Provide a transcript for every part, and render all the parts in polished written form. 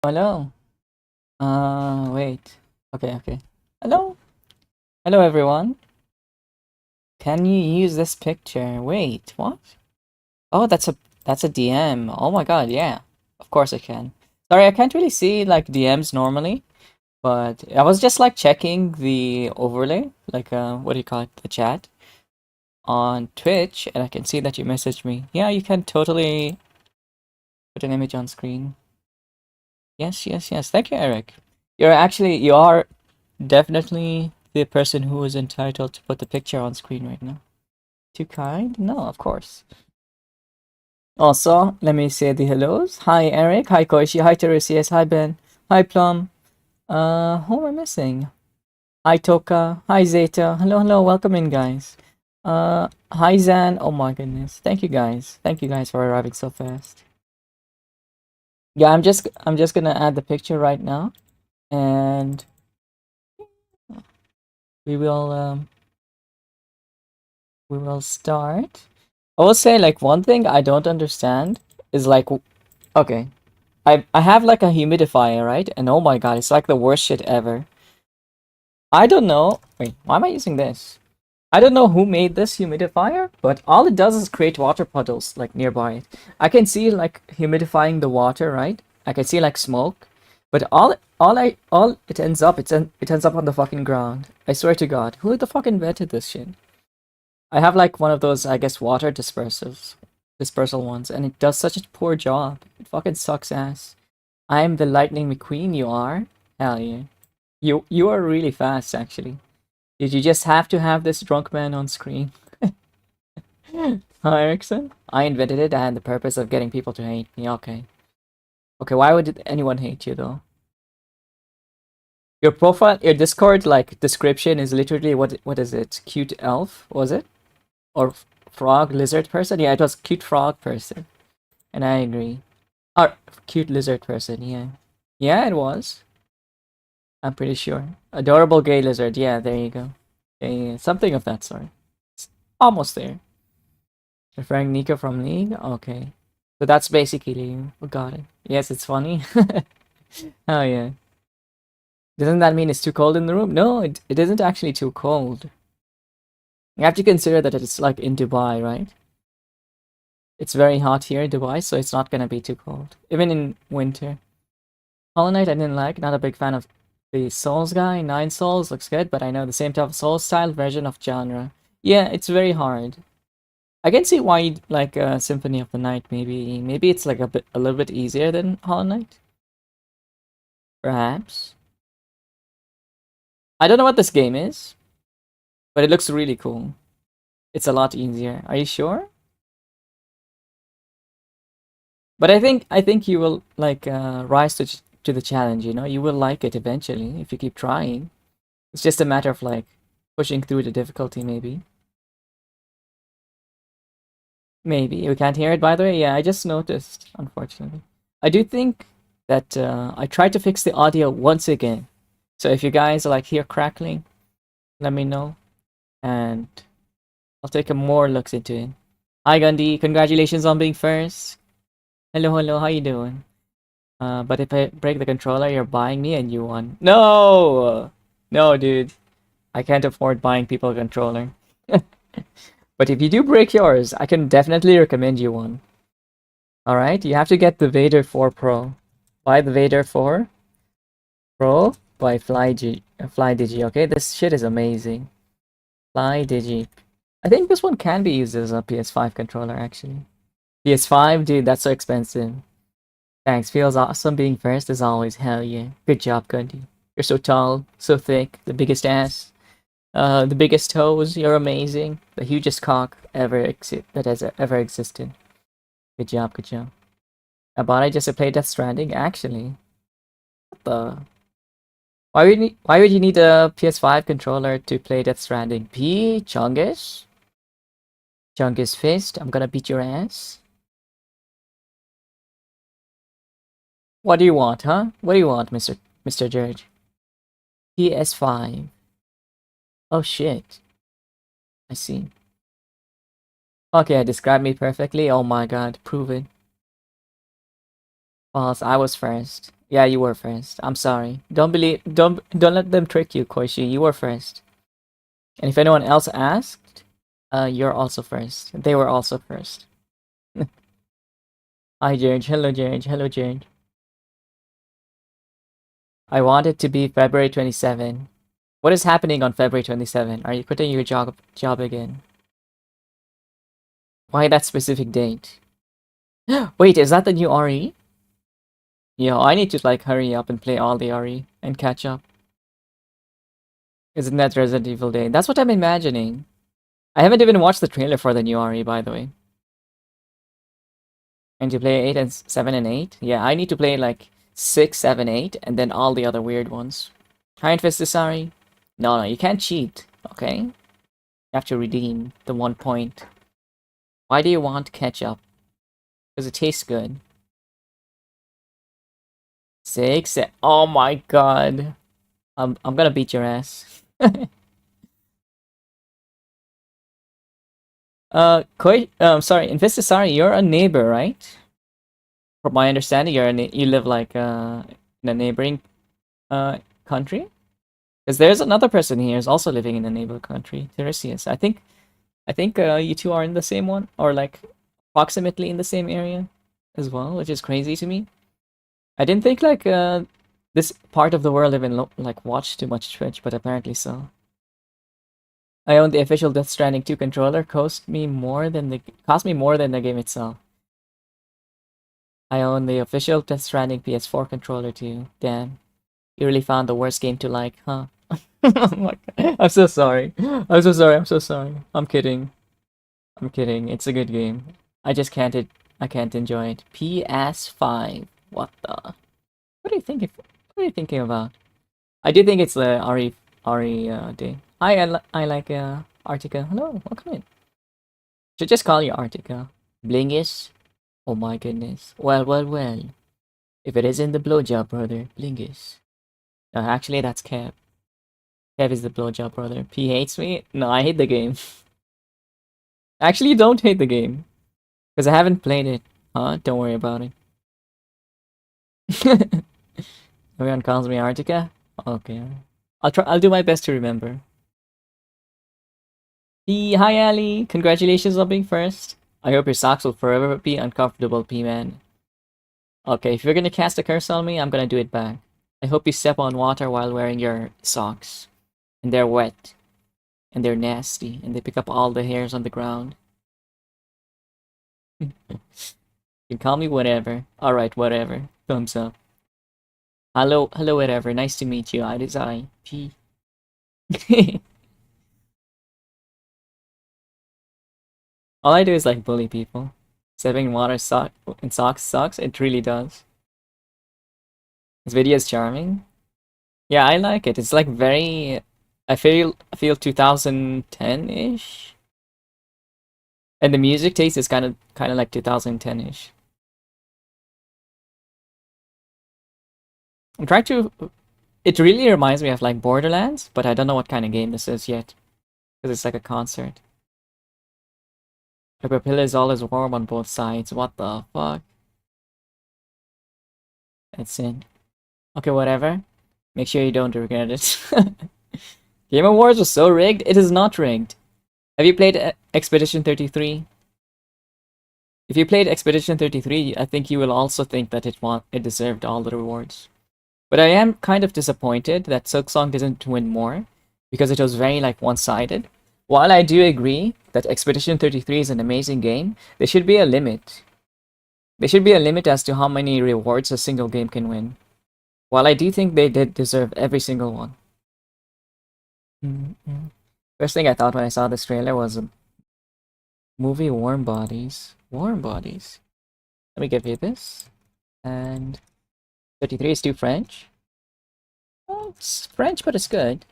Hello. Wait. Okay. Hello. Hello, everyone. Can you use this picture? Wait, what? Oh, that's a DM. Oh my God, yeah. Of course I can. Sorry, I can't really see like DMs normally, but I was just like checking the overlay, like what do you call it? The chat on Twitch, and I can see that you messaged me. Yeah, you can totally put an image on screen. Yes. Thank you, Eric. You are definitely the person who is entitled to put the picture on screen right now. Too kind? No, of course. Also, let me say the hellos. Hi, Eric. Hi, Koishi. Hi, Teresias. Hi, Ben. Hi, Plum. Who am I missing? Hi, Toka. Hi, Zeta. Hello. Welcome in, guys. Hi, Zan. Oh my goodness. Thank you, guys. Thank you, guys, for arriving so fast. Yeah, I'm just gonna add the picture right now, and we will um we will start. I will say like one thing I don't understand is like okay, I have like a humidifier, right? And oh my god, it's like the worst shit ever. I don't know. Wait, why am I using this? I don't know who made this humidifier, but all it does is create water puddles like nearby it. I can see like humidifying the water, right? I can see like smoke, but all it ends up it ends up on the fucking ground. I swear to God, who the fuck invented this shit? I have like one of those, I guess, water dispersal ones, and it does such a poor job. It fucking sucks ass. I'm the Lightning McQueen, you are? Hell yeah. You are really fast, actually. Did you just have to have this drunk man on screen? Hi, Erickson. I invented it. I had the purpose of getting people to hate me. Okay. Okay, why would anyone hate you, though? Your profile, your Discord, like, description is literally, what is it? Cute elf, was it? Or frog lizard person? Yeah, it was cute frog person. And I agree. Oh, cute lizard person, yeah. Yeah, it was. I'm pretty sure. Adorable gay lizard, yeah, there you go. Yeah, something of that sort. It's almost there. Referring Nico from League? Okay. So that's basically you. We got it. Yes, it's funny. Oh yeah. Doesn't that mean it's too cold in the room? No, it isn't actually too cold. You have to consider that it's like in Dubai, right? It's very hot here in Dubai, so it's not gonna be too cold. Even in winter. Hollow Knight I didn't like, not a big fan of the Souls guy. Nine Souls looks good, but I know the same type of Souls style version of genre. Yeah, it's very hard. I can see why you'd like Symphony of the Night. Maybe it's like a little bit easier than Hollow Knight. Perhaps. I don't know what this game is, but it looks really cool. It's a lot easier. Are you sure? But I think you will like rise to the challenge. You know, you will like it eventually if you keep trying. It's just a matter of like pushing through the difficulty. Maybe you can't hear it. By the way, yeah, I just noticed. Unfortunately, I do think that I tried to fix the audio once again. So if you guys like hear crackling, let me know, and I'll take a more looks into it. Hi Gandhi, congratulations on being first. Hello, how you doing? But if I break the controller, you're buying me a new one. No! No, dude. I can't afford buying people a controller. But if you do break yours, I can definitely recommend you one. Alright, you have to get the Vader 4 Pro. Buy the Vader 4 Pro by FlyDigi, okay? This shit is amazing. FlyDigi. I think this one can be used as a PS5 controller, actually. PS5, dude, that's so expensive. Thanks, feels awesome being first as always. Hell yeah. Good job, Gundy. You're so tall, so thick, the biggest ass, the biggest toes. You're amazing. The hugest cock that has ever existed. Good job, good job. About I just played Death Stranding, actually. What the? Why would you need a PS5 controller to play Death Stranding? P Chungus? Chungus Fist, I'm gonna beat your ass. What do you want, huh? What do you want, Mr. George? PS5. Oh shit. I see. Okay, describe me perfectly. Oh my god, prove it. False, I was first. Yeah, you were first. I'm sorry. Don't let them trick you, Koishi. You were first. And if anyone else asked, you're also first. They were also first. Hi, George. Hello, George. Hello, George. I want it to be February 27. What is happening on February 27? Are you quitting your job again? Why that specific date? Wait, is that the new RE? Yeah, I need to like hurry up and play all the RE and catch up. Isn't that Resident Evil Day? That's what I'm imagining. I haven't even watched the trailer for the new RE, by the way. And you play 8 and 7 and 8? Yeah, I need to play like 6, 7, 8, and then all the other weird ones. Hi, Infestisari. No, you can't cheat, okay? You have to redeem the 1 point. Why do you want ketchup? Because it tastes good. 6. Oh my god. I'm gonna beat your ass. Sorry, Infestisari, you're a neighbor, right? From my understanding, you live like in a neighboring country. Because there's another person here who's also living in a neighboring country, Tiresias. I think you two are in the same one, or like approximately in the same area as well, which is crazy to me. I didn't think like this part of the world even like watched too much Twitch, but apparently so. I own the official Death Stranding 2 controller. Cost me more than the game itself. I own the official Death Stranding PS4 controller too. Damn. You really found the worst game to like, huh? Oh my God. I'm so sorry. I'm so sorry. I'm so sorry. I'm kidding. I'm kidding. It's a good game. I just can't I can't enjoy it. PS5. What the? What are you thinking? What are you thinking about? I do think it's the RE day. Hi, I like Artica. Hello, welcome in. Should just call you Artica. Blingus. Oh my goodness. Well, well, well. If it isn't the blowjob brother, Blingus. No, actually, that's Kev. Kev is the blowjob brother. P hates me? No, I hate the game. Actually, you don't hate the game. Because I haven't played it. Huh? Don't worry about it. Everyone calls me Artica? Okay. I'll do my best to remember. Hi Ali! Congratulations on being first. I hope your socks will forever be uncomfortable, P-Man. Okay, if you're gonna cast a curse on me, I'm gonna do it back. I hope you step on water while wearing your socks. And they're wet. And they're nasty. And they pick up all the hairs on the ground. You can call me whatever. Alright, whatever. Thumbs up. Hello, whatever. Nice to meet you. It is I. P. All I do is like bully people. Stepping in water in socks sucks. It really does. This video is charming. Yeah, I like it. It's like very. I feel 2010-ish, and the music taste is kind of like 2010-ish. I'm trying to. It really reminds me of like Borderlands, but I don't know what kind of game this is yet, because it's like a concert. The papilla is always warm on both sides. What the fuck? That's it. Okay, whatever. Make sure you don't regret it. Game Awards was so rigged. It is not rigged. Have you played Expedition 33? If you played Expedition 33, I think you will also think that it deserved all the rewards. But I am kind of disappointed that Silksong didn't win more, because it was very like one-sided. While I do agree that Expedition 33 is an amazing game, there should be a limit. There should be a limit as to how many rewards a single game can win. While I do think they did deserve every single one. First thing I thought when I saw this trailer was a movie Warm Bodies. Warm Bodies. Let me give you this. And 33 is too French. Well, it's French, but it's good.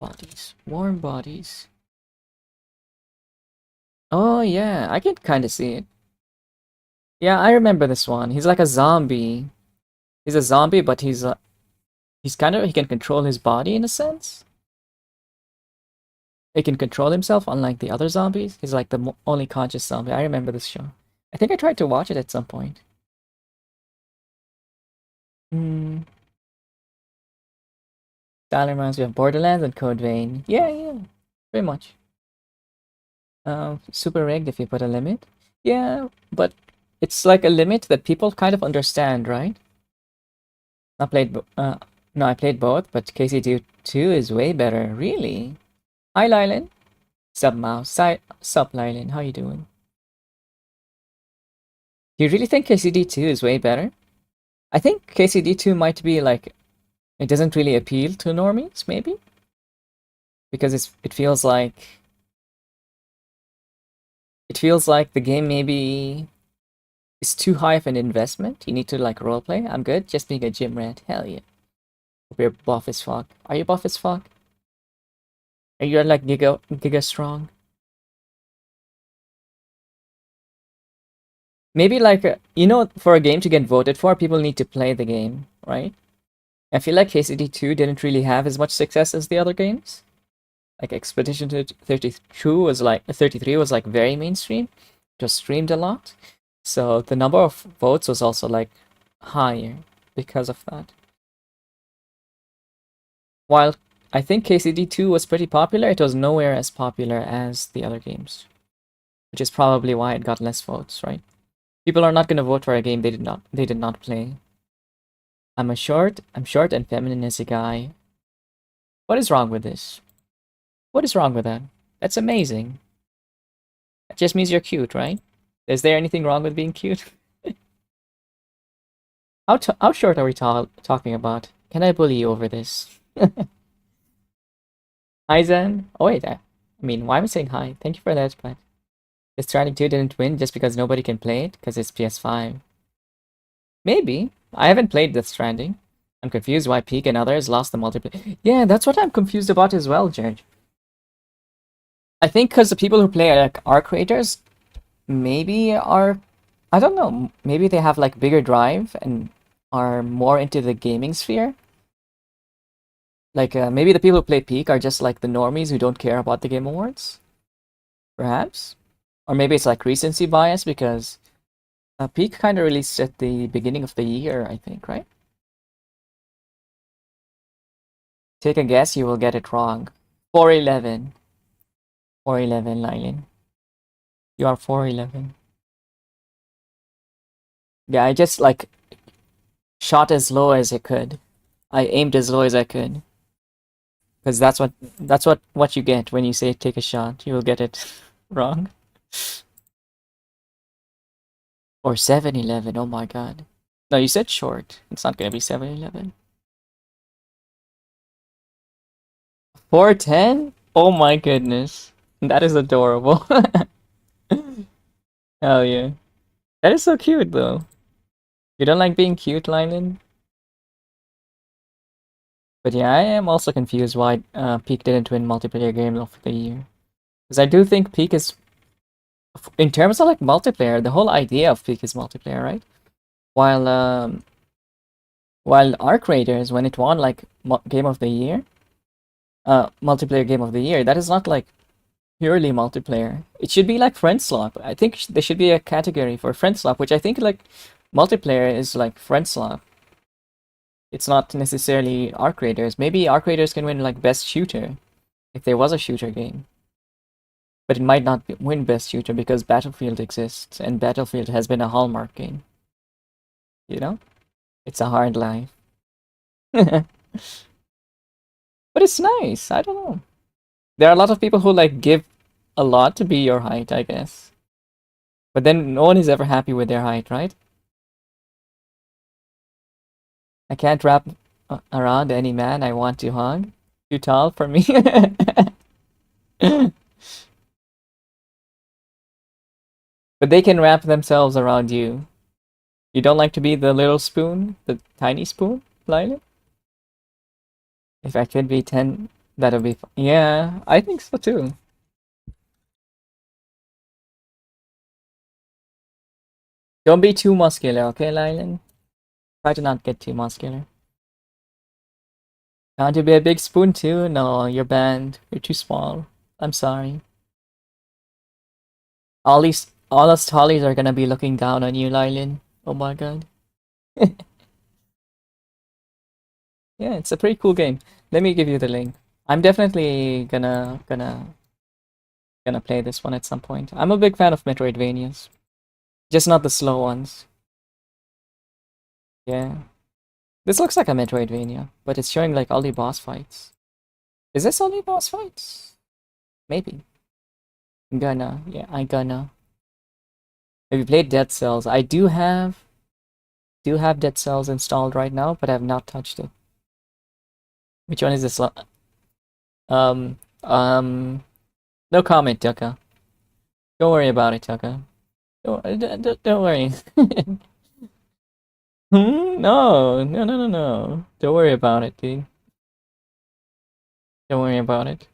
Bodies. Warm Bodies. Oh yeah, I can kind of see it. Yeah, I remember this one. He's like a zombie. He's a zombie, but he can control his body in a sense. He can control himself, unlike the other zombies. He's like the only conscious zombie. I remember this show. I think I tried to watch it at some point. Hmm. Style reminds me of Borderlands and Code Vein. Yeah, yeah, pretty much. Super rigged if you put a limit. Yeah, but it's like a limit that people kind of understand, right? I played, no, I played both, but KCD2 is way better. Really? Hi, Lylan. Sup, Mouse. Sup, Lylan. How you doing? Do you really think KCD2 is way better? I think KCD2 might be like, it doesn't really appeal to normies, maybe? Because it feels like the game maybe is too high of an investment. You need to like roleplay. I'm good, just being a gym rat. Hell yeah. Hope you're buff as fuck. Are you buff as fuck? Are you like giga strong? Maybe like for a game to get voted for, people need to play the game, right? I feel like KCD2 didn't really have as much success as the other games. Like Expedition 32 was like 33 was like very mainstream. It was streamed a lot. So the number of votes was also like higher because of that. While I think KCD2 was pretty popular, it was nowhere as popular as the other games, which is probably why it got less votes, right? People are not going to vote for a game they did not play. I'm short and feminine as a guy. What is wrong with this? What is wrong with that? That's amazing. That just means you're cute, right? Is there anything wrong with being cute? How short are we talking about? Can I bully you over this? Hi Zen. Oh wait, I mean, why am I saying hi? Thank you for that, but Death Stranding 2 didn't win just because nobody can play it because it's PS5. Maybe. I haven't played Death Stranding. I'm confused why Peak and others lost the multiplayer. Yeah, that's what I'm confused about as well, George. I think because the people who play like are creators maybe are, I don't know, maybe they have like bigger drive and are more into the gaming sphere. Like maybe the people who play Peak are just like the normies who don't care about the Game Awards, perhaps, or maybe it's like recency bias because Peak kind of released at the beginning of the year, I think, right? Take a guess, you will get it wrong. 411. 411, Lylin. You are 411. Yeah, I just like shot as low as I could. I aimed as low as I could. Because that's what you get when you say take a shot. You will get it wrong. Or 7-Eleven. Oh my god. No, you said short. It's not gonna be 7-Eleven. 410? Oh my goodness. That is adorable. Hell yeah. That is so cute though. You don't like being cute, Lylan? But yeah, I am also confused why Peak didn't win multiplayer game of the year. Because I do think Peak is, in terms of like multiplayer, the whole idea of Peak is multiplayer, right? While Arc Raiders, when it won like game of the year, multiplayer game of the year, that is not like purely multiplayer. It should be like friend swap. I think there should be a category for friend swap, which I think like multiplayer is like friend swap. It's not necessarily Arc Raiders. Maybe Arc Raiders can win like best shooter if there was a shooter game. But it might not win best shooter because Battlefield exists and Battlefield has been a hallmark game. You know? It's a hard life. But it's nice. I don't know. There are a lot of people who like give a lot to be your height, I guess. But then no one is ever happy with their height, right? I can't wrap around any man I want to hug. Too tall for me. But they can wrap themselves around you. You don't like to be the little spoon? The tiny spoon, Lila? If I could be 10, that'll be fun. Yeah, I think so too. Don't be too muscular, okay, Lylan? Try to not get too muscular. Want to be a big spoon too? No, you're banned. You're too small. I'm sorry. All us tollies are gonna be looking down on you, Lylan. Oh my god. Yeah, it's a pretty cool game. Let me give you the link. I'm definitely gonna play this one at some point. I'm a big fan of Metroidvanias, just not the slow ones. Yeah, this looks like a Metroidvania, but it's showing like all the boss fights. Is this only boss fights? Maybe. Yeah, I gonna. Have you played Dead Cells? I do have Dead Cells installed right now, but I have not touched it. Which one is this? Um, um, no comment, Tucka. Don't worry about it, Tucka. Don't worry. No, no, no, no, no. Don't worry about it, dude. Don't worry about it.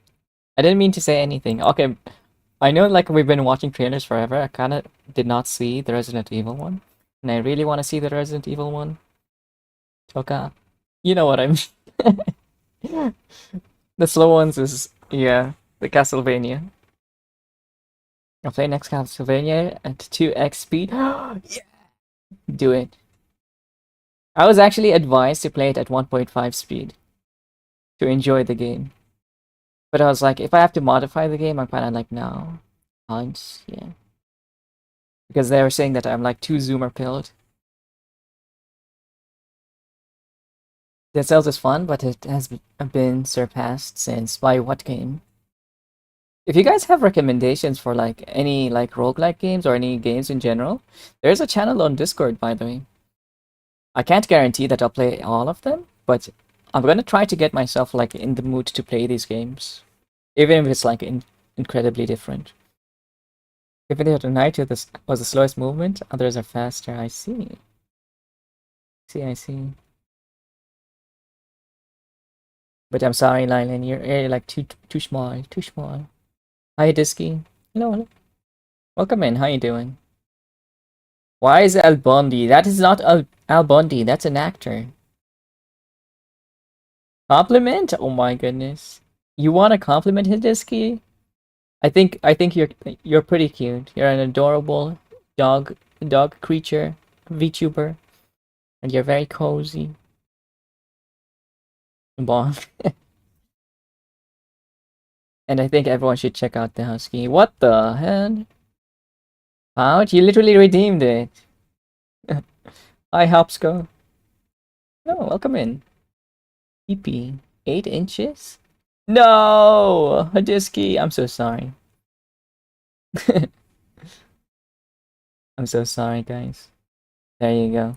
I didn't mean to say anything. Okay, I know like we've been watching trailers forever. I kind of did not see the Resident Evil one. And I really want to see the Resident Evil one. Toka. You know what I mean. The slow ones is, yeah, the Castlevania. I'll play next Castlevania at 2x speed. Yeah! Do it. I was actually advised to play it at 1.5 speed to enjoy the game. But I was like, if I have to modify the game, I'm kind of like, no. Can't, yeah. Because they were saying that I'm like too zoomer pilled. Dead Cells is fun, but it has been surpassed since by what game? If you guys have recommendations for like any like roguelike games or any games in general, there's a channel on Discord, by the way. I can't guarantee that I'll play all of them, but I'm gonna try to get myself like in the mood to play these games, even if it's like incredibly different. Even if tonight was the slowest movement, others are faster. I see. I see. But I'm sorry, Lylan, you're like too small, too small. Hi, Disky. Hello. Welcome in. How you doing? Why is Al Bundy? That is not Al Bundy. That's an actor. Compliment? Oh my goodness. You want to compliment Hidisky? I think you're pretty cute. You're an adorable dog creature, VTuber, and you're very cozy. Bon. And I think everyone should check out the husky. What the hell? Ouch, you literally redeemed it. Hi, Hopsco. No, welcome in. PP. 8 inches? No! Hadiski, I'm so sorry. I'm so sorry, guys. There you go.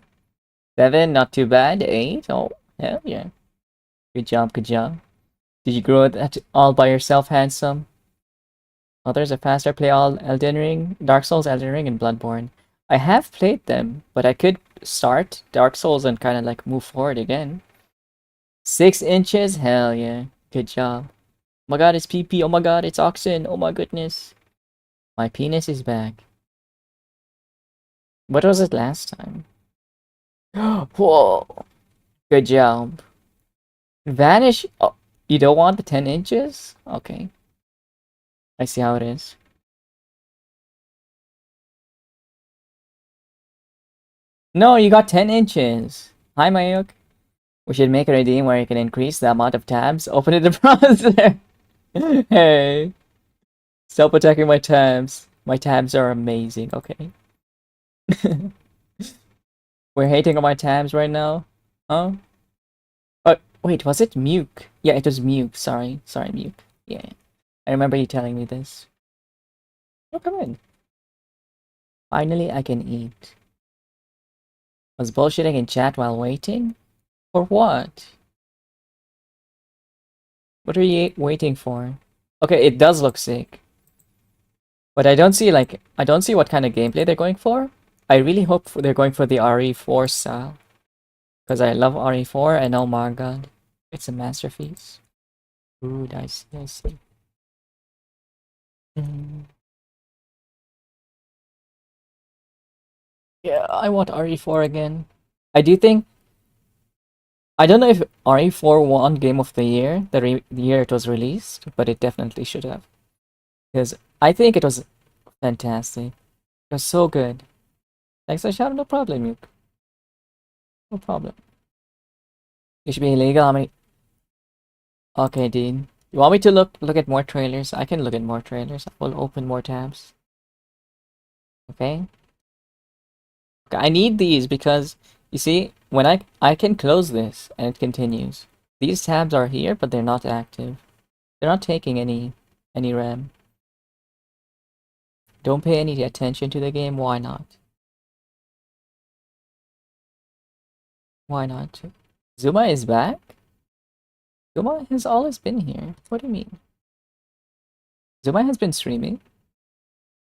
7, not too bad. 8, oh, hell yeah. Good job, good job. Did you grow that all by yourself, handsome? Others are faster. Play all Elden Ring, Dark Souls, Elden Ring, and Bloodborne. I have played them, but I could start Dark Souls and kind of like move forward again. 6 inches? Hell yeah. Good job. Oh my god, it's PP. Oh my god, it's oxen. Oh my goodness. My penis is back. What was it last time? Whoa. Good job. Vanish? Oh, you don't want the 10 inches? Okay. I see how it is. No, you got 10 inches. Hi, Mayuk. We should make a redeem where you can increase the amount of tabs. Open it in the browser. Hey. Stop attacking my tabs. My tabs are amazing, okay? We're hating on my tabs right now? Huh? Oh, wait, was it Muke? Yeah, it was Muke. Sorry, Muke. Yeah, I remember you telling me this. Oh, come in. Finally, I can eat. Was bullshitting in chat while waiting? For what? What are you waiting for? Okay, it does look sick. But I don't see what kind of gameplay they're going for. I really hope they're going for the RE4 style. Because I love RE4 and oh my god, it's a masterpiece. Ooh, I see. Mm. Yeah, I want RE4 again. I do think I don't know if RE4 won Game of the Year the year it was released, but it definitely should have. Because I think it was fantastic. It was so good. Thanks for shouting, no problem, Luke. No problem. It should be illegal. How many? Okay, Dean. You want me to look at more trailers? I can look at more trailers. I will open more tabs. Okay. Okay, I need these because you see, when I can close this and it continues. These tabs are here, but they're not active. They're not taking any RAM. Don't pay any attention to the game. Why not? Why not? Zuma is back? Zuma has always been here. What do you mean? Zuma has been streaming.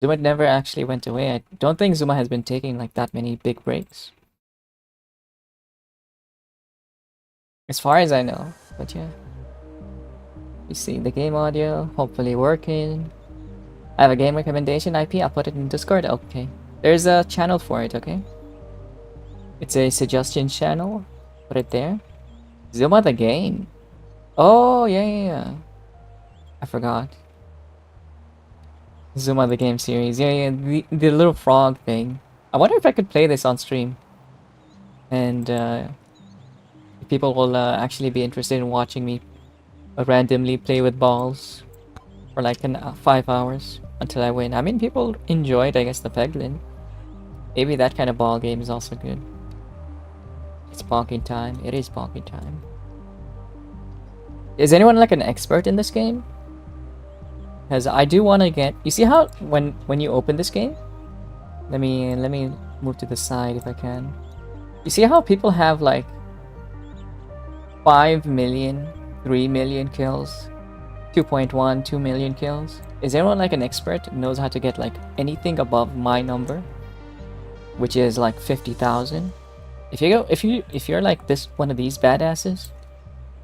Zuma never actually went away. I don't think Zuma has been taking like that many big breaks. As far as I know. But yeah. You see the game audio, hopefully working. I have a game recommendation IP, I'll put it in Discord. Okay. There's a channel for it, okay? It's a suggestion channel. Put it there. Zuma the game. Oh, yeah. I forgot. Zuma the game series. Yeah. The little frog thing. I wonder if I could play this on stream. And people will actually be interested in watching me randomly play with balls for like 5 hours until I win. I mean, people enjoyed, I guess, the Peglin. Maybe that kind of ball game is also good. It's bonking time. It is bonking time. Is anyone like an expert in this game? Because I do want to get... You see how when you open this game? Let me move to the side if I can. You see how people have like 5 million, 3 million kills, 2.1, 2 million kills? Is anyone like an expert who knows how to get like anything above my number, which is like 50,000? If you're like this one of these badasses,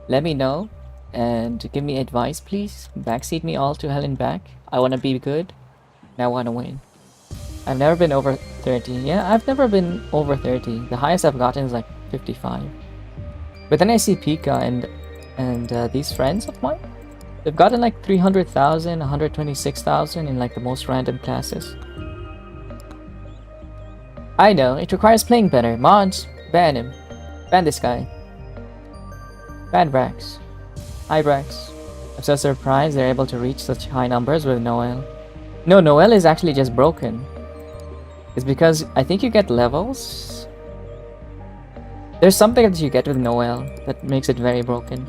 let me know and give me advice, please. Backseat me all to hell and back. I want to be good and I want to win. I've never been over 30. Yeah, I've never been over 30. The highest I've gotten is like 55. But then I see Pika and these friends of mine, they've gotten like 300,000, 126,000 in like the most random classes. I know, it requires playing better. Mods, ban him. Ban this guy. Ban Brax. Hi Brax. I'm so surprised they're able to reach such high numbers with Noel. No, Noel is actually just broken. It's because I think you get levels. There's something that you get with Noel that makes it very broken.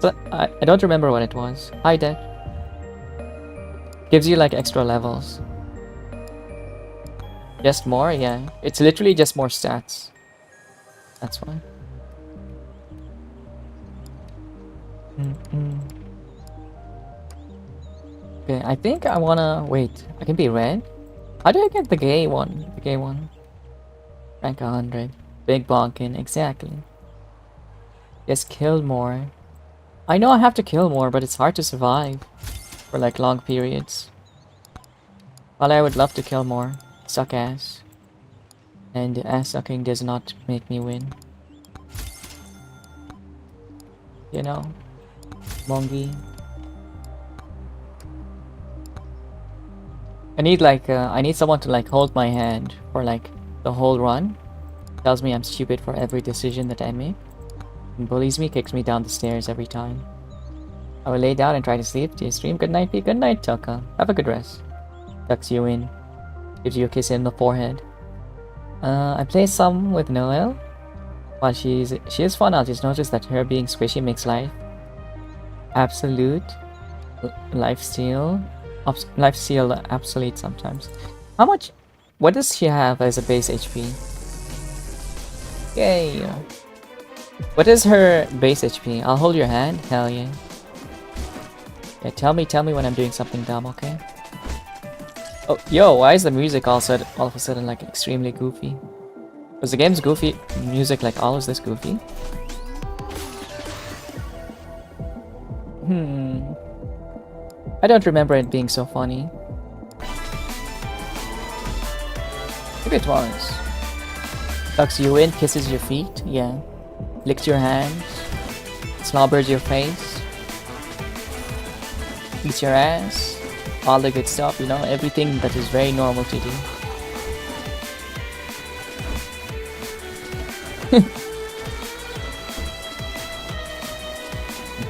So I don't remember what it was. Hi Deck. Gives you like extra levels. Just more? Yeah. It's literally just more stats. That's why. Okay, I think I wanna... Wait, I can be red? How do I get the gay one? The gay one. Rank 100. Big bonkin, exactly. Just kill more. I know I have to kill more, but it's hard to survive for like long periods. While I would love to kill more. Suck ass. And ass sucking does not make me win. You know? Mongi. I need like I need someone to like hold my hand for like the whole run. Tells me I'm stupid for every decision that I make. And bullies me, kicks me down the stairs every time. I will lay down and try to sleep. Do you stream? Good night, P. Good night, Tucka. Have a good rest. Tucks you in. Gives you a kiss in the forehead. I play some with Noelle. While she is fun, I'll just notice that her being squishy makes life absolute. Lifesteal obsolete sometimes. How much? What does she have as a base HP? Yay! What is her base HP? I'll hold your hand. Hell yeah. Yeah, tell me when I'm doing something dumb, okay? Oh, yo, why is the music all of a sudden like extremely goofy? Was the game's goofy music like always this goofy? I don't remember it being so funny. Maybe it was. Tucks you in, kisses your feet, yeah. Licks your hands, slobbers your face, eats your ass, all the good stuff, you know, everything that is very normal to do.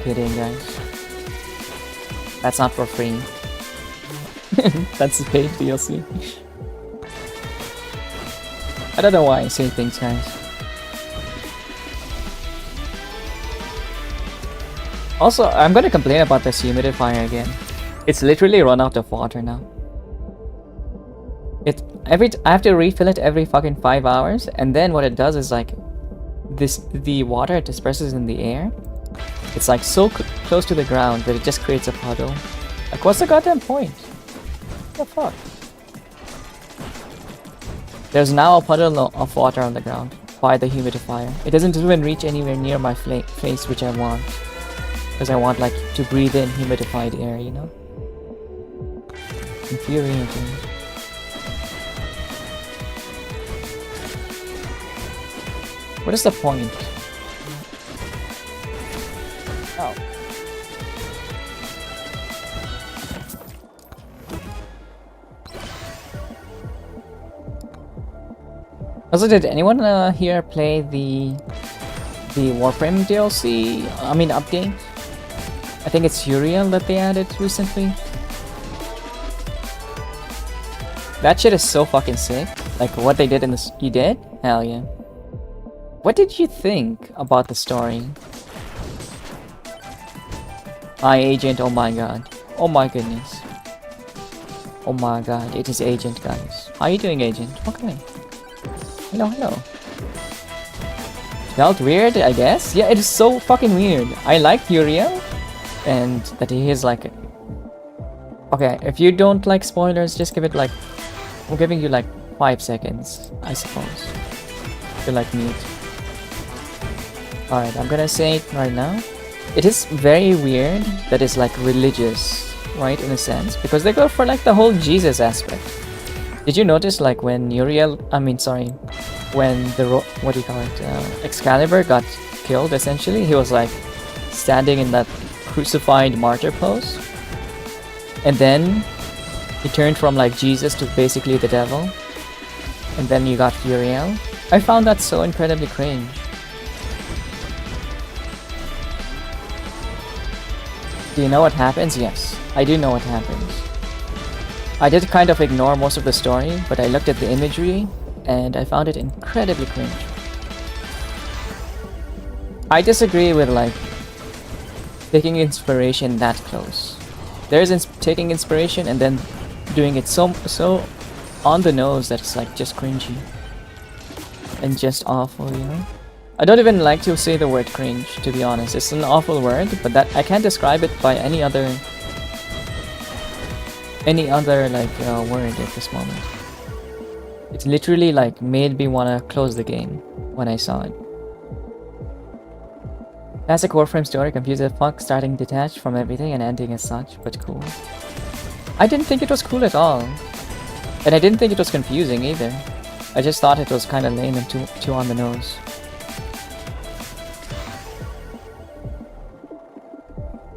kidding, guys. That's not for free. That's the paid DLC. I don't know why I say things, guys. Also, I'm gonna complain about this humidifier again. It's literally run out of water now. I have to refill it every fucking 5 hours, and then what it does is like the water disperses in the air. It's like so close to the ground that it just creates a puddle. Like, what's the goddamn point? What the fuck? There's now a puddle of water on the ground by the humidifier. It doesn't even reach anywhere near my face, which I want. Because I want, like, to breathe in humidified air, you know? Infuriating. What is the point? Oh. Also, did anyone here play the Warframe DLC? I mean, update? I think it's Uriel that they added recently. That shit is so fucking sick. Like, what they did in this. You did? Hell yeah. What did you think about the story? Hi, Agent. Oh my god. Oh my goodness. Oh my god. It is Agent, guys. How are you doing, Agent? Okay. Hello, hello. Felt weird, I guess? Yeah, it is so fucking weird. I like Uriel. And that he is like... Okay, if you don't like spoilers, just give it like... I'm giving you like 5 seconds, I suppose. To like mute. Alright, I'm gonna say it right now. It is very weird that it's like religious, right, in a sense. Because they go for like the whole Jesus aspect. Did you notice like when when the, what do you call it, Excalibur got killed essentially? He was like standing in that crucified martyr pose. And then he turned from like Jesus to basically the devil. And then you got Uriel. I found that so incredibly cringe. Do you know what happens? Yes, I do know what happens. I did kind of ignore most of the story, but I looked at the imagery and I found it incredibly cringe. I disagree with like taking inspiration that close. There's taking inspiration and then doing it so on the nose that it's like just cringy and just awful, you know? I don't even like to say the word cringe, to be honest. It's an awful word, but that I can't describe it by any other like word at this moment. It literally like made me wanna close the game when I saw it. Classic Warframe story, confused as fuck, starting detached from everything and ending as such, but cool. I didn't think it was cool at all. And I didn't think it was confusing either. I just thought it was kind of lame and too on the nose.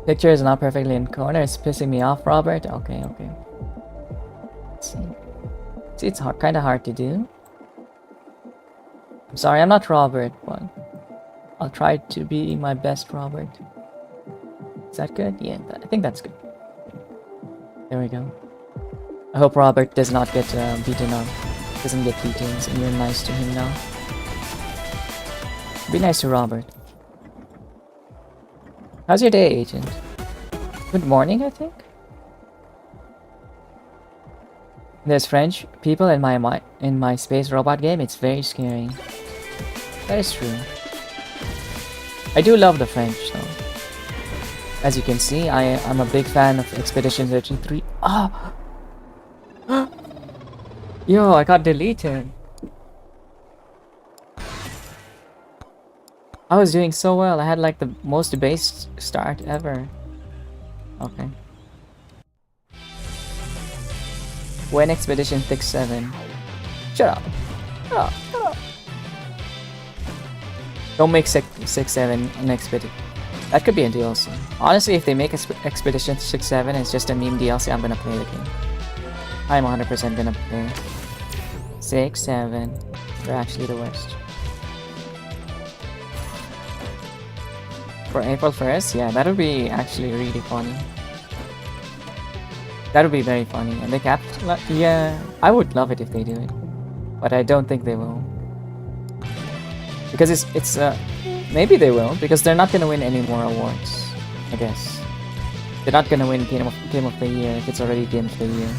Picture is not perfectly in corner. It's pissing me off, Robert. Okay, okay. Let's see. See, it's kind of hard to do. I'm sorry, I'm not Robert, but I'll try to be my best Robert. Is that good? Yeah, I think that's good. There we go. I hope Robert does not get beaten up. Doesn't get beatings, and you're nice to him now. Be nice to Robert. How's your day, Agent? Good morning, I think? There's French people in my space robot game. It's very scary. That is true. I do love the French, though. As you can see, I'm a big fan of Expedition 33. Ah! Yo, I got deleted. I was doing so well. I had like the most base start ever. Okay. When Expedition 6-7. Shut up. Shut up. Shut up. Don't make 6-7 an Expedition. That could be a DLC. Honestly, if they make Expedition 6-7 it's just a meme DLC, I'm gonna play the game. I'm 100% gonna play. 6-7. They're actually the worst. For April 1st? Yeah, that would be actually really funny. That would be very funny. And they kept... Yeah, I would love it if they do it. But I don't think they will. Because it's maybe they will, because they're not gonna win any more awards, I guess. They're not gonna win Game of the Year if it's already Game of the Year.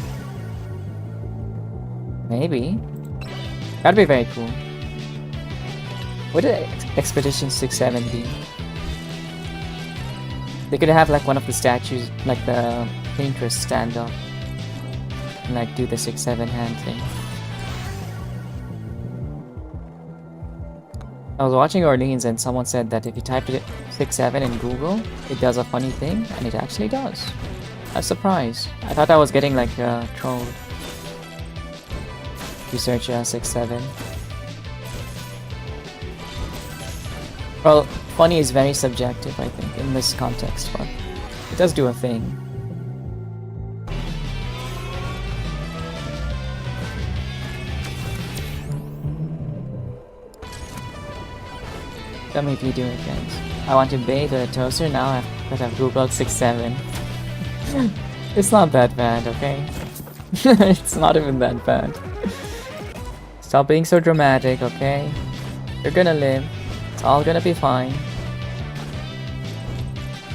Maybe. That'd be very cool. What did Expedition 6-7 be? They could have like one of the statues, like the painters stand up and like do the 6-7 hand thing. I was watching Orleans and someone said that if you type it 6-7 in Google, it does a funny thing, and it actually does. I was surprised. I thought I was getting like trolled. You search 6-7. Well, funny is very subjective, I think, in this context, but it does do a thing. Tell me if you do it, guys. I want to bathe with a toaster now that I've googled 6-7. It's not that bad, okay? It's not even that bad. Stop being so dramatic, okay? You're gonna live. It's all gonna be fine.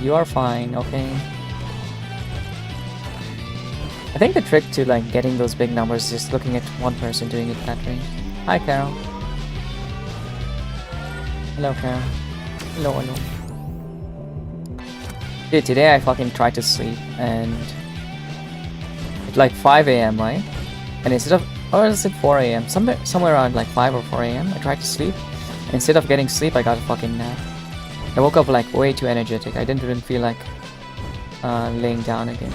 You are fine, okay? I think the trick to like getting those big numbers is just looking at one person doing it that way. Hi, Carol. Hello, Carol. Hello, hello. Dude, today I fucking tried to sleep and it's like 5 a.m., right? And instead of, or is it 4 a.m.? Somewhere around like 5 or 4 a.m. I tried to sleep. And instead of getting sleep, I got a fucking nap. I woke up like way too energetic. I didn't even feel like laying down again.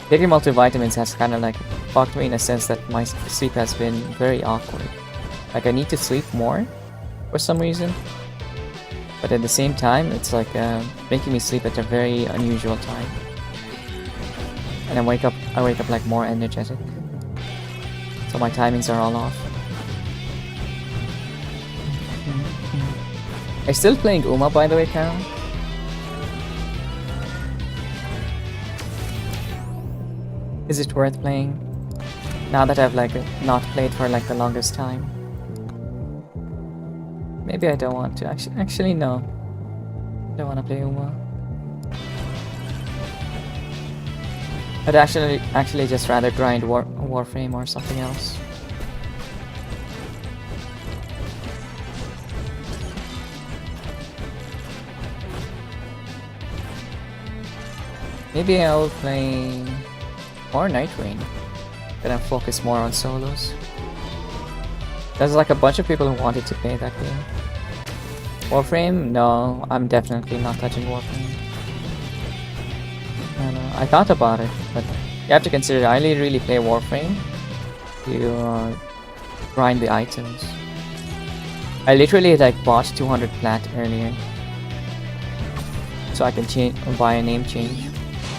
Taking multivitamins has kind of like fucked me in a sense that my sleep has been very awkward. Like I need to sleep more for some reason, but at the same time it's like making me sleep at a very unusual time, and I wake up like more energetic, so my timings are all off. Are you still playing Uma, by the way, Carol? Is it worth playing now that I've like not played for like the longest time? Maybe I don't want to. Actually no. I don't want to play Uma. I'd actually just rather grind Warframe or something else. Maybe I'll play more Night Rain. Gonna focus more on solos. There's like a bunch of people who wanted to play that game. Warframe? No, I'm definitely not touching Warframe. No, I thought about it, but you have to consider I only really play Warframe to grind the items. I literally like bought 200 plat earlier, so I can buy a name change.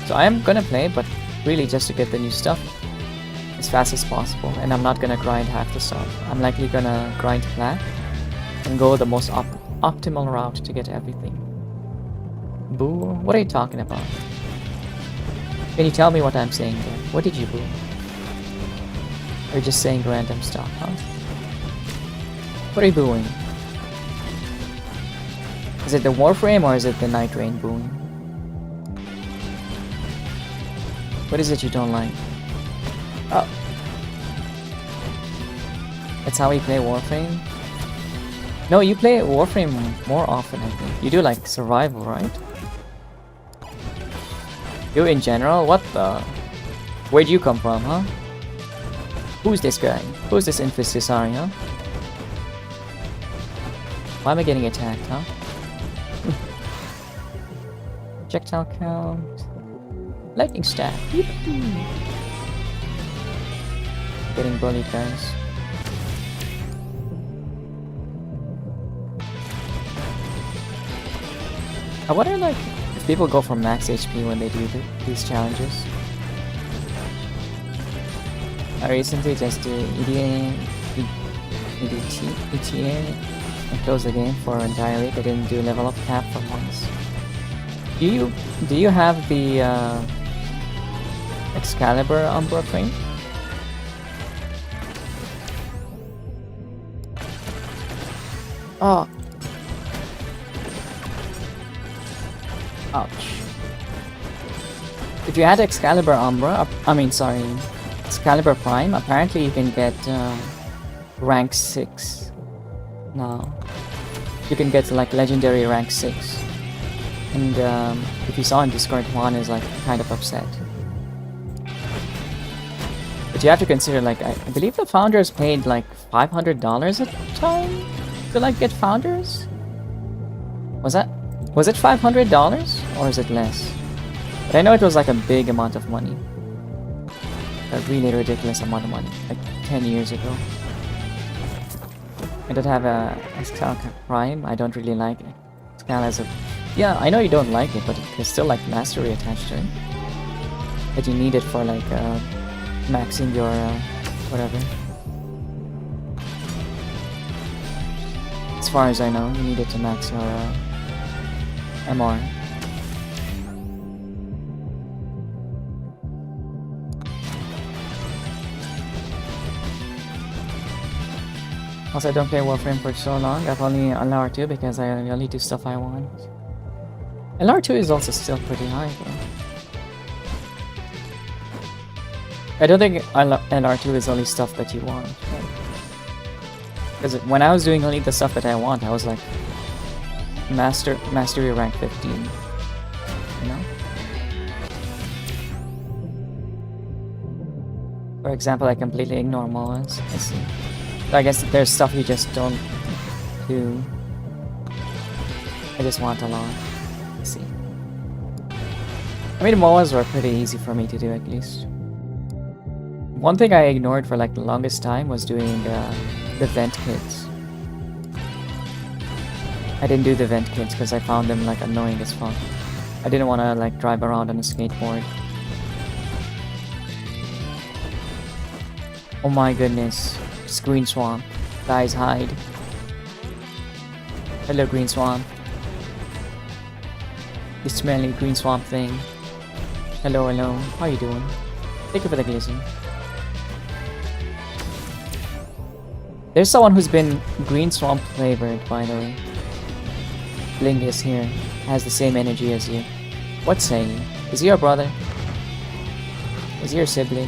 So I am gonna play, but really just to get the new stuff as fast as possible, and I'm not gonna grind half the stuff. I'm likely gonna grind plat and go the most optimal route to get everything. Boo? What are you talking about? Can you tell me what I'm saying there? What did you boo? Or just saying random stuff, huh? What are you booing? Is it the Warframe or is it the Night Rain booing? What is it you don't like? Oh. That's how we play Warframe? No, you play Warframe more often, I think. You do like survival, right? You in general? What the? Where'd you come from, huh? Who's this guy? Who's this Infestisari, huh? Why am I getting attacked, huh? Projectile count. Lightning staff. Getting bullied, guys. I wonder, like, if people go for max HP when they do these challenges. I recently just did ETA and close the game for an entire week. I didn't do level up cap for once. Do you have the Excalibur Umbra frame? Oh. Ouch. If you had Excalibur Umbra, Excalibur Prime, apparently you can get rank 6 now. You can get like legendary rank 6. And if you saw in Discord, Juan is like kind of upset. But you have to consider, like, I believe the founders paid like $500 a time to like get founders? Was it $500 or is it less? But I know it was like a big amount of money. A really ridiculous amount of money, like 10 years ago. I don't have a Excalibur Prime. I don't really like it. Excalibur, yeah, I know you don't like it, but there's still like mastery attached to it. But you need it for like maxing your whatever. As far as I know, you need it to max your MR. Also, I don't play Warframe for so long. I've only LR2 because I only do stuff I want. LR2 is also still pretty high though. I don't think LR2 is only stuff that you want. Because when I was doing only the stuff that I want, I was like mastery rank 15. You know? For example, I completely ignore MOAs. I see. So I guess there's stuff you just don't do. I just want a lot. I see. I mean, MOAs were pretty easy for me to do, at least. One thing I ignored for like the longest time was doing the vent kits. I didn't do the vent kits because I found them like annoying as fuck. I didn't want to like drive around on a skateboard. Oh my goodness. It's Green Swamp. Guys, hide. Hello, Green Swamp. You smelly Green Swamp thing. Hello, hello. How you doing? Thank you for the glizzy. There's someone who's been Green Swamp flavored, by the way. Bling is here. Has the same energy as you. What's saying? Is he your brother? Is he your sibling?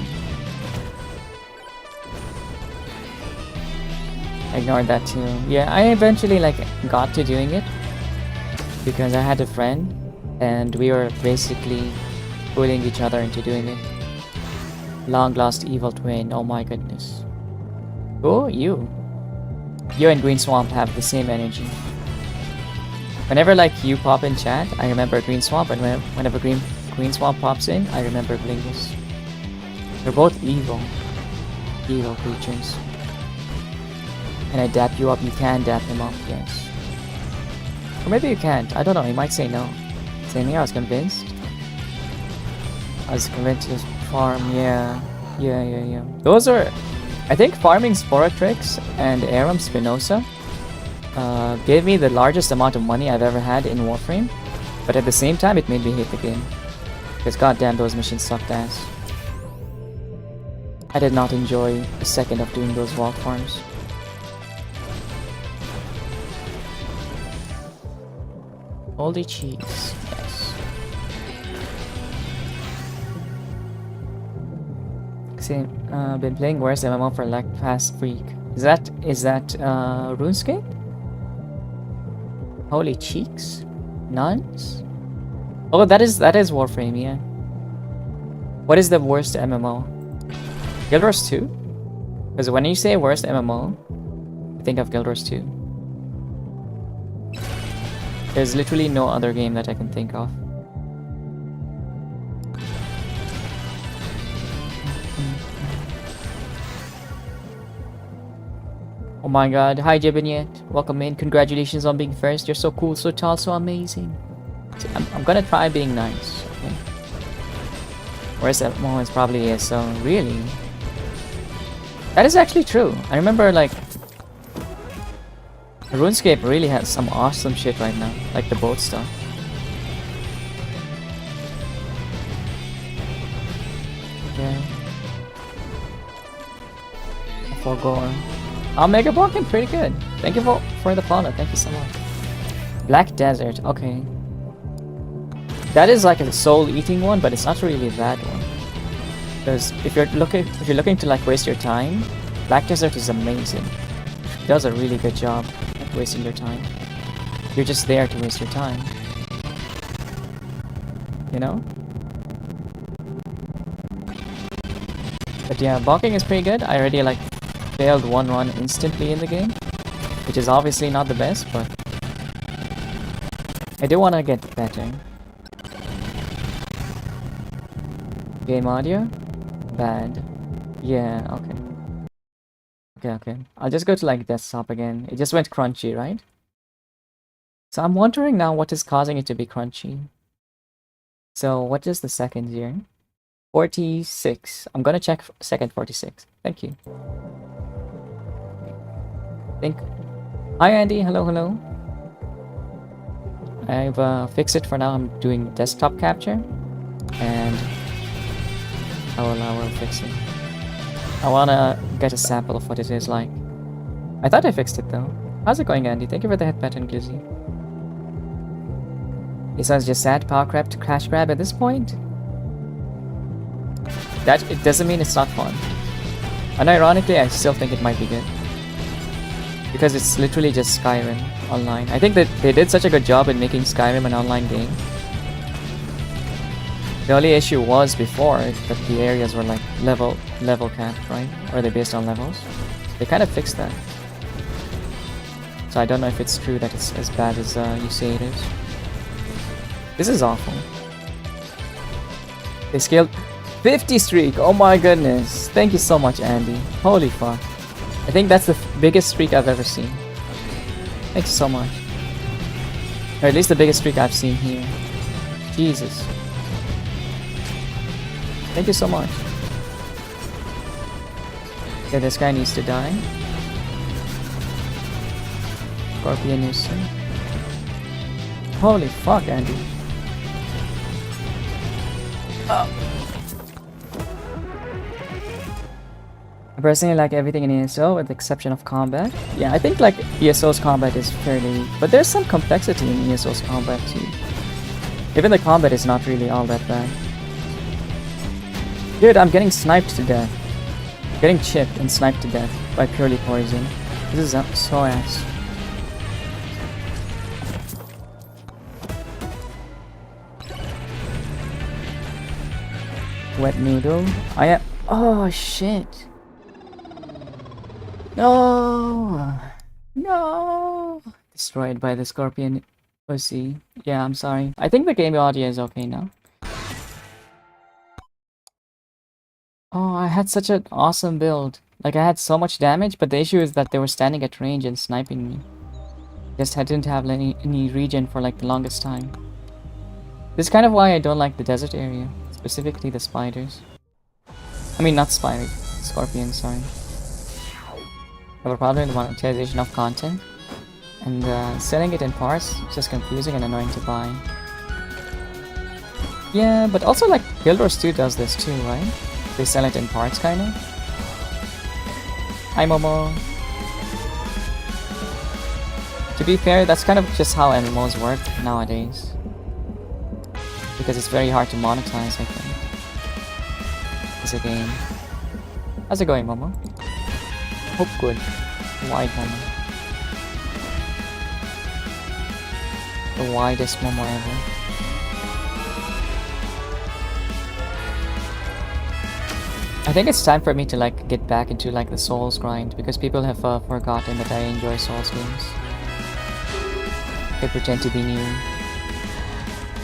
Ignored that too. Yeah, I eventually like got to doing it because I had a friend and we were basically pulling each other into doing it. Long lost evil twin. Oh my goodness. Oh, you and Green Swamp have the same energy. Whenever like you pop in chat, I remember Green Swamp, and whenever Green Swamp pops in, I remember Blingus. They're both evil creatures. Can I dap you up? You can dap him up, yes. Or maybe you can't. I don't know. He might say no. Same here. I was convinced. I was convinced to farm. Yeah. Those are, I think, farming Sporatrix and Aram Spinoza gave me the largest amount of money I've ever had in Warframe. But at the same time, it made me hate the game. Because goddamn, those missions sucked ass. I did not enjoy a second of doing those vault farms. Holy cheese, yes. See, been playing worst MMO for like past week. Is that RuneScape? Holy cheeks, nuns. Oh, that is Warframe, yeah. What is the worst MMO? Guild Wars 2? Because when you say worst MMO, I think of Guild Wars 2. There's literally no other game that I can think of. Oh my god, hi Jibbinyet, welcome in, congratulations on being first, you're so cool, so tall, so amazing. I'm gonna try being nice, okay? Where's that moment? Probably is, so really? That is actually true. I remember like RuneScape really has some awesome shit right now, like the boat stuff. Okay. Forgore. Megabonk pretty good. Thank you for the follow. Thank you so much. Black Desert. Okay. That is like a soul-eating one, but it's not really a bad one. Because if you're looking to like waste your time, Black Desert is amazing. It does a really good job at wasting your time. You're just there to waste your time. You know? But yeah, bonking is pretty good. I already like failed one run instantly in the game, which is obviously not the best, but I do want to get better. Game audio? Bad. Yeah, okay. Okay. I'll just go to like desktop again. It just went crunchy, right? So I'm wondering now what is causing it to be crunchy. So what is the second here? 46. I'm gonna check second 46. Thank you. Hi Andy, hello. I've fixed it for now. I'm doing desktop capture, and I will fix it. I wanna get a sample of what it is like. I thought I fixed it though. How's it going, Andy? Thank you for the head pattern, Glizzy. It sounds just sad power crab to crash grab at this point. That it doesn't mean it's not fun. And ironically, I still think it might be good. Because it's literally just Skyrim online. I think that they did such a good job in making Skyrim an online game. The only issue was before that the areas were like level capped, right? Or they're based on levels. They kind of fixed that. So I don't know if it's true that it's as bad as you say it is. This is awful. They scaled 50 streak. Oh my goodness. Thank you so much, Andy. Holy fuck. I think that's the biggest streak I've ever seen. Thanks so much. Or at least the biggest streak I've seen here. Jesus. Thank you so much. Okay, this guy needs to die. Scorpion is... Holy fuck, Andy. Oh. I personally like everything in ESO with the exception of combat. Yeah, I think like ESO's combat is fairly... But there's some complexity in ESO's combat too. Even the combat is not really all that bad. Dude, I'm getting sniped to death. Getting chipped and sniped to death by purely poison. This is so ass. Wet noodle. I am... Oh shit. No. No. Destroyed by the scorpion pussy. Yeah, I'm sorry. I think the game audio is okay now. Oh, I had such an awesome build. Like, I had so much damage, but the issue is that they were standing at range and sniping me. Just I didn't have any regen for like the longest time. This is kind of why I don't like the desert area. Specifically the spiders. I mean, not spiders. Scorpions, sorry. I have a problem with monetization of content. And selling it in parts is just confusing and annoying to buy. Yeah, but also like Guild Wars 2 does this too, right? They sell it in parts, kind of. Hi, Momo. To be fair, that's kind of just how MMOs work nowadays. Because it's very hard to monetize, I think. As a game. How's it going, Momo? Hope good. Wide Momo. The widest Momo ever. I think it's time for me to like get back into like the Souls grind because people have forgotten that I enjoy Souls games. They pretend to be new.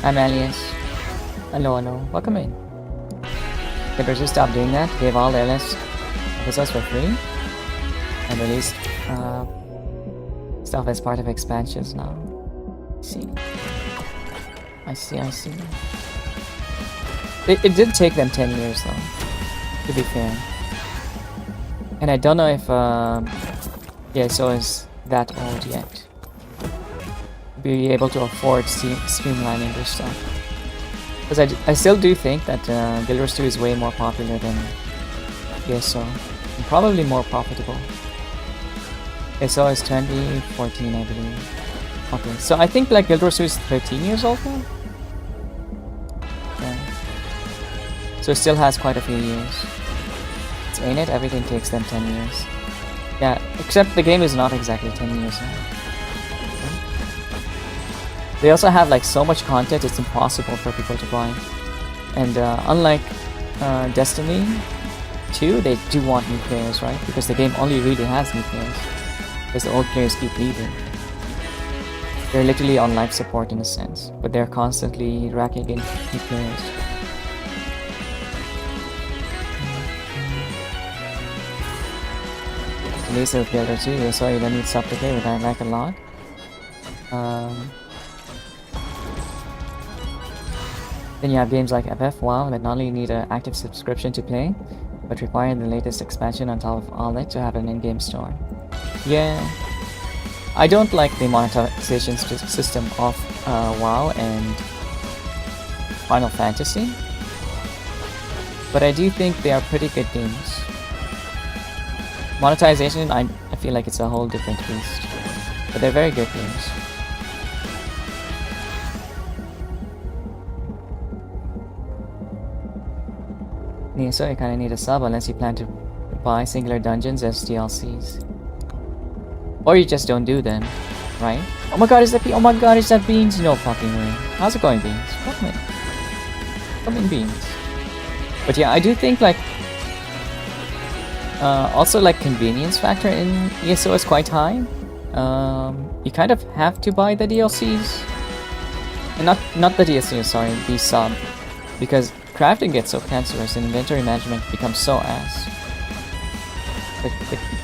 I'm Alias. Hello, welcome in. The Brazil stopped doing that, gave all the LS episodes for free, and released stuff as part of expansions now. I see. It did take them 10 years though, to be fair. And I don't know if ESO is that old yet. Be able to afford streamlining their stuff. Because I still do think that Guild Wars 2 is way more popular than ESO. And probably more profitable. ESO is 2014, I believe. Okay, so I think like Guild Wars 2 is 13 years old now? Yeah. So it still has quite a few years. It's ain't it? Everything takes them 10 years. Yeah, except the game is not exactly 10 years now. They also have like so much content, it's impossible for people to buy. And unlike Destiny 2, they do want new players, right? Because the game only really has new players. Because the old players keep leaving. They're literally on life support in a sense, but they're constantly racking in new players. Lisa with Guild Wars 2, so you don't need sub to play, which I like a lot. Then you have games like FF WoW that not only need an active subscription to play, but require the latest expansion on top of all that to have an in-game store. Yeah, I don't like the monetization system of WoW and Final Fantasy, but I do think they are pretty good games. Monetization, I feel like it's a whole different beast, but they're very good games. Yeah, so you kinda need a sub unless you plan to buy singular dungeons as DLCs. Or you just don't do them, right? Oh my god, is that oh my god, is that Beans? No fucking way. How's it going, Beans? Welcome in. Come in, Beans. But yeah, I do think like also like convenience factor in ESO is quite high. You kind of have to buy the DLCs. And not the DLCs, sorry, the sub. Because crafting gets so cancerous and inventory management becomes so ass.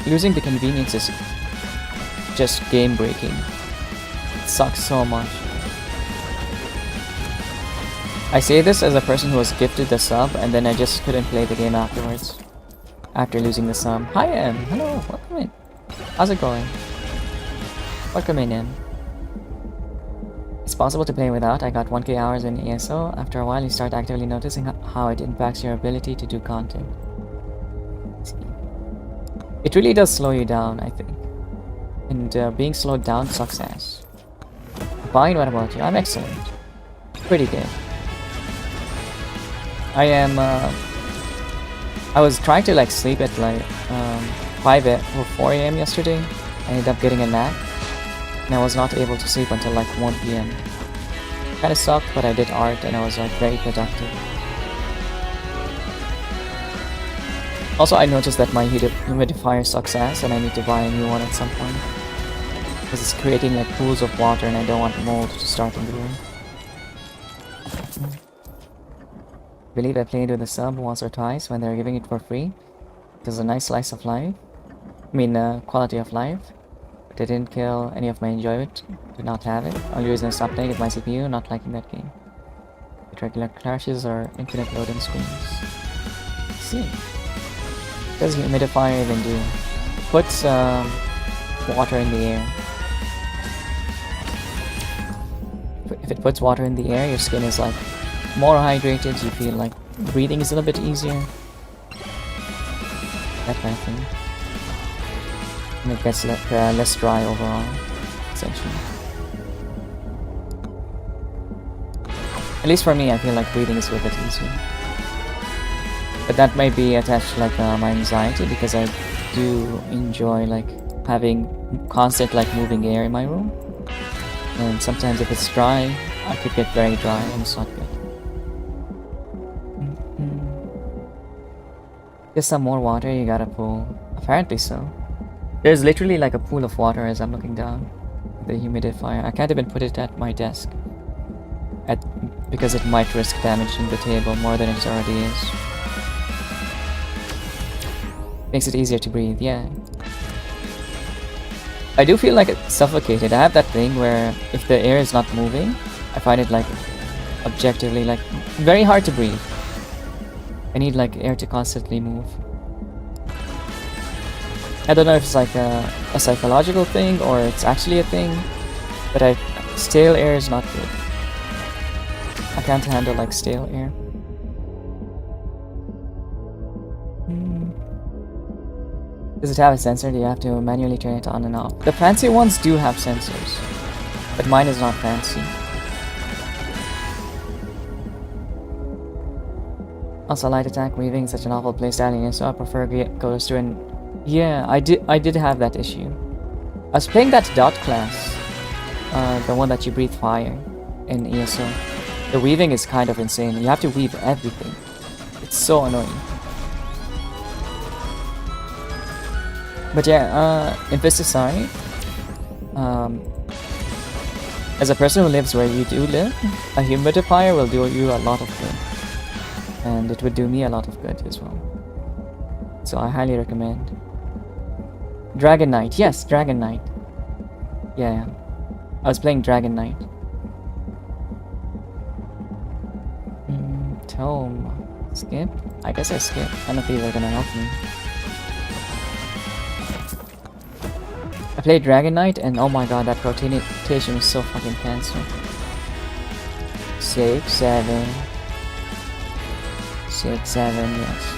Losing the convenience is just game breaking. It sucks so much. I say this as a person who was gifted the sub and then I just couldn't play the game afterwards. After losing the sub. Hi Em! Hello, welcome in. How's it going? Welcome in, Em. It's possible to play without. I got 1k hours in ESO. After a while you start actively noticing how it impacts your ability to do content. It really does slow you down, I think. And being slowed down sucks ass. Fine, what about you? I'm excellent. Pretty good. I was trying to like sleep at like 5 or 4 AM yesterday. I ended up getting a nap. And I was not able to sleep until like 1 PM. Kinda sucked, but I did art and I was like very productive. Also, I noticed that my humidifier sucks ass and I need to buy a new one at some point. Because it's creating like pools of water and I don't want mold to start in the room. I believe I played with a sub once or twice when they were giving it for free. It was a nice slice of life. I mean, quality of life. But it didn't kill any of my enjoyment to not have it. Only reason I stopped playing is my CPU not liking that game. With regular crashes or infinite loading screens. Let's see. What does humidifier even do? It puts water in the air. If it puts water in the air, your skin is like more hydrated, you feel like breathing is a little bit easier. That kind of thing. And it gets less dry overall, essentially. At least for me, I feel like breathing is a little bit easier. But that might be attached to like my anxiety because I do enjoy like having constant like moving air in my room. And sometimes if it's dry, I could get very dry and it's not good. Just some more water you gotta pull. Apparently so. There's literally like a pool of water as I'm looking down. The humidifier. I can't even put it at my desk. Because it might risk damaging the table more than it already is. Makes it easier to breathe, yeah. I do feel like it's suffocated. I have that thing where if the air is not moving, I find it like objectively like very hard to breathe. I need like air to constantly move. I don't know if it's like a psychological thing or it's actually a thing, but stale air is not good. I can't handle like stale air. Does it have a sensor? Do you have to manually turn it on and off? The fancy ones do have sensors, but mine is not fancy. Also, light attack weaving is such an awful playstyle in so I prefer Ghost to an... Yeah, I did have that issue. I was playing that dot class, the one that you breathe fire in ESO. The weaving is kind of insane. You have to weave everything. It's so annoying. But yeah, Investicide, as a person who lives where you do live, a humidifier will do you a lot of good. And it would do me a lot of good as well. So I highly recommend. Dragon Knight, yes, Dragon Knight. Yeah, I was playing Dragon Knight. Tome. Skip? I guess I skip. I don't think they're gonna help me. I played Dragon Knight and oh my god, that rotation is so fucking cancer. 6, 7. 6, 7, yes.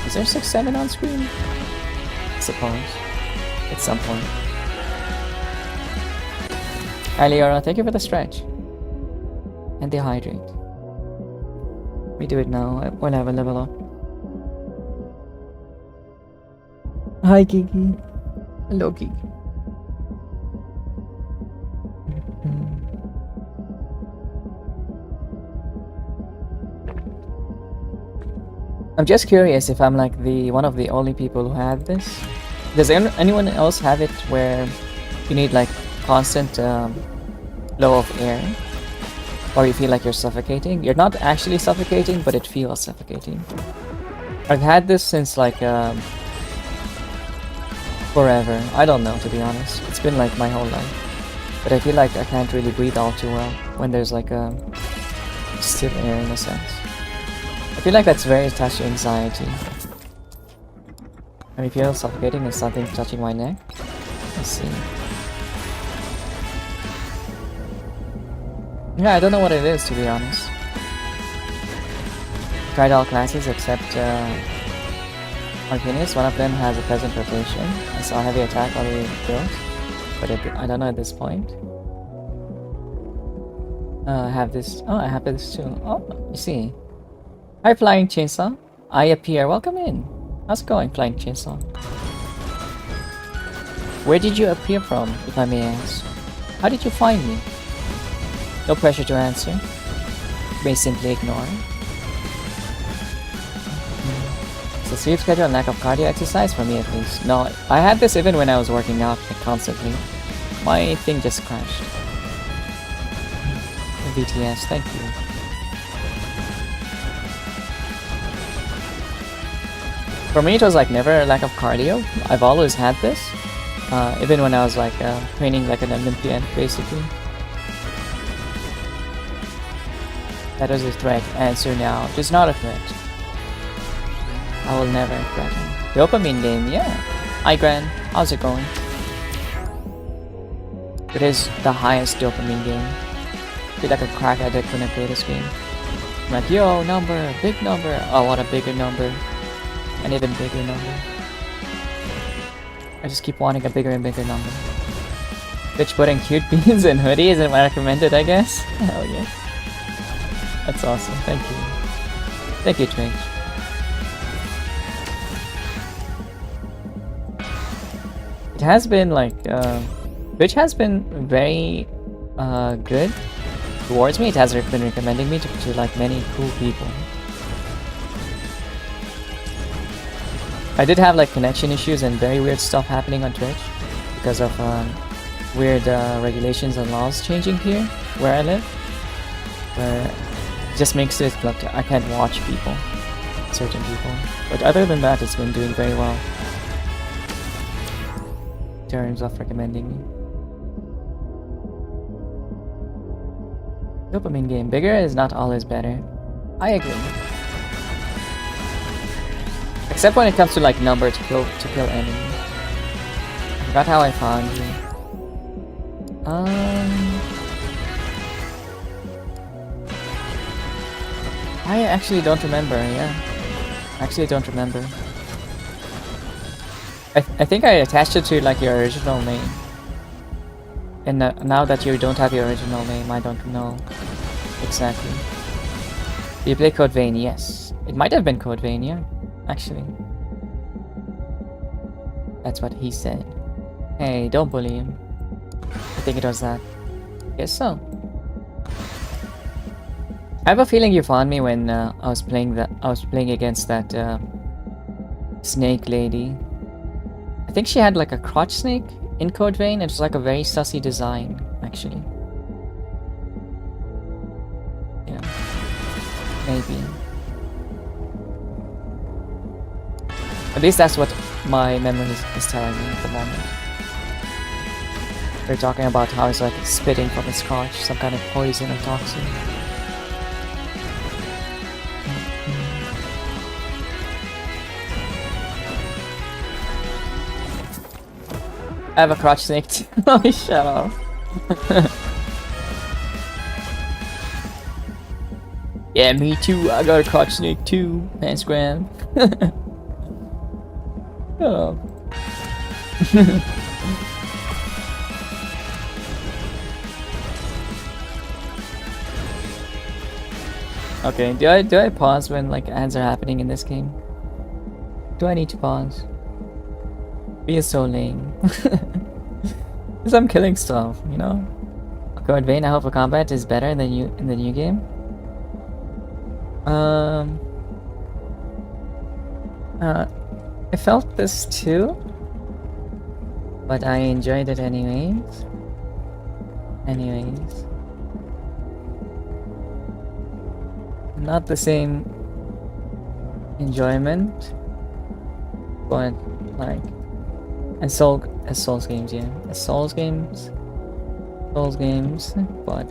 Is there 6, 7 on screen? I suppose. At some point. Hi Leora, thank you for the stretch. And the hydrate. We do it now, we'll have a level up. Hi Kiki. Hello Kiki. I'm just curious if I'm like one of the only people who have this. Does anyone else have it where you need like constant flow of air? Or you feel like you're suffocating? You're not actually suffocating, but it feels suffocating. I've had this since like forever. I don't know, to be honest. It's been like my whole life. But I feel like I can't really breathe all too well when there's like still air in a sense. I feel like that's very attached to anxiety. I feel suffocating and something touching my neck. Let's see. Yeah, I don't know what it is, to be honest. Tried all classes except Arcanius. One of them has a present rotation. I saw heavy attack all the way through, but I don't know at this point. I have this. Oh, I have this too. Oh, you see. Hi, Flying Chainsaw. I appear. Welcome in. How's it going, Flying Chainsaw? Where did you appear from, if I may ask? How did you find me? No pressure to answer. You may simply ignore. So sleep schedule and lack of cardio exercise for me at least. No, I had this even when I was working out like, constantly. My thing just crashed. VTS, thank you. For me it was like never a lack of cardio. I've always had this. Even when I was like training like an Olympian basically. That was a threat. Answer now. It is not a threat. I will never threaten. Dopamine game, yeah. Hi Gran, how's it going? It is the highest dopamine game. I feel like a crack addict when I play this game. I'm like, yo, number, big number. I want a bigger number. An even bigger number. I just keep wanting a bigger and bigger number. Bitch putting cute beans and hoodie isn't recommended, I guess. Hell yeah. That's awesome. Thank you. Thank you, Twitch. It has been like, Twitch has been very good towards me. It has been recommending me to like many cool people. I did have like connection issues and very weird stuff happening on Twitch because of weird regulations and laws changing here where I live, where it just makes it like I can't watch people, certain people. But other than that, it's been doing very well in terms of recommending me. Dopamine game. Bigger is not always better. I agree. Except when it comes to like number to kill enemies. I forgot how I found you. I actually don't remember, yeah. Actually don't remember. I think I attached it to like your original name. And now that you don't have your original name, I don't know exactly. You play Code Vein, yes. It might have been Code Vein, yeah. Actually. That's what he said. Hey, don't bully him. I think it was that. Guess so. I have a feeling you found me when I was playing against that snake lady. I think she had like a crotch snake in Code Vein. It was like a very sussy design, actually. Yeah. Maybe. At least that's what my memory is telling me at the moment. They're talking about how it's like spitting from its crotch, some kind of poison or toxin. I have a crotch snake too. Oh, shut up. Yeah, me too. I got a crotch snake too. Thanks, Graham. Oh. Okay, do I pause when like ads are happening in this game? Do I need to pause? Be so lame. Because I'm killing stuff, you know? Code Vein, I hope the combat is better than you in the new game. I felt this too, but I enjoyed it anyways. Not the same enjoyment, but like as Souls games, yeah, as Souls games, but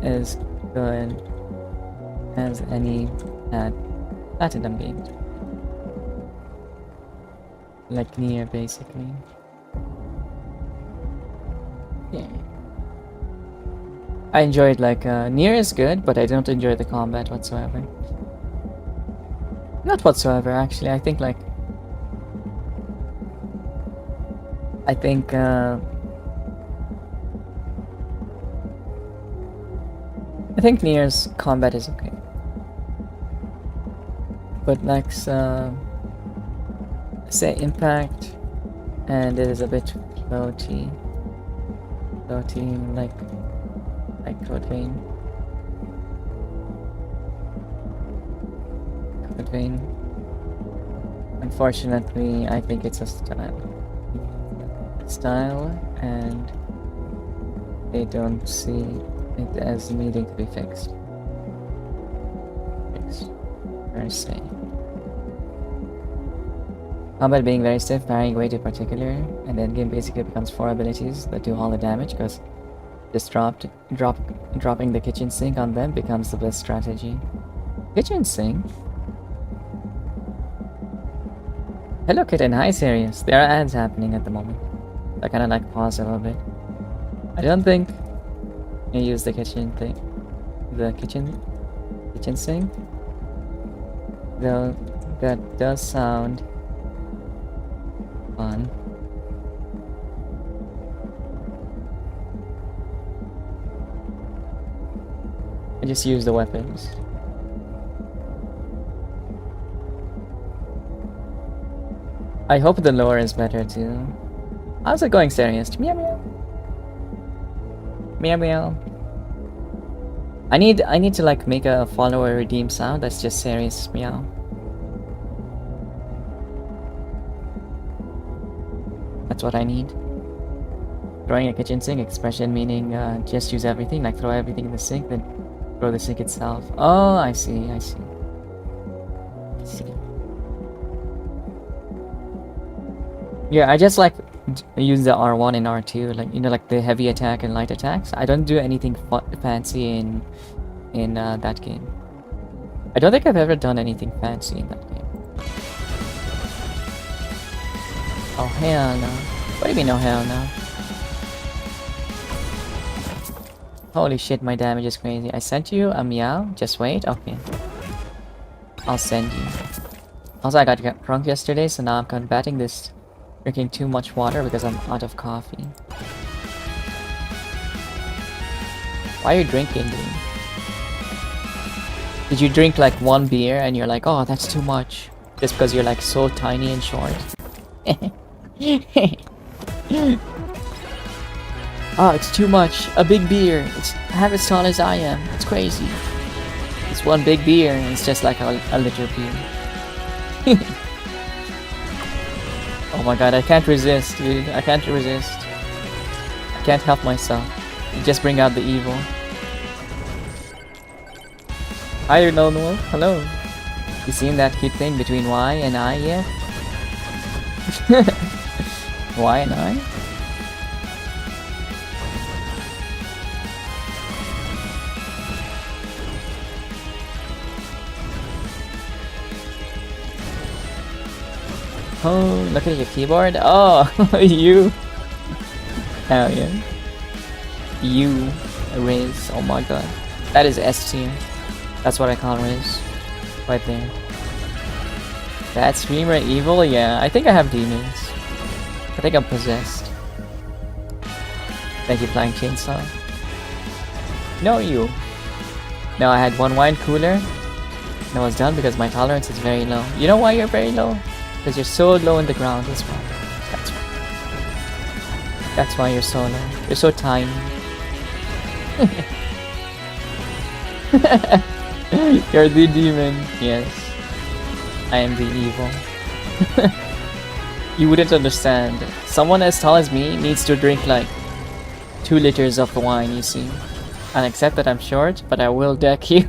as good as any Platinum games, like Nier, basically. Yeah. I enjoyed like Nier is good, but I don't enjoy the combat whatsoever. Not whatsoever, actually. I think Nier's combat is okay, but like say Impact, and it is a bit floaty like Code Vein. Unfortunately, I think it's a style, and they don't see it as needing to be fixed. Per se. Combat being very stiff, parrying way too particular, and then game basically becomes 4 abilities that do all the damage, because just dropping the kitchen sink on them becomes the best strategy. Kitchen sink? Hello Kitten, hi Serious. There are ads happening at the moment. I kinda like pause a little bit. I don't think I use the kitchen thing. The kitchen sink. Though that does sound fun. I just use the weapons. I hope the lore is better too. How's it going, Serious? Meow meow. Meow meow. I need to like make a follower redeem sound that's just Serious meow. That's what I need. Throwing a kitchen sink expression meaning just use everything, like throw everything in the sink, then throw the sink itself. Oh, I see. Yeah, I just like use the R1 and R2, like, you know, like the heavy attack and light attacks. I don't do anything fancy in that game. I don't think I've ever done anything fancy in that game. hell no. What do you mean no hell no? Holy shit, my damage is crazy. I sent you a meow. Just wait. Okay. I'll send you. Also, I got drunk yesterday, so now I'm combating this drinking too much water because I'm out of coffee. Why are you drinking, dude? Did you drink like one beer and you're like, oh, that's too much? Just because you're like so tiny and short? Oh, it's too much. A big beer. It's half as tall as I am. It's crazy. It's one big beer and it's just like a liter beer. Oh my god, I can't resist, dude. I can't resist. I can't help myself. You just bring out the evil. Hi, Lone Wolf. Hello. You seen that cute thing between Y and I yet? Y and I? Oh, look at your keyboard. Oh, you. Hell yeah. You, Riz. Oh my god. That is S tier. That's what I call Riz. Right there. That streamer evil? Yeah, I think I have demons. I think I'm possessed. Thank you, Flying Chainsaw. No, you. No, I had one wine cooler. And I was done because my tolerance is very low. You know why you're very low? Because you're so low in the ground, that's why. That's why. That's why you're so low. You're so tiny. You're the demon. Yes. I am the evil. You wouldn't understand. Someone as tall as me needs to drink like 2 liters of wine, you see. And accept that I'm short, but I will deck you.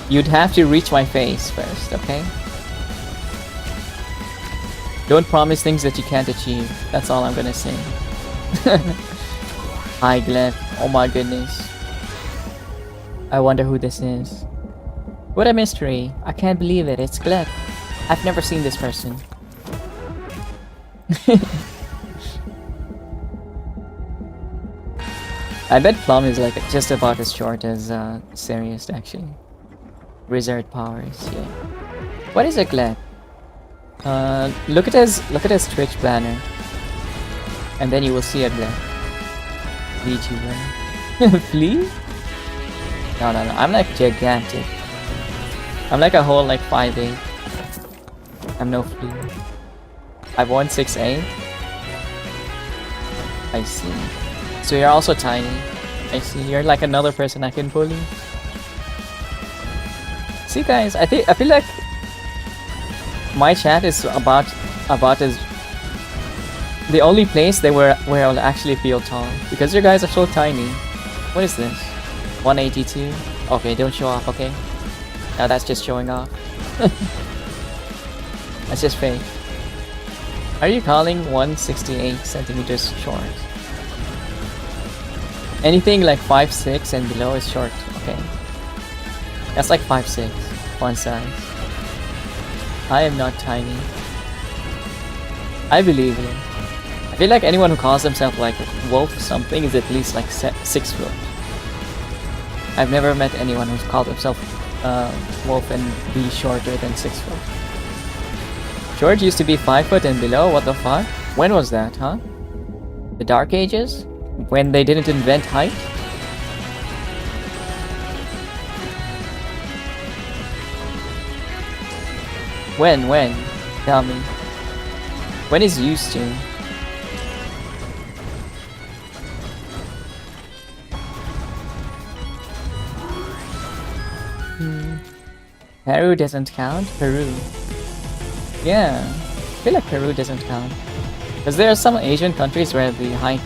You'd have to reach my face first, okay? Don't promise things that you can't achieve. That's all I'm gonna say. Hi, Gleb. Oh my goodness. I wonder who this is. What a mystery. I can't believe it. It's Gleb. I've never seen this person. I bet Plum is like just about as short as Sirius actually. Wizard powers, yeah. What is a Gleb? Look at his Twitch banner. And then you will see a Gleb. VTuber. Flea? No, I'm like gigantic. I'm like a whole like 5'8". I'm no flea. I've 168. I see. So you're also tiny. I see. You're like another person I can bully. See, guys, I feel like my chat is about as the only place where I'll actually feel tall because you guys are so tiny. What is this? 182. Okay, don't show off. Okay. Now that's just showing off. That's just fake. Are you calling 168 centimeters short? Anything like 5'6" and below is short. Okay. That's like 5'6", one size. I am not tiny. I believe you. I feel like anyone who calls himself like Wolf something is at least like 6 foot. I've never met anyone who's called himself Wolf and be shorter than 6 foot. George used to be 5 foot and below, what the fuck? When was that, huh? The Dark Ages? When they didn't invent height? When? Tell me. When is used to? Peru doesn't count? Peru. Yeah, I feel like Peru doesn't count. Because there are some Asian countries where the height,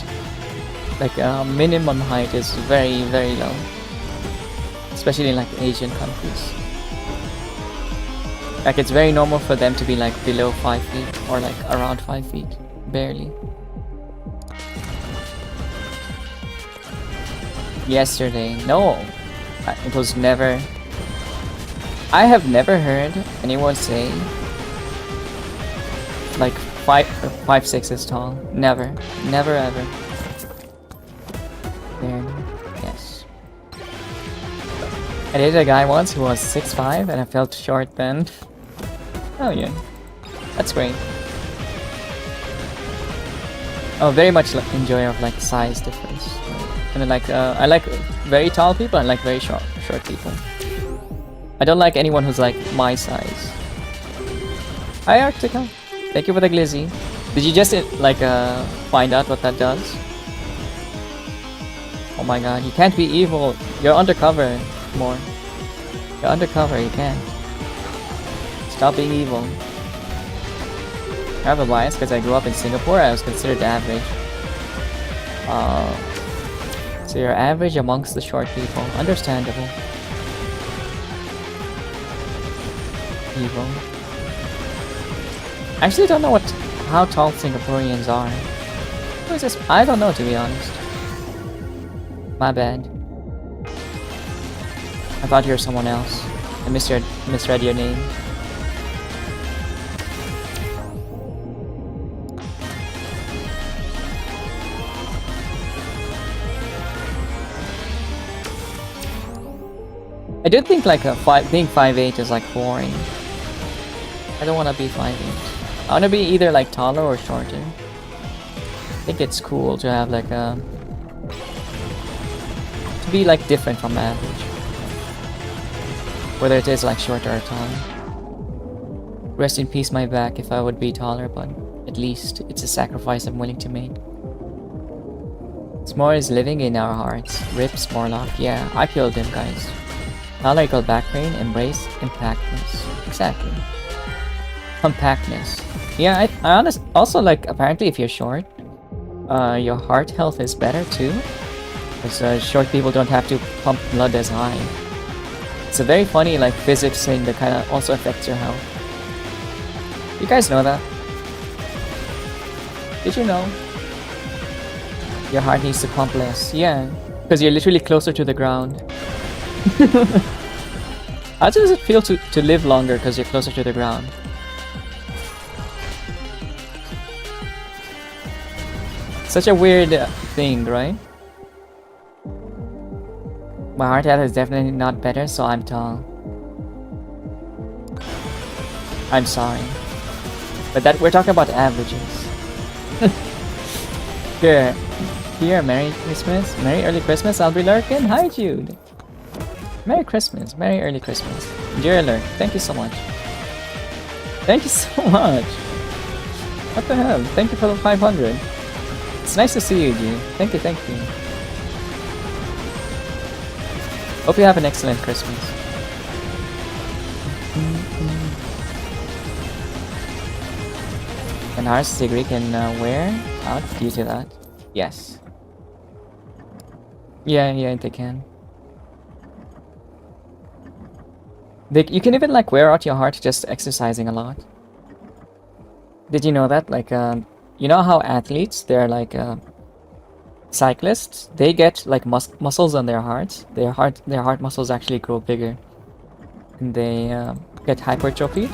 like minimum height is very, very low. Especially in like Asian countries. Like it's very normal for them to be like below 5 feet or like around 5 feet. Barely. Yesterday. No. It was never. I have never heard anyone say like 5'6" is tall. Never. Never ever. There. Yes. I dated a guy once who was 6'5" and I felt short then. Oh yeah. That's great. Oh, very much enjoy of like size difference. And then like I like very tall people and like very short people. I don't like anyone who's like my size. Hi Arctica. Thank you for the glizzy. Did you just like find out what that does? Oh my god, you can't be evil. You're undercover more. You're undercover, you can't. Stop being evil. I have a bias because I grew up in Singapore. I was considered average. So you're average amongst the short people. Understandable. Evil. I actually don't know how tall Singaporeans are. Who is this? I don't know, to be honest. My bad. I thought you were someone else. I misread your name. I do think like being 5'8" is like boring. I don't want to be 5'8". I want to be either like taller or shorter. I think it's cool to have like to be like different from average. Whether it is like shorter or taller. Rest in peace my back if I would be taller, but at least it's a sacrifice I'm willing to make. S'more is living in our hearts. Rip Smorlock. Yeah, I killed him, guys. Tolerable back pain, embrace compactness. Exactly. Compactness. Yeah, I also like, apparently if you're short, your heart health is better too. Because short people don't have to pump blood as high. It's a very funny like physics thing that kind of also affects your health. You guys know that? Did you know? Your heart needs to pump less. Yeah, because you're literally closer to the ground. How does it feel to live longer because you're closer to the ground? Such a weird thing, right? My heart health is definitely not better, so I'm tall. I'm sorry. But that we're talking about averages. Here, Merry Christmas. Merry early Christmas, I'll be lurking. Hi Jude. Merry Christmas. Merry early Christmas. Enjoy your lurk. Thank you so much. Thank you so much. What the hell? Thank you for the 500. It's nice to see you, Jude. Thank you, thank you. Hope you have an excellent Christmas. And ours degree can wear out due to that. Yes. Yeah, they can. You can even like wear out your heart just exercising a lot. Did you know that? Like, you know how athletes, they're like cyclists, they get like muscles on their hearts. Their heart muscles actually grow bigger. And they get hypertrophy.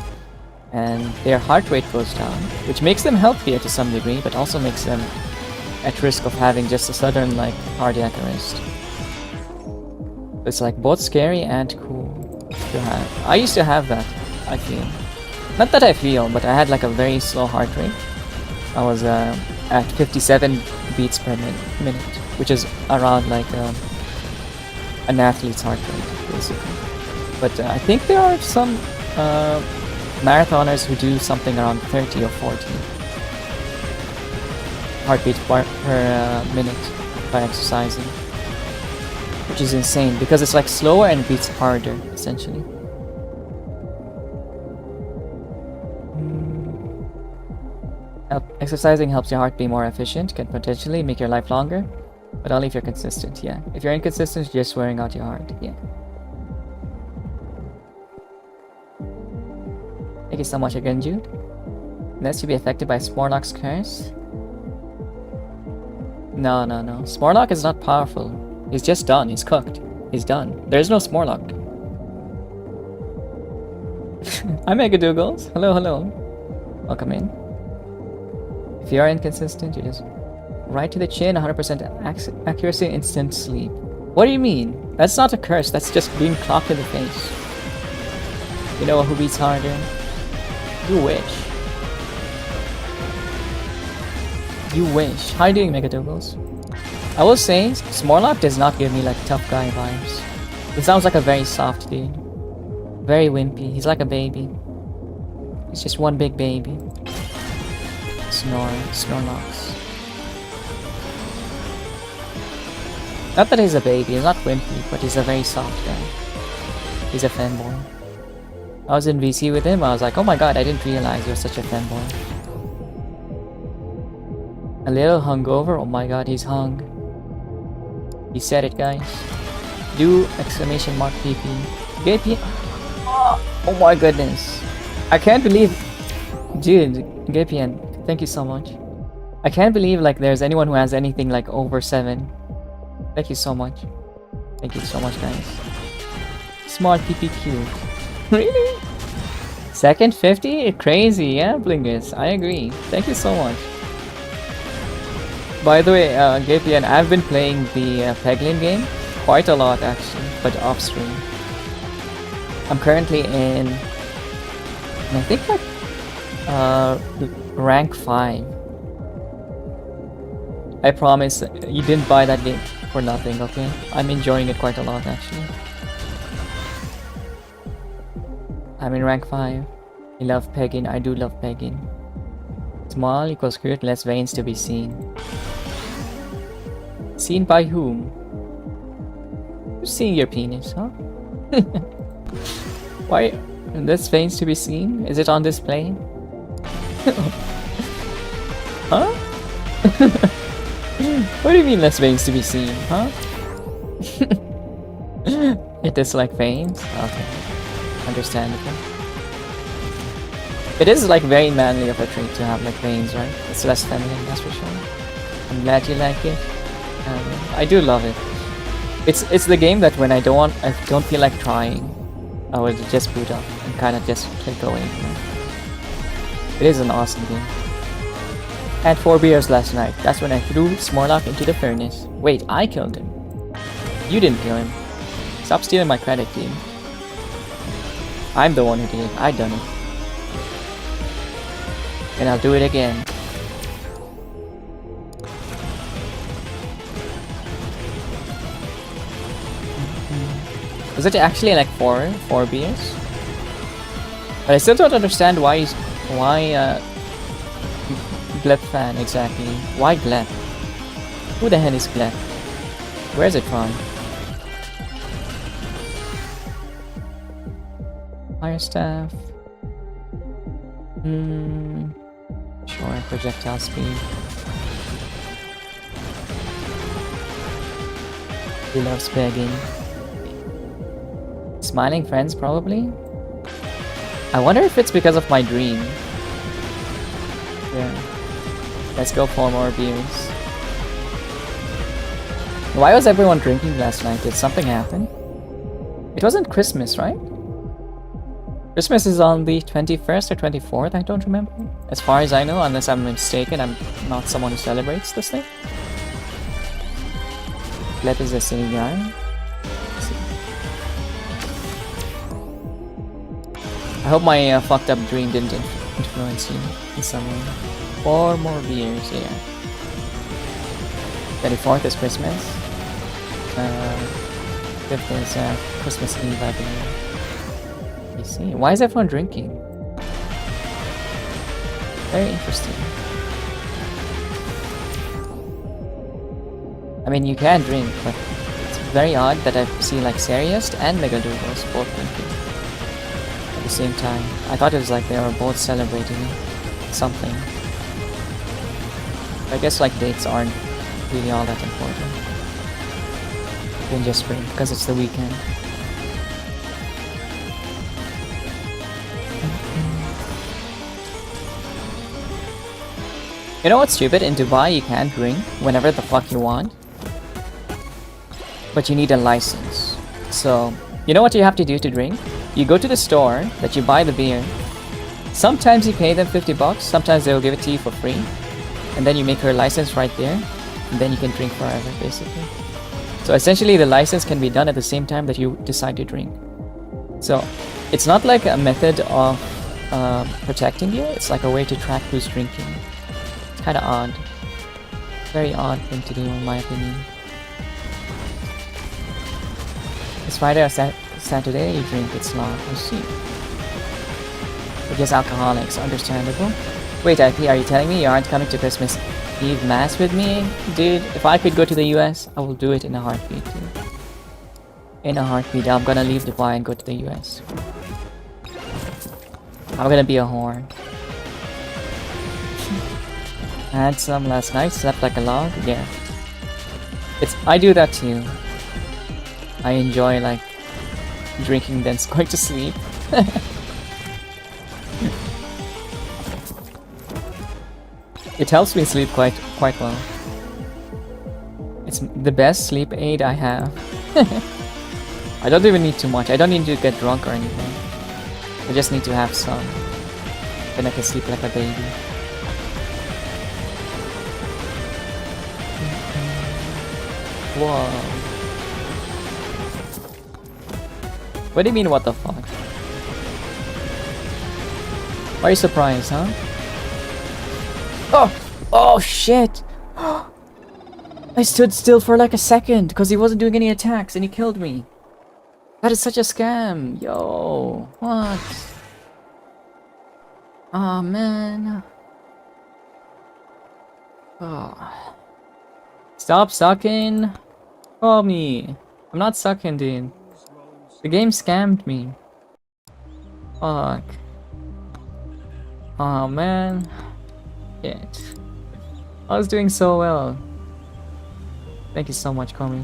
And their heart rate goes down, which makes them healthier to some degree, but also makes them at risk of having just a sudden like cardiac arrest. It's like both scary and cool to have. I used to have that, I feel. Not that I feel, but I had like a very slow heart rate. I was at 57 beats per minute, which is around like an athlete's heart rate, basically. But I think there are some marathoners who do something around 30 or 40 heartbeat per minute by exercising, which is insane because it's like slower and beats harder, essentially. Exercising helps your heart be more efficient, can potentially make your life longer, but only if you're consistent. Yeah, if you're inconsistent, you're just wearing out your heart. Yeah. Thank you so much again, Jude. Unless you be affected by Smorlock's curse. No. Smorlock is not powerful. He's just done. He's cooked. He's done. There's no Smorlock. Hi, Megadoogles. Hello, hello. Welcome in. If you are inconsistent, you just right to the chin, 100% accuracy, instant sleep. What do you mean? That's not a curse. That's just being clocked in the face. You know who beats harder? You wish. You wish. How are you doing, Megadoogles? I will say, Smorlock does not give me like tough guy vibes. He sounds like a very soft dude. Very wimpy. He's like a baby. He's just one big baby. Snorlocks. Not that he's a baby, he's not wimpy, but he's a very soft guy. He's a fanboy. I was in VC with him, I was like, oh my god, I didn't realize you're such a fanboy. A little hungover, oh my god, he's hung. He said it, guys. Do exclamation mark PP. GP. Oh my goodness. I can't believe. Dude, GPN, thank you so much. I can't believe like there's anyone who has anything like over 7. Thank you so much. Thank you so much, guys. Small PPQ. Really? Second 50? Crazy, yeah, Blingus. I agree. Thank you so much. By the way, GPN, I've been playing the Peglin game quite a lot actually, but off stream. I'm currently in, I think like rank 5. I promise you didn't buy that game for nothing, okay? I'm enjoying it quite a lot actually. I'm in rank 5. I love pegging. I do love pegging. Small equals cute, less veins to be seen. Seen by whom? Who's seeing your penis, huh? Why? Less veins to be seen? Is it on display? Huh? What do you mean less veins to be seen, huh? It dislike veins? Okay. Understandable. It is like very manly of a trait to have like veins, right? It's less feminine, that's for sure. I'm glad you like it. I do love it. It's the game that when I don't feel like trying, I would just boot up and kind of just click away. You know? It is an awesome game. Had 4 beers last night. That's when I threw Smorlock into the furnace. Wait, I killed him. You didn't kill him. Stop stealing my credit, team. I'm the one who did it. I done it. And I'll do it again. Was it actually like 4 beers? But I still don't understand why Glep fan exactly. Why Glep? Who the hell is Glep? Where's it from? Fire staff. Sure, projectile speed. He loves begging. Smiling friends, probably? I wonder if it's because of my dream. Yeah. Let's go for more beers. Why was everyone drinking last night? Did something happen? It wasn't Christmas, right? Christmas is on the 21st or 24th, I don't remember. As far as I know, unless I'm mistaken, I'm not someone who celebrates this thing. Gleb is the same guy. I hope my fucked up dream didn't influence you in some way. 4 more beers, yeah. 24th is Christmas. 5th is Christmas Eve, I believe. You see, why is everyone drinking? Very interesting. I mean, you can drink, but it's very odd that I see like Serious and Megadoogles both drinking at the same time. I thought it was like they were both celebrating something. I guess like dates aren't really all that important. You can just drink because it's the weekend. You know what's stupid? In Dubai you can drink whenever the fuck you want, but you need a license. So, you know what you have to do to drink? you go to the store that you buy the beer. Sometimes you pay them $50, sometimes they'll give it to you for free. And then you make her license right there. And then you can drink forever, basically. So essentially the license can be done at the same time that you decide to drink. So it's not like a method of protecting you, it's like a way to track who's drinking. It's kind of odd. Very odd thing to do in my opinion. It's Friday or Saturday, you drink, it's not. I see. Because alcoholics, understandable. Wait, IP, are you telling me you aren't coming to Christmas Eve Mass with me? Dude, if I could go to the US, I will do it in a heartbeat, dude. In a heartbeat, I'm gonna leave Dubai and go to the US. I'm gonna be a whore. I had some last night, slept like a log, yeah. I do that too. I enjoy like drinking then going to sleep. It helps me sleep quite well. It's the best sleep aid I have. I don't even need too much. I don't need to get drunk or anything. I just need to have some. Then I can sleep like a baby. Whoa. What do you mean, what the fuck? Why are you surprised, huh? Oh! Oh, shit! I stood still for like a second because he wasn't doing any attacks and he killed me. That is such a scam. Yo, what? Oh, man. Oh. Stop sucking. Call me. I'm not sucking, dude. The game scammed me. Fuck. Oh, man. Shit. I was doing so well. Thank you so much, Komi.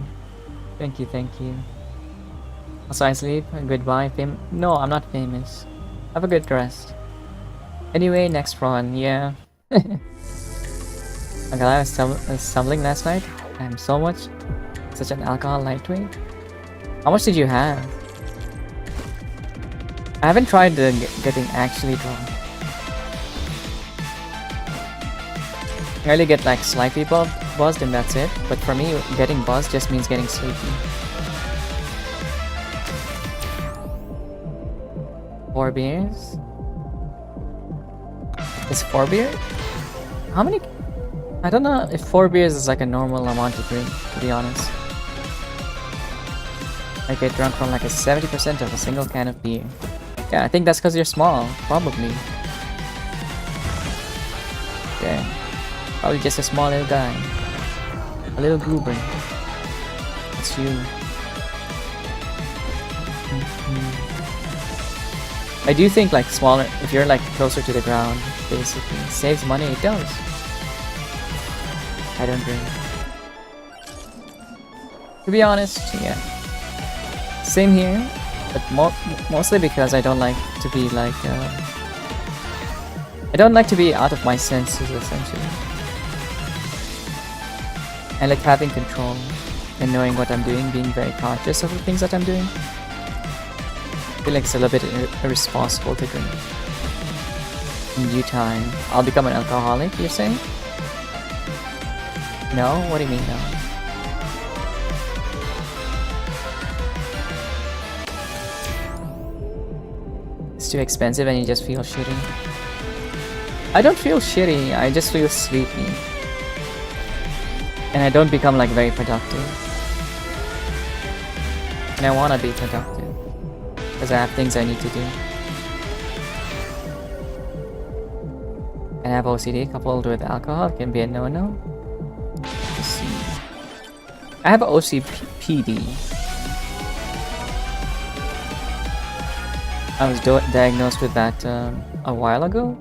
Thank you, thank you. Also, I sleep. Goodbye, No, I'm not famous. Have a good rest. Anyway, next run, yeah. Okay, I was stumbling last night. I'm so much. Such an alcohol lightweight. How much did you have? I haven't tried getting actually drunk. I only get like slightly buzzed and that's it. But for me, getting buzzed just means getting sleepy. 4 beers? Is 4 beer? How many? I don't know if 4 beers is like a normal amount to drink, to be honest. I get drunk from like a 70% of a single can of beer. Yeah, I think that's because you're small, probably. Yeah, probably just a small little guy. A little goober. It's you. I do think like smaller, if you're like closer to the ground, basically, saves money, it does. I don't drink. To be honest, yeah. Same here, but mostly because I don't like to be like, I don't like to be out of my senses, essentially. I like having control and knowing what I'm doing, being very conscious of the things that I'm doing. I feel like it's a little bit irresponsible to drink. In due time, I'll become an alcoholic, you're saying? No? What do you mean no? It's too expensive and you just feel shitty. I don't feel shitty, I just feel sleepy. And I don't become like very productive. And I wanna be productive. Because I have things I need to do. And I have OCD coupled with alcohol, it can be a no-no. Let's see. I have OCPD. I was diagnosed with that a while ago.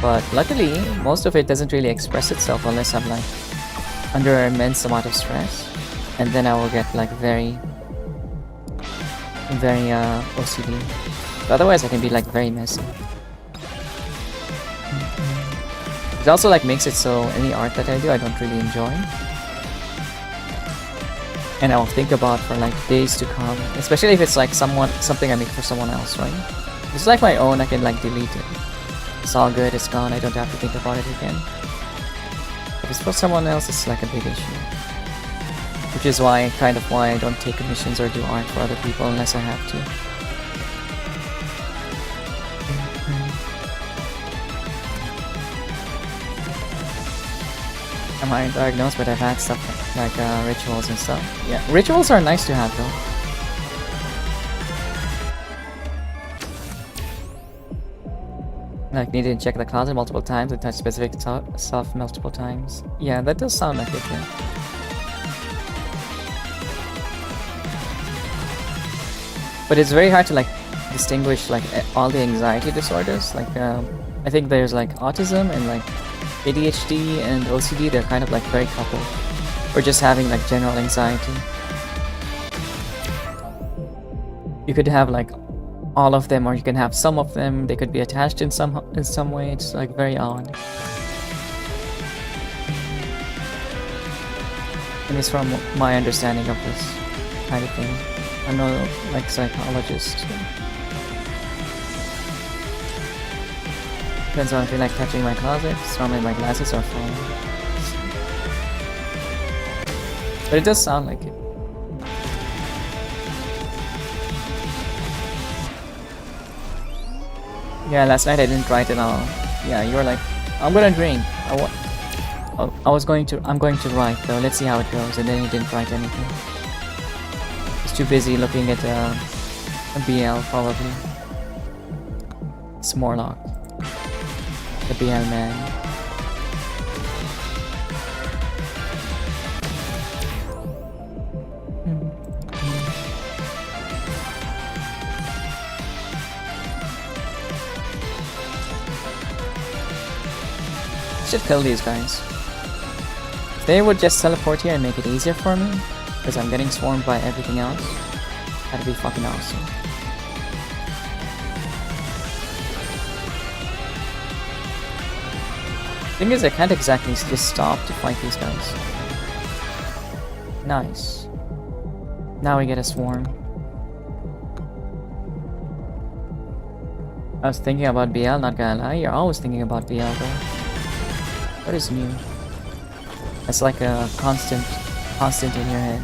But luckily, most of it doesn't really express itself unless I'm like under an immense amount of stress. And then I will get like very OCD. But otherwise I can be like very messy. It also like makes it so any art that I do I don't really enjoy. and I'll think about for like days to come, especially if it's like something I make for someone else, right? If it's like my own, I can like delete it. It's all good, it's gone, I don't have to think about it again. If it's for someone else, it's like a big issue. Which is why I don't take commissions or do art for other people unless I have to. I'm not diagnosed, but I've had stuff like rituals and stuff. Yeah, rituals are nice to have though. Like needed to check the closet multiple times and touch specific stuff multiple times. Yeah, that does sound like it, yeah. But it's very hard to like distinguish like all the anxiety disorders. Like I think there's like autism and like ADHD and OCD. They're kind of like very coupled. Or just having like general anxiety. You could have like all of them, or you can have some of them. They could be attached in some way. It's like very odd. And it's from my understanding of this kind of thing. I'm no like psychologist. Depends on if you like touching my closet, storming my glasses, or phone. But it does sound like it. Yeah, last night I didn't write at all. Yeah, you were like, I'm gonna drink. I'm going to write though. Let's see how it goes. And then you didn't write anything. Just too busy looking at a BL probably. It's Morlock. The BL man. Should kill these guys. If they would just teleport here and make it easier for me, because I'm getting swarmed by everything else, that'd be fucking awesome. Thing is, I can't exactly just stop to fight these guys. Nice. Now we get a swarm. I was thinking about BL, not gonna lie. You're always thinking about BL though. What is new? It's like a constant in your head.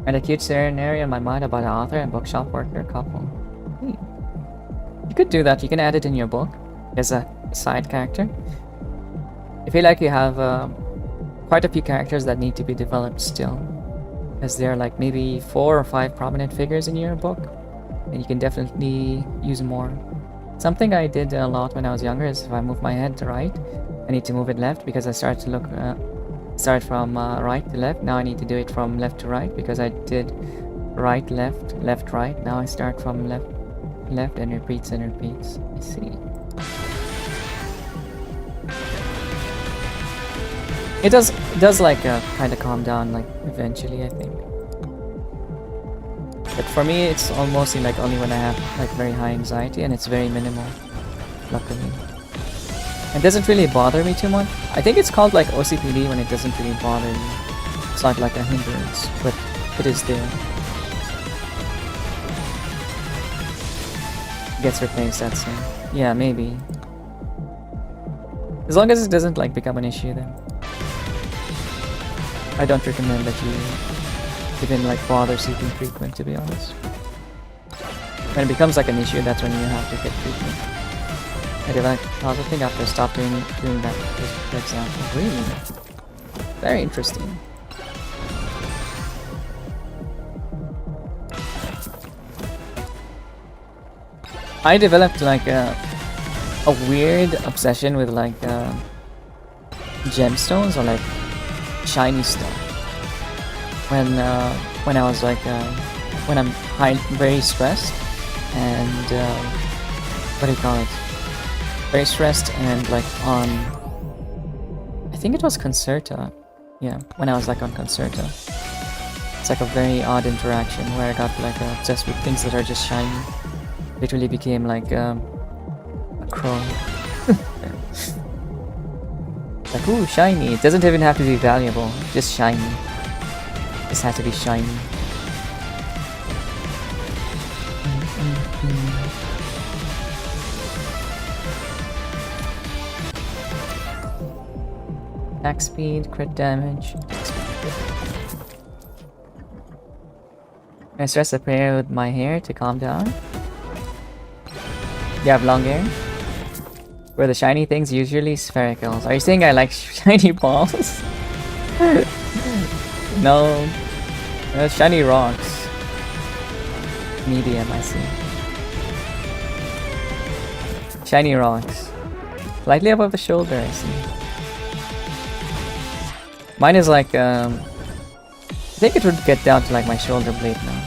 And a cute scenario in my mind about an author and bookshop worker couple. You could do that. You can add it in your book as a side character. I feel like you have quite a few characters that need to be developed still, as there are like maybe 4 or 5 prominent figures in your book. And you can definitely use more. Something I did a lot when I was younger is if I move my head to right, I need to move it left because I started to look start from right to left. Now I need to do it from left to right because I did right, left, left, right. Now I start from left, left, and repeats and repeats. I see. It does like kind of calm down like eventually, I think. But for me, it's almost like only when I have like very high anxiety, and it's very minimal, luckily. It doesn't really bother me too much. I think it's called like OCPD when it doesn't really bother me. It's not like a hindrance, but it is there. Gets replaced, that's it. Yeah, maybe. As long as it doesn't like become an issue, then I don't recommend that you even like bother seeking treatment, to be honest. When it becomes like an issue, that's when you have to get treatment. I developed positive thing after I stopped doing that, for example. Really? Very interesting. I developed like a weird obsession with like gemstones or like shiny stuff. When I was like when I'm very stressed and what do you call it? Very stressed and like on, I think it was Concerta. Yeah, when I was like on Concerta. It's like a very odd interaction where I got like obsessed with things that are just shiny. Literally became like a crow. Like, ooh, shiny. It doesn't even have to be valuable. Just shiny. Just has to be shiny. Attack speed, crit damage. I stress a prayer with my hair to calm down. You have long hair? Were the shiny things usually sphericals? Are you saying I like shiny balls? No. Shiny rocks. Medium, I see. Shiny rocks. Slightly above the shoulder, I see. Mine is like, I think it would get down to like my shoulder blade now.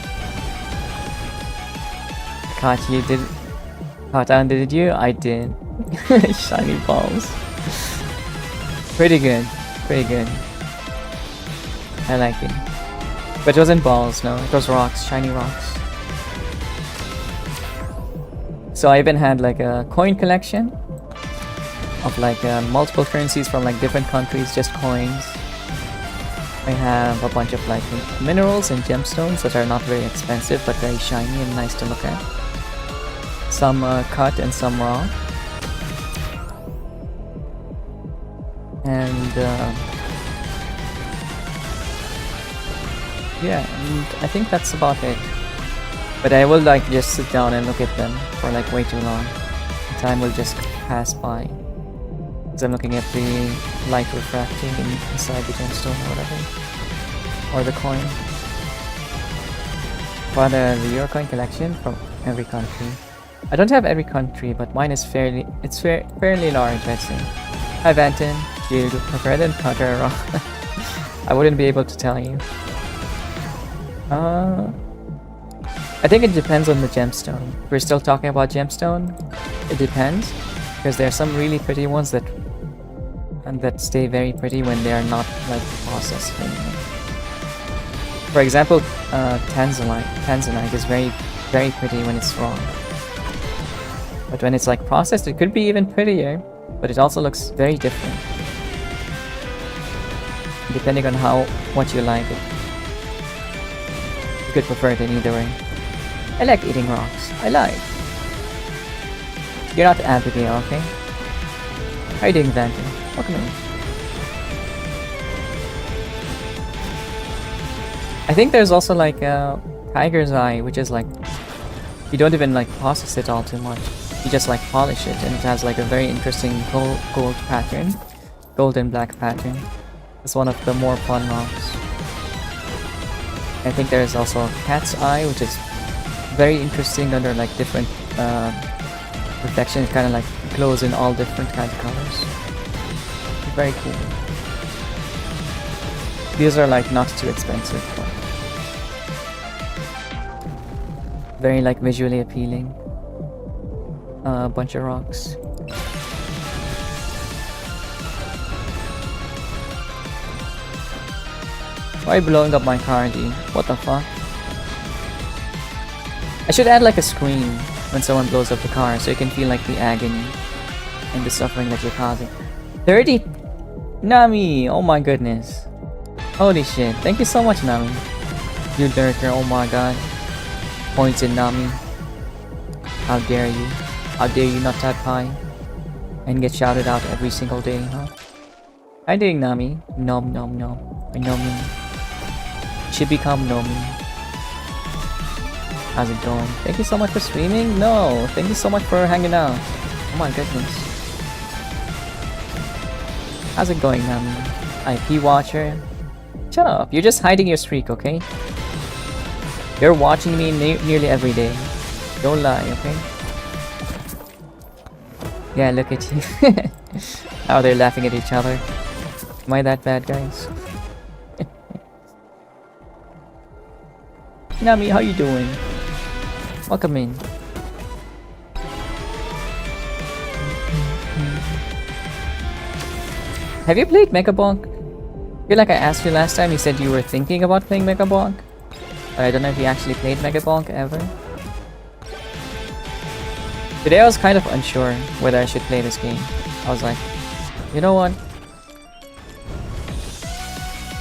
Caught you, did you? I did. Shiny balls. Pretty good. Pretty good. I like it. But it wasn't balls, no. It was rocks. Shiny rocks. So I even had like a coin collection of like multiple currencies from like different countries, just coins. I have a bunch of like minerals and gemstones that are not very expensive but very shiny and nice to look at. Some cut and some raw. And yeah, and I think that's about it. But I will like just sit down and look at them for like way too long. Time will just pass by. Because I'm looking at the light refracting inside the gemstone or whatever. Or the coin. For the Eurocoin collection from every country. I don't have every country, but mine is fairly large, I'd say. Hi Vanton, do you prefer them cut or raw? I wouldn't be able to tell you. I think it depends on the gemstone. If we're still talking about gemstone, it depends. Because there are some really pretty ones that stay very pretty when they are not like processed. For example, Tanzanite is very pretty when it's raw. But when it's like processed, it could be even prettier, but it also looks very different. Depending on what you like it. You could prefer it in either way. I like eating rocks. I like. You're not Abigail, okay? How are you doing, Vanton? Welcome in. I think there's also like Tiger's Eye, which is like you don't even like process it all too much. You just like polish it, and it has like a very interesting gold pattern, gold and black pattern. It's one of the more fun rocks. I think there's also Cat's Eye, which is very interesting under like different reflection. It kind of like glows in all different kinds of colors. Very cool. These are like not too expensive, but very like visually appealing. A bunch of rocks. Why are you blowing up my car, D? What the fuck? I should add like a scream when someone blows up the car so you can feel like the agony and the suffering that you're causing. 30 Nami! Oh my goodness. Holy shit. Thank you so much, Nami. You lurker, oh my god. Points in Nami. How dare you? How dare you not type hi and get shouted out every single day, huh? How you doing, Nami? Nom nom nom. Or Nomi. Should become Nomi. How's it going? Thank you so much for streaming. No, thank you so much for hanging out. Oh my goodness. How's it going, Nami? IP watcher. Shut up. You're just hiding your streak, okay? You're watching me nearly every day. Don't lie, okay? Yeah, look at you. How they're laughing at each other. Am I that bad, guys? Nami, how you doing? Welcome in. Have you played Megabonk? I feel like I asked you last time, you said you were thinking about playing Megabonk. But I don't know if you actually played Megabonk ever. Today I was kind of unsure whether I should play this game. I was like, you know what?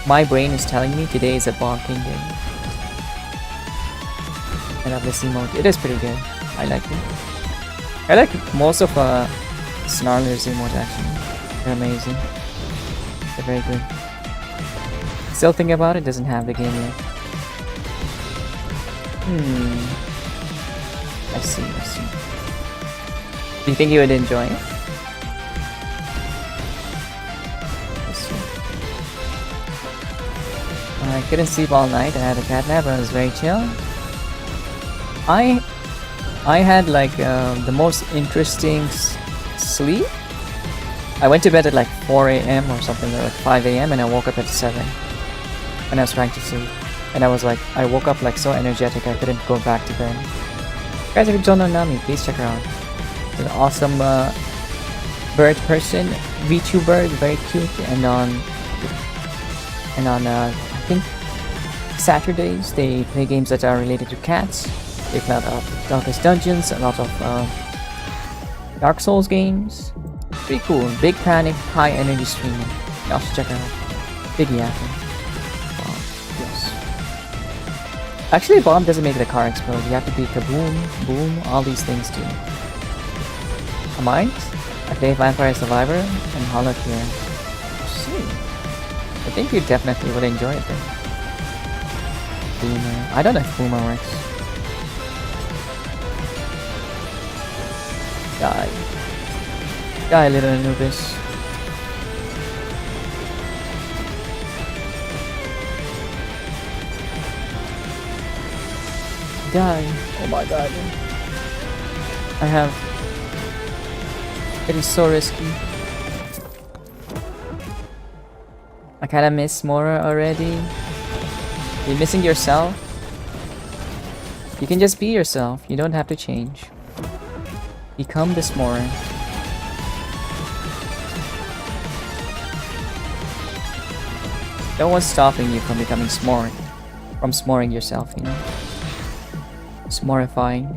My brain is telling me today is a bonking day. I love this emote. It is pretty good. I like it. I like most of Snarler's emotes actually. They're amazing. They're very good. Still thinking about it, doesn't have the game yet. I see. Do you think you would enjoy it? I couldn't sleep all night. I had a cat nap, but I was very chill. I had like the most interesting sleep. I went to bed at like 4 a.m. or something, or like 5 a.m. and I woke up at 7 when I was trying to sleep. And I was like, I woke up like so energetic I couldn't go back to bed. Guys, if you don't know Nami, please check her out. She's an awesome bird person, VTuber, very cute, and on I think Saturdays they play games that are related to cats. They play a lot of Darkest Dungeons, a lot of Dark Souls games. Pretty cool. Big Panic, high energy streamer. You also check her out. Big Yapper. Yes. Actually, bomb doesn't make the car explode. You have to be kaboom, boom, all these things too. A mind? I play Vampire Survivor and Hollow here. See. I think you definitely would enjoy it then. Boomer. I don't know if Boomer works. Die, little Anubis. Die. Oh my god. I have... It is so risky. I kinda miss Mora already. You're missing yourself. You can just be yourself. You don't have to change. Become this Mora. No one's stopping you from becoming Smorn. From smoring yourself, you know? Smorifying.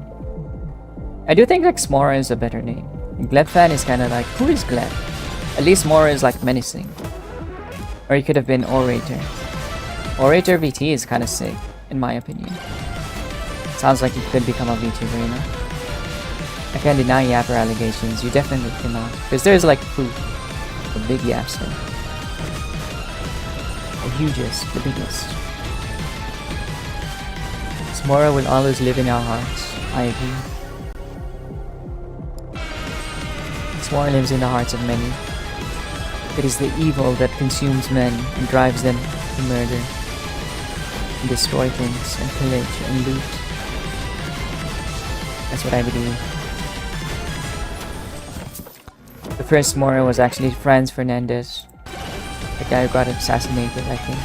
I do think like Smora is a better name. Glebfan is kinda like, who is Gleb? At least Mora is like menacing. Or he could have been Orator. Orator VT is kinda sick, in my opinion. Sounds like he could become a VTuber, you know? I can't deny Yapper allegations, you definitely cannot. Because there's like proof. The big Yapster. The hugest, the biggest. Smora will always live in our hearts. I agree. Smora lives in the hearts of many. It is the evil that consumes men and drives them to murder, and destroy things, and pillage, and loot. That's what I believe. The first Smora was actually Franz Fernandez. The guy who got assassinated, I think.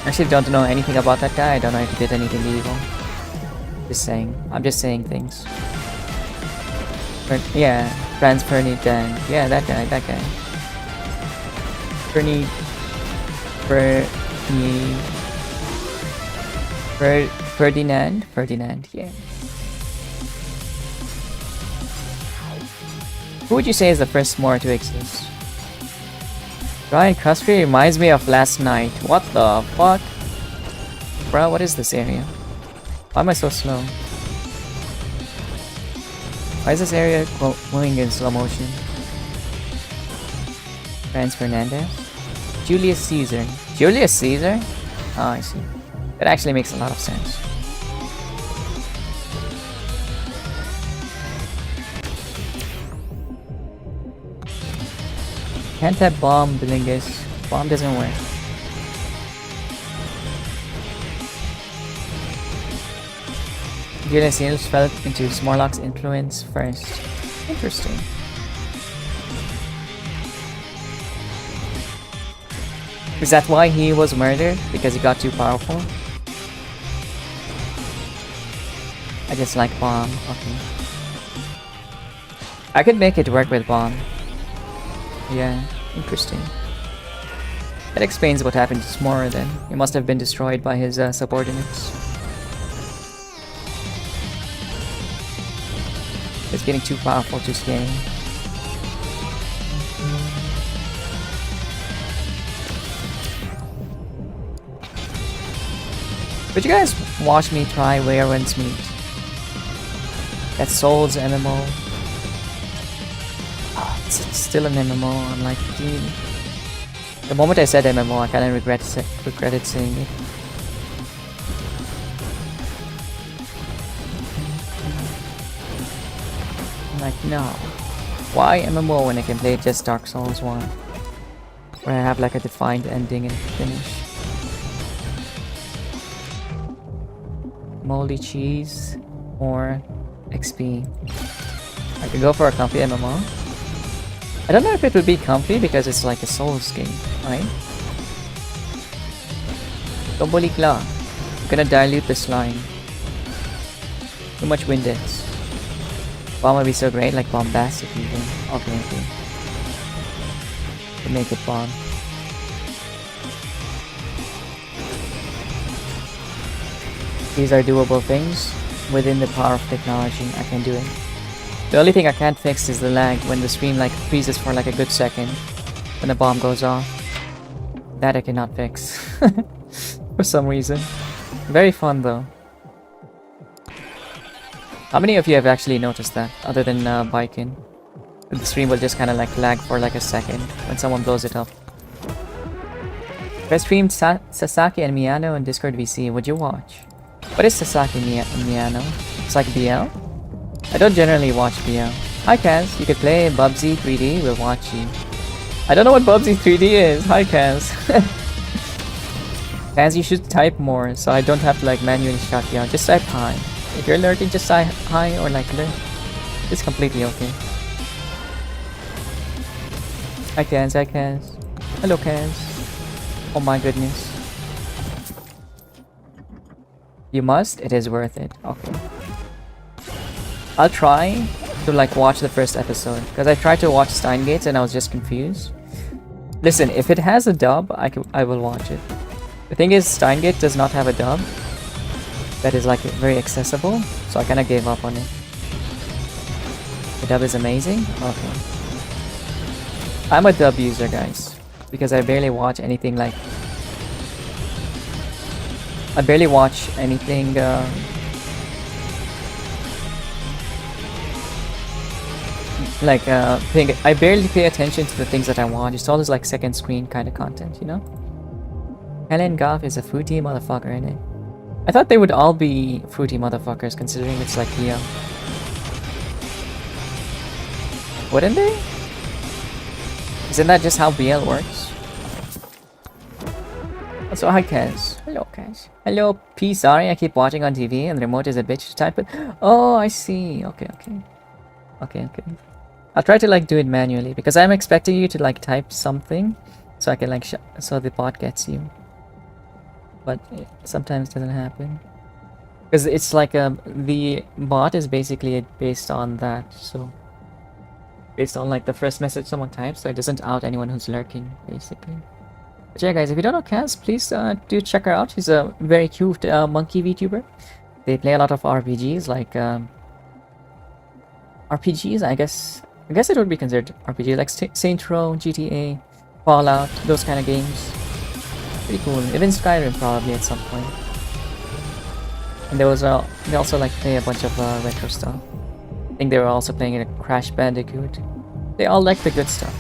Actually, don't know anything about that guy. I don't know if he did anything evil. Just saying. I'm just saying things. Yeah, Franz Ferdinand. Yeah, that guy. Ferdinand, yeah. Who would you say is the first Smora to exist? Ryan Cusby reminds me of last night. What the fuck? Bro, what is this area? Why am I so slow? Why is this area moving in slow motion? Franz Fernandez? Julius Caesar. Julius Caesar? Oh, I see. That actually makes a lot of sense. Can't have bomb, Bilingus. Bomb doesn't work. Julius Caesar fell into Smorlock's influence first. Interesting. Is that why he was murdered? Because he got too powerful? I just like bomb. Okay. I could make it work with bomb. Yeah, interesting. That explains what happened to Smora then. He must have been destroyed by his subordinates. It's getting too powerful to scale. Would you guys watch me try Where Winds Meet? That's Souls MMO. It's still an MMO, unlike Team. The moment I said MMO, I kind of regretted saying it. I'm like, no. Why MMO when I can play just Dark Souls 1? Where I have like a defined ending and finish. Moldy cheese or XP. I could go for a comfy MMO. I don't know if it would be comfy because it's like a Souls game, right? Tomboli Claw. I'm gonna dilute the slime. Too much Windex. Bomb would be so great, like bombastic even. Okay. To make it bomb. These are doable things. Within the power of technology, I can do it. The only thing I can't fix is the lag when the stream like freezes for like a good second when the bomb goes off. That I cannot fix. For some reason. Very fun though. How many of you have actually noticed that, other than Bikin? The stream will just kind of like lag for like a second when someone blows it up. If I streamed Sasaki and Miyano on Discord VC, would you watch? What is Sasaki Miyano? It's like BL? I don't generally watch BL. Hi Kaz, you could play Bubsy 3D, we'll watch you. I don't know what Bubsy 3D is. Hi Kaz. Kaz, you should type more so I don't have to like manually shout you out. Just type hi. If you're lurking, just say hi or like lurk. It's completely okay. Hi Kaz, hi Kaz. Hello Kaz. Oh my goodness. You must? It is worth it. Okay. I'll try to like watch the first episode because I tried to watch Steingates and I was just confused. Listen, if it has a dub, I will watch it. The thing is, Steingate does not have a dub that is like very accessible, so I kind of gave up on it. The dub is amazing? Okay. I'm a dub user, guys, because I barely watch anything like... I barely watch anything... I barely pay attention to the things that I watch. It's always like second screen kind of content, you know? Helen Goff is a fruity motherfucker in it. I thought they would all be fruity motherfuckers considering it's like Leo. Wouldn't they? Isn't that just how BL works? Also, hi Kaz. Hello Kaz. Hello P. Sorry, I keep watching on TV and the remote is a bitch to type it. Oh, I see. Okay. I'll try to like do it manually because I'm expecting you to like type something so I can like so the bot gets you. But it sometimes doesn't happen because it's like the bot is basically based on that, so based on like the first message someone types, so it doesn't out anyone who's lurking basically. But yeah guys, if you don't know Kaz, please do check her out. She's a very cute monkey VTuber. They play a lot of RPGs, like RPGs, I guess it would be considered RPG, like Saints Row, GTA, Fallout, those kind of games. Pretty cool. Even Skyrim probably at some point. And they also like play a bunch of retro stuff. I think they were also playing a Crash Bandicoot. They all like the good stuff.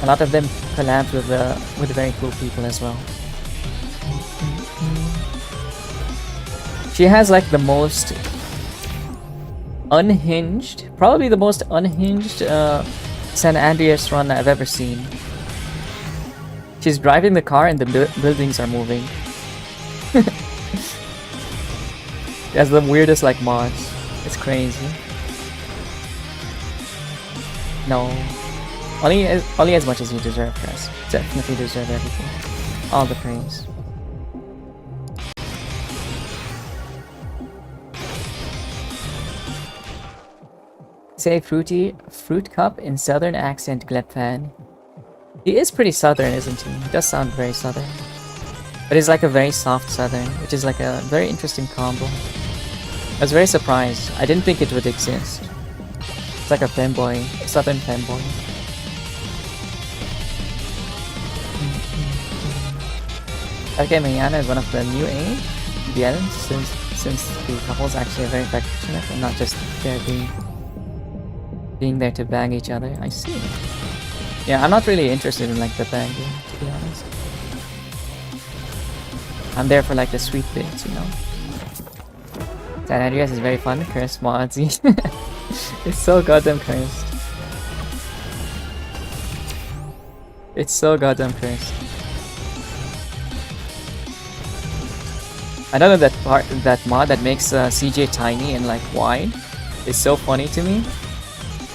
A lot of them collabs with very cool people as well. She has like the most unhinged, probably the most unhinged San Andreas run I've ever seen. She's driving the car and the buildings are moving. She has the weirdest like mods. It's crazy. No. Only as much as you deserve, guys. Definitely deserve everything. All the praise. Say fruit cup in southern accent, Glepfan. He is pretty southern, isn't he? He does sound very southern. But he's like a very soft southern, which is like a very interesting combo. I was very surprised. I didn't think it would exist. It's like a femboy, southern femboy. Okay, Mayana is one of the new age BLs since the couples actually are very affectionate and not just there being there to bang each other. I see. Yeah, I'm not really interested in like the banging, to be honest. I'm there for like the sweet bits, you know. San Andreas is very fun. Cursed mods. It's so goddamn cursed. It's so goddamn cursed. I don't know that mod that makes CJ tiny and like wide is so funny to me.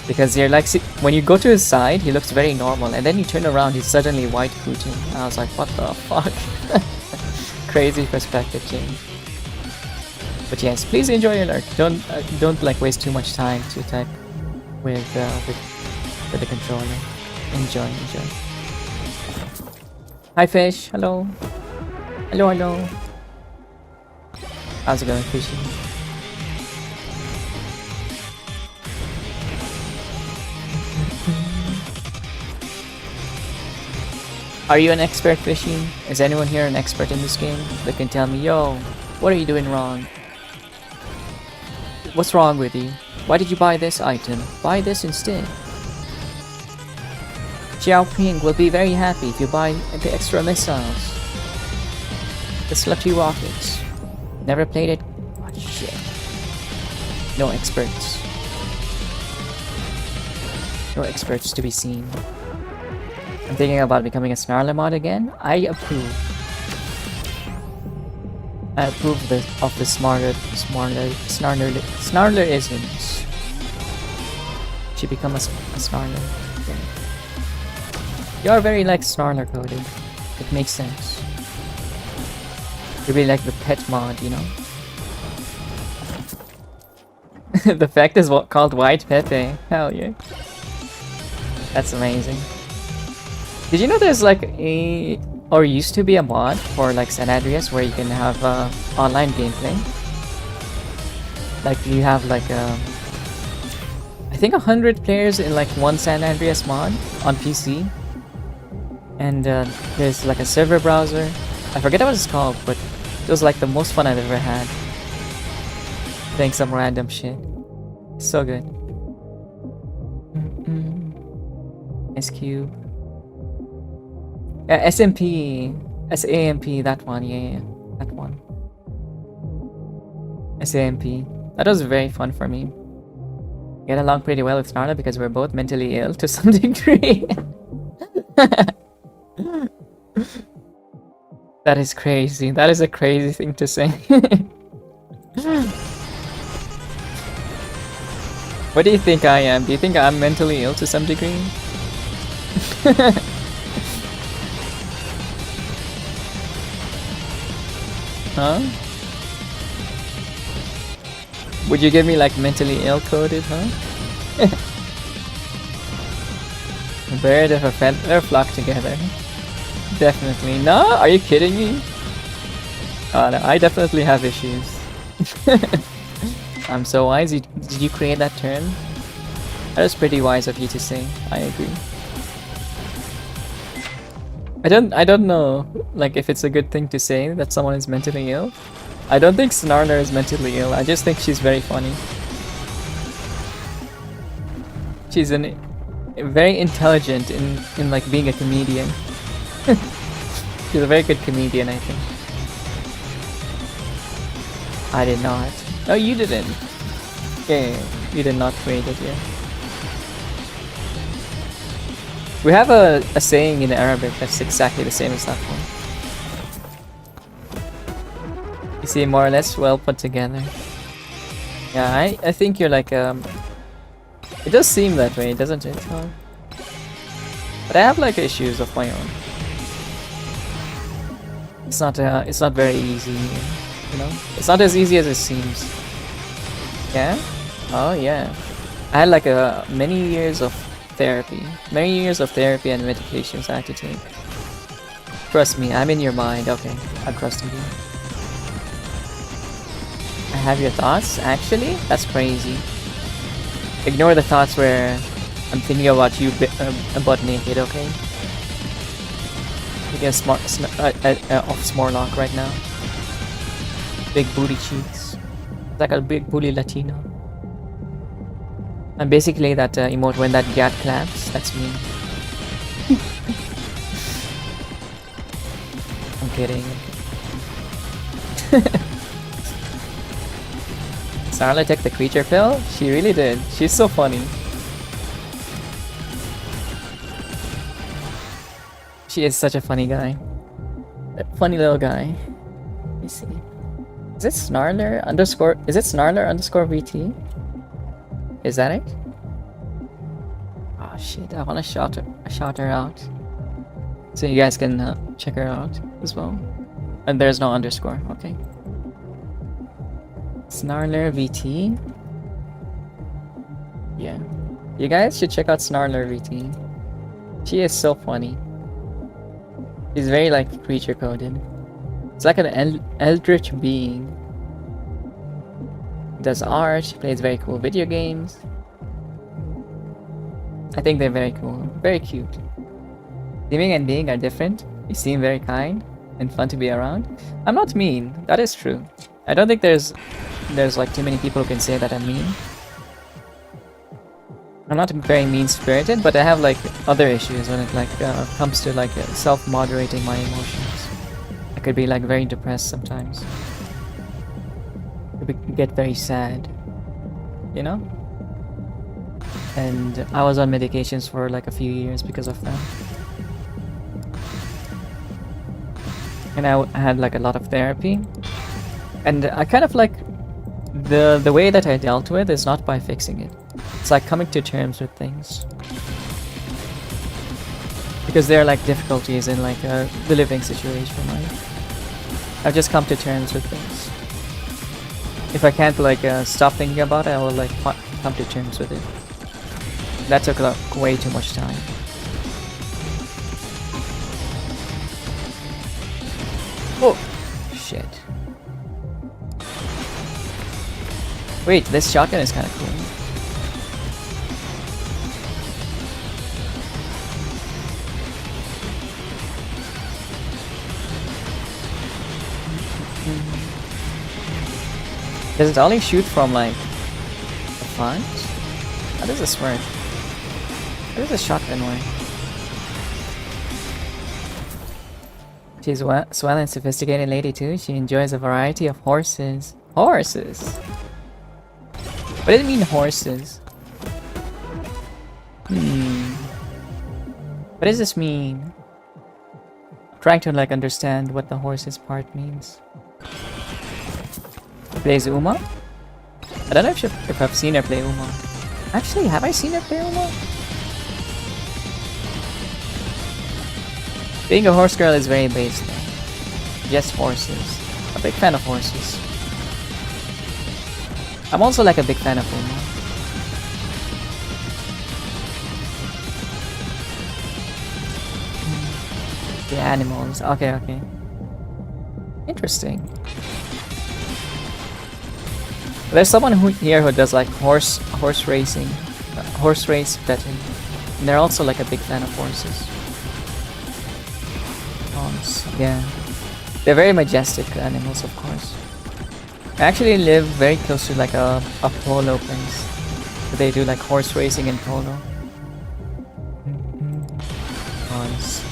Because you're like, when you go to his side, he looks very normal, and then you turn around, he's suddenly white Putin. I was like, what the fuck? Crazy perspective change. But yes, please enjoy your lurk. Don't like waste too much time to type with the controller. Enjoy. Hi fish, hello. Hello. How's it going, fishy? Are you an expert fishing? Is anyone here an expert in this game that can tell me, yo, what are you doing wrong? What's wrong with you? Why did you buy this item? Buy this instead. Xiaoping will be very happy if you buy the extra missiles. The slutty rockets. Never played it? Oh shit. No experts. No experts to be seen. I'm thinking about becoming a Snarler mod again. I approve. I approve of the snarlerisms. Should become a Snarler. Yeah. You are very like Snarler coded. It makes sense. You're really like the pet mod, you know? The fact is what called White Pepe. Hell yeah. That's amazing. Did you know there's like or used to be a mod for like San Andreas where you can have online gameplay? Like you have like I think 100 players in like one San Andreas mod on PC. And there's like a server browser. I forget what it's called, but it was like the most fun I've ever had. Playing some random shit. So good. Ice Cube. Yeah, SMP. SAMP, that one, yeah. That one. SAMP. That was very fun for me. Get along pretty well with Snarla because we're both mentally ill to some degree. That is crazy. That is a crazy thing to say. What do you think I am? Do you think I'm mentally ill to some degree? Huh? Would you give me like mentally ill coded, huh? A bird of a feather flock together. Definitely. No? Are you kidding me? Oh no, I definitely have issues. I'm so wise. Did you create that term? That was pretty wise of you to say. I agree. I don't know like if it's a good thing to say that someone is mentally ill. I don't think Snarler is mentally ill. I just think she's very funny. She's very intelligent in like being a comedian. She's a very good comedian, I think. I did not. Oh, you didn't. Yeah, you did not create it yet. We have a saying in Arabic that's exactly the same as that one. You see, more or less well put together. Yeah, I think you're like it does seem that way, doesn't it? Huh? But I have like issues of my own. It's not very easy, you know? It's not as easy as it seems. Yeah? Oh yeah. I had like many years of therapy. Many years of therapy and medications I had to take. Trust me, I'm in your mind. Okay, I'm trusting you. I have your thoughts? Actually? That's crazy. Ignore the thoughts where I'm thinking about you butt naked, okay? You get off Smorlock right now. Big booty cheeks. Like a big booty Latino. And basically that emote when that gat claps, that's me. I'm kidding. Sarla took the creature pill? She really did. She's so funny. She is such a funny guy. Funny little guy. Let me see. Is it Snarler underscore? Is it Snarler underscore VT? Is that it? Oh shit! I wanna shout her out, so you guys can check her out as well. And there's no underscore. Okay. Snarler VT. Yeah, you guys should check out Snarler VT. She is so funny. She's very like creature coded. It's like an eldritch being. Does art, she plays very cool video games. I think they're very cool, very cute. Seeming and being are different. You seem very kind and fun to be around. I'm not mean, that is true. I don't think there's like too many people who can say that I'm mean. I'm not very mean-spirited, but I have like other issues when it like comes to like self-moderating my emotions. I could be like very depressed sometimes. I could get very sad, you know? And I was on medications for like a few years because of that. And I had like a lot of therapy. And I kind of like the way that I dealt with is not by fixing it. It's like coming to terms with things. Because there are like difficulties in like the living situation, right? I've just come to terms with things. If I can't like stop thinking about it, I will like come to terms with it. That took like way too much time. Oh, shit. Wait, this shotgun is kind of cool. Does it only shoot from like the front? How does this work? How does a shotgun work? She's a swell and sophisticated lady too. She enjoys a variety of horses. Horses? What does it mean, horses? What does this mean? I'm trying to like understand what the horses part means. Plays Uma? I don't know if I've seen her play Uma. Actually, have I seen her play Uma? Being a horse girl is very base though. Just horses. A big fan of horses. I'm also like a big fan of Uma. The animals. Okay, okay. Interesting. There's someone here who does like horse racing, horse race betting, and they're also like a big fan of horses. Yeah, they're very majestic animals, of course. I actually live very close to like a polo place, where they do like horse racing and polo.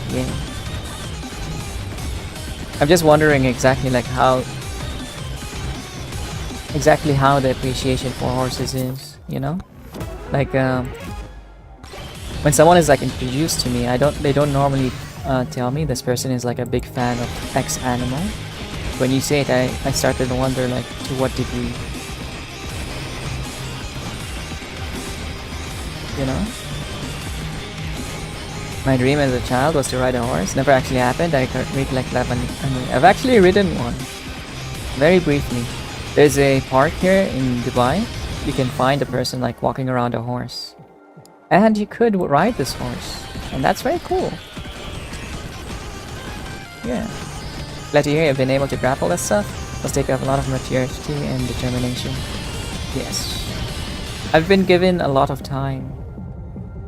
Yeah. I'm just wondering exactly like how the appreciation for horses is, you know? Like when someone is like introduced to me, they don't normally tell me this person is like a big fan of X animal. When you say it, I started to wonder like to what degree. You know? My dream as a child was to ride a horse. Never actually happened. I recollect that one. I've actually ridden one. Very briefly. There's a park here in Dubai. You can find a person like walking around a horse. And you could ride this horse. And that's very cool. Yeah. Glad to hear you've been able to grapple this stuff. Must take up a lot of maturity and determination. Yes. I've been given a lot of time.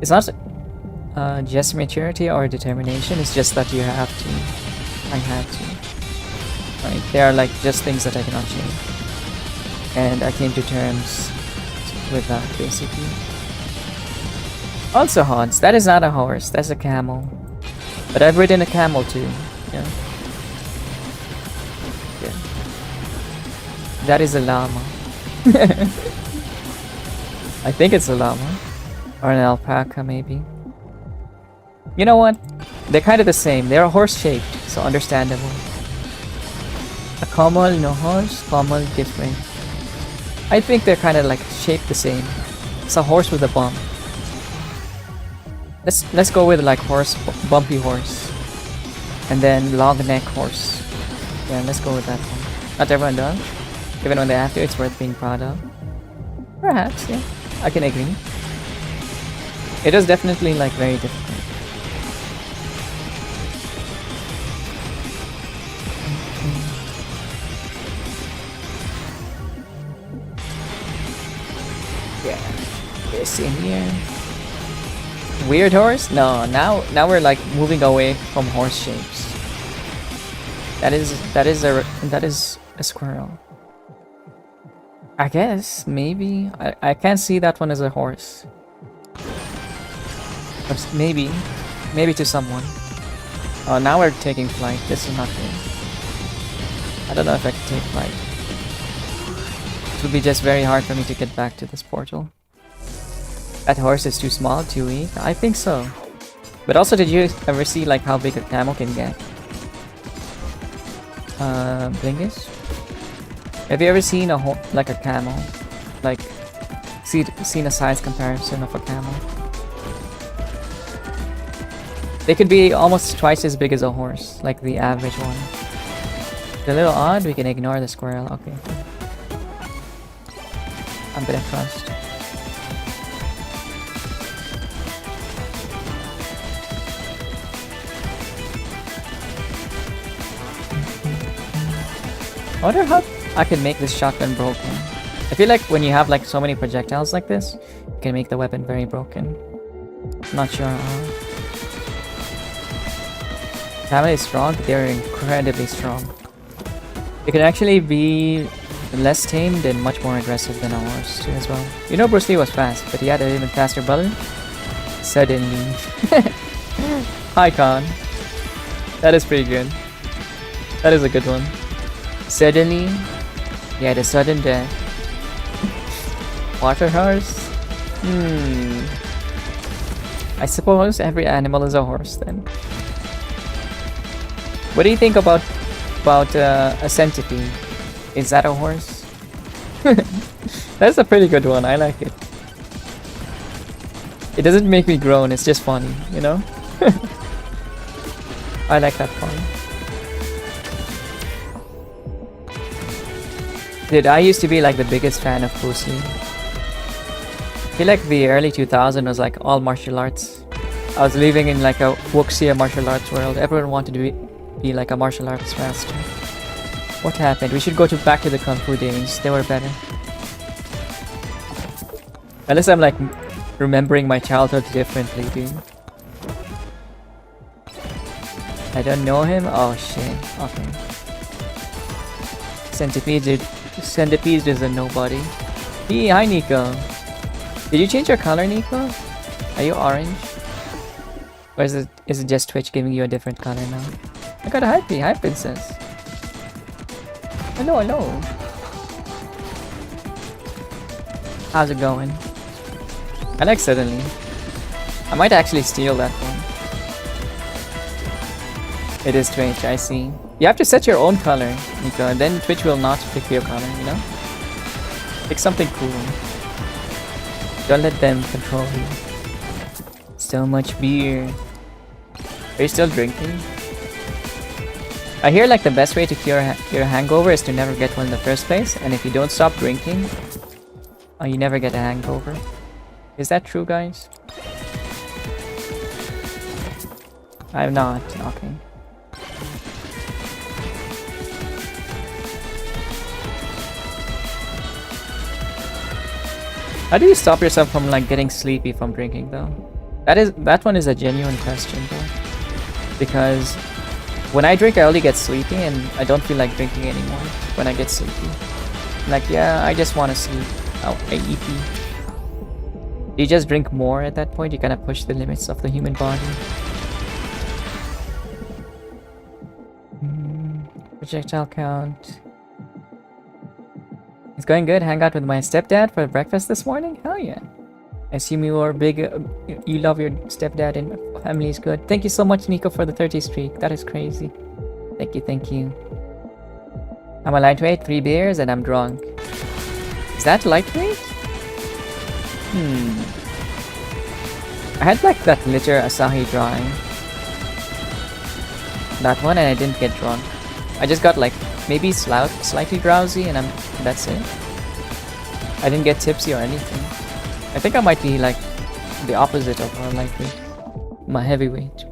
It's not... just maturity or determination. It's just that you have to. I have to. Right? They are like just things that I cannot change. And I came to terms with that basically. Also Hans, that is not a horse, that's a camel. But I've ridden a camel too. Yeah. Yeah. That is a llama. I think it's a llama. Or an alpaca maybe. You know what? They're kind of the same. They're horse-shaped, so understandable. A camel, no horse, camel different. I think they're kind of like shaped the same. It's a horse with a bump. Let's go with like horse, bumpy horse, and then long neck horse. Yeah, let's go with that one. Not everyone does. Even when they have to, it's worth being proud of. Perhaps, yeah, I can agree. It is definitely like very difficult. Yeah, this in here. Weird horse? No, now we're like moving away from horse shapes. That is a squirrel. I guess maybe I can't see that one as a horse. Or maybe to someone. Oh, now we're taking flight. This is not good. I don't know if I can take flight. It would be just very hard for me to get back to this portal. That horse is too small, too weak? I think so. But also, did you ever see like how big a camel can get? Blingus? Have you ever seen a camel? Like, seen a size comparison of a camel? They could be almost twice as big as a horse, like the average one. It's a little odd, we can ignore the squirrel, okay. I'm gonna trust. I wonder how I can make this shotgun broken. I feel like when you have like so many projectiles like this, you can make the weapon very broken. Not sure how. Family is strong, but they're incredibly strong. It can actually be less tamed and much more aggressive than a horse too as well. You know Bruce Lee was fast, but he had an even faster brother. Suddenly. Hi Khan. That is pretty good. That is a good one. Suddenly, he had a sudden death. Water horse? I suppose every animal is a horse then. What do you think about a centipede? Is that a horse? That's a pretty good one. I like it. It doesn't make me groan. It's just funny, you know? I like that part. Dude, I used to be like the biggest fan of Bruce Lee. I feel like the early 2000s was like all martial arts. I was living in like a wuxia martial arts world. Everyone wanted to be like a martial arts master. What happened? We should go back to the Kung Fu days. They were better. Unless I'm like remembering my childhood differently, dude. I don't know him? Oh shit. Okay. Centipede is a nobody. Hey, hi Nico. Did you change your color, Nico? Are you orange? Or is it just Twitch giving you a different color now? I got a hi princess. Hello, hello. How's it going? I like Suddenly. I might actually steal that one. It is Twitch, I see. You have to set your own color, Nico, and then Twitch will not pick your color, you know? Pick something cool. Don't let them control you. So much beer. Are you still drinking? I hear like the best way to cure your hangover is to never get one in the first place, and if you don't stop drinking, you never get a hangover. Is that true, guys? I'm not. Okay. How do you stop yourself from like getting sleepy from drinking though? That one is a genuine question though. Because when I drink I only get sleepy and I don't feel like drinking anymore when I get sleepy. Like, yeah, I just want to sleep. Oh, AEP. You just drink more at that point, you kind of push the limits of the human body. Projectile count. It's going good. Hang out with my stepdad for breakfast this morning? Hell yeah. I assume you are big, you love your stepdad and family is good. Thank you so much, Nico, for the 30 streak. That is crazy. Thank you, thank you. I'm a lightweight, 3 beers, and I'm drunk. Is that lightweight? I had like that liter Asahi dry. That one, and I didn't get drunk. I just got like maybe slightly drowsy, and that's it. I didn't get tipsy or anything. I think I might be like the opposite of a lightweight. My heavyweight.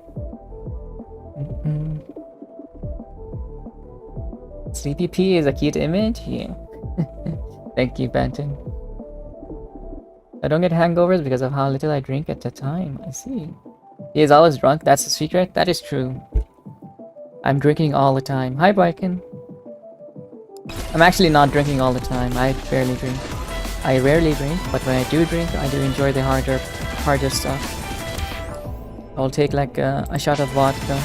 Sleepy P is a cute image? Yeah. Thank you, Benton. I don't get hangovers because of how little I drink at the time. I see. He is always drunk. That's the secret? That is true. I'm drinking all the time. Hi, Biken. I'm actually not drinking all the time. I barely drink. I rarely drink, but when I do drink, I do enjoy the harder stuff. I'll take like a shot of vodka,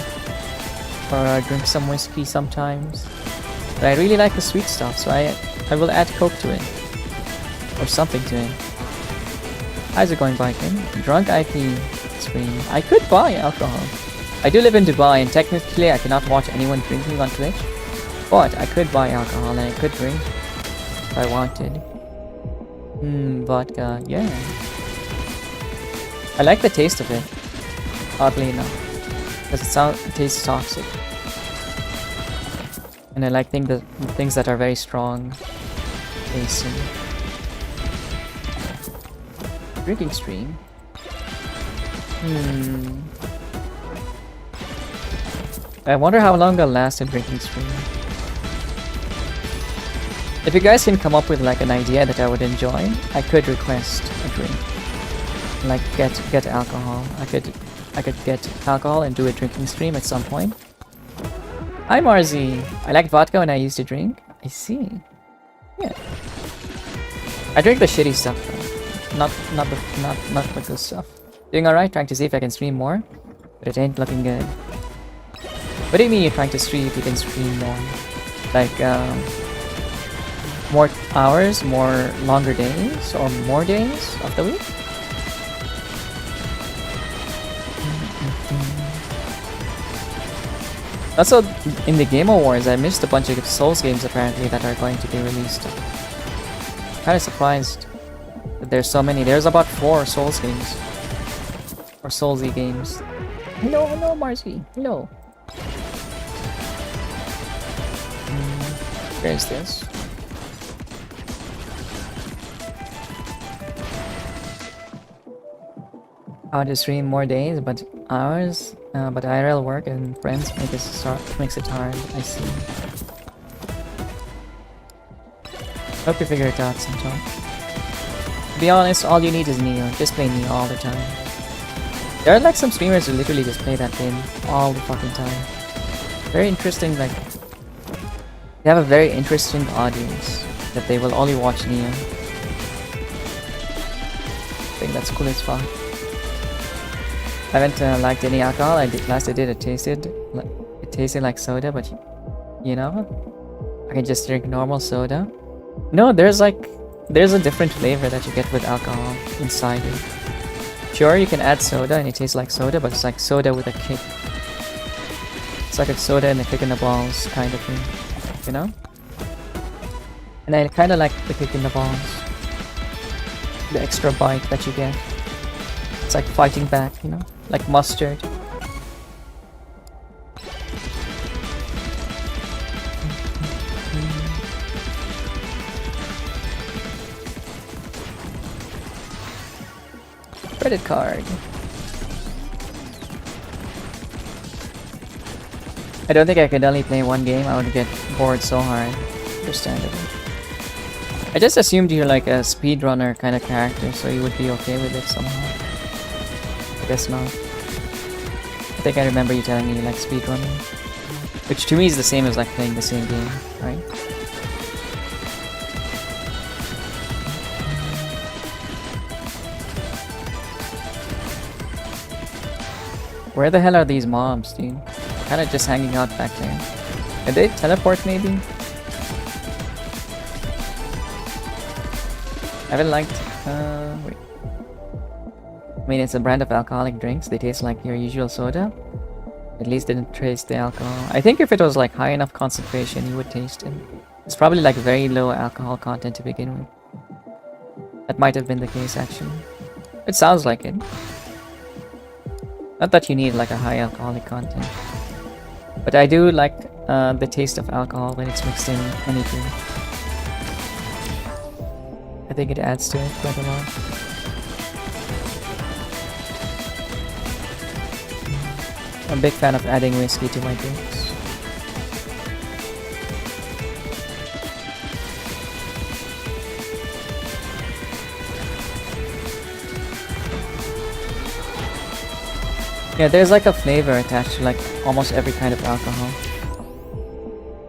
or drink some whiskey sometimes. But I really like the sweet stuff, so I will add Coke to it, or something to it. How's it going, Biken? Drunk IP stream. I could buy alcohol. I do live in Dubai, and technically I cannot watch anyone drinking on Twitch, but I could buy alcohol and I could drink if I wanted. Vodka, yeah. I like the taste of it, oddly enough, because it tastes toxic. And I like things that are very strong tasting. Drinking stream. I wonder how long I'll last in drinking stream. If you guys can come up with like an idea that I would enjoy, I could request a drink. Like get alcohol. I could get alcohol and do a drinking stream at some point. Hi Marzi. I like vodka when I used to drink. I see. Yeah. I drink the shitty stuff though. Not the good stuff. Doing alright, trying to see if I can stream more, but it ain't looking good. What do you mean you're trying to stream if you can stream more? Like more hours, more longer days, or more days of the week? Also, in the Game Awards, I missed a bunch of Souls games apparently that are going to be released. Kinda surprised that there's so many. There's about 4 Souls games. Or Soulsy games. Hello, Marcy. Hello. Where is this? How to stream more days, but hours? But IRL work and friends makes it hard. I see. Hope you figure it out sometime. To be honest, all you need is Neo. Just play Neo all the time. There are like some streamers who literally just play that game all the fucking time. Very interesting, like... They have a very interesting audience that they will only watch Neo. I think that's cool as fuck. I haven't liked any alcohol. Last I did, it tasted like soda, but you know, I can just drink normal soda. No, there's a different flavor that you get with alcohol inside it. Sure, you can add soda and it tastes like soda, but it's like soda with a kick. It's like a soda and a kick in the balls kind of thing, you know? And I kind of like the kick in the balls. The extra bite that you get. It's like fighting back, you know? Like mustard. Credit card. I don't think I could only play one game. I would get bored so hard. Understandable. I just assumed you're like a speedrunner kind of character, so you would be okay with it somehow. Guess not. I think I remember you telling me you like speedrunning. Which to me is the same as like playing the same game, right? Where the hell are these mobs, dude? Kinda just hanging out back there. Did they teleport maybe? I haven't liked... wait. I mean, it's a brand of alcoholic drinks. They taste like your usual soda. At least didn't taste the alcohol. I think if it was like high enough concentration, you would taste it. It's probably like very low alcohol content to begin with. That might have been the case actually. It sounds like it. Not that you need like a high alcoholic content. But I do like the taste of alcohol when it's mixed in anything. I think it adds to it quite a lot. I'm a big fan of adding whiskey to my drinks. Yeah, there's like a flavor attached to like almost every kind of alcohol.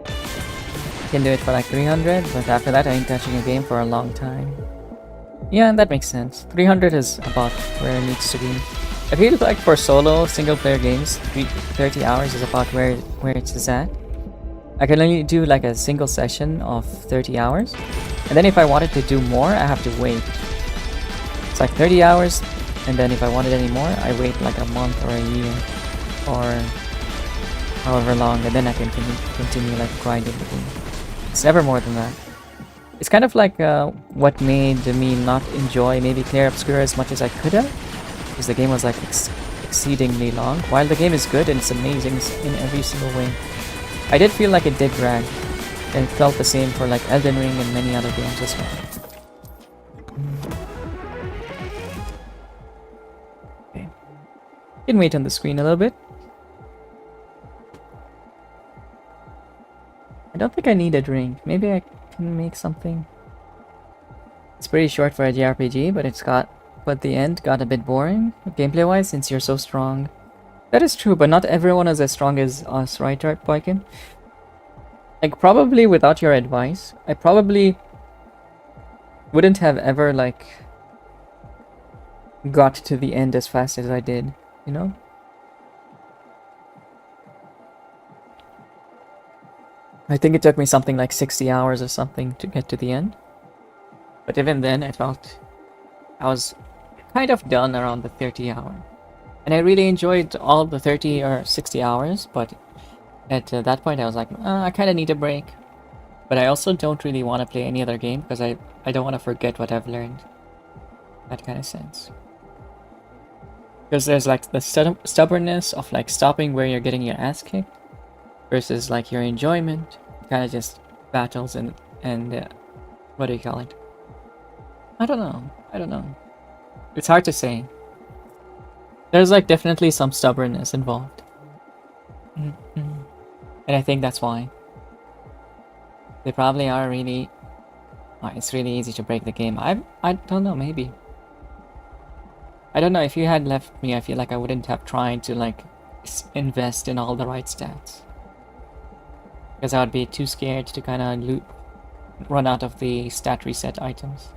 I can do it for like 300, but after that I ain't touching a game for a long time. Yeah, that makes sense. 300 is about where it needs to be. I feel like for solo single player games, 30 hours is about where it is at. I can only do like a single session of 30 hours. And then if I wanted to do more, I have to wait. It's like 30 hours, and then if I wanted any more, I wait like a month or a year. Or however long, and then I can continue like grinding the game. It's never more than that. It's kind of like what made me not enjoy maybe Clair Obscura as much as I could have. Because the game was like exceedingly long. While the game is good and it's amazing in every single way, I did feel like it did drag. And it felt the same for like Elden Ring and many other games as well. Okay. Can wait on the screen a little bit. I don't think I need a drink. Maybe I can make something. It's pretty short for a JRPG, but the end got a bit boring, gameplay wise, since you're so strong. That is true, but not everyone is as strong as us, right, Boykin? Like, probably without your advice, I probably wouldn't have ever, like, got to the end as fast as I did, you know? I think it took me something like 60 hours or something to get to the end. But even then, I felt I was kind of done around the 30 hour. And I really enjoyed all the 30 or 60 hours, but at that point I was like, I kind of need a break. But I also don't really want to play any other game because I don't want to forget what I've learned. That kind of sense. Because there's like the stubbornness of like stopping where you're getting your ass kicked versus like your enjoyment. Kind of just battles and what do you call it? I don't know. It's hard to say. There's like definitely some stubbornness involved. And I think that's why. They probably are really... it's really easy to break the game. I don't know, maybe. I don't know, if you had left me, I feel like I wouldn't have tried to like invest in all the right stats. Because I would be too scared to kind of run out of the stat reset items.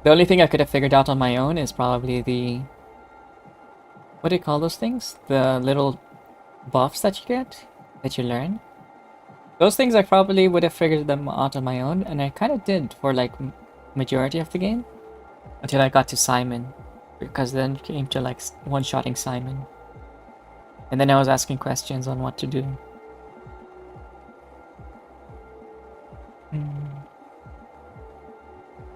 The only thing I could have figured out on my own is probably the... what do you call those things? The little buffs that you get, that you learn. Those things I probably would have figured them out on my own, and I kind of did for like majority of the game. Until I got to Simon. Because then it came to like one-shotting Simon. And then I was asking questions on what to do.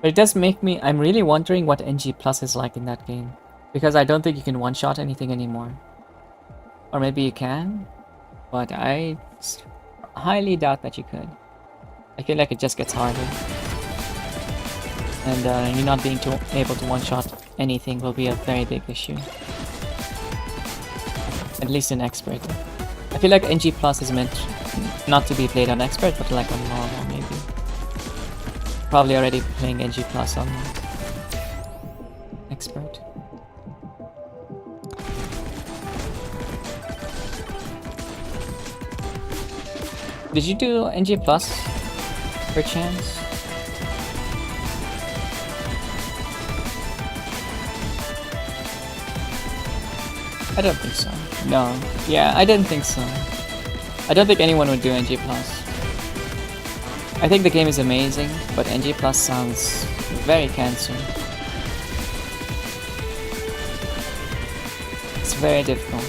But it does make me... I'm really wondering what NG Plus is like in that game. Because I don't think you can one-shot anything anymore. Or maybe you can. But I highly doubt that you could. I feel like it just gets harder. And you not being able to one-shot anything will be a very big issue. At least in Expert. I feel like NG Plus is meant not to be played on Expert, but like on normal maybe. Probably already playing NG Plus on expert. Did you do NG Plus, per chance? I don't think so. No. Yeah, I didn't think so. I don't think anyone would do NG Plus. I think the game is amazing, but NG Plus sounds very cancer. It's very difficult.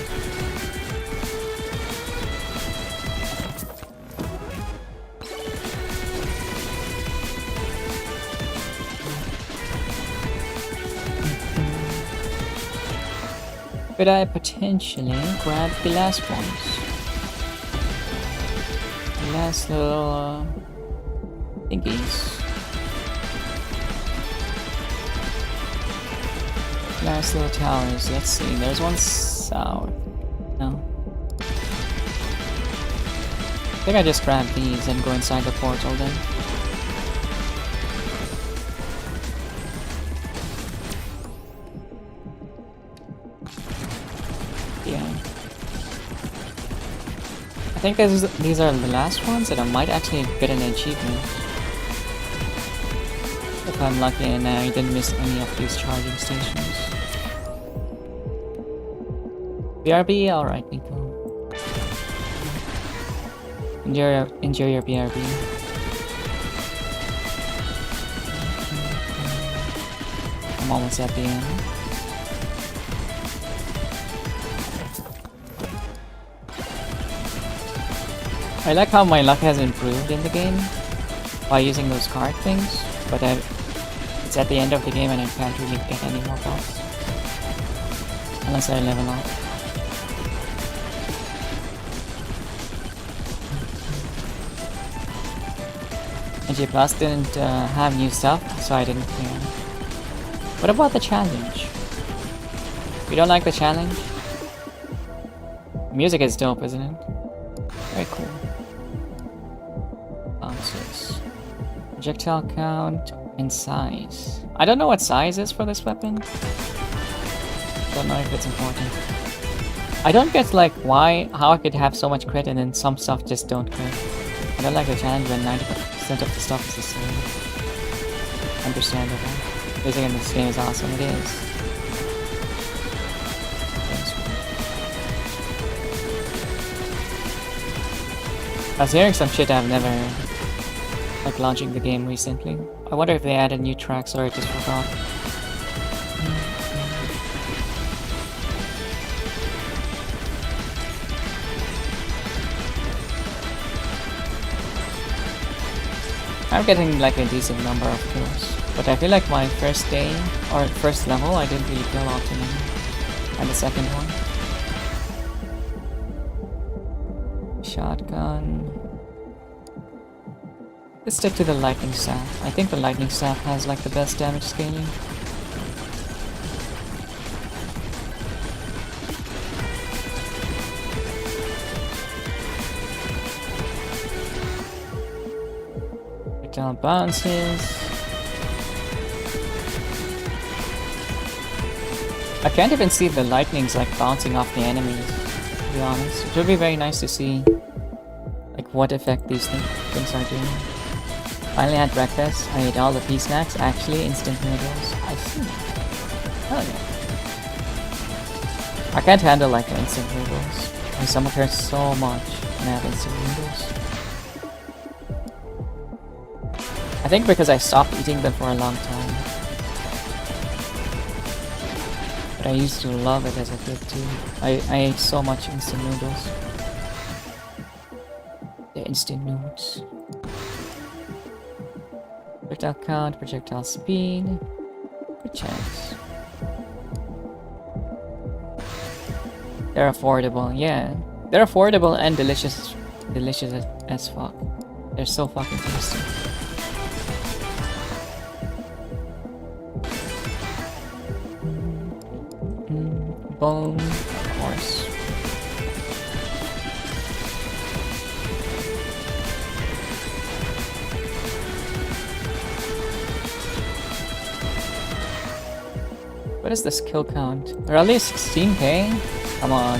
Could I potentially grab the last ones? The last little thingies. Last little towers. Let's see. There's one south. No. I think I just grab these and go inside the portal then. I think these are the last ones, and I might actually get an achievement. If I'm lucky and I didn't miss any of these charging stations. BRB? Alright, Nico. Enjoy your BRB. I'm almost at the end. I like how my luck has improved in the game by using those card things, but it's at the end of the game and I can't really get any more buffs unless I level up. NG Plus didn't have new stuff, so I didn't care. What about the challenge? You don't like the challenge? The music is dope, isn't it? Very cool. Bounces. Projectile count and size. I don't know what size is for this weapon. Don't know if it's important. I don't get like how I could have so much crit and then some stuff just don't crit. I don't like the challenge when 90% of the stuff is the same. Understandable. Music in this game is awesome. It is. I was hearing some shit I've never heard, like launching the game recently. I wonder if they added new tracks or I just forgot. I'm getting like a decent number of kills, but I feel like my first day or first level I didn't really kill out too many, and the second one. Shotgun. Let's stick to the lightning staff. I think the lightning staff has like the best damage scaling. Down bounces. I can't even see the lightnings like bouncing off the enemies, to be honest. It would be very nice to see like what effect these things are doing. Finally had breakfast. I ate all the pea snacks. Actually, instant noodles. I see. Hell yeah. I can't handle like instant noodles. My stomach hurts so much when I have instant noodles. I think because I stopped eating them for a long time. But I used to love it as a kid too. I ate so much instant noodles. The instant noodles. Projectile count, projectile speed. Good chance. They're affordable, yeah. They're affordable and delicious as fuck. They're so fucking tasty. Bone, of course. What is the skill count? We're at least 16k? Come on.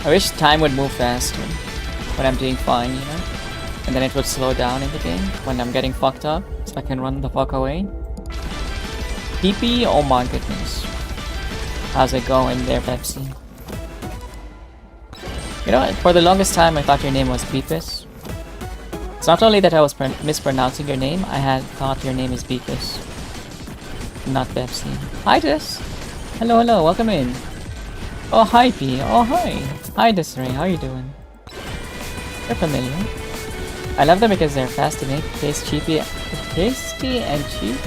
I wish time would move faster when I'm doing fine, you know? And then it would slow down in the game when I'm getting fucked up, so I can run the fuck away. PP? Oh my goodness. How's it going there, Pepsi? You know what? For the longest time, I thought your name was Beepus. It's not only that I was mispronouncing your name, I had thought your name is Beepus. Not Pepsi. Hi, Des. Hello, hello. Welcome in. Oh, hi, P. Oh, hi. Hi, Desiree. How you doing? They're familiar. I love them because they're fast to make, tasty and cheap.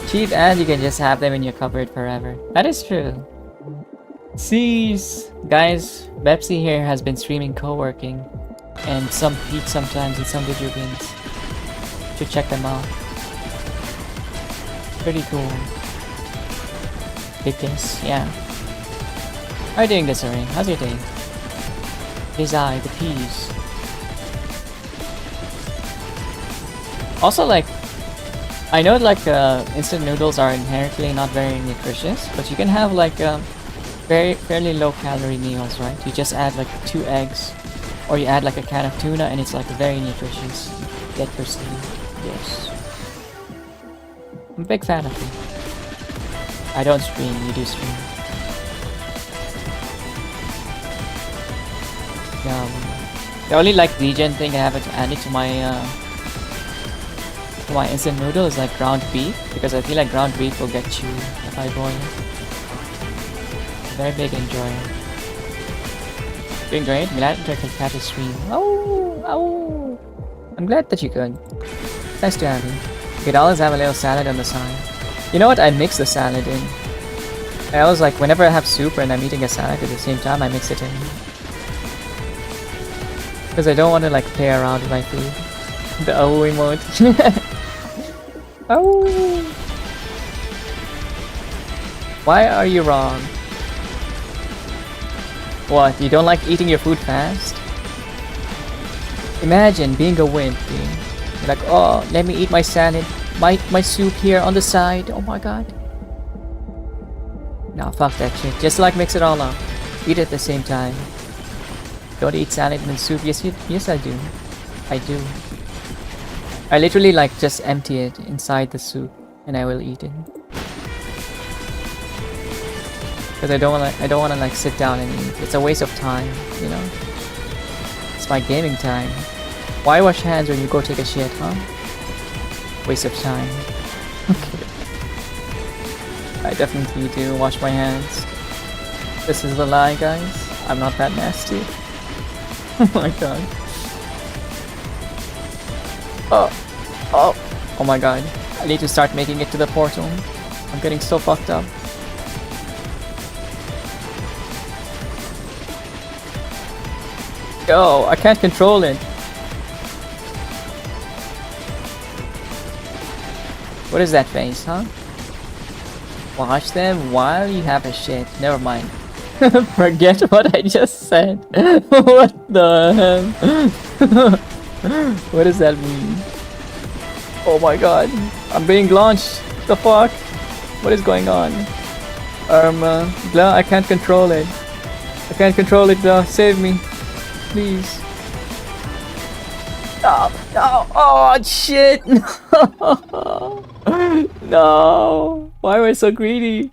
Cheap, and you can just have them in your cupboard forever. That is true. Sees, guys, Pepsi here has been streaming co-working and some Pete sometimes in some video games. Should check them out. Pretty cool. Big guess, yeah. How are you doing, Desiree? How's your day? His eye, the peas. Also, like, I know like instant noodles are inherently not very nutritious, but you can have like fairly low calorie meals, right? You just add like 2 eggs, or you add like a can of tuna, and it's like very nutritious. Get perceived, yes. I'm a big fan of it. I don't stream, you do stream. The only like regen thing I have added to my instant noodle is like ground beef, because I feel like ground beef will get chewy if I boil it. Very big enjoyer. Doing great. Glad to catch a stream. Oh, oh! I'm glad that you could. Nice to have you. You could always have a little salad on the side. You know what? I mix the salad in. I always like whenever I have soup and I'm eating a salad at the same time, I mix it in. Because I don't want to like play around with my food. The oh emote. Oh! Why are you wrong? What? You don't like eating your food fast? Imagine being a wimp, dude. You're like, oh, let me eat my salad, my soup here on the side. Oh my god. No, fuck that shit. Just like mix it all up. Eat it at the same time. Don't eat salad and soup. Yes, I do. I do. I literally like just empty it inside the soup, and I will eat it. Because I don't wanna like sit down and eat. It's a waste of time, you know. It's my gaming time. Why wash hands when you go take a shit, huh? Waste of time. Okay. I definitely do wash my hands. This is the lie, guys. I'm not that nasty. Oh my god. Oh my god. I need to start making it to the portal. I'm getting so fucked up. Yo, I can't control it. What is that face, huh? Wash them while you have a shit. Never mind. Forget what I just said. What the hell? What does that mean? Oh my god. I'm being launched. The fuck? What is going on? Blah, I can't control it. I can't control it, blah. Save me. Please. No, no. Oh, shit. No. No. Why am I so greedy?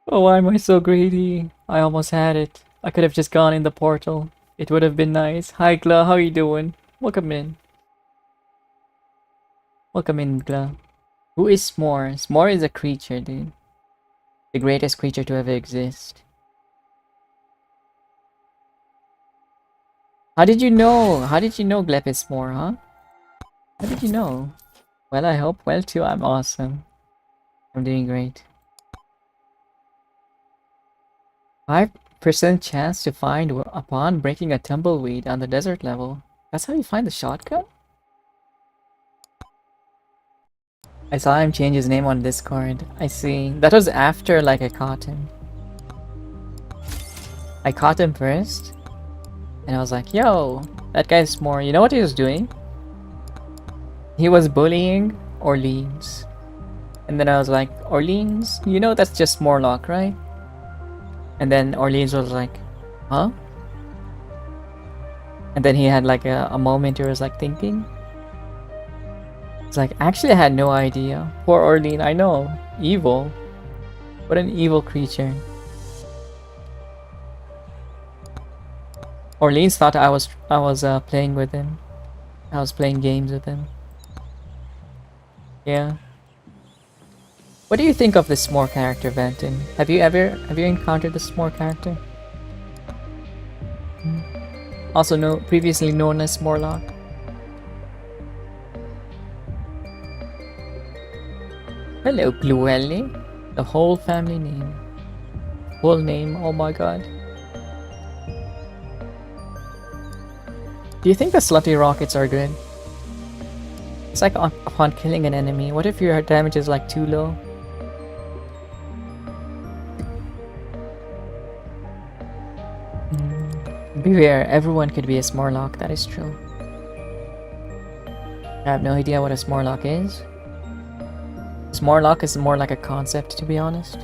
Oh, why am I so greedy? I almost had it. I could have just gone in the portal. It would have been nice. Hi, Gla. How you doing? Welcome in. Welcome in, Gla. Who is S'more? S'more is a creature, dude. The greatest creature to ever exist. How did you know? How did you know Glep is S'more, huh? How did you know? Well, I hope well too. I'm awesome. I'm doing great. 5% chance to find upon breaking a tumbleweed on the desert level. That's how you find the shotgun? I saw him change his name on Discord. I see. That was after like I caught him. I caught him first, and I was like, yo, that guy's more. You know what he was doing? He was bullying Orleans. And then I was like, Orleans, you know that's just Morlock, right? And then Orleans was like, huh? And then he had like a moment where he was like thinking. It's like, actually I had no idea. Poor Orleans, I know. Evil. What an evil creature. Orleans thought I was playing with him. I was playing games with him. Yeah. What do you think of this S'more character, Vanton? Have you encountered this S'more character? Also previously known as Morlock. Hello, Pluelli. The whole family name. Full name, oh my god. Do you think the slutty rockets are good? It's like upon killing an enemy. What if your damage is like too low? Beware, everyone could be a S'morlock, that is true. I have no idea what a S'morlock is. S'morlock is more like a concept, to be honest.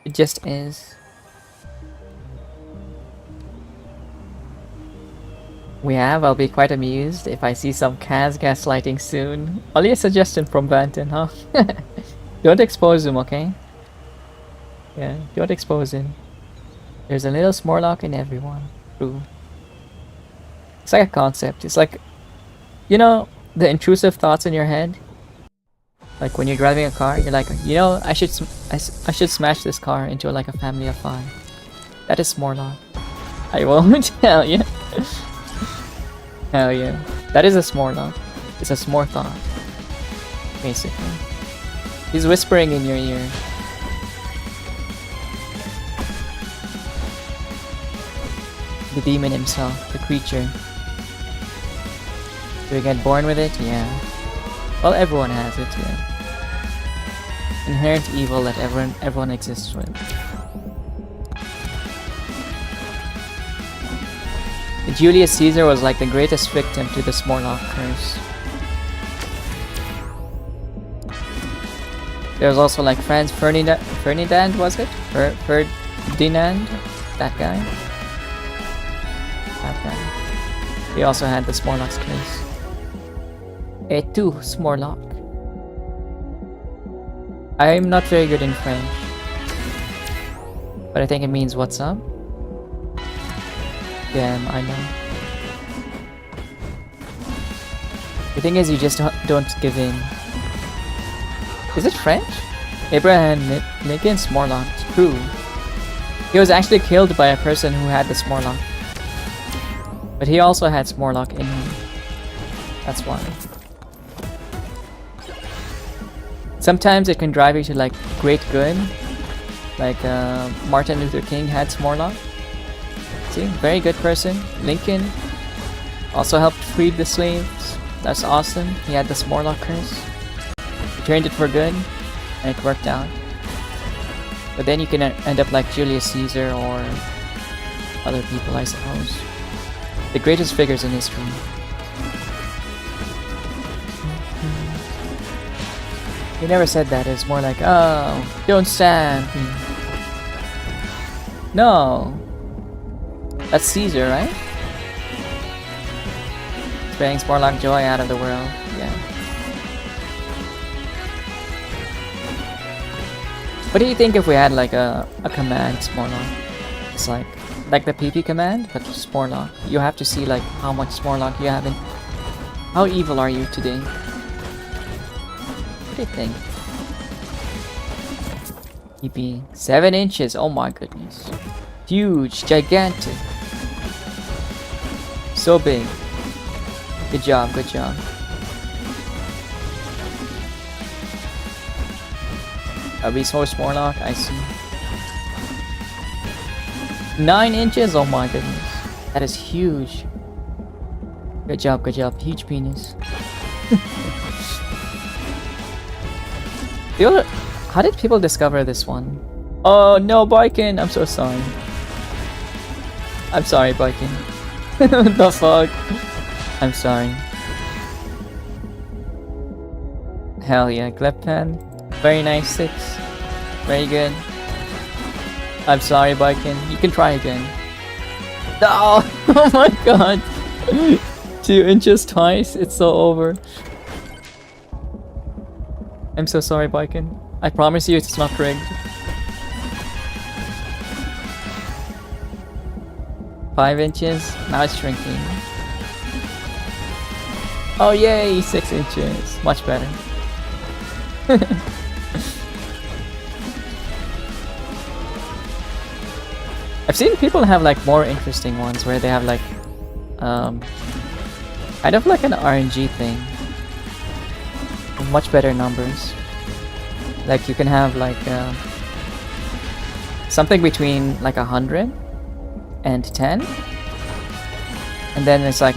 It just is. I'll be quite amused if I see some Kaz gaslighting soon. Only a suggestion from Vanton, huh? Don't expose him, okay? Yeah, don't expose him. There's a little S'morlock in everyone. True. It's like a concept. It's like, you know, the intrusive thoughts in your head. Like when you're driving a car, you're like, you know, I should smash this car into like a family of 5. That is S'morlock. I won't tell you. Hell yeah. That is a S'morlock. It's a S'more thought. Basically. He's whispering in your ear. The demon himself, the creature. Do we get born with it? Yeah. Well, everyone has it, yeah. Inherent evil that everyone exists with. Julius Caesar was like the greatest victim to the S'morlock curse. There was also like Franz Ferdinand, was it? Ferdinand? That guy? That guy. He also had the S'morlock's curse. Et tu, S'morlock? I'm not very good in French, but I think it means what's up. Damn, I know. The thing is, you just don't give in. Is it French? Abraham Lincoln's S'morlock. True. He was actually killed by a person who had the S'morlock. But he also had S'morlock in him. That's why. Sometimes it can drive you to like great good. Like Martin Luther King had S'morlock. See, very good person. Lincoln also helped free the slaves. That's awesome. He had the S'morlock curse. He turned it for good, and it worked out. But then you can end up like Julius Caesar or other people, I suppose. The greatest figures in history. He never said that. It's more like, oh, don't stab me. No. That's Caesar, right? Spraying S'morlock joy out of the world. Yeah. What do you think if we had like a command S'morlock? It's like the PP command, but S'morlock. You have to see like how much S'morlock you have in. How evil are you today? What do you think? PP 7 inches. Oh my goodness. Huge, gigantic. So big. Good job, good job. A resource Morlock, I see. 9 inches? Oh my goodness. That is huge. Good job, good job. Huge penis. How did people discover this one? Oh no, Boykin! I'm so sorry. I'm sorry, Boykin. What the fuck? I'm sorry. Hell yeah, Gleppan. Very nice 6. Very good. I'm sorry, Boykin. You can try again. No! Oh my god! 2 inches twice, it's so over. I'm so sorry, Boykin. I promise you it's not rigged. 5 inches, now it's shrinking. Oh yay, 6 inches. Much better. I've seen people have like more interesting ones where they have like kind of like an RNG thing. Much better numbers. Like you can have like something between like 100 and 10. And then it's like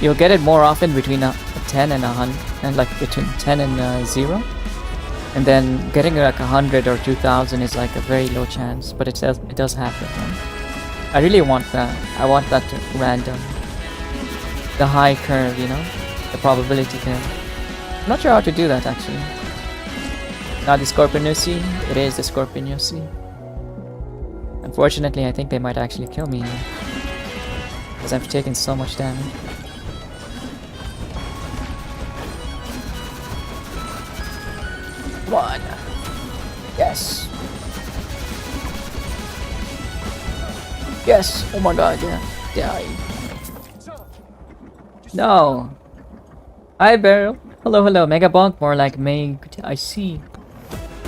you'll get it more often between a 10 and 100, and like between 10 and 0. And then getting like 100 or 2000 is like a very low chance, but it does happen. Right? I really want that. I want that random, the high curve, you know, the probability curve. I'm not sure how to do that actually. Not the Scorpionusi. It is the Scorpionusi. Unfortunately, I think they might actually kill me here, because I've taken so much damage. Come on. Yes. Yes. Oh my god, yeah. Die. No. Hi, Beryl. Hello, hello. Megabonk, more like Meg. I see.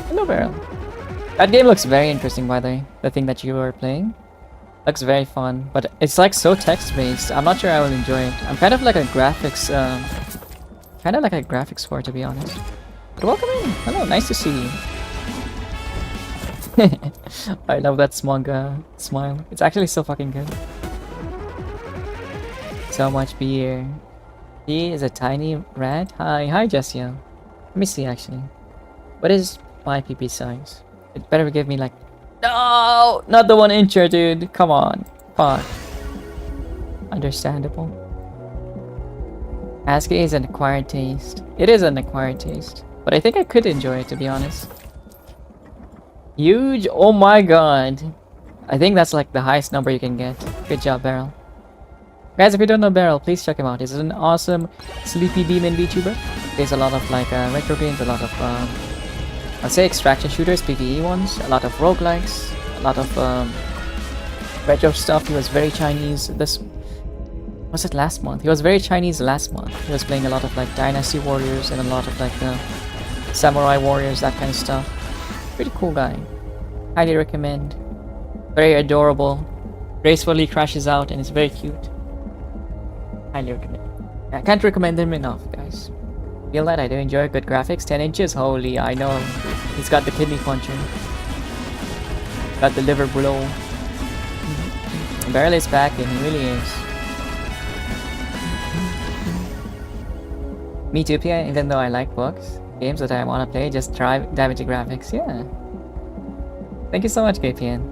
Hello, Beryl. That game looks very interesting, by the way. The thing that you are playing. Looks very fun. But it's like so text-based. I'm not sure I will enjoy it. I'm kind of like a graphics, kind of like a graphics for, to be honest. But welcome in. Hello, nice to see you. I love that smug smile. It's actually so fucking good. So much beer. He is a tiny rat. Hi Jessia. Let me see actually. What is my PP size? It better give me like... No! Not the 1 incher, dude. Come on. Fuck. Understandable. ASCII is an acquired taste. It is an acquired taste. But I think I could enjoy it, to be honest. Huge! Oh my god! I think that's like the highest number you can get. Good job, Beryl. Guys, if you don't know Beryl, please check him out. He's an awesome sleepy demon VTuber. There's a lot of like retro games, a lot of I'd say extraction shooters, PvE ones, a lot of roguelikes, a lot of retro stuff. He was very Chinese. This was it last month. He was very Chinese last month. He was playing a lot of like Dynasty Warriors and a lot of like Samurai Warriors, that kind of stuff. Pretty cool guy. Highly recommend. Very adorable. Gracefully crashes out and is very cute. Highly recommend. I can't recommend him enough, guys. Feel that I do enjoy good graphics. 10 inches, holy, I know. He's got the kidney puncher. Got the liver blow. Barely is back and he really is. Me too, Pia, even though I like books. Games that I want to play, just dive into graphics, yeah. Thank you so much, KPN.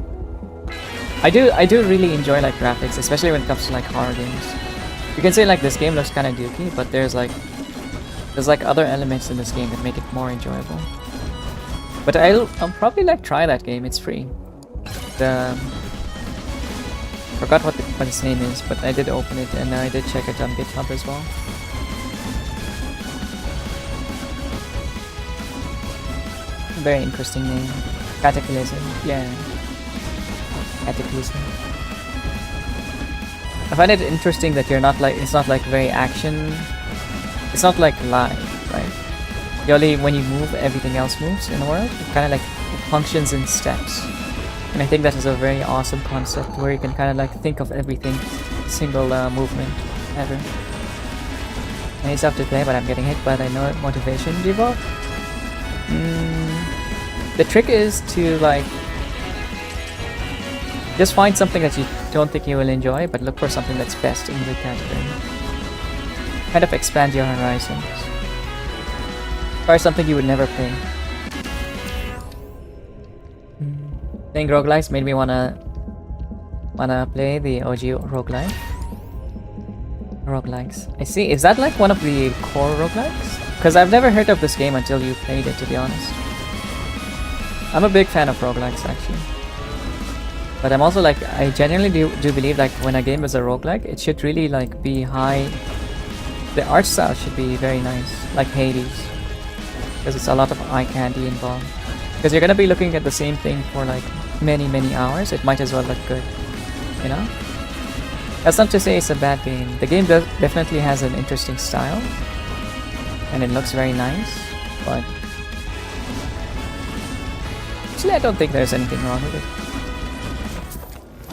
I do really enjoy like graphics, especially when it comes to like horror games. You can say like this game looks kind of dookie, but there's like other elements in this game that make it more enjoyable. But I'll probably like try that game. It's free. Forgot what its name is, but I did open it and I did check it on GitHub as well. Very interesting name. Cataclysm. Yeah. Cataclysm. I find it interesting that you're not like, it's not like very action. It's not like live, right? You only, when you move, everything else moves in the world. It kind of like it functions in steps. And I think that is a very awesome concept where you can kind of like think of everything, single movement ever. I need stuff to play, but I'm getting hit by the no motivation debuff. The trick is to like just find something that you don't think you will enjoy, but look for something that's best in the category. Kind of expand your horizons. Try something you would never play. Playing roguelikes made me wanna play the OG roguelikes. I see. Is that like one of the core roguelikes? Because I've never heard of this game until you played it, to be honest. I'm a big fan of roguelikes, actually. But I'm also like, I genuinely do believe like when a game is a roguelike, it should really like be high. The art style should be very nice, like Hades. Because it's a lot of eye candy involved. Because you're gonna be looking at the same thing for like many hours, it might as well look good, you know? That's not to say it's a bad game. The game definitely has an interesting style, and it looks very nice, but actually I don't think there's anything wrong with it.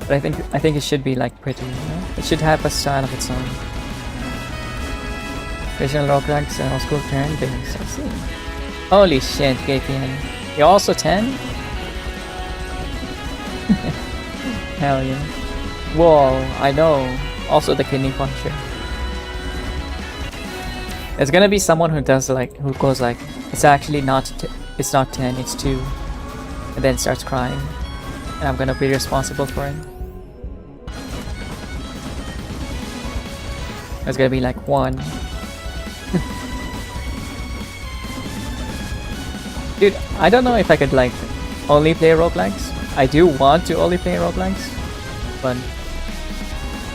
But I think it should be like pretty, you know? It should have a style of its own. Traditional roguelikes and old school turn-based, I see. Holy shit, KPN. You're also 10? Hell yeah. Whoa, I know. Also the kidney puncher. There's gonna be someone who does like, who goes like, it's actually not, it's not 10, it's 2. And then starts crying. And I'm gonna be responsible for it. There's gonna be like 1. Dude, I don't know if I could like only play roguelikes. I do want to only play roguelikes, but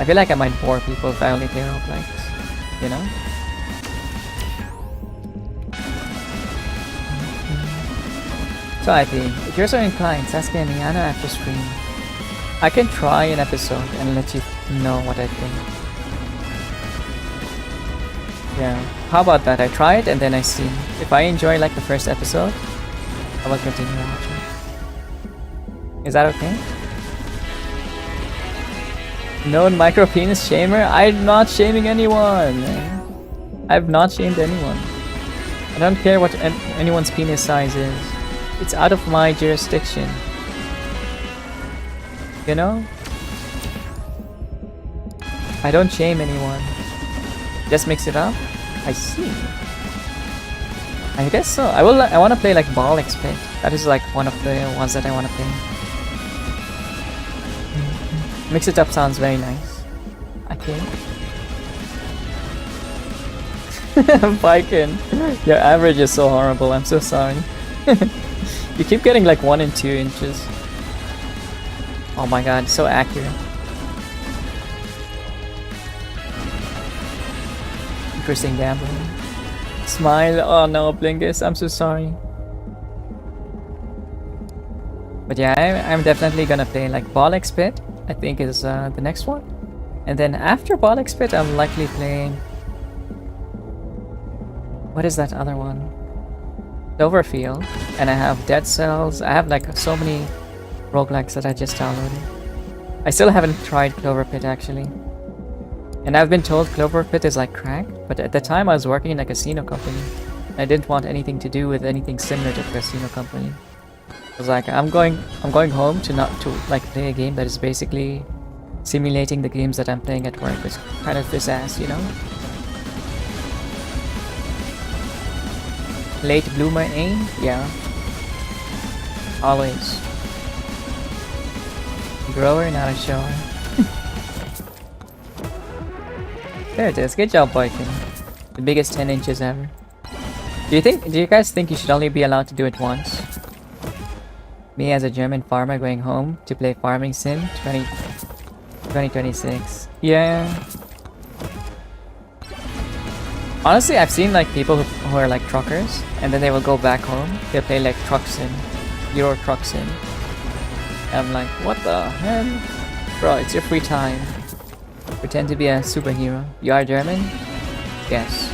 I feel like I might bore people if I only play roguelikes, you know? So I think, if you're so inclined, Sasuke and Miano after stream, I can try an episode and let you know what I think. Yeah, how about that? I try it and then I see. If I enjoy like the first episode, I will continue watching. Is that okay? Known micro penis shamer? I'm not shaming anyone. I've not shamed anyone. I don't care what anyone's penis size is. It's out of my jurisdiction. You know? I don't shame anyone. Just mix it up? I see. I guess so. I want to play like Ball XP. That is like one of the ones that I want to play. Mix it up sounds very nice. Okay. Viking, your average is so horrible. I'm so sorry. You keep getting like 1 and 2 inches. Oh my god, so accurate. Interesting gambling. Smile. Oh no, Blingus. I'm so sorry. But yeah, I'm definitely gonna play like Ball XP. I think is the next one. And then after Ball XP, I'm likely playing... What is that other one? Cloverfield. And I have Dead Cells. I have like so many roguelikes that I just downloaded. I still haven't tried Clover Pit actually. And I've been told Clover Pit is like crack, but at the time I was working in a casino company. I didn't want anything to do with anything similar to a casino company. I was like, I'm going home to not to like play a game that is basically simulating the games that I'm playing at work, which kind of this ass, you know? Late bloomer aim? Yeah. Always. Grower, not a shower. There it is. Good job, Boykin. The biggest 10 inches ever. Do you guys think you should only be allowed to do it once? Me as a German farmer going home to play Farming Sim 2026. Yeah. Honestly, I've seen like people who are like truckers, and then they will go back home. They play like Truck Sim, Euro Truck Sim. And I'm like, what the hell? Bro, it's your free time. Pretend to be a superhero. You are German? Yes.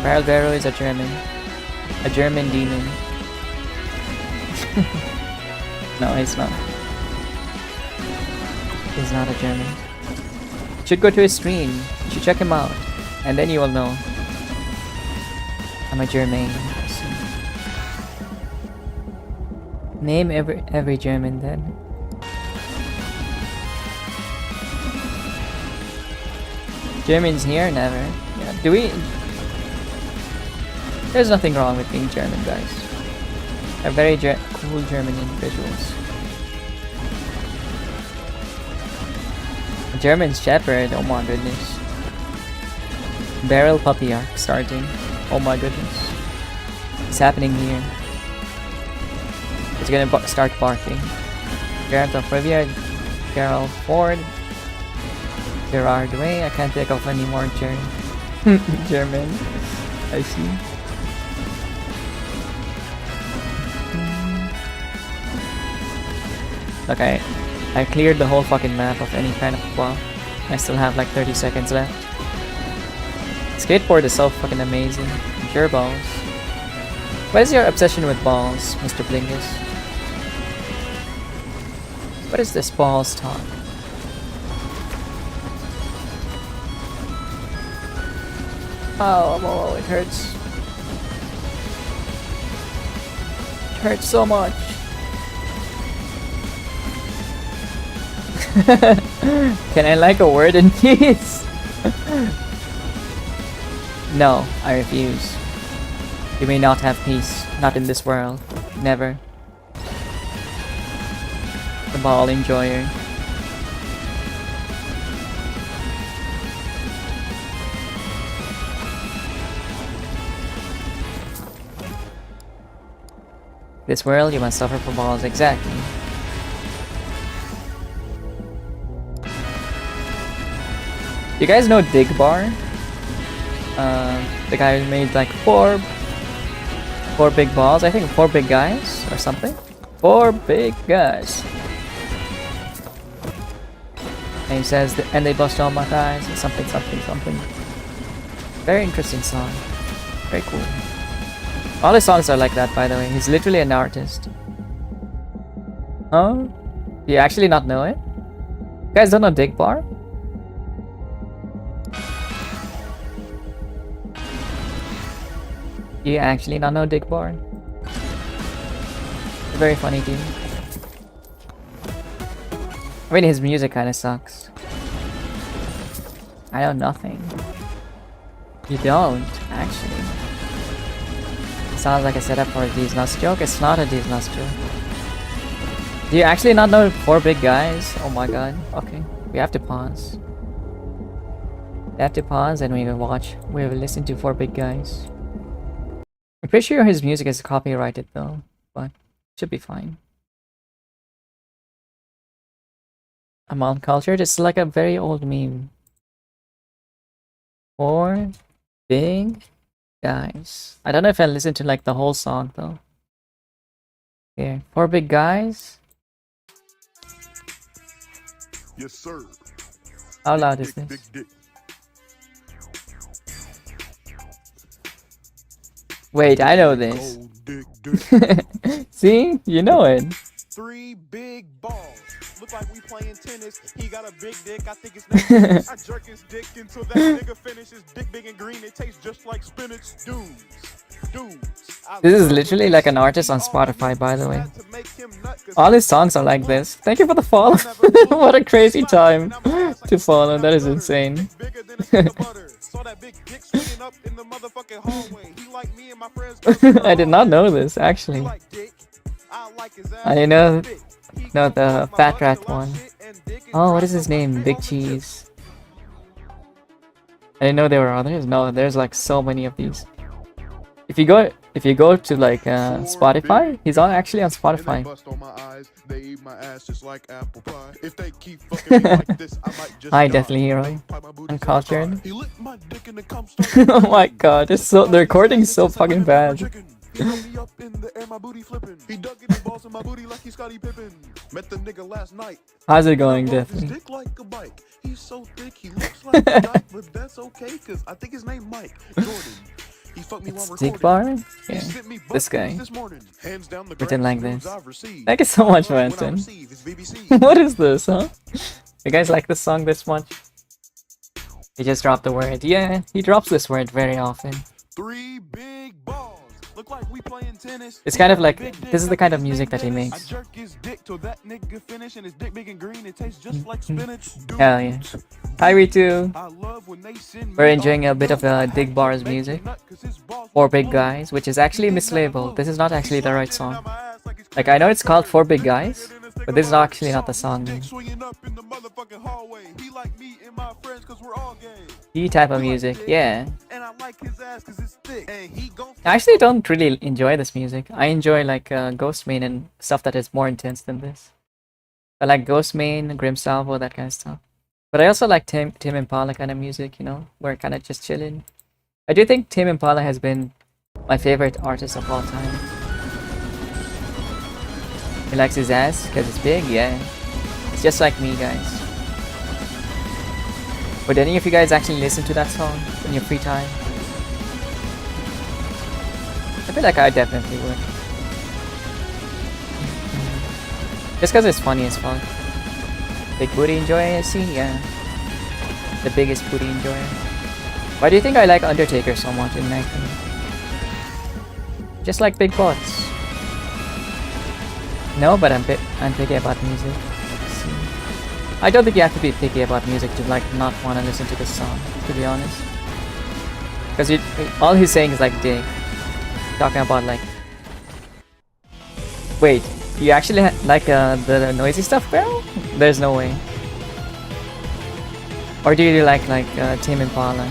Barrel Barrow is a German. A German demon. No, he's not. He's not a German. You should go to his stream. You should check him out. And then you will know. I'm a German. Name every German then. Germans here? Never. Yeah. Do we... There's nothing wrong with being German, guys. They're very cool German individuals. German Shepherd, oh my goodness. Barrel Puppy arc starting. Oh my goodness. What's happening here? It's gonna start barking. Geralt of Rivia, Geralt Ford, Gerard Way. I can't think of any more German. I see. Look, I cleared the whole fucking map of any kind of ball. I still have like 30 seconds left. Skateboard is so fucking amazing. Pure balls. What is your obsession with balls, Mr. Blingus? What is this balls talk? Oh, it hurts. It hurts so much. Can I like a word in peace? No, I refuse. You may not have peace. Not in this world. Never. The ball enjoyer. This world, you must suffer for balls. Exactly. You guys know Digbar? The guy who made like four big balls. I think 4 big guys or something. 4 big guys. And he says, and they bust all my thighs, or something. Very interesting song. Very cool. All his songs are like that, by the way. He's literally an artist. Huh? Do you actually not know it? You guys don't know Digbar? Do you actually not know Digbar? Very funny dude. I mean, his music kinda sucks. I know nothing. You don't, actually. Sounds like a setup for a D's Nuts joke. It's not a D's Nuts joke. Do you actually not know 4 big guys? Oh my god. Okay, we have to pause. We have to pause and we will watch. We will listen to 4 big guys. I'm pretty sure his music is copyrighted though, but should be fine. I'm uncultured. It's like a very old meme. 4 big guys. I don't know if I listened to like the whole song though. Here, 4 big guys. Yes, sir. How loud is this? Wait, I know this. See? You know it. 3 big balls. Look like we playing tennis. He got a big dick. I think it's nice. I jerk his dick until that nigga finishes. Dick big and green. It tastes just like spinach. Dudes. This is literally like an artist on Spotify, by the way. All his songs are like this. Thank you for the follow. What a crazy time to follow. That is insane. I did not know this, actually. I didn't know the Fat Rat one. Oh, what is his name? Big Cheese. I didn't know there were others. No, there's like so many of these. If you go to like Spotify, he's actually on Spotify. Hi, Deathly Hero. Uncultured. Oh my god, the recording is so fucking bad. How's it going, Deathly? He's so thick, he looks like a dyke, but that's okay, cause I think his name Mike Jordan. He fucked me while recording. Digbar? Yeah. This guy. Written like this. Thank you so much, Manton. What is this, huh? You guys like this song this much? He just dropped the word. Yeah, he drops this word very often. 3 big balls. Look like we playing tennis. It's kind of like, this is the kind of music that he makes. I jerk his dick till that nigga finish and his dick big and green. It tastes just like spinach. Hell yeah. Hi Ritu. We're enjoying a bit of Digbar's music. 4 big guys, which is actually mislabeled. This is not actually the right song. Like, I know it's called 4 big guys, but But this is actually not the song. Dick swinging up in the motherfucking hallway. He like me and my friends cause we're all gay. E type of music, yeah. And I like his ass cause it's thick. And he gon' I actually don't really enjoy this music. I enjoy like Ghostmain and stuff that is more intense than this. I like Ghostmain, Grim Salvo, that kind of stuff. But I also like Tim Impala kind of music, you know, where kind of just chilling. I do think Tim Impala has been my favorite artist of all time. He likes his ass because it's big, yeah. It's just like me, guys. Would any of you guys actually listen to that song in your free time? I feel like I definitely would. Just because it's funny as fuck. Big booty enjoyer, I see? Yeah. The biggest booty enjoyer. Why do you think I like Undertaker so much in acting? Just like big butts. No, but I'm picky about music. See. I don't think you have to be picky about music to like not want to listen to this song, to be honest. Because all he's saying is like dick. Talking about like... Wait, you actually like the noisy stuff, bro? There's no way. Or do you like Tame Impala?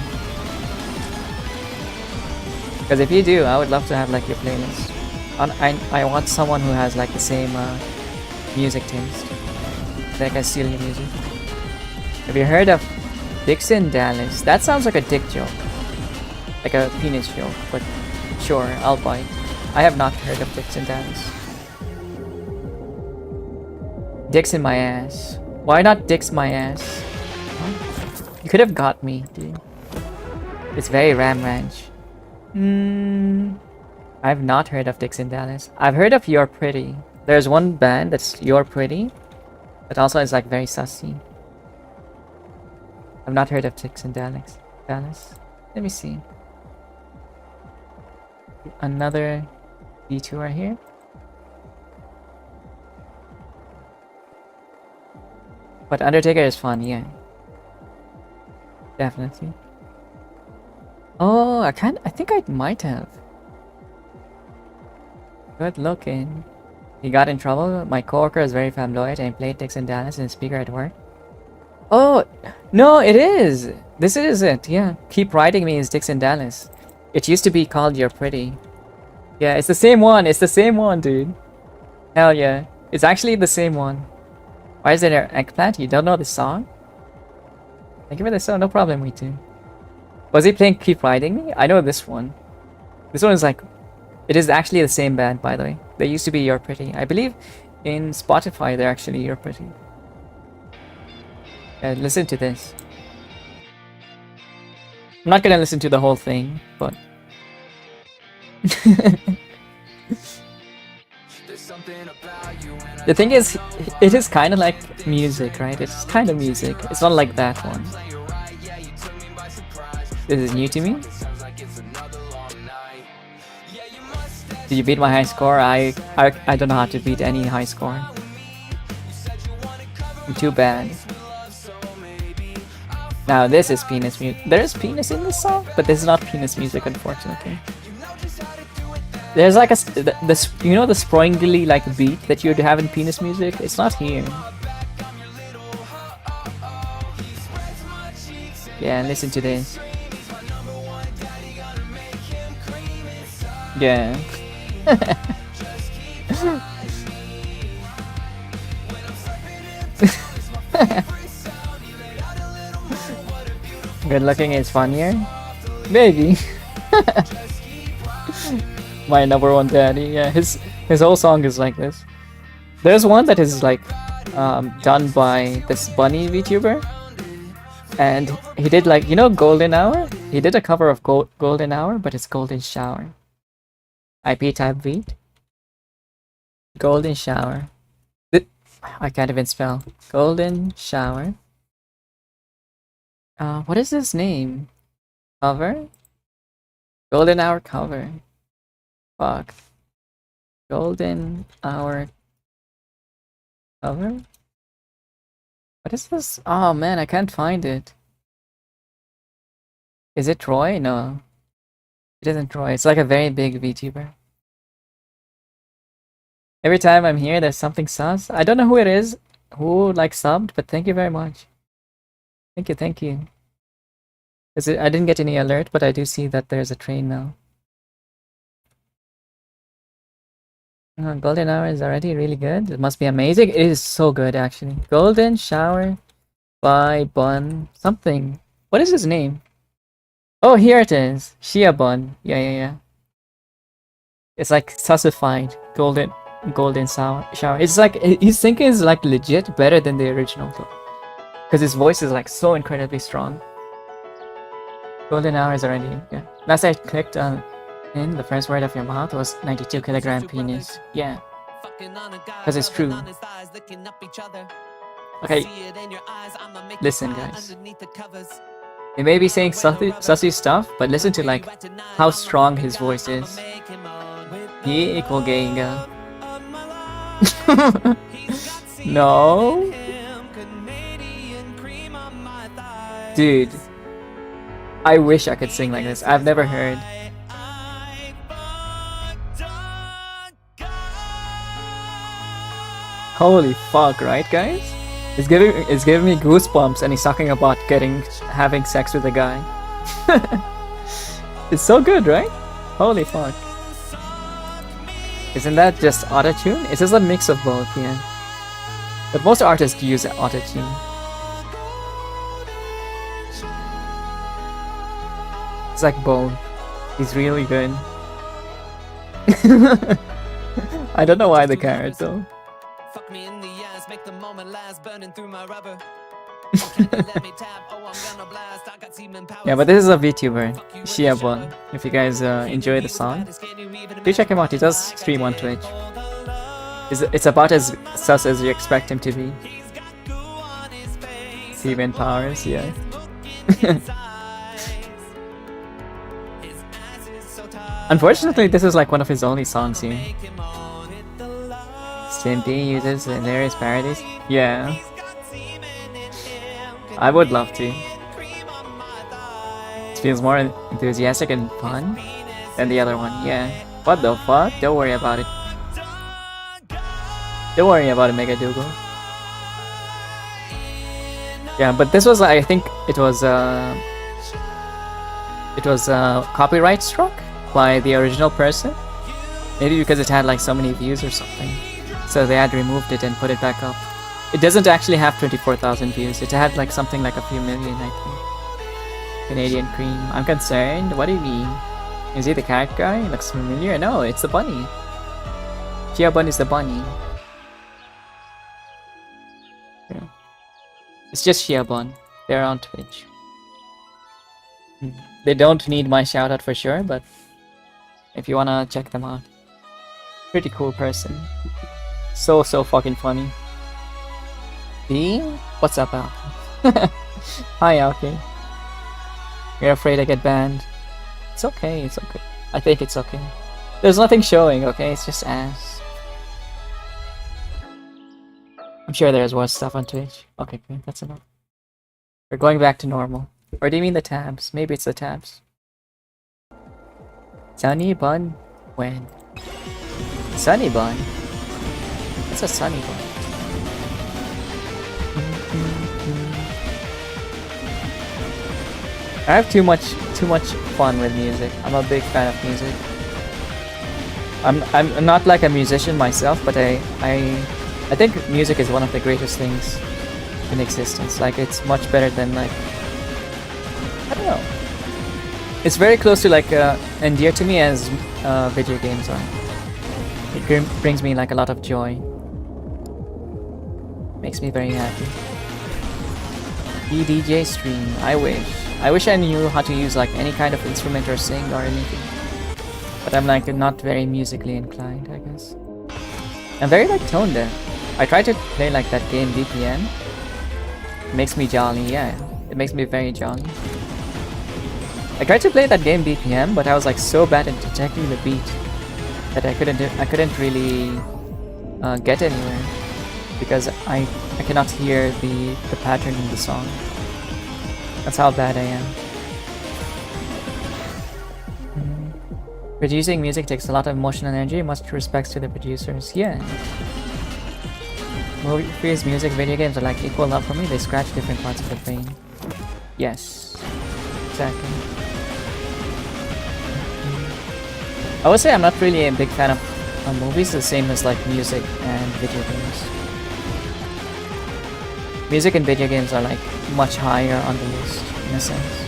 Because if you do, I would love to have like your playlist. I want someone who has like the same music taste. So I can steal your music. Have you heard of Dixon Dallas? That sounds like a dick joke. Like a penis joke, but sure, I'll bite. I have not heard of Dixon Dallas. Dicks in my ass. Why not dicks my ass? What? You could have got me, dude. It's very Ram Ranch. I've not heard of Dicks in Dallas. I've heard of You're Pretty. There's one band that's You're Pretty, but also is like very sussy. I've not heard of Dicks in Dallas. Let me see. Another detour here. But Undertaker is fun, yeah. Definitely. Oh, I think I might have. Good looking. He got in trouble. My coworker is very flamboyant and played Dixon Dallas in a speaker at work. Oh, no, it is. This is it, yeah. Keep Writing Me is Dixon Dallas. It used to be called You're Pretty. Yeah, it's the same one. It's the same one, dude. Hell yeah. It's actually the same one. Why is there an eggplant? You don't know the song? Thank you for the song. No problem, me too. Was he playing Keep Riding Me? I know this one. This one is like... It is actually the same band, by the way. They used to be You're Pretty. I believe in Spotify, they're actually You're Pretty. Listen to this. I'm not gonna listen to the whole thing, but... The thing is, it is kind of like music, right? It's kind of music. It's not like that one. This is new to me. Did you beat my high score? I don't know how to beat any high score. I'm too bad. Now this is penis music. There is penis in this song, but this is not penis music, unfortunately. There's like the you know the springly like beat that you'd have in penis music. It's not here. Yeah, listen to this. Yeah. Good looking is funnier? Maybe. My number one daddy, yeah, his whole song is like this. There's one that is like done by this bunny VTuber, and he did like, you know, Golden Hour? He did a cover of Golden Hour, but it's Golden Shower. IP type beat. Golden Shower. I can't even spell. Golden Shower. What is his name? Cover? Golden Hour cover. Fuck. Golden Hour cover? What is this? Oh man, I can't find it. Is it Troy? No. It isn't Troy. It's like a very big VTuber. Every time I'm here, there's something sus. I don't know who it is, who like subbed, but thank you very much. Thank you, thank you. I didn't get any alert, but I do see that there's a train now. Golden Hour is already really good. It must be amazing. It is so good, actually. Golden Shower by Bun something. What is his name? Oh, here it is. Shia Bun. Yeah. It's like sussified. Golden shower. It's like his thinking is like legit better than the original though. Because his voice is like so incredibly strong. Golden Hour is already, yeah. Last I clicked on in the first word of your mouth was 92 kilogram penis. Yeah. Because it's true. Okay. Listen, guys. They may be saying sussy stuff, but listen to like how strong his voice is. He equal gayinga. No. Dude. I wish I could sing like this. I've never heard. Holy fuck, right guys? It's giving me goosebumps and he's talking about having sex with a guy. It's so good, right? Holy fuck. Isn't that just autotune? It's just a mix of both, yeah. But most artists use autotune. It's like both. He's really good. I don't know why the carrot though. Fuck me in the ass, make the moment last, burning through my rubber. Yeah, but this is a VTuber, Shiabon. If you guys enjoy the song, do check him out. He does stream on Twitch. It's about as sus as you expect him to be. Steven Powers, yeah. Unfortunately, this is like one of his only songs here. Stimpy uses various parodies. Yeah. I would love to. It feels more enthusiastic and fun than the other one. Yeah. What the fuck? Don't worry about it. Don't worry about it, Megadoogle. Yeah, but this was, I think, it was copyright struck by the original person. Maybe because it had like so many views or something. So they had removed it and put it back up. It doesn't actually have 24,000 views. It had like something like a few million, I think. Canadian Cream. I'm concerned. What do you mean? Is he the cat guy? Looks familiar? No, it's the bunny. Chia Bun is the bunny. Yeah. It's just Shia Bun. They're on Twitch. They don't need my shout out for sure, but if you wanna check them out. Pretty cool person. So fucking funny. B? What's up, Al? Hi, Alki. You're afraid I get banned? It's okay, it's okay. I think it's okay. There's nothing showing, okay? It's just ass. I'm sure there's worse stuff on Twitch. Okay, good, that's enough. We're going back to normal. Or do you mean the tabs? Maybe it's the tabs. Sunny Bun? When? Sunny Bun? What's a Sunny Bun? I have too much fun with music. I'm a big fan of music. I'm not like a musician myself, but I think music is one of the greatest things in existence. Like it's much better than like, I don't know. It's very close to like and dear to me as video games are. It brings me like a lot of joy. Makes me very happy. DJ stream. I wish I knew how to use like any kind of instrument or sing or anything. But I'm like not very musically inclined, I guess. I'm very like tone deaf. I try to play like that game VPN. It makes me jolly, yeah. It makes me very jolly. I tried to play that game BPM, but I was like so bad at detecting the beat that I couldn't really get anywhere because I cannot hear the pattern in the song. That's how bad I am. Producing music takes a lot of emotional energy, much respects to the producers. Yeah. Movies, music, video games are like equal love for me. They scratch different parts of the brain. Yes. Exactly. I would say I'm not really a big fan of movies, the same as like music and video games. Music and video games are like much higher on the list, in a sense.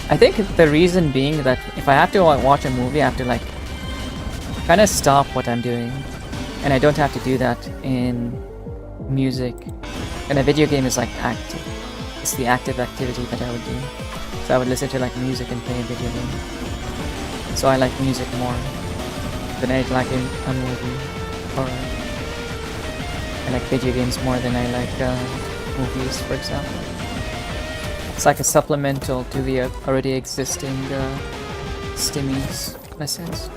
I think the reason being that if I have to watch a movie, I have to like kind of stop what I'm doing, and I don't have to do that in music. And a video game is like active. It's the active activity that I would do. So I would listen to like music and play a video game. So I like music more than I like a movie. Or I like video games more than I like movies, for example. It's like a supplemental to the already existing stimmies, in a sense.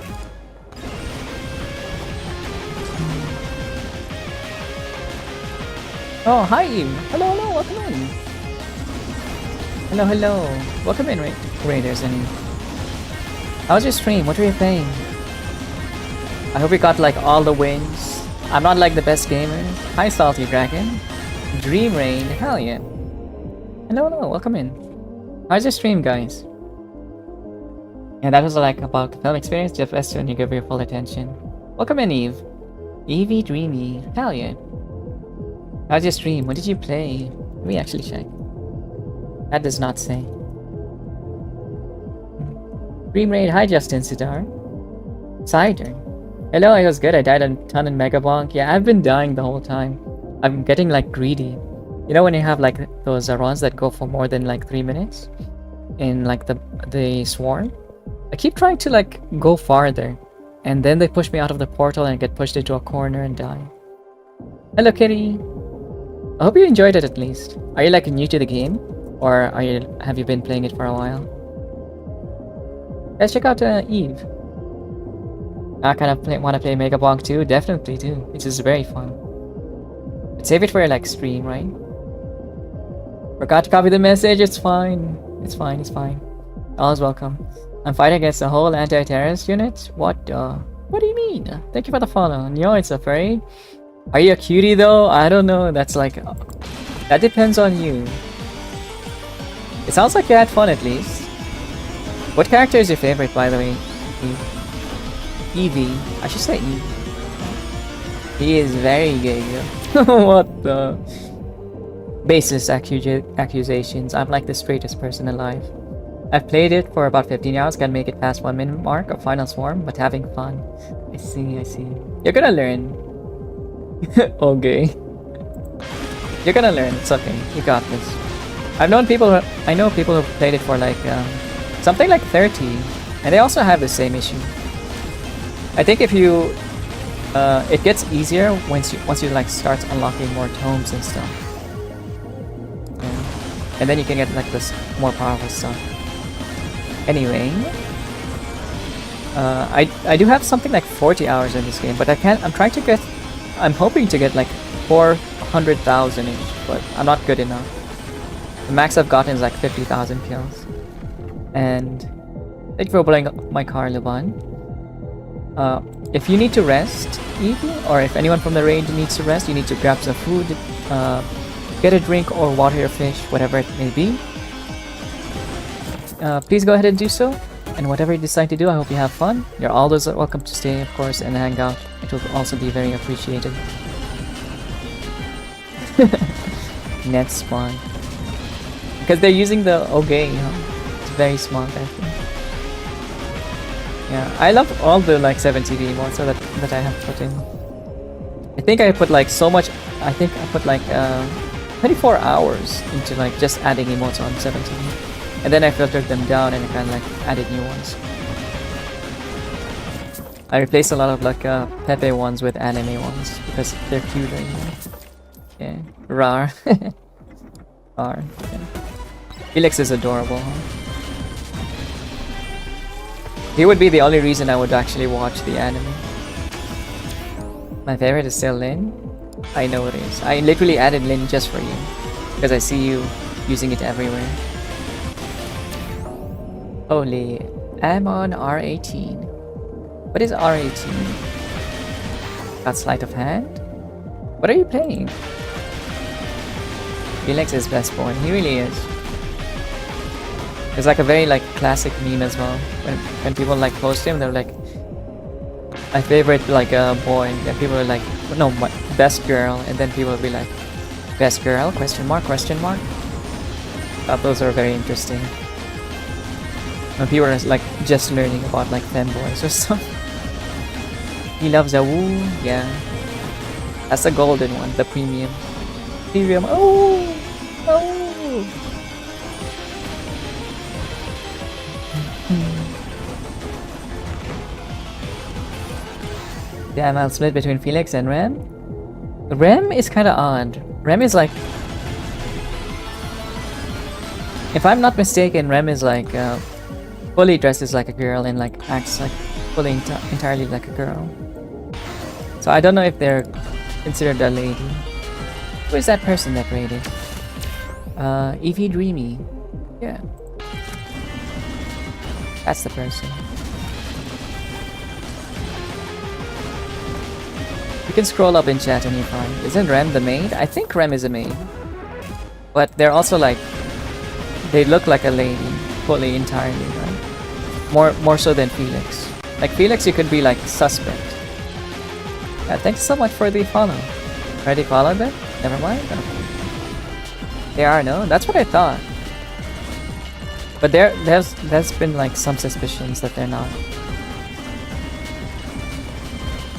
Oh, hi! Hello, hello, welcome in! Hello, hello! Welcome in, Raiders, and how's your stream? What are you playing? I hope you got like all the wins. I'm not like the best gamer. Hi, Salty Dragon. Dream Rain, hell yeah. Hello, hello, welcome in. How's your stream, guys? Yeah, that was like about the film experience. Jeff Esther, and you give your full attention. Welcome in, Eve. Evie Dreamy, hell yeah. How's your stream? What did you play? Let me actually check. That does not say. Dream Raid, hi Justin Sidar. Cider. Hello, I was good. I died a ton in Megabonk. Yeah, I've been dying the whole time. I'm getting like greedy. You know when you have like those runs that go for more than like 3 minutes? In like the swarm? I keep trying to like go farther. And then they push me out of the portal and I get pushed into a corner and die. Hello Kitty! I hope you enjoyed it at least. Are you like new to the game? Or have you been playing it for a while? Let's check out Eve. I kind of want to play Megabonk too. Definitely too. It's just very fun. But save it for your like stream, right? Forgot to copy the message. It's fine. It's fine. It's fine. All is welcome. I'm fighting against the whole anti-terrorist unit. What do you mean? Thank you for the follow. Yo, it's a furry. Are you a cutie though? I don't know. That's like that depends on you. It sounds like you had fun at least. What character is your favorite, by the way? Evie. I should say Evie. He is very gay. What the? Baseless accusations. I'm like the straightest person alive. I've played it for about 15 hours. Can't make it past 1 minute mark of Final Swarm, but having fun. I see. I see. You're gonna learn. Okay. You're gonna learn. It's okay. You got this. I know people who played it for like something like 30, and they also have the same issue. I think if you it gets easier once you like start unlocking more tomes and stuff. Yeah. And then you can get like this more powerful stuff. Anyway, I do have something like 40 hours in this game, but I'm hoping to get like 400,000 each, but I'm not good enough. The max I've gotten is like 50,000 kills. And thank you for pulling up my car, Luban. If you need to rest, Evie, or if anyone from the raid needs to rest, you need to grab some food, get a drink or water your fish, whatever it may be. Please go ahead and do so. And whatever you decide to do, I hope you have fun. You're always welcome to stay, of course, and hang out. It will also be very appreciated. Net spawn. Because they're using the okay, it's very smart, I think. Yeah, I love all the like 7TV emotes that I have put in. I think I put like so much. I think I put like 24 hours into like just adding emotes on 7TV, and then I filtered them down and I kind of like added new ones. I replaced a lot of like Pepe ones with anime ones because they're cuter, you know? Yeah, rar. Rar. Yeah. Felix is adorable, huh? He would be the only reason I would actually watch the anime. My favorite is still Lin. I know it is. I literally added Lin just for you. Because I see you using it everywhere. Holy. I'm on R18. What is R18? Got sleight of hand? What are you playing? Felix is best boy. He really is. It's like a very like classic meme as well. When people like post him, they're like, my favorite like boy. Then people are like, no, my best girl. And then people will be like, best girl? Question mark? Question mark? Thought those are very interesting. When people are like just learning about like femboys or something. He loves a woo. Yeah. That's the golden one, the premium. Premium. Oh! Oh! Damn, I'll split between Felix and Rem. Rem is kind of odd. Rem is like... If I'm not mistaken, Rem is like fully dresses like a girl and like acts like fully entirely like a girl. So I don't know if they're considered a lady. Who is that person that rated? Evie Dreamy. Yeah. That's the person. You can scroll up in chat and you find. Isn't Rem the maid? I think Rem is a maid. But they're also like... They look like a lady. Fully, entirely, right? More so than Felix. Like Felix, you could be like suspect. Yeah, thanks so much for the follow. Already followed them? Never mind? Okay. They are, no? That's what I thought. But there's been like some suspicions that they're not.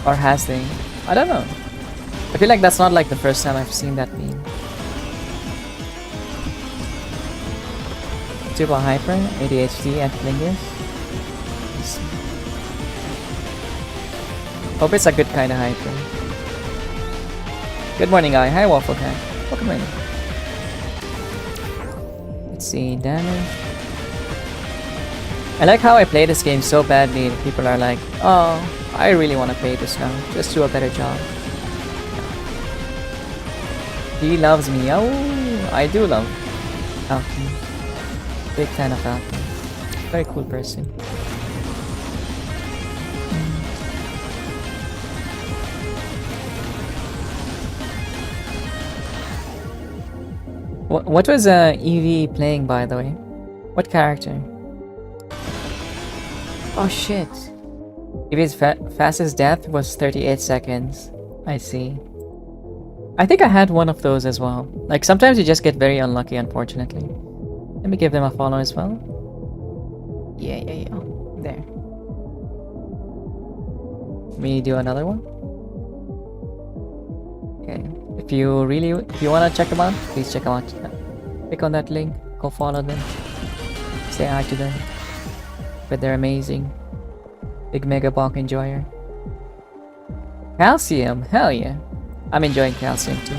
Or has they? I don't know. I feel like that's not like the first time I've seen that meme. Super hyper, ADHD, and fingers. Hope it's a good kind of hyper. Good morning, guy. Hi, Waffle Cat. Welcome in. Let's see, damage. I like how I play this game so badly that people are like, oh, I really want to play this now. Just do a better job. He loves me. Oh, I do love Falcon. Big fan of Falcon. Very cool person. What was Evie playing, by the way? What character? Oh shit. Evie's fastest death was 38 seconds. I see. I think I had one of those as well. Like sometimes you just get very unlucky, unfortunately. Let me give them a follow as well. Yeah. There. Let me do another one. Okay. If you want to check them out, please check them out. Click on that link. Go follow them. Say hi to them. But they're amazing. Big Megabonk enjoyer. Calcium, hell yeah. I'm enjoying Calcium too.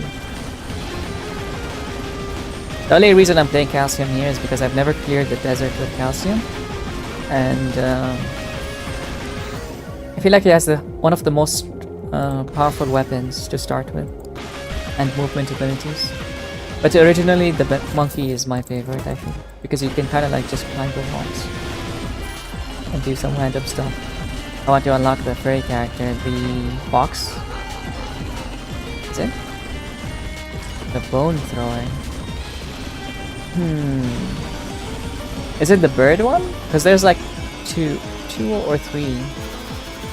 The only reason I'm playing Calcium here is because I've never cleared the desert with Calcium. And I feel like he has one of the most powerful weapons to start with. And movement abilities. But originally the monkey is my favorite, I think. Because you can kind of like just climb the walls. And do some random stuff. I want to unlock the furry character, the fox. Is it? The bone thrower. Is it the bird one? Because there's like two or three.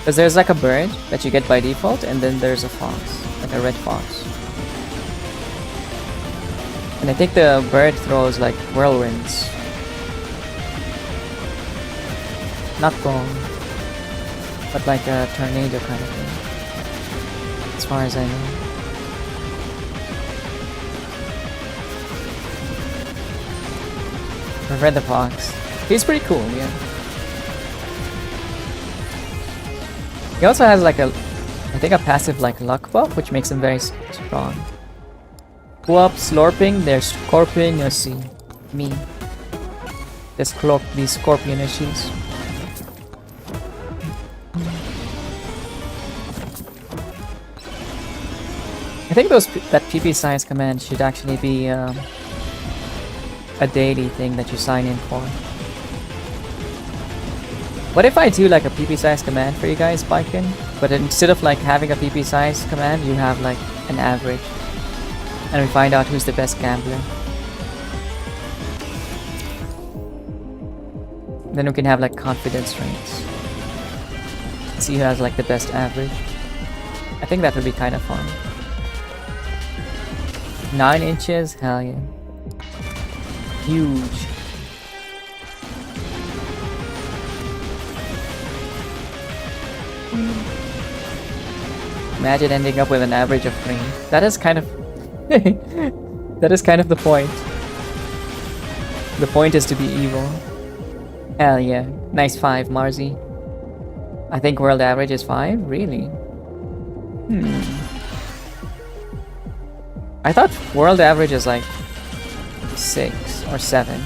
Because there's like a bird that you get by default, and then there's a fox, like a red fox. And I think the bird throws like whirlwinds. Not bone, but like a tornado kind of thing. As far as I know. I've read the fox. He's pretty cool, yeah. He also has like I think a passive like luck buff, which makes him very strong. Go up, slurping, there's scorpion, you see. Me. These scorpion issues. I think that PP size command should actually be a daily thing that you sign in for. What if I do like a PP size command for you guys, Biken? But instead of like having a PP size command, you have like an average. And we find out who's the best gambler. Then we can have like confidence rates. See who has like the best average. I think that would be kind of fun. 9 inches? Hell yeah. Huge. Imagine ending up with an average of 3. That is kind of... that is kind of the point. The point is to be evil. Hell yeah. Nice 5, Marzi. I think world average is 5? Really? I thought world average is like 6 or 7.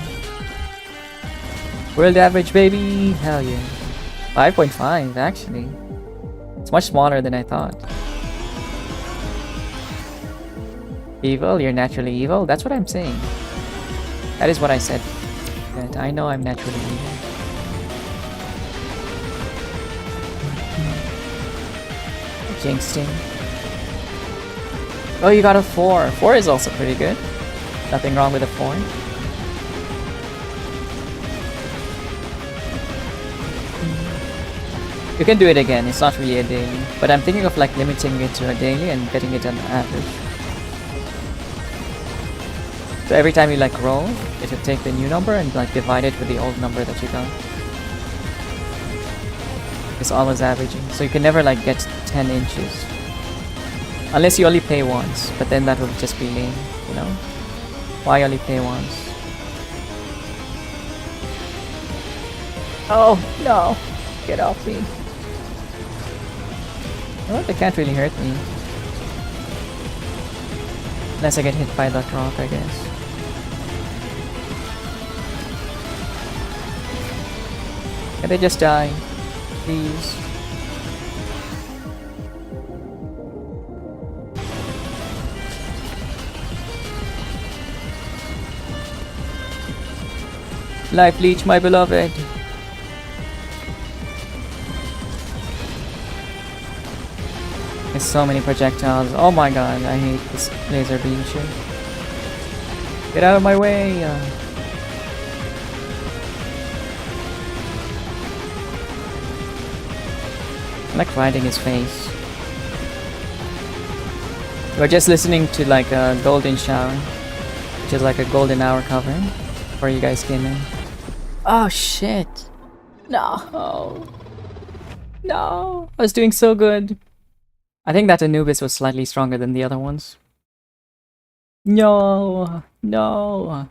World average, baby! Hell yeah. 5.5, actually. It's much smaller than I thought. Evil? You're naturally evil? That's what I'm saying. That is what I said. That I know I'm naturally evil. Jinxing. Oh, you got a 4. 4 is also pretty good. Nothing wrong with a 4. You can do it again, it's not really a daily. But I'm thinking of like limiting it to a daily and getting it on average. So every time you like roll, it will take the new number and like divide it with the old number that you got. It's always averaging, so you can never like get 10 inches. Unless you only pay once, but then that would just be lame, you know? Why only pay once? Oh, no! Get off me. Well, they can't really hurt me. Unless I get hit by that rock, I guess. Can they just die? Please. Life leech, my beloved. There's so many projectiles. Oh my god, I hate this laser beam shit. Get out of my way! I like riding his face. We're just listening to like a golden shower, which is like a golden hour cover before you guys came in. Oh shit! No! No! I was doing so good. I think that Anubis was slightly stronger than the other ones. No! No!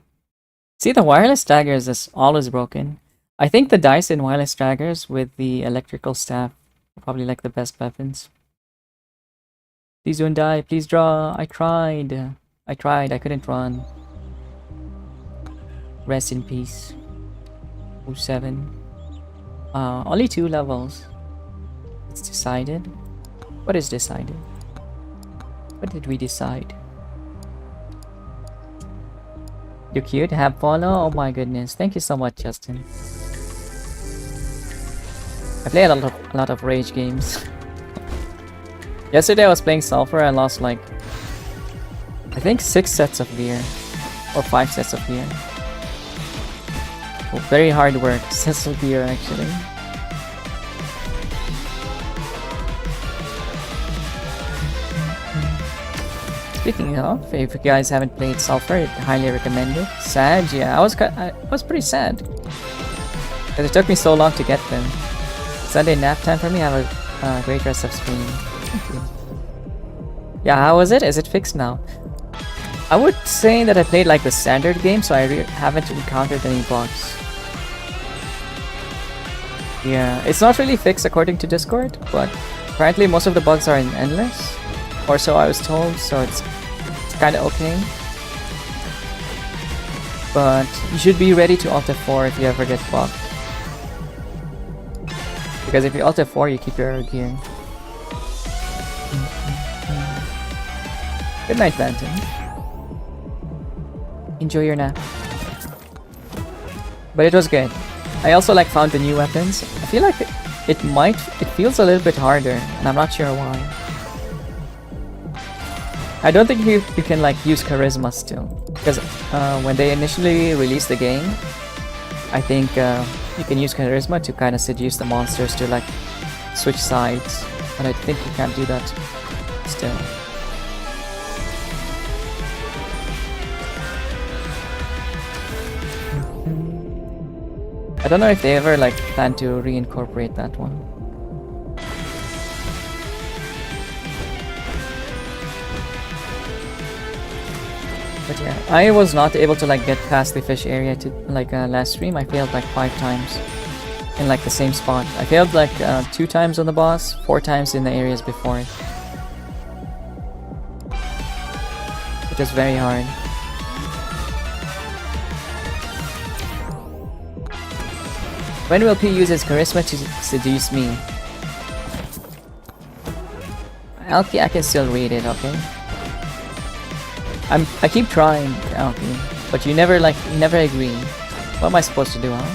See, the wireless daggers is always broken. I think the dice in wireless daggers with the electrical staff are probably like the best weapons. Please don't die, please draw. I tried. I couldn't run. Rest in peace. 07. Only 2 levels. It's decided. What is decided? What did we decide? You're cute. Have follow. Oh my goodness. Thank you so much, Justin. I play a lot of rage games. Yesterday I was playing Sulfur and lost like I think 6 sets of gear. Or 5 sets of gear. Oh, very hard work. Sets of gear actually. Speaking of, if you guys haven't played Sulfur, I highly recommend it. Sad, yeah, I was pretty sad because it took me so long to get them. Sunday nap time for me. Have a great rest of stream. Thank you. Yeah, how was it? Is it fixed now? I would say that I played like the standard game, so I haven't encountered any bugs. Yeah, it's not really fixed according to Discord, but apparently most of the bugs are in Endless, or so I was told, so it's kind of okay. But you should be ready to Alt F4 if you ever get bugged. Because if you Alt F4, you keep your gear. Good night, Phantom. Enjoy your nap. But it was good. I also like found the new weapons. I feel like it feels a little bit harder, and I'm not sure why. I don't think you can like use charisma still, because when they initially released the game, I think you can use charisma to kind of seduce the monsters to like switch sides, but I think you can't do that still. I don't know if they ever like plan to reincorporate that one. But yeah, I was not able to like get past the fish area to like last stream. I failed like 5 times in like the same spot. I failed like 2 times on the boss, 4 times in the areas before it. It was very hard. When will P use his charisma to seduce me? Alki, I can still read it, okay? I keep trying, Alki, but you never agree. What am I supposed to do, huh?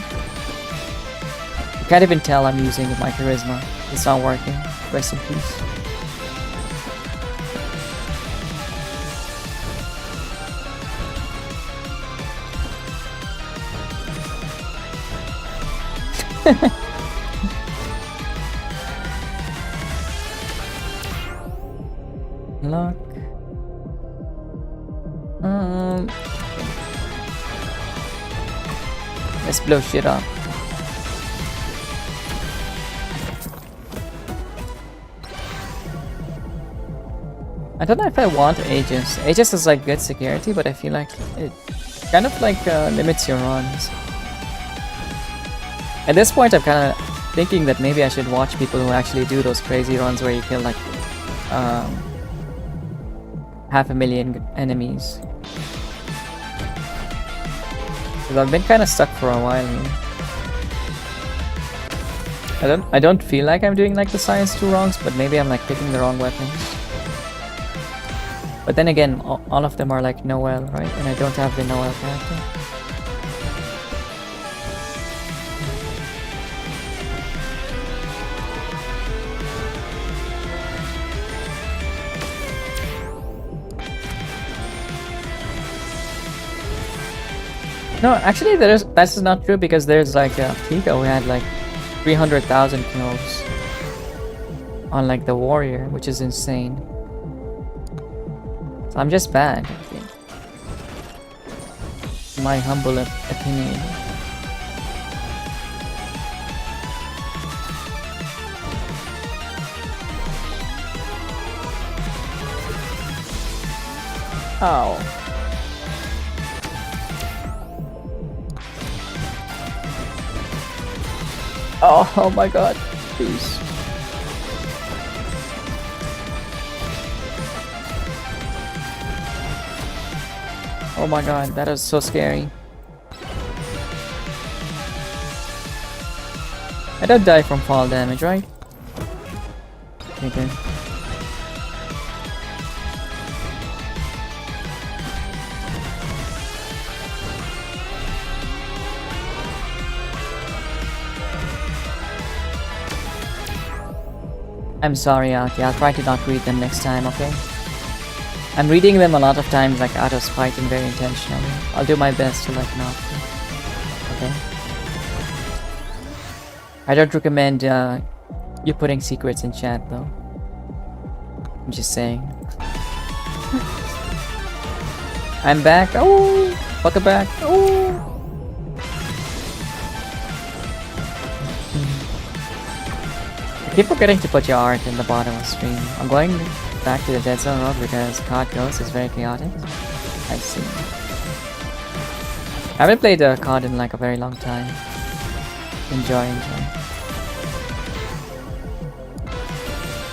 You can't even tell I'm using my charisma. It's not working. Rest in peace. Lock. Let's blow shit up. I don't know if I want Aegis. Aegis is like good security, but I feel like it kind of like limits your runs. At this point, I'm kind of thinking that maybe I should watch people who actually do those crazy runs where you kill like 500,000 enemies. Because I've been kind of stuck for a while here. I don't feel like I'm doing like the science 2 wrongs, but maybe I'm like picking the wrong weapons. But then again, all of them are like Noel, right? And I don't have the Noel character. No, actually that's not true, because there's like Tiga who had like 300,000 kills on like the warrior, which is insane. So I'm just bad, I think. My humble opinion. Oh. Oh my god, please. Oh my god, that is so scary. I don't die from fall damage, right? Okay. I'm sorry, Aki. I'll try to not read them next time, okay? I'm reading them a lot of times, like out of spite and very intentionally. I'll do my best to like not. Okay? I don't recommend you putting secrets in chat though. I'm just saying. I'm back. Oh! Welcome back. Oh! I keep forgetting to put your art in the bottom of the stream. I'm going back to the Dead Zone Road because COD Ghost is very chaotic. I see. I haven't played COD in like a very long time. Enjoy.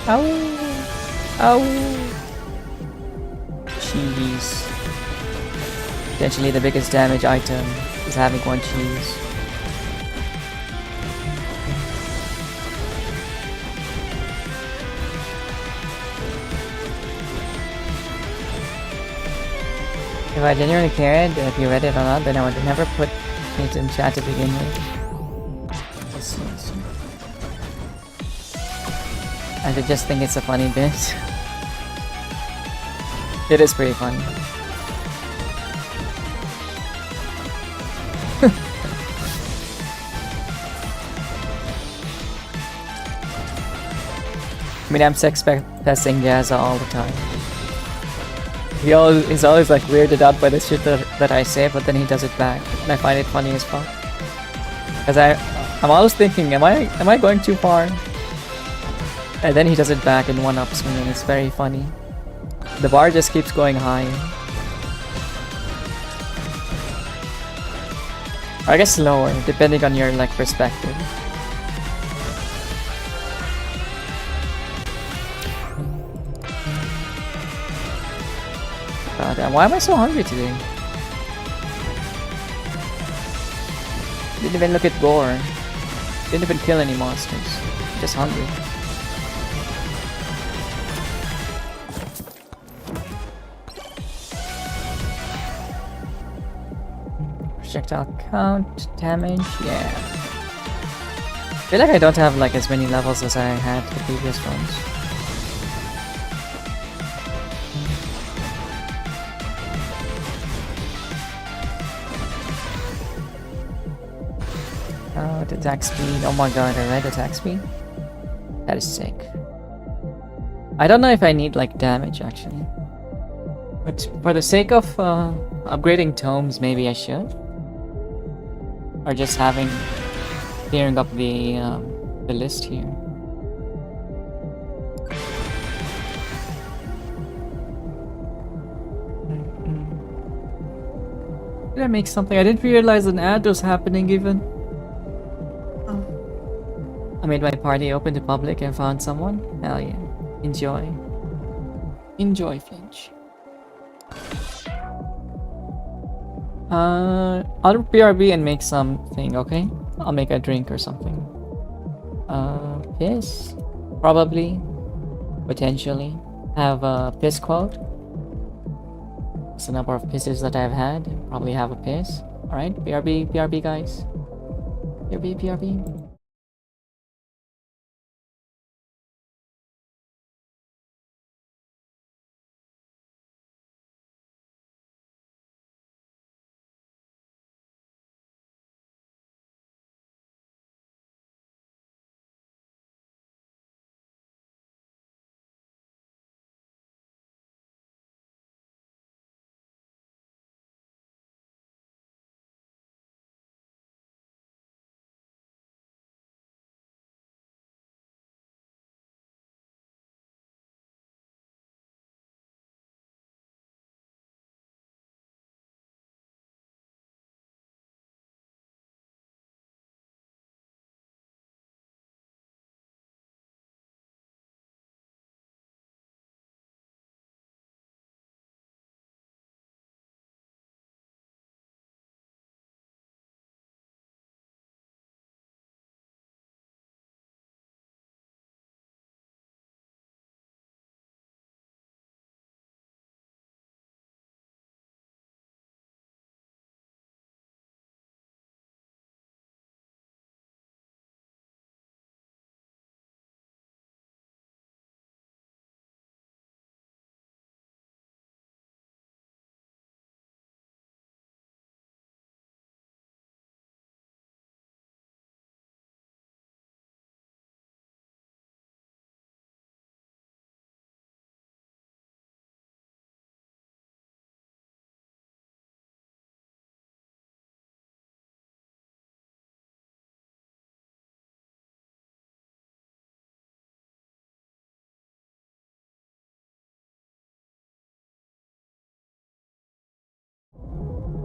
Ow! Ow! Cheese. Potentially the biggest damage item is having 1 cheese. If I genuinely cared if you read it or not, then I would never put it in chat to begin with. Let's see, let's see. I should just think it's a funny bit. It is pretty funny. I mean, I'm sex pesting Jazza all the time. He's always like weirded out by the shit that I say, but then he does it back, and I find it funny as fuck. Cause I'm always thinking, am I going too far? And then he does it back and one-ups me, and it's very funny. The bar just keeps going higher. Or I guess lower, depending on your like perspective. God damn, why am I so hungry today? Didn't even look at gore. Didn't even kill any monsters. Just hungry. Projectile count, damage, yeah. I feel like I don't have like as many levels as I had the previous ones. Oh, the attack speed. Oh my god, I read attack speed? That is sick. I don't know if I need like damage actually. But for the sake of upgrading tomes, maybe I should. Or just clearing up the list here. Did I make something? I didn't realize an ad was happening even. I made my party open to public and found someone. Hell yeah. Enjoy. Enjoy, Finch. I'll BRB and make something, okay? I'll make a drink or something. Piss? Probably. Potentially. Have a piss quote. That's the number of pisses that I've had. Probably have a piss. Alright, BRB guys. BRB.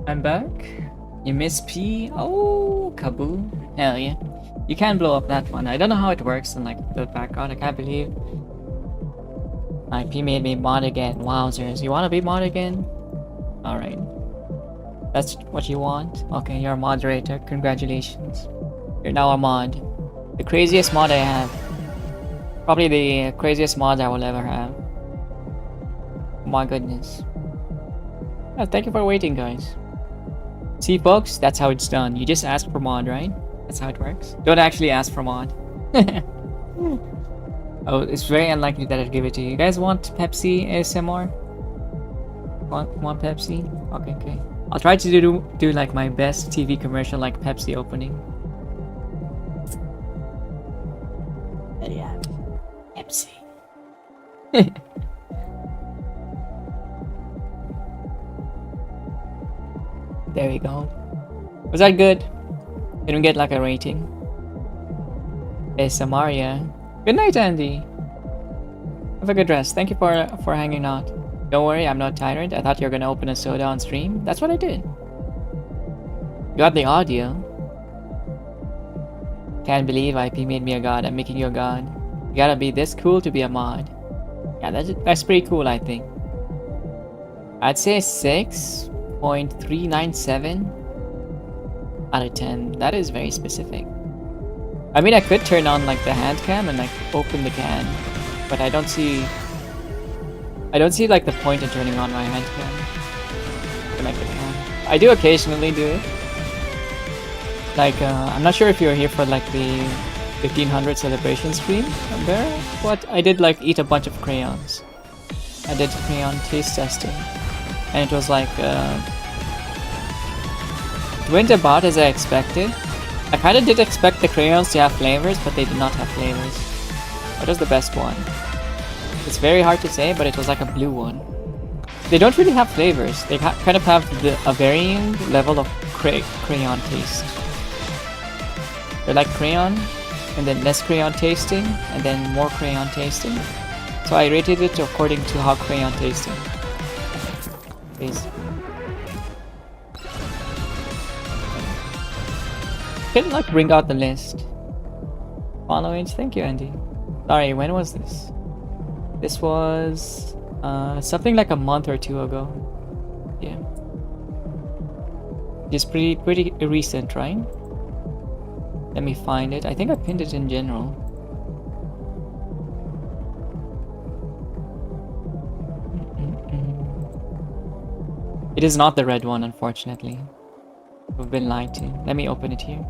I'm back. You miss P? Oh, kaboom. Hell yeah. You can blow up that one. I don't know how it works in like the background. I can't believe my P made me mod again. Wowzers. You wanna be mod again? Alright. That's what you want? Okay, you're a moderator. Congratulations. You're now a mod. The craziest mod I have. Probably the craziest mod I will ever have. My goodness. Thank you for waiting, guys. See, folks, that's how it's done. You just ask for mod, right? That's how it works. Don't actually ask for mod. Oh, it's very unlikely that I'd give it to you. You guys want Pepsi ASMR? Want Pepsi? Okay. I'll try to do like my best TV commercial like Pepsi opening. Yeah, Pepsi. There we go. Was that good? Didn't get like a rating. ASMR, yeah. Good night, Andy. Have a good rest. Thank you for hanging out. Don't worry, I'm not tired. I thought you were gonna open a soda on stream. That's what I did. You got the audio. Can't believe IP made me a god. I'm making you a god. You gotta be this cool to be a mod. Yeah, that's pretty cool, I think. I'd say 6.397 out of 10. That is very specific. I mean, I could turn on like the hand cam and like open the can, but I don't see like the point in turning on my hand cam to make the can. I do occasionally do it. Like, I'm not sure if you were here for like the 1500 celebration stream there, but I did like eat a bunch of crayons. I did crayon taste testing, and it was like, it went about as I expected. I kind of did expect the crayons to have flavors, but they did not have flavors. What was the best one? It's very hard to say, but it was like a blue one. They don't really have flavors. They kind of have a varying level of crayon taste. They're like crayon, and then less crayon tasting, and then more crayon tasting. So I rated it according to how crayon tasting is. Can like bring out the list. Followings, thank you, Andy. Sorry, when was this? This was something like a month or two ago. Yeah, just pretty recent, right? Let me find it. I think I pinned it in general. It is not the red one, unfortunately. We've been lied to. Let me open it here.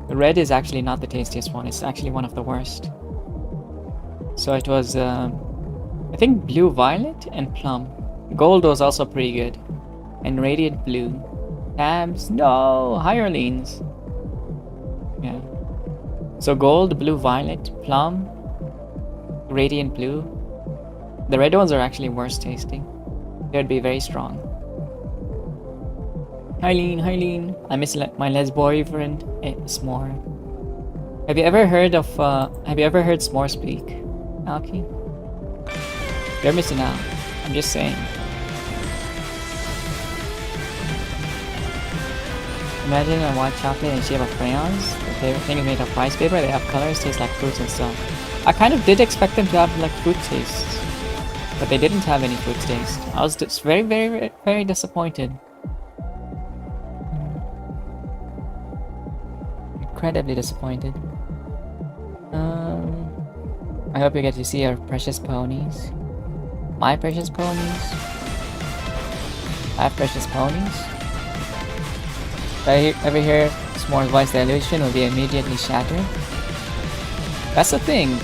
The red is actually not the tastiest one. It's actually one of the worst. So it was, I think blue, violet, and plum. Gold was also pretty good. And radiant blue. Tabs, no, higher leans. Yeah. So gold, blue, violet, plum, radiant blue. The red ones are actually worse tasting. They would be very strong. Hi Lean. I miss my les boyfriend, S'more. Have you ever heard S'more speak, Alki? You're missing out. I'm just saying. Imagine a white chocolate in shape of crayons. If everything is made of rice paper, they have colors, taste like fruits and stuff. I kind of did expect them to have like fruit tastes, but they didn't have any fruit taste. I was just very disappointed. Incredibly disappointed. I hope you get to see our precious ponies. My precious ponies. I have precious ponies. If I ever hear S'more's voice, the illusion will be immediately shattered. That's the thing.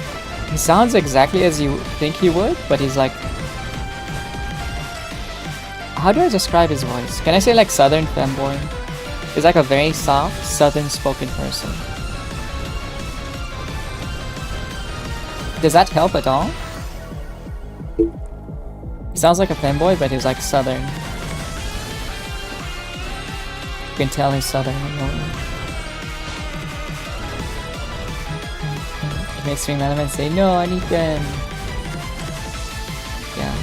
He sounds exactly as you think he would, but he's like... How do I describe his voice? Can I say like Southern femboy? He's like a very soft, Southern spoken person. Does that help at all? He sounds like a femboy, but he's like Southern. You can tell he's Southern. It makes stream elements say, no, I need them. Yeah.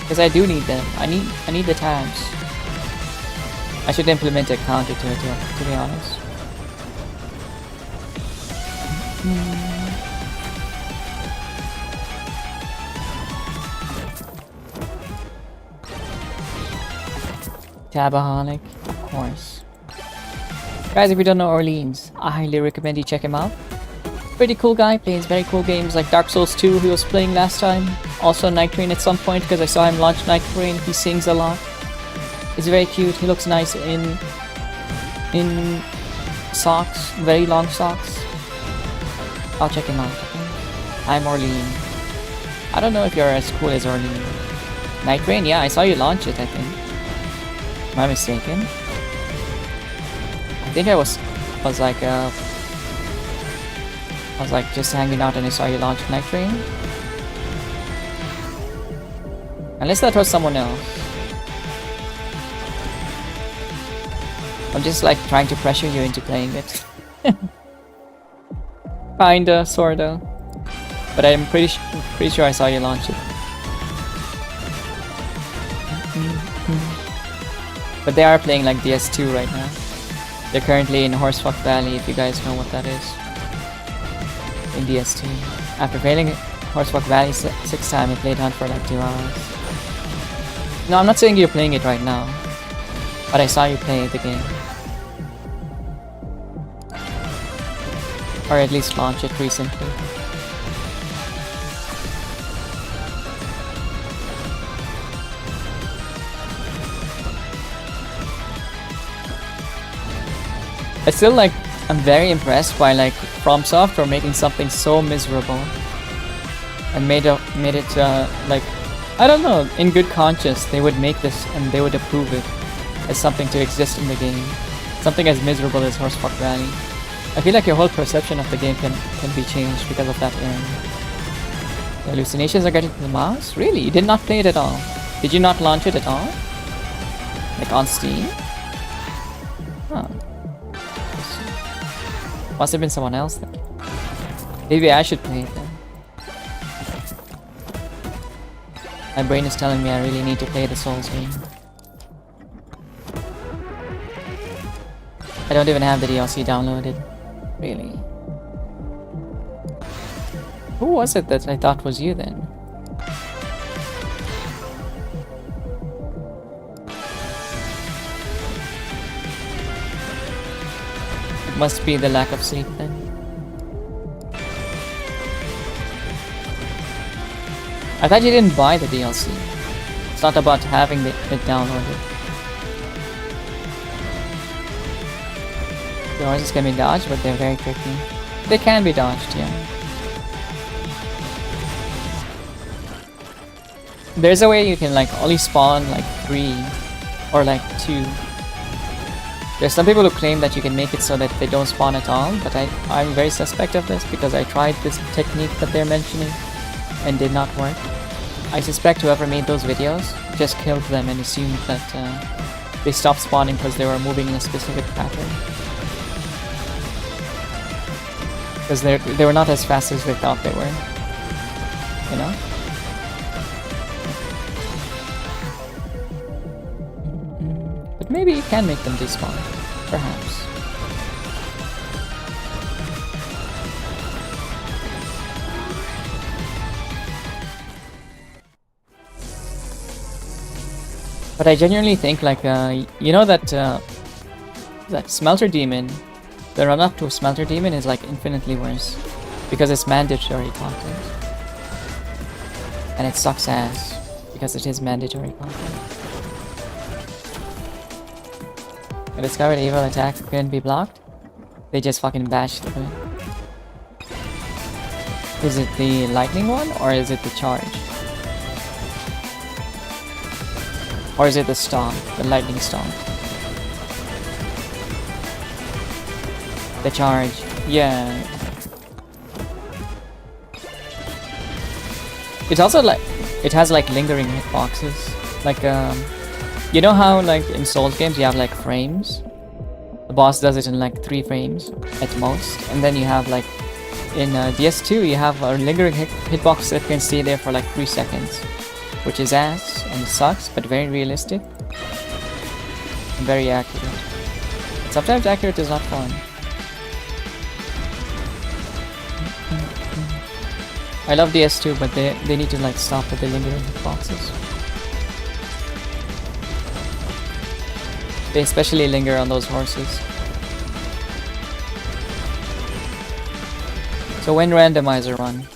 Because I do need them. I need the tabs. I should implement a counter to it, to be honest. Tabaholic, of course. Guys, if you don't know Orleans, I highly recommend you check him out. Pretty cool guy, plays very cool games like Dark Souls 2 he was playing last time. also Night Train at some point because I saw him launch Night Train. He sings a lot. He's very cute. He looks nice in socks, very long socks. I'll check him out. Okay? I'm Orlean. I don't know if you're as cool as Orlean. Night Train, yeah, I saw you launch it, I think. Am I mistaken? I think I was like just hanging out and I saw you launch Night Train. Unless that was someone else. I'm just like trying to pressure you into playing it. Kinda, sorta. But I'm pretty sure I saw you launch it. But they are playing like DS2 right now. They're currently in Horsefuck Valley, if you guys know what that is. In DS2. After failing Horsefuck Valley 6 times, I played Hunt for like 2 hours. No, I'm not saying you're playing it right now. But I saw you play the game. Or at least launch it recently. I'm very impressed by like FromSoft for making something so miserable and made it like, I don't know, in good conscience they would make this and they would approve it as something to exist in the game, something as miserable as Horsefuck Valley. I feel like your whole perception of the game can be changed because of that error. The hallucinations are getting to the mouse? Really? You did not play it at all? Did you not launch it at all? Like on Steam? Huh. Must have been someone else then. Maybe I should play it then. My brain is telling me I really need to play the Souls game. I don't even have the DLC downloaded. Really. Who was it that I thought was you then? It must be the lack of sleep then. I thought you didn't buy the DLC. It's not about having it downloaded. The horses can be dodged, but they're very tricky. They can be dodged, yeah. There's a way you can like only spawn like 3 or like 2. There's some people who claim that you can make it so that they don't spawn at all, but I'm very suspect of this because I tried this technique that they're mentioning and did not work. I suspect whoever made those videos just killed them and assumed that they stopped spawning because they were moving in a specific pattern. Because they were not as fast as they thought they were. You know? But maybe you can make them despawn. Perhaps. But I genuinely think like, you know that Smelter Demon, the run-up to a Smelter Demon is like infinitely worse. Because it's mandatory content. And it sucks ass. Because it is mandatory content. I discovered evil attack couldn't be blocked. They just fucking bashed through it. Is it the lightning one or is it the charge? Or is it the stomp, the lightning stomp? The charge, yeah. It's also like, it has like lingering hitboxes. Like, you know how like in Souls games you have like frames? The boss does it in like 3 frames at most. And then you have like, in DS2 you have a lingering hitbox that can stay there for like 3 seconds. Which is ass and sucks, but very realistic. And very accurate. Sometimes accurate is not fun. I love DS2, but they need to like stop with the lingering hitboxes. They especially linger on those horses. So when randomizer run?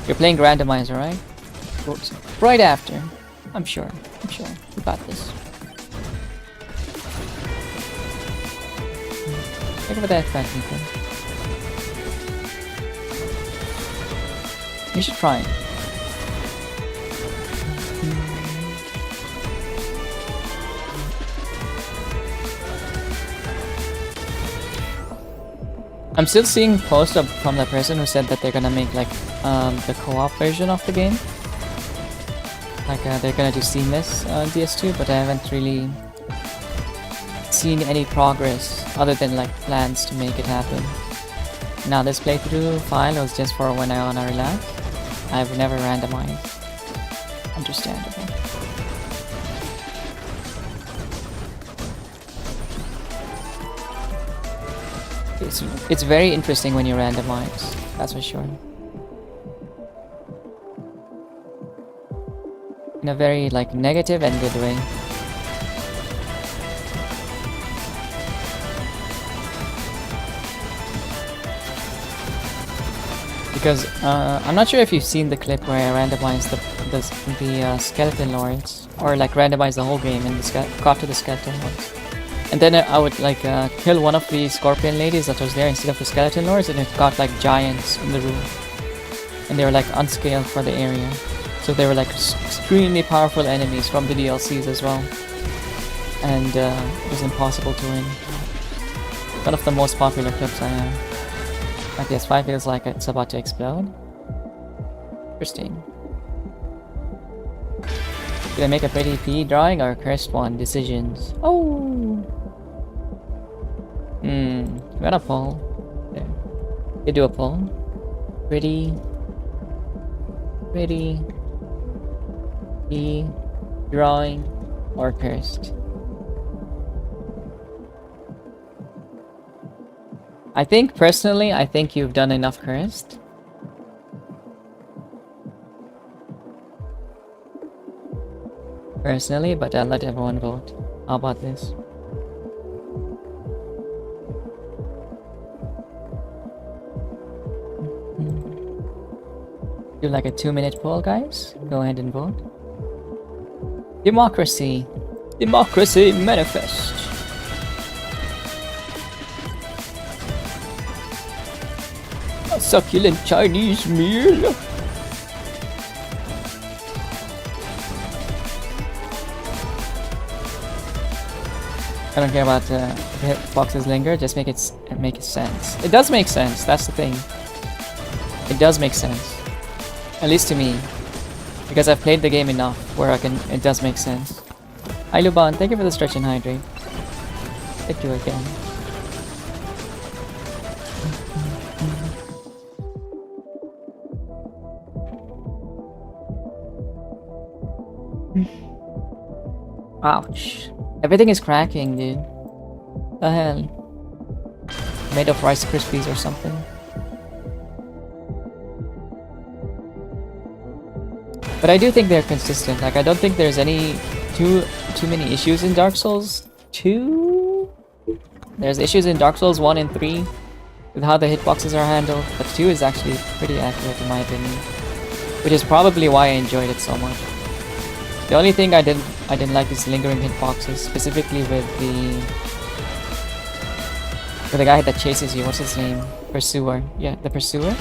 You're playing randomizer, right? Oops. Right after. I'm sure. You got this. Think about that back, Nico. You should try it. I'm still seeing posts from the person who said that they're gonna make like the co-op version of the game. Like they're gonna do seamless on DS2, but I haven't really seen any progress other than like plans to make it happen. Now this playthrough file was just for when I wanna relax. I've never randomized. Understandable. It's very interesting when you randomize, that's for sure. In a very like negative and good way. Because I'm not sure if you've seen the clip where I randomized the skeleton lords, or like randomized the whole game and got to the skeleton lords. And then I would like kill one of the scorpion ladies that was there instead of the skeleton lords, and it got like giants in the room. And they were like unscaled for the area. So they were like extremely powerful enemies from the DLCs as well. And it was impossible to win. One of the most popular clips I have. My PS5 feels like it's about to explode. Interesting. Did I make a pretty P drawing or a cursed one? Decisions. Oh! You got a poll. There. You do a poll. Pretty. P drawing or cursed. I think personally, I think you've done enough cursed. Personally, but I'll let everyone vote. How about this? Do like a 2-minute poll, guys. Go ahead and vote. Democracy. Democracy manifest. A succulent Chinese meal. I don't care about hitboxes linger, just make it sense. It does make sense, that's the thing. It does make sense. At least to me. Because I've played the game enough where it does make sense. Hi Luban, thank you for the stretch and hydrate. Thank you again. Ouch. Everything is cracking, dude. The hell? Made of Rice Krispies or something. But I do think they're consistent. Like, I don't think there's any too many issues in Dark Souls 2. There's issues in Dark Souls 1 and 3 with how the hitboxes are handled, but 2 is actually pretty accurate in my opinion, which is probably why I enjoyed it so much. The only thing I didn't like is lingering hitboxes, specifically with the guy that chases you. What's his name? Pursuer. Yeah, the Pursuer.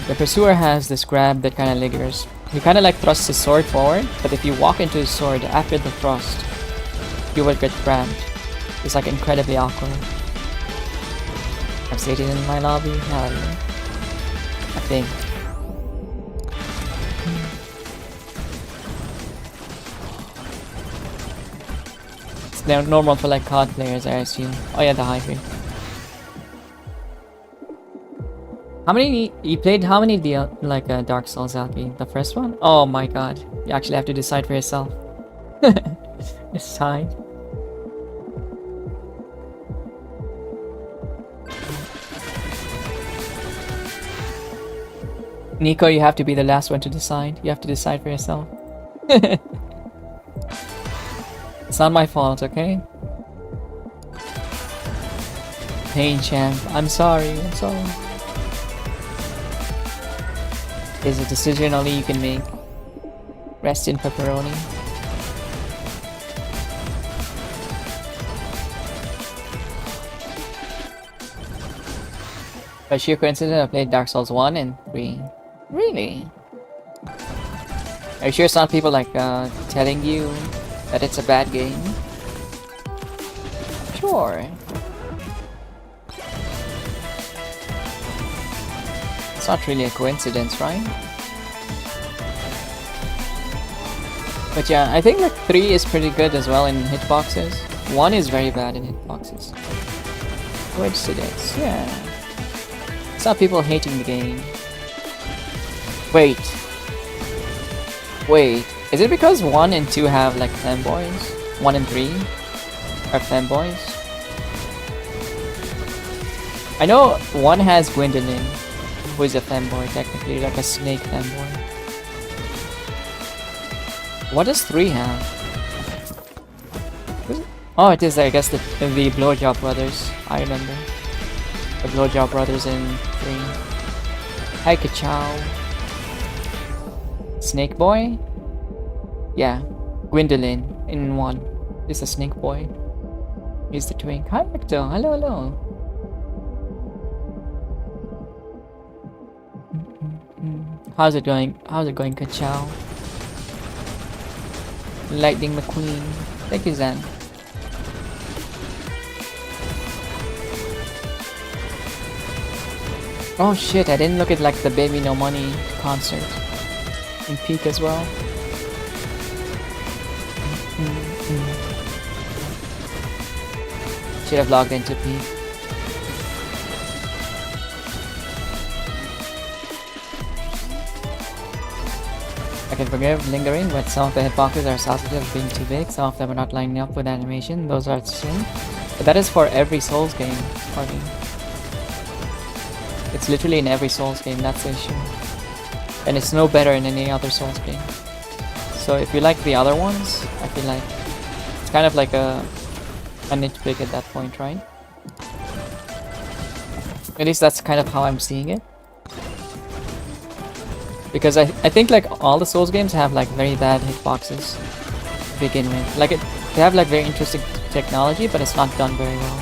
The Pursuer has this grab that kind of lingers. He kind of like thrusts his sword forward, but if you walk into his sword after the thrust, you will get grabbed. It's like incredibly awkward. I've stated in my lobby. Hell yeah. I think. They're normal for like COD players, I assume. Oh yeah, the hydrate. How many you played? How many Dark Souls, Alki? The first one? Oh my god! You actually have to decide for yourself. Decide. Nico, you have to be the last one to decide. You have to decide for yourself. It's not my fault, okay? Pain champ. I'm sorry. is a decision only you can make. Rest in pepperoni. By sheer coincidence, I played Dark Souls 1 and 3. Really? Are you sure it's not people like telling you that it's a bad game? Sure. It's not really a coincidence, right? But yeah, I think like 3 is pretty good as well in hitboxes. 1 is very bad in hitboxes. Coincidence, yeah. It's not people hating the game. Wait. Is it because 1 and 2 have like femboys? 1 and 3 are femboys? I know 1 has Gwendolyn, who is a femboy technically, like a snake femboy. What does 3 have? Oh, it is, I guess, the Blowjob Brothers. I remember. The Blowjob Brothers in 3. Hi, Ka-chow. Snake Boy? Yeah. Gwendolyn in 1. Is a Snake Boy. He's the twink. Hi, Ecto. Hello, hello. How's it going? How's it going, Ka-chow? Lightning McQueen. Thank you, Zan. Oh shit, I didn't look at like the Baby No Money concert in Peak as well. Should have logged into Peak. I can forgive lingering, but some of the hitboxes are sausages being too big, some of them are not lining up with animation, those are sin. But that is for every Souls game, Party. It's literally in every Souls game, that's the issue. And it's no better in any other Souls game. So if you like the other ones, I feel like it's kind of like a nitpick at that point, right? At least that's kind of how I'm seeing it. Because I think like all the Souls games have like very bad hitboxes to begin with. Like they have like very interesting technology, but it's not done very well.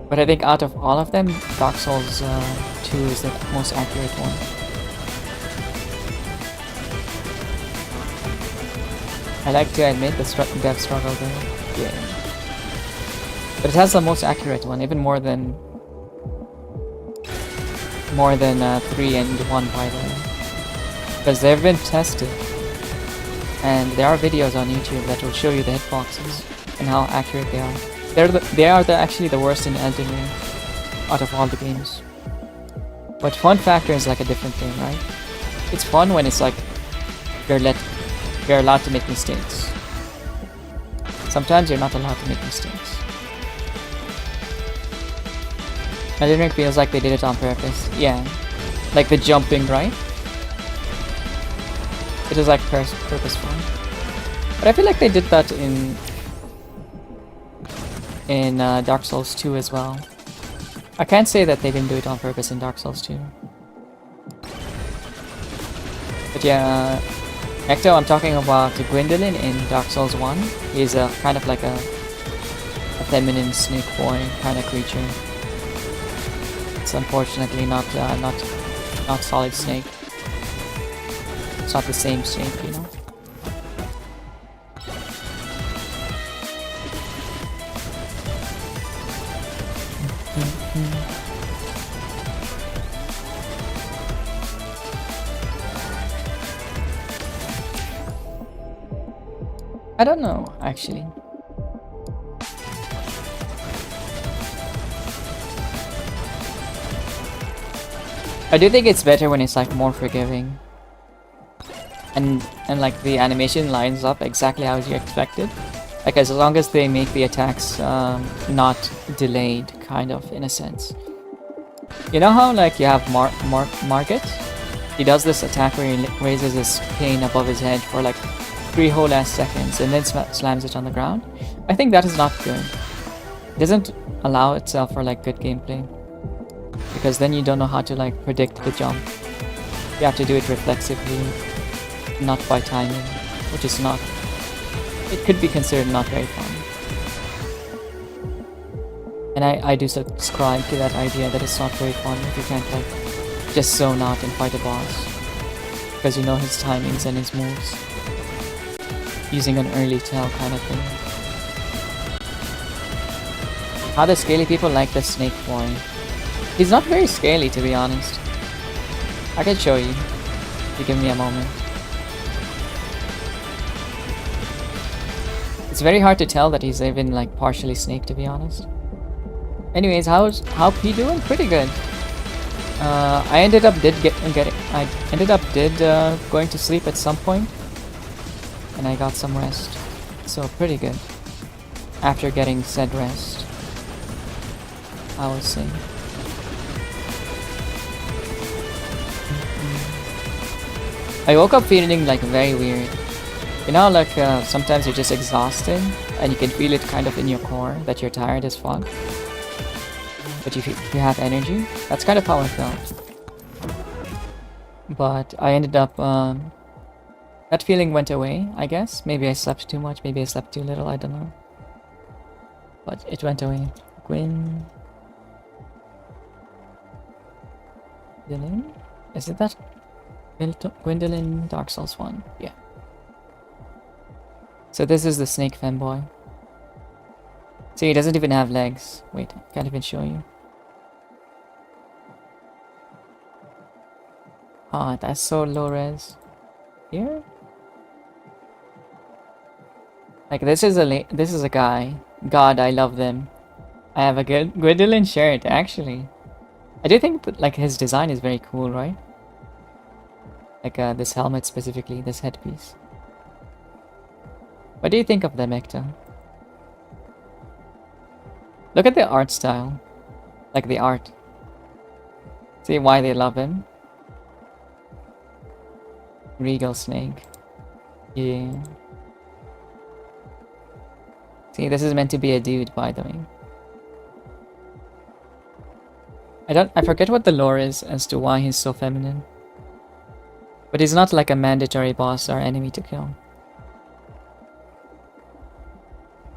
But I think out of all of them, Dark Souls 2 is the most accurate one. I like to admit the dev struggle there. Yeah. But it has the most accurate one, even more than 3 and 1, by the way. Because they've been tested. And there are videos on YouTube that will show you the hitboxes and how accurate they are. They are actually the worst in Elden Ring out of all the games. But fun factor is like a different thing, right? It's fun when it's like you're allowed to make mistakes. Sometimes you're not allowed to make mistakes. Elden Ring feels like they did it on purpose. Yeah, like the jumping, right? It is like purposeful. But I feel like they did that in Dark Souls 2 as well. I can't say that they didn't do it on purpose in Dark Souls 2. But yeah, Ecto, I'm talking about Gwendolyn in Dark Souls 1. He's a kind of like a feminine snake boy kind of creature. It's unfortunately not Solid Snake. It's not the same snake, you know. I don't know, actually. I do think it's better when it's like more forgiving. And like the animation lines up exactly as you expected. Like as long as they make the attacks not delayed, kind of, in a sense. You know how like you have Market? He does this attack where he raises his cane above his head for like 3 whole ass seconds and then slams it on the ground. I think that is not good. It doesn't allow itself for like good gameplay. because then you don't know how to like predict the jump. You have to do it reflexively, not by timing, which is not. It could be considered not very fun. And I do subscribe to that idea that it's not very fun if you can't like just zone out and fight a boss, because you know his timings and his moves, using an early tell kind of thing. How the scaly people like the snake boy. He's not very scaly, to be honest. I can show you if you give me a moment. It's very hard to tell that he's even like partially snake, to be honest. Anyways, how P doing? Pretty good. I ended up going to sleep at some point, and I got some rest, so pretty good. After getting said rest, I was saying. I woke up feeling like very weird. You know, like sometimes you're just exhausted, and you can feel it kind of in your core that you're tired as fuck, but you have energy. That's kind of how I felt. But I ended up that feeling went away, I guess. Maybe I slept too much, maybe I slept too little, I don't know. But it went away. Gwendolyn? Is it that? Gwendolyn Dark Souls 1. Yeah. So this is the snake femboy. See, he doesn't even have legs. Wait, I can't even show you. Ah, that's so low res. Here? Like this is a guy. God, I love them. I have a good Gwendolyn shirt, actually. I do think that, like, his design is very cool, right? Like this helmet specifically, this headpiece. What do you think of them, Ekta? Look at the art style. Like the art. See why they love him? Regal Snake. Yeah. See, this is meant to be a dude, by the way. I forget what the lore is as to why he's so feminine. But he's not like a mandatory boss or enemy to kill.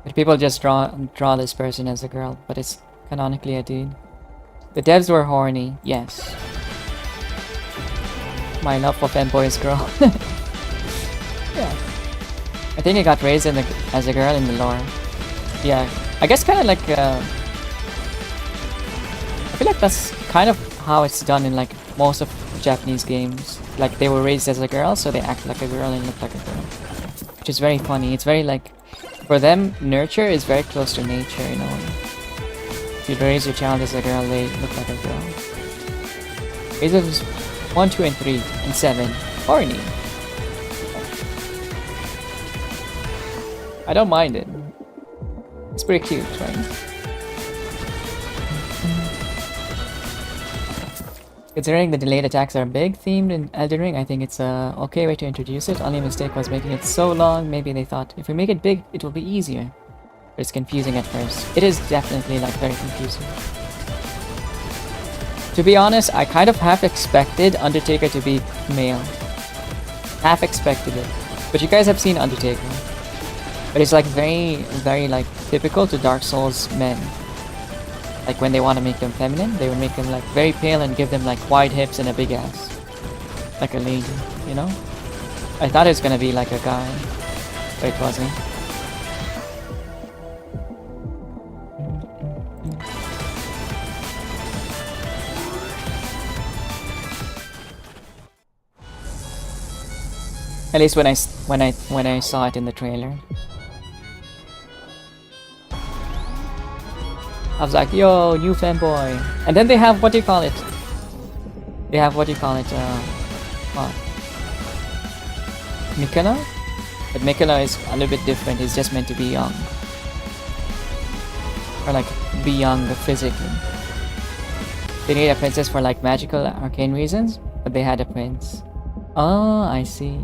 But people just draw this person as a girl, but it's canonically a dude. The devs were horny, yes. My love for femboys grow. Yeah. I think it got raised as a girl in the lore. Yeah, I guess kind of like I feel like that's kind of how it's done in like most of Japanese games. Like they were raised as a girl, so they act like a girl and look like a girl, which is very funny. It's very like, for them, nurture is very close to nature, you know. If you raise your child as a girl, they look like a girl. Raises 1, 2, and 3, and 7. Horny. I don't mind it. It's pretty cute, right? Considering the delayed attacks are big themed in Elden Ring, I think it's a okay way to introduce it. Only mistake was making it so long. Maybe they thought if we make it big, it will be easier. But it's confusing at first. It is definitely like very confusing. To be honest, I kind of half expected Undertaker to be male. Half expected it. But you guys have seen Undertaker. But it's like very, very like typical to Dark Souls men. Like when they want to make them feminine, they would make them like very pale and give them like wide hips and a big ass. Like a lady, you know? I thought it was gonna be like a guy, but it wasn't. At least when I saw it in the trailer. I was like, yo, new fanboy. And then they have, what do you call it? They have, what do you call it? What? Mikala? But Mikala is a little bit different. He's just meant to be young. Or like, be young physically. They need a princess for like magical arcane reasons, but they had a prince. Oh, I see.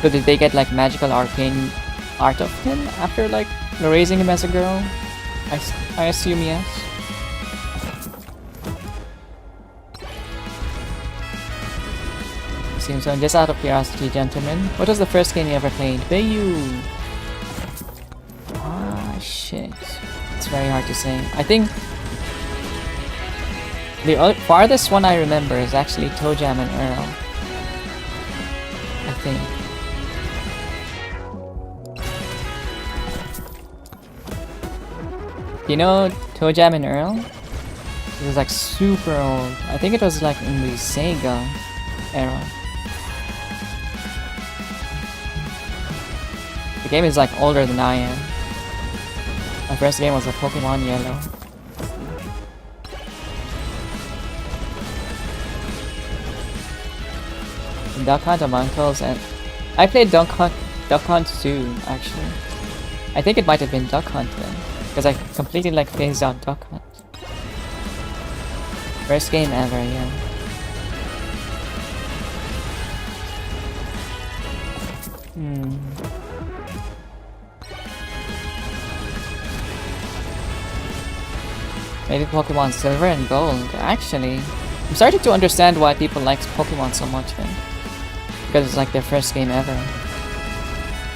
So did they get like magical arcane art of him after like raising him as a girl? I assume yes. soon. So just out of curiosity, gentlemen, what was the first game you ever played? Bayou. Ah, shit. It's very hard to say. I think the farthest one I remember is actually Toe Jam and Earl. I think. You know Toe Jam and Earl? It was like super old. I think it was like in the Sega era. The game is like older than I am. My first game was a Pokemon Yellow. Duck Hunt Among Us, and I played Duck Hunt 2 actually. I think it might have been Duck Hunt then, because I completely like phased out Duck Hunt. First game ever, yeah. Maybe Pokemon Silver and Gold. Actually, I'm starting to understand why people like Pokemon so much then. Because it's like their first game ever.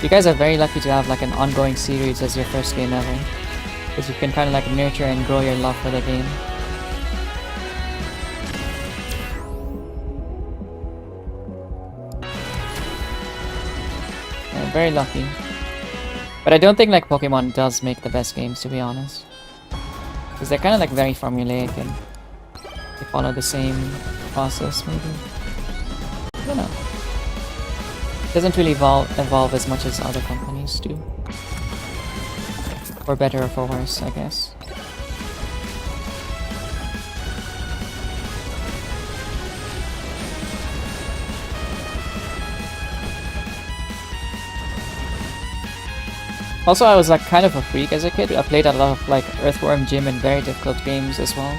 You guys are very lucky to have like an ongoing series as your first game ever. Because you can kind of like nurture and grow your love for the game. Yeah, very lucky. But I don't think like Pokemon does make the best games, to be honest. Because they're kind of like very formulaic and they follow the same process maybe. I don't know. It doesn't really evolve as much as other companies do. For better or for worse, I guess. Also, I was like kind of a freak as a kid. I played a lot of like Earthworm Jim and very difficult games as well.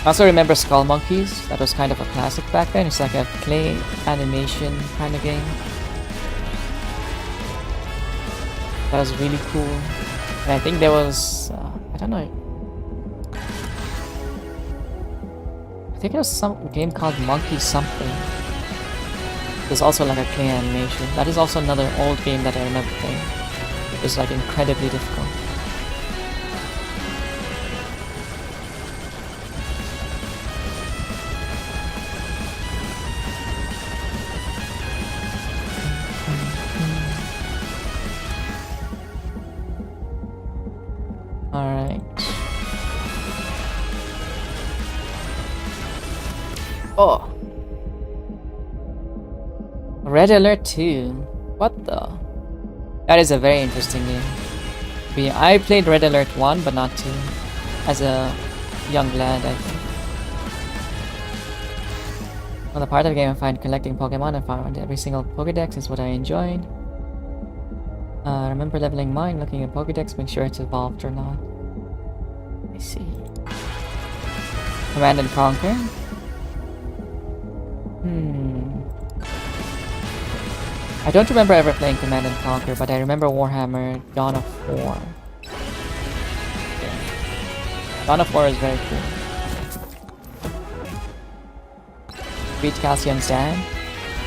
I also remember Skull Monkeys. That was kind of a classic back then. It's like a clay animation kind of game. That was really cool. And I think there was... I don't know. I think there was some game called Monkey something. There's also like a clay animation. That is also another old game that I remember playing. It was like incredibly difficult. Alright. Oh! Red Alert 2? What the? That is a very interesting game. I played Red Alert 1 but not 2. As a young lad, I think. On the part of the game I find collecting Pokemon and found every single Pokedex is what I enjoyed. Remember leveling mine, looking at Pokedex, make sure it's evolved or not. I see. Command and Conquer? I don't remember ever playing Command and Conquer, but I remember Warhammer Dawn of War. Yeah. Dawn of War is very cool. Beat Calcium's dad?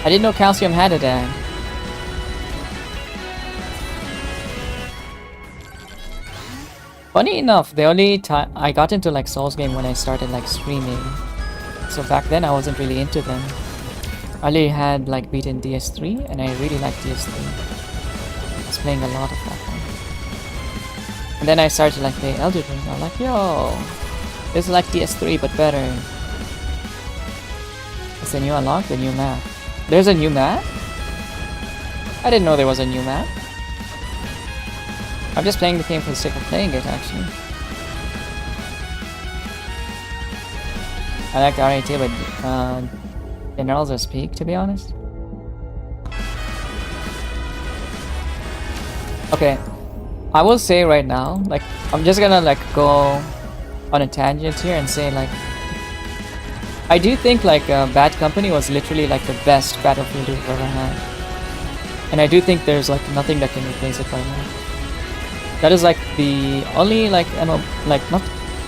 I didn't know Calcium had a dad. Funny enough, the only time I got into like Souls game when I started like streaming. So back then I wasn't really into them. I only had like beaten DS3 and I really liked DS3. I was playing a lot of that one. And then I started to like play Elden Ring. I'm like, yo, this is like DS3 but better. It's a new unlock, the new map. There's a new map? I didn't know there was a new map. I'm just playing the game for the sake of playing it, actually. I like the RAT, but Generals are peak, to be honest. Okay, I will say right now, like, I'm just gonna like go on a tangent here and say like, I do think like Bad Company was literally like the best Battlefield we've ever had. And I do think there's like nothing that can replace it right now. That is like the only like not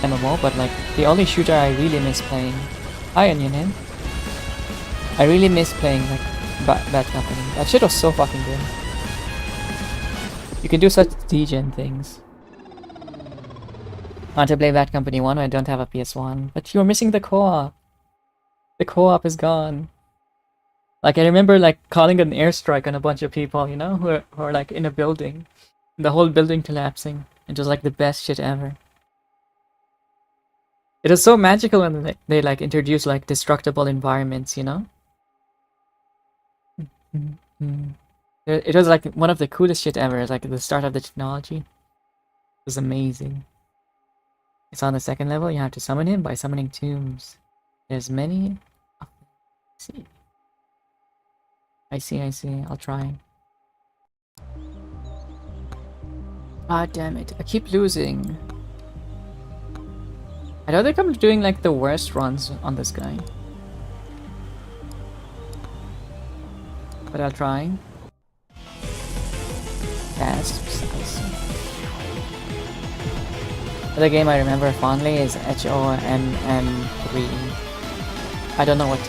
MMO, but like the only shooter I really miss playing. Hi Onion Head. I really miss playing like Bad Company. That shit was so fucking good. You can do such degen things. I want to play Bad Company 1 when I don't have a PS1. But you're missing the co-op. The co-op is gone. Like, I remember like calling an airstrike on a bunch of people, you know, who are like in a building. The whole building collapsing. It was like the best shit ever. It was so magical when they like introduced like destructible environments, you know? It was like one of the coolest shit ever. It's like the start of the technology. It was amazing. It's on the second level. You have to summon him by summoning tombs. There's many. I see. I'll try. Ah, damn it. I keep losing. I don't think I'm doing like the worst runs on this guy. But I'll try. Gasps. I see. The game I remember fondly is HOMM3. I don't know what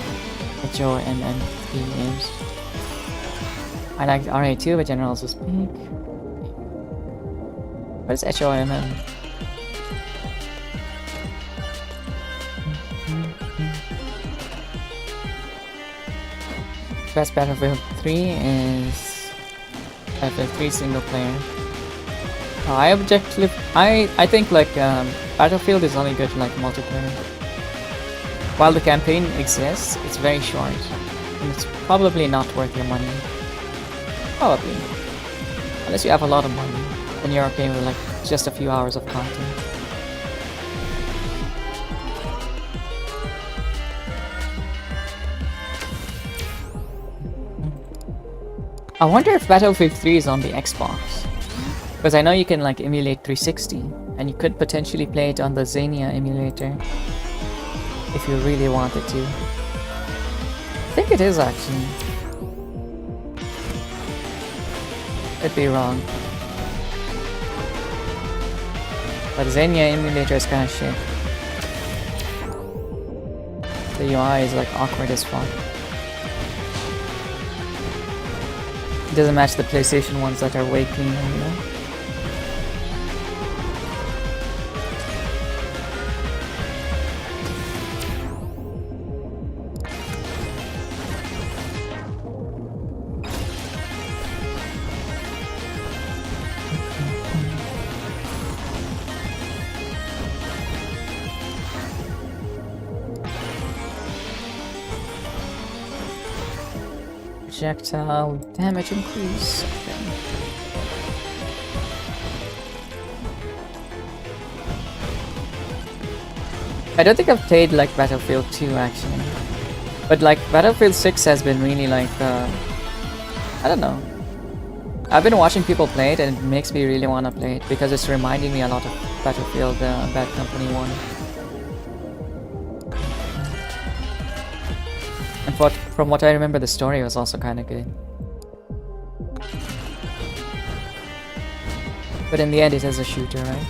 HOMM3 is. I liked RA2, but generals will speak. What is HOMM? Best Battlefield 3 is Battlefield 3 single player. I think like Battlefield is only good like multiplayer. While the campaign exists, it's very short, and it's probably not worth your money. Probably, unless you have a lot of money, then you're okay with like just a few hours of content. I wonder if Battlefield 3 is on the Xbox. Because I know you can like emulate 360, and you could potentially play it on the Xenia emulator if you really wanted to. I think it is actually. Could be wrong. But Xenia emulator is kind of shit. The UI is like awkward as fuck. It doesn't match the PlayStation ones that are way cleaner, you know? Projectile damage increase. Okay. I don't think I've played like Battlefield 2 actually, but like Battlefield 6 has been really like I don't know. I've been watching people play it and it makes me really want to play it because it's reminding me a lot of Battlefield Bad Company 1. And from what I remember, the story was also kind of good. But in the end, it is a shooter, right?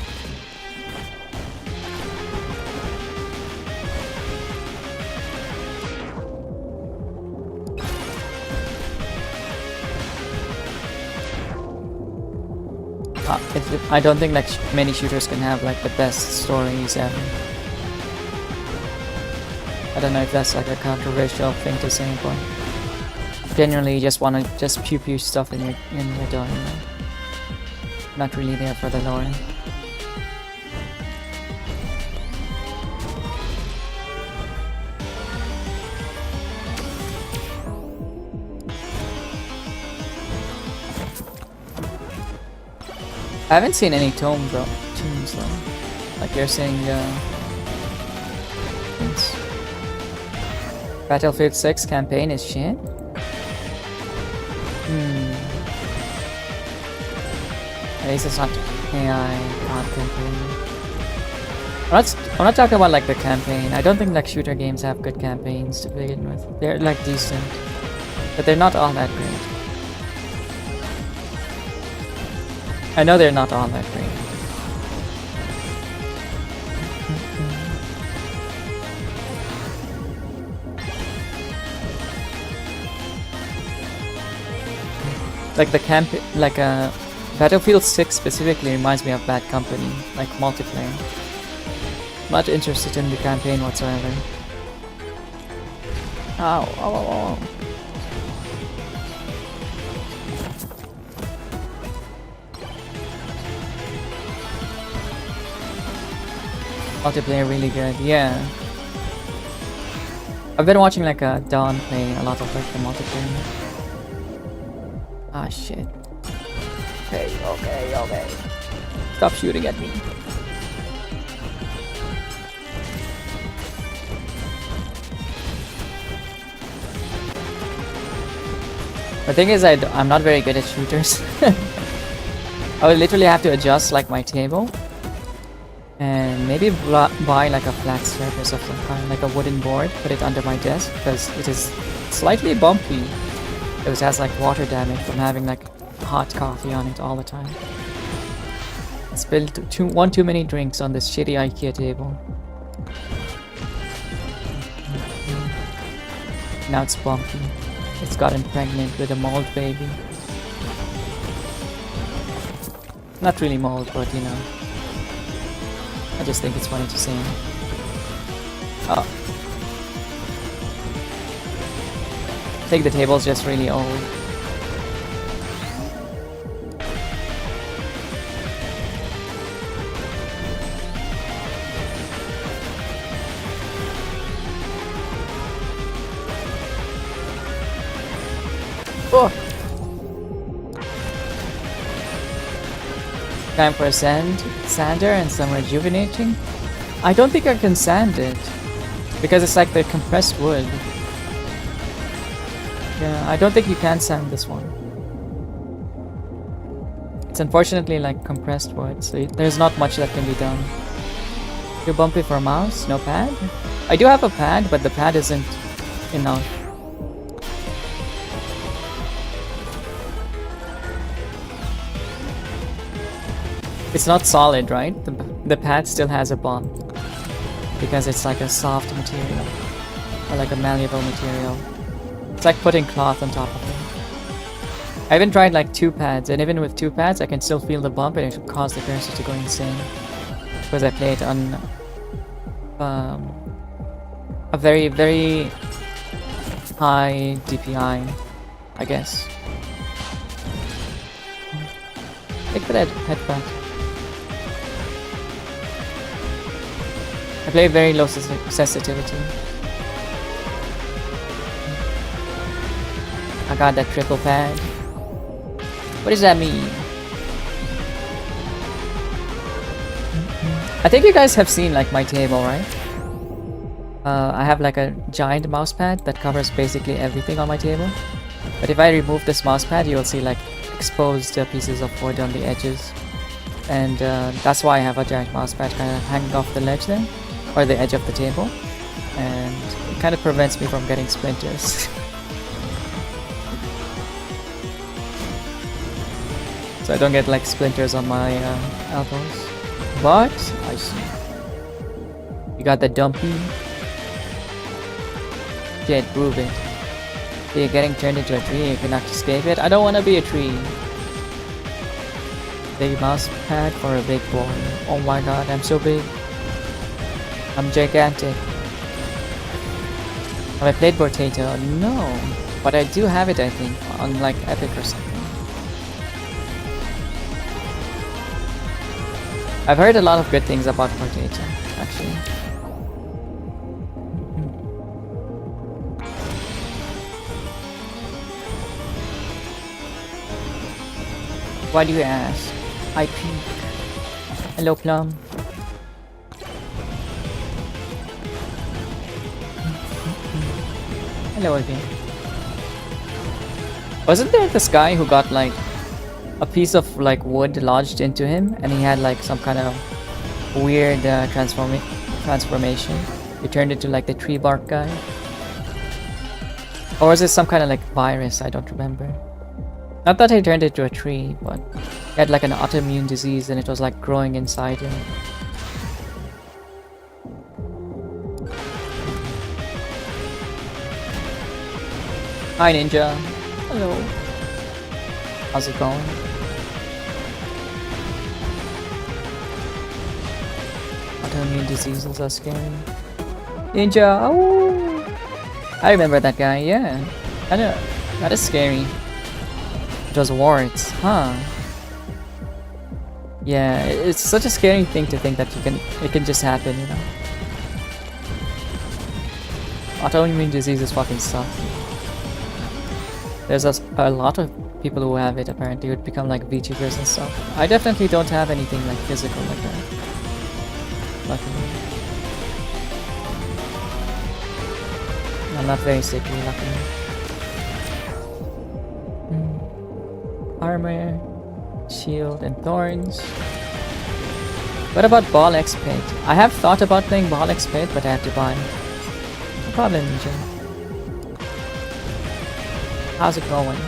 I don't think like many shooters can have like the best stories ever. I don't know if that's like a controversial thing to say, but generally you just want to just pew pew stuff in your door, you know? Not really there for the lore. I haven't seen any tombs though. Like you're saying, Battlefield 6 campaign is shit? At least it's not AI campaign. I'm not talking about like the campaign. I don't think like shooter games have good campaigns to begin with. They're like decent, but they're not all that great. I know they're not all that great. Like the camp, like Battlefield 6 specifically reminds me of Bad Company, like multiplayer. Not interested in the campaign whatsoever. Ow, ow, ow, ow. Multiplayer really good, yeah. I've been watching like Dawn play a lot of like the multiplayer. Ah shit. Okay, okay, okay. Stop shooting at me. The thing is, I'm not very good at shooters. I would literally have to adjust like my table and maybe buy like a flat surface of some kind, like a wooden board, put it under my desk because it is slightly bumpy. It has like water damage from having like hot coffee on it all the time. I spilled one too many drinks on this shitty IKEA table. Now it's bumpy. It's gotten pregnant with a mold baby. Not really mold, but you know. I just think it's funny to say. Oh. I think the table's just really old. Oh. Time for a sander and some rejuvenating. I don't think I can sand it because it's like the compressed wood. Yeah, I don't think you can sand this one. It's unfortunately like compressed wood, so there's not much that can be done. Too bumpy for a mouse? No pad? I do have a pad, but the pad isn't enough. It's not solid, right? The pad still has a bump because it's like a soft material or like a malleable material. It's like putting cloth on top of it. I even tried like 2 pads, and even with 2 pads I can still feel the bump and it will cause the cursor to go insane because I play it on a very, very high DPI, I guess. Take for that headbutt. I play very low sensitivity. I got that triple pad. What does that mean? I think you guys have seen like my table, right? I have like a giant mouse pad that covers basically everything on my table. But if I remove this mouse pad, you'll see like exposed pieces of wood on the edges. And that's why I have a giant mouse pad kind of hanging off the ledge there. Or the edge of the table, and it kind of prevents me from getting splinters. So I don't get like splinters on my elbows. But I see. You got the dumpy. Shit, prove it. So you're getting turned into a tree, you cannot escape it. I don't want to be a tree. Big mouse pad for a big boy. Oh my god, I'm so big. I'm gigantic. Have I played Potato? No. But I do have it, I think, on like Epic or something. I've heard a lot of good things about Potato, actually. Why do you ask? I peek. Hello, Plum. Hello again. Wasn't there this guy who got like a piece of like wood lodged into him and he had like some kind of weird transformation? He turned into like the tree bark guy? Or was it some kind of like virus? I don't remember. Not that he turned into a tree, but he had like an autoimmune disease and it was like growing inside him. Hi Ninja. Hello. How's it going? Autoimmune diseases are scary. Ninja! Oh! I remember that guy, yeah. I know. That is scary. It was warts, huh? Yeah, it's such a scary thing to think that it can just happen, you know? Autoimmune diseases fucking suck. There's a lot of people who have it apparently would become like VTubers and stuff. I definitely don't have anything like physical like that. Luckily. I'm not very sickly, luckily. Armor, shield, and thorns. What about Ball X Pit? I have thought about playing Ball X Pit, but I have to buy. No problem, Ninja. How's it going?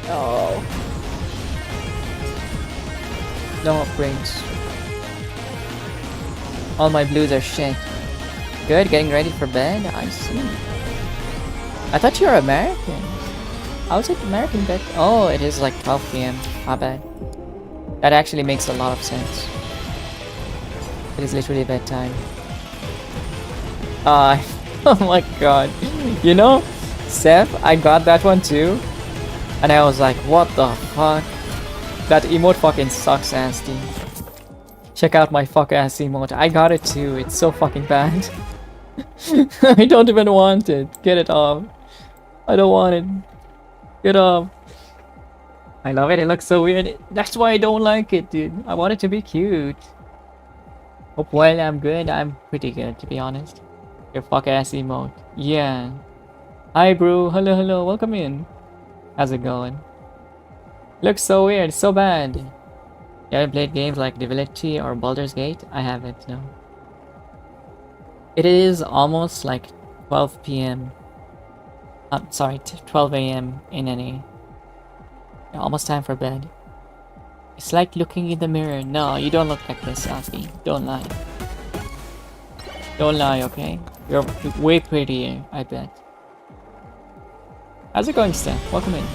Oh. No upgrades. All my blues are shit. Good, getting ready for bed? I see. I thought you were American. How is it American bed? Oh, it is like 12 p.m. My bad. That actually makes a lot of sense. It is literally bedtime. Oh my god. You know, Seth, I got that one too. And I was like, what the fuck? That emote fucking sucks ass, dude. Check out my fuck ass emote. I got it too. It's so fucking bad. I don't even want it. Get it off. I don't want it. Get off. I love it. It looks so weird. That's why I don't like it, dude. I want it to be cute. Hope well, I'm good. I'm pretty good, to be honest. Your fuck ass emote. Yeah. Hi, bro. Hello, hello. Welcome in. How's it going? Looks so weird. So bad. You haven't played games like Divinity or Baldur's Gate? I haven't, no. It is almost like 12 p.m. Sorry, 12 a.m. in NA. Almost time for bed. It's like looking in the mirror. No, you don't look like this, Alfie. Don't lie. Don't lie, okay? You're way prettier, I bet. How's it going, Steph? Welcome in.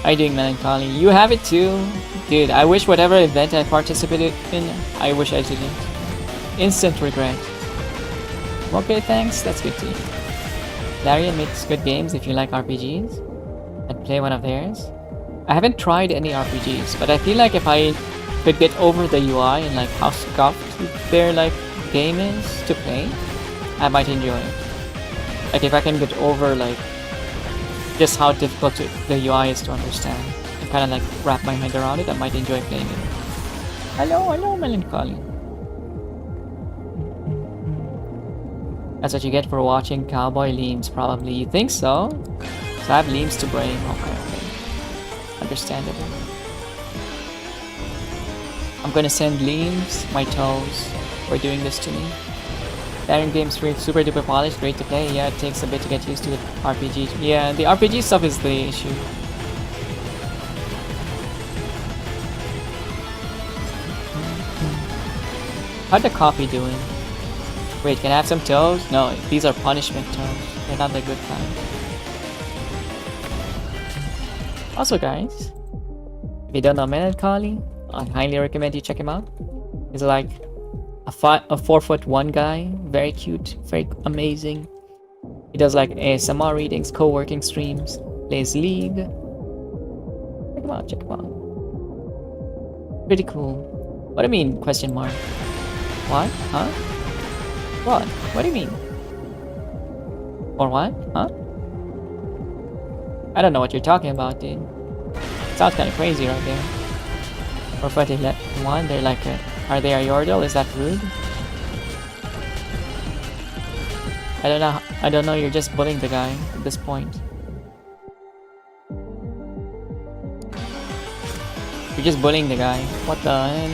How you doing, Melancholy? You have it too? Dude, I wish whatever event I participated in, I wish I didn't. Instant regret. Okay, thanks. That's good too. Larian makes good games if you like RPGs. I'd play one of theirs. I haven't tried any RPGs, but I feel like if I could get over the UI and like how scuffed their like game is to play, I might enjoy it. Like if I can get over like just how difficult the UI is to understand and kind of like wrap my head around it, I might enjoy playing it. Hello, hello, Melancholy. That's what you get for watching Cowboy Leams, probably. You think so? So I have Leams to brain. Okay. Understandable. I'm gonna send Leams my toes for doing this to me. Darren games super duper polished, great to play. Yeah, it takes a bit to get used to the RPG. Yeah, the RPG stuff is the issue. How'd the coffee doing? Wait, can I have some toes? No, these are punishment toes. They're not the good kind. Also, guys, if you don't know Melancholy, I highly recommend you check him out. He's like a 4'1" guy, very cute, very amazing. He does like ASMR readings, co-working streams, plays League. Check him out, check him out. Pretty cool. What do you mean? Question mark. What? Huh? What? What do you mean? Or what? Huh? I don't know what you're talking about, dude. Sounds kind of crazy right there. Or 41, they're like, are they a Yordle? Is that rude? I don't know, you're just bullying the guy at this point. You're just bullying the guy. What the hell?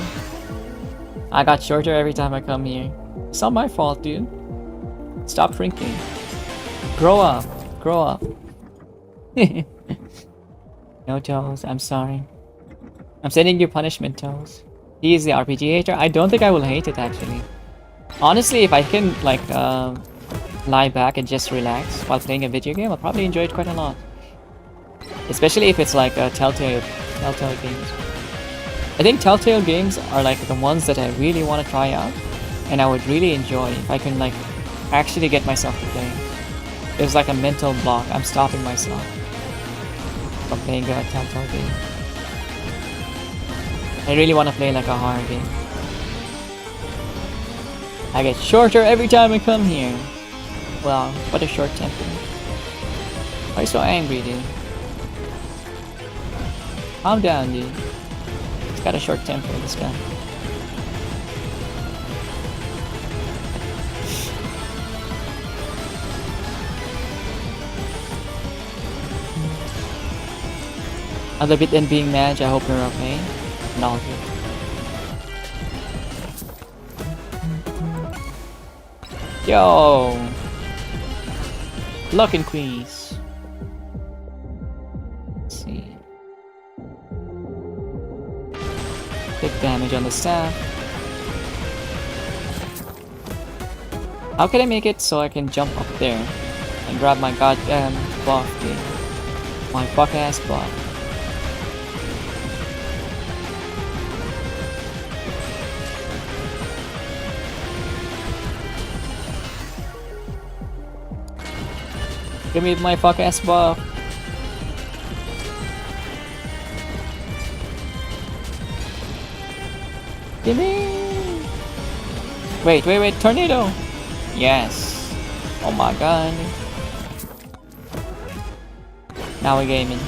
I got shorter every time I come here. It's not my fault, dude. Stop shrinking. Grow up. Grow up. No toes, I'm sorry. I'm sending you punishment toes. He is the RPG hater. I don't think I will hate it actually. Honestly, if I can like lie back and just relax while playing a video game, I'll probably enjoy it quite a lot. Especially if it's like a Telltale games. I think Telltale games are like the ones that I really want to try out, and I would really enjoy if I can like actually get myself to play. There's like a mental block. I'm stopping myself from playing a Telltale game. I really want to play like a horror game. I get shorter every time I come here. Wow, what a short temper. Why are you so angry, dude? Calm down, dude. He's got a short temper, this guy. Other bit than being mad, I hope you're okay. And all good. Yo! Lock and Queeze. Let's see. Big damage on the staff. How can I make it so I can jump up there and grab my goddamn buff, dude? My fuck ass buff. Give me my fuck ass buff. Give me. Wait, tornado. Yes. Oh my god. Now we're gaming.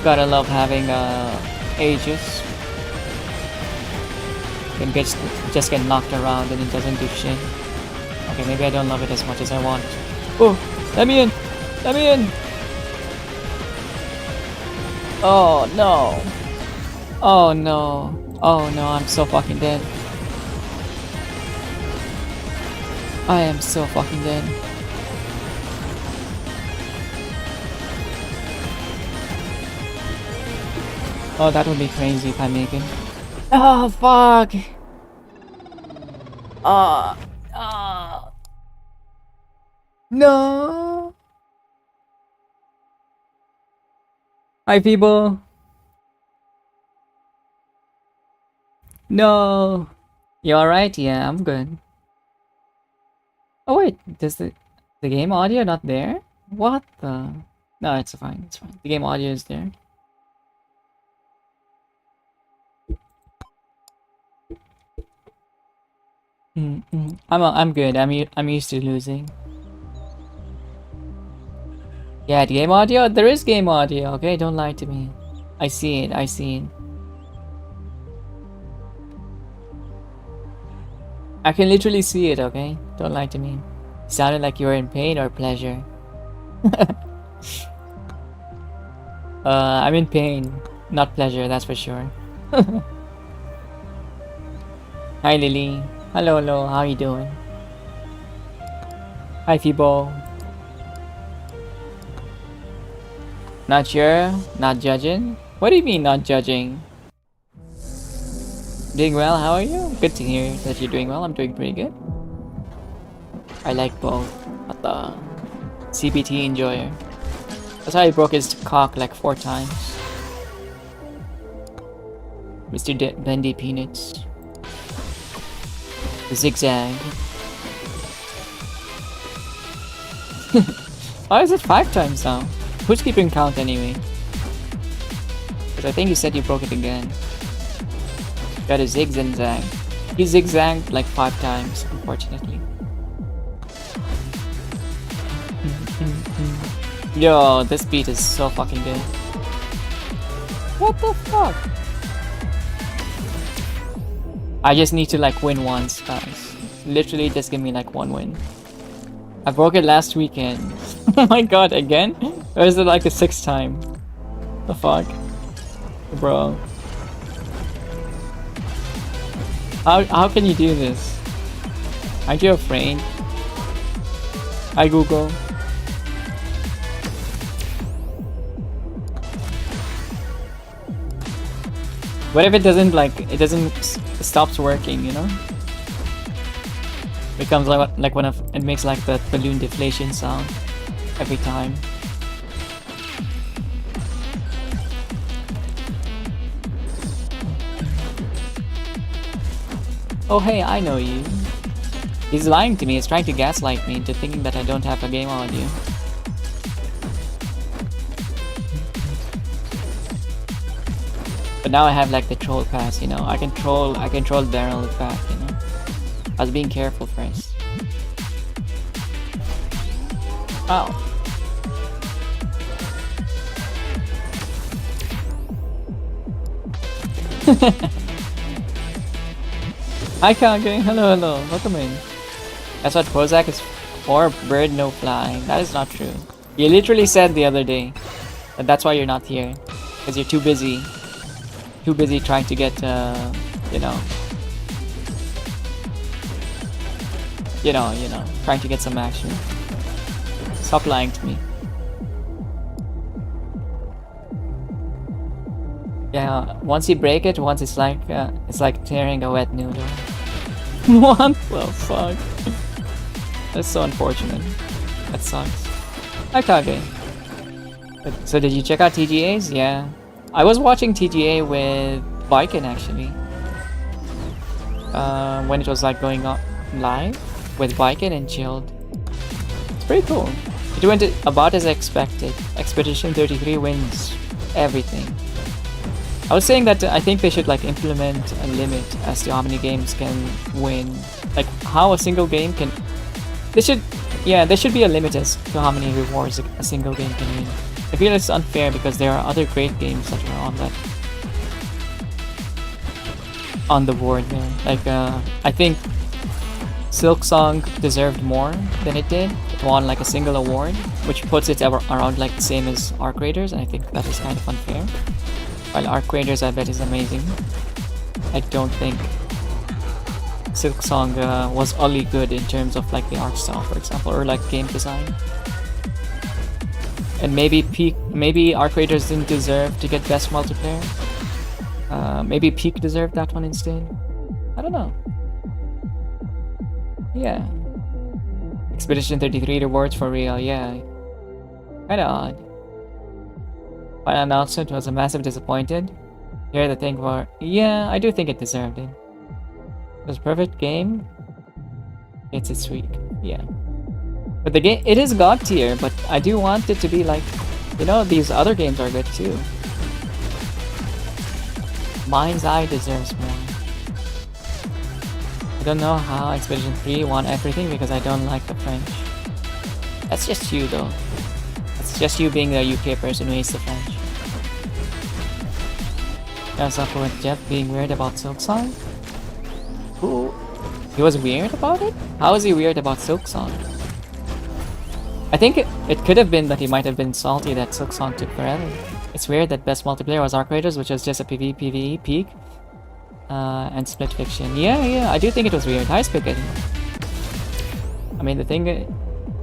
Gotta love having Aegis. Can just get knocked around and it doesn't do shit. Okay, maybe I don't love it as much as I want. Oh, let me in! Let me in! Oh no! Oh no! Oh no, I'm so fucking dead. I am so fucking dead. Oh, that would be crazy if I make it. Oh fuck! No! Hi people! No! You alright? Yeah, I'm good. Oh wait, does the game audio not there? What the? No, it's fine, it's fine. The game audio is there. I'm good. I'm used to losing. Yeah, the game audio. There is game audio. Okay, don't lie to me. I see it. I see it. I can literally see it. Okay, don't lie to me. You sounded like you were in pain or pleasure. I'm in pain, not pleasure. That's for sure. Hi Lily. Hello, hello. How you doing? Hi Fibo. Not sure? Not judging? What do you mean not judging? Doing well, how are you? Good to hear that you're doing well. I'm doing pretty good. I like both. What the? CPT enjoyer. That's how he broke his cock like 4 times. Mr. Bendy Peanuts. Zigzag. Why is it 5 times now? Who's keeping count anyway? Because I think you said you broke it again. Got a zigzag. He zigzagged like 5 times, unfortunately. Yo, this beat is so fucking good. What the fuck? I just need to like win once, guys. Literally just give me like 1 win. I broke it last weekend. Oh my god, again? Or is it like a 6th time? The fuck? Bro. How can you do this? Aren't you afraid? Hi Google. What if it doesn't stops working, you know? Becomes like one of it makes like that balloon deflation sound every time. Oh hey, I know you. He's lying to me. He's trying to gaslight me into thinking that I don't have a game audio. But now I have like the troll pass, you know. I can troll Daryl back, you know. I was being careful first. Oh. Hi Kage, hello, welcome in. That's what Prozac is for, bird no fly. That is not true. You literally said the other day that that's why you're not here. Because you're too busy trying to get, you know, trying to get some action. Stop lying to me. Yeah, once you break it, it's like tearing a wet noodle. What the fuck? That's so unfortunate. That sucks. Hi Kage. So did you check out TGA's? Yeah. I was watching TGA with Viken actually. When it was like going on live with Viken and Chilled. It's pretty cool. It went about as expected. Expedition 33 wins everything. I was saying that I think they should like implement a limit as to how many games can win. Like how a single game can... there should be a limit as to how many rewards a single game can win. I feel it's unfair because there are other great games that are on the board there. Like I think Silksong deserved more than it did. It won like a single award, which puts it around like the same as Arc Raiders, and I think that is kind of unfair. While Arc Raiders I bet is amazing. I don't think Silksong was only good in terms of like the art style, for example, or like game design. And maybe Arc Raiders didn't deserve to get best multiplayer. Maybe Peak deserved that one instead. I don't know. Yeah. Expedition 33 rewards for real, yeah. Kinda odd. Final announcement was a massive disappointment. Here the thing for... yeah, I do think it deserved it. It was a perfect game. It's its week, yeah. But the game, it is God tier, but I do want it to be like, you know, these other games are good too. Mind's Eye deserves more. I don't know how Expedition 3 won everything because I don't like the French. That's just you though. That's just you being a UK person who hates the French. There's up with Jeff being weird about Silksong. Who? He was weird about it? How is he weird about Silksong? I think it could have been that he might have been salty that Silksong took forever. It's weird that best multiplayer was Arc Raiders, which was just a PvE peak. And Split Fiction. Yeah, I do think it was weird. Hi, Spaghetti. I mean, the thing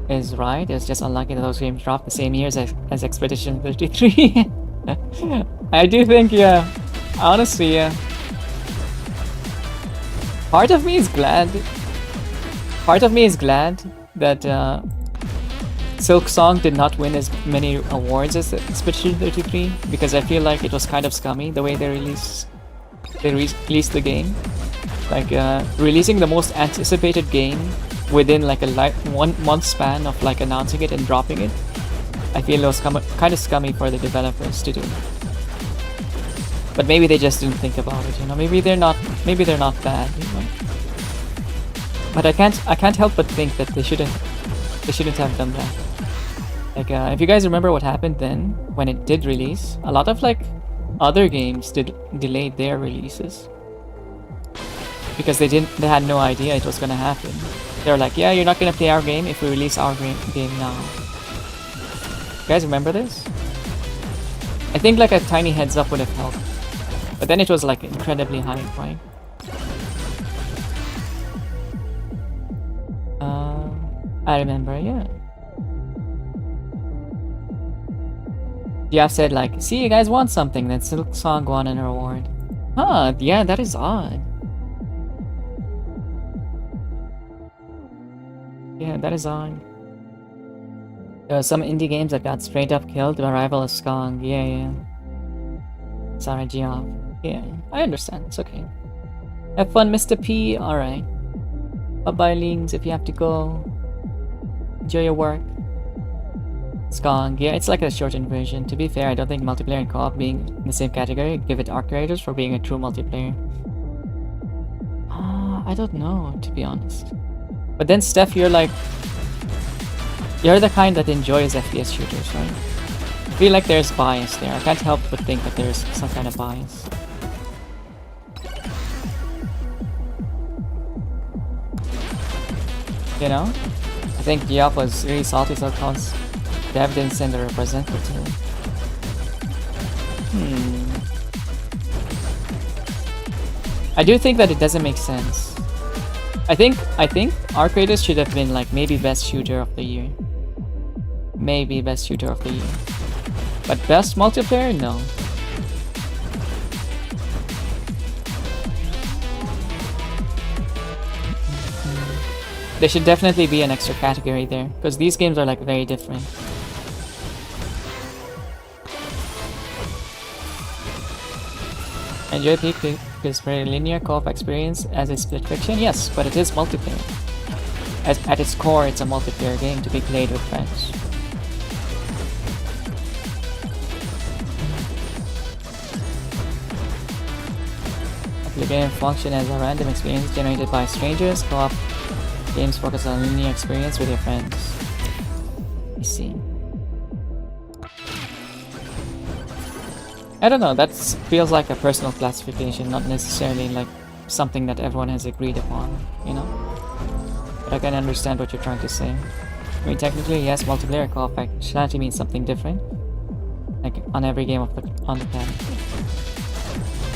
is right. It's just unlucky that those games dropped the same years as Expedition 33. I do think, yeah. Honestly, yeah. Part of me is glad that Silksong did not win as many awards as Expedition 33 because I feel like it was kind of scummy the way they released the game. Like releasing the most anticipated game within like a 1 month span of like announcing it and dropping it. I feel it was kind of scummy for the developers to do. But maybe they just didn't think about it, you know. Maybe they're not bad, you know. But I can't help but think that they shouldn't have done that. Like if you guys remember what happened then when it did release, a lot of like other games delayed their releases because they had no idea it was gonna happen. They're like, yeah, you're not gonna play our game if we release our game now. You guys remember this? I think like a tiny heads up would have helped. But then it was like incredibly hype, right? I remember, yeah. Jeff said like, see, you guys want something, then Silksong won an award. Huh, yeah, that is odd. Yeah, that is odd. There are some indie games that got straight up killed by rival of Skong. Yeah, yeah. Sorry, Geoff. Yeah, I understand. It's okay. Have fun, Mr. P. Alright. Bye-bye, Lings, if you have to go. Enjoy your work. Skong. Yeah, it's like a shortened version. To be fair, I don't think multiplayer and co-op being in the same category give it arc creators for being a true multiplayer. I don't know, to be honest. But then, Steph, you're the kind that enjoys FPS shooters, right? I feel like there's bias there. I can't help but think that there's some kind of bias. You know? I think Geoff was really salty so cause Dev didn't send a representative. I do think that it doesn't make sense. I think arc creators should have been like maybe best shooter of the year. Maybe best shooter of the year. But best multiplayer? No. There should definitely be an extra category there, because these games are like very different. Enjoy Peak because very linear co-op experience as a split fiction? Yes, but it is multiplayer. At its core, it's a multiplayer game to be played with friends. The game functions as a random experience generated by strangers. Co-op games focus on linear experience with your friends. I see. I don't know, that feels like a personal classification, not necessarily like something that everyone has agreed upon, you know? But I can understand what you're trying to say. I mean, technically, yes, multiplayer co-op functionality means something different, like on every game on the planet.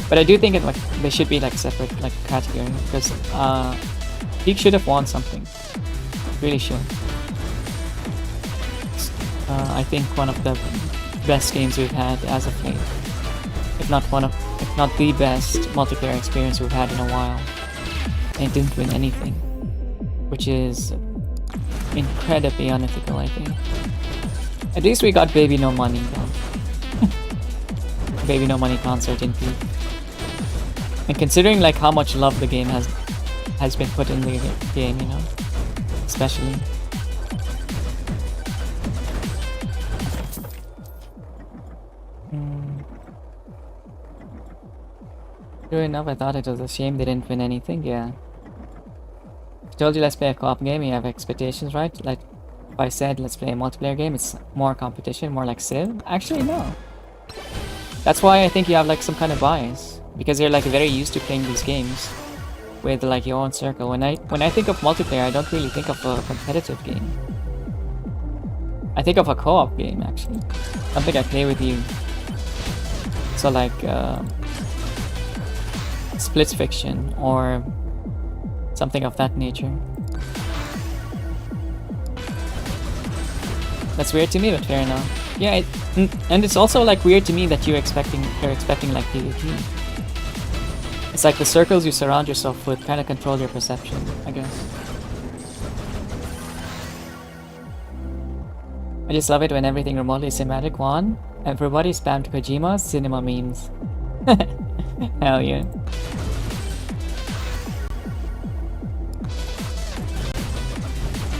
But I do think they should be like separate like category, because Peak should have won something. Really should. I think one of the best games we've had as of late. If not the best multiplayer experience we've had in a while. And it didn't win anything. Which is incredibly unethical, I think. At least we got Baby No Money though. Baby No Money concert in Peak. And considering like how much love the game has been put in the game, you know, especially. True enough, I thought it was a shame they didn't win anything. Yeah. I told you let's play a co-op game, you have expectations, right? Like if I said let's play a multiplayer game, it's more competition, more like Civ. Actually, no. That's why I think you have like some kind of bias. Because you're like very used to playing these games with like your own circle. When I think of multiplayer, I don't really think of a competitive game. I think of a co-op game actually. Something I play with you. So like split fiction or something of that nature. That's weird to me, but fair enough. Yeah, and it's also like weird to me that you're expecting like PvP. It's like the circles you surround yourself with kind of control your perception, I guess. I just love it when everything remotely cinematic. One, everybody spammed Kojima's cinema memes. Hell yeah.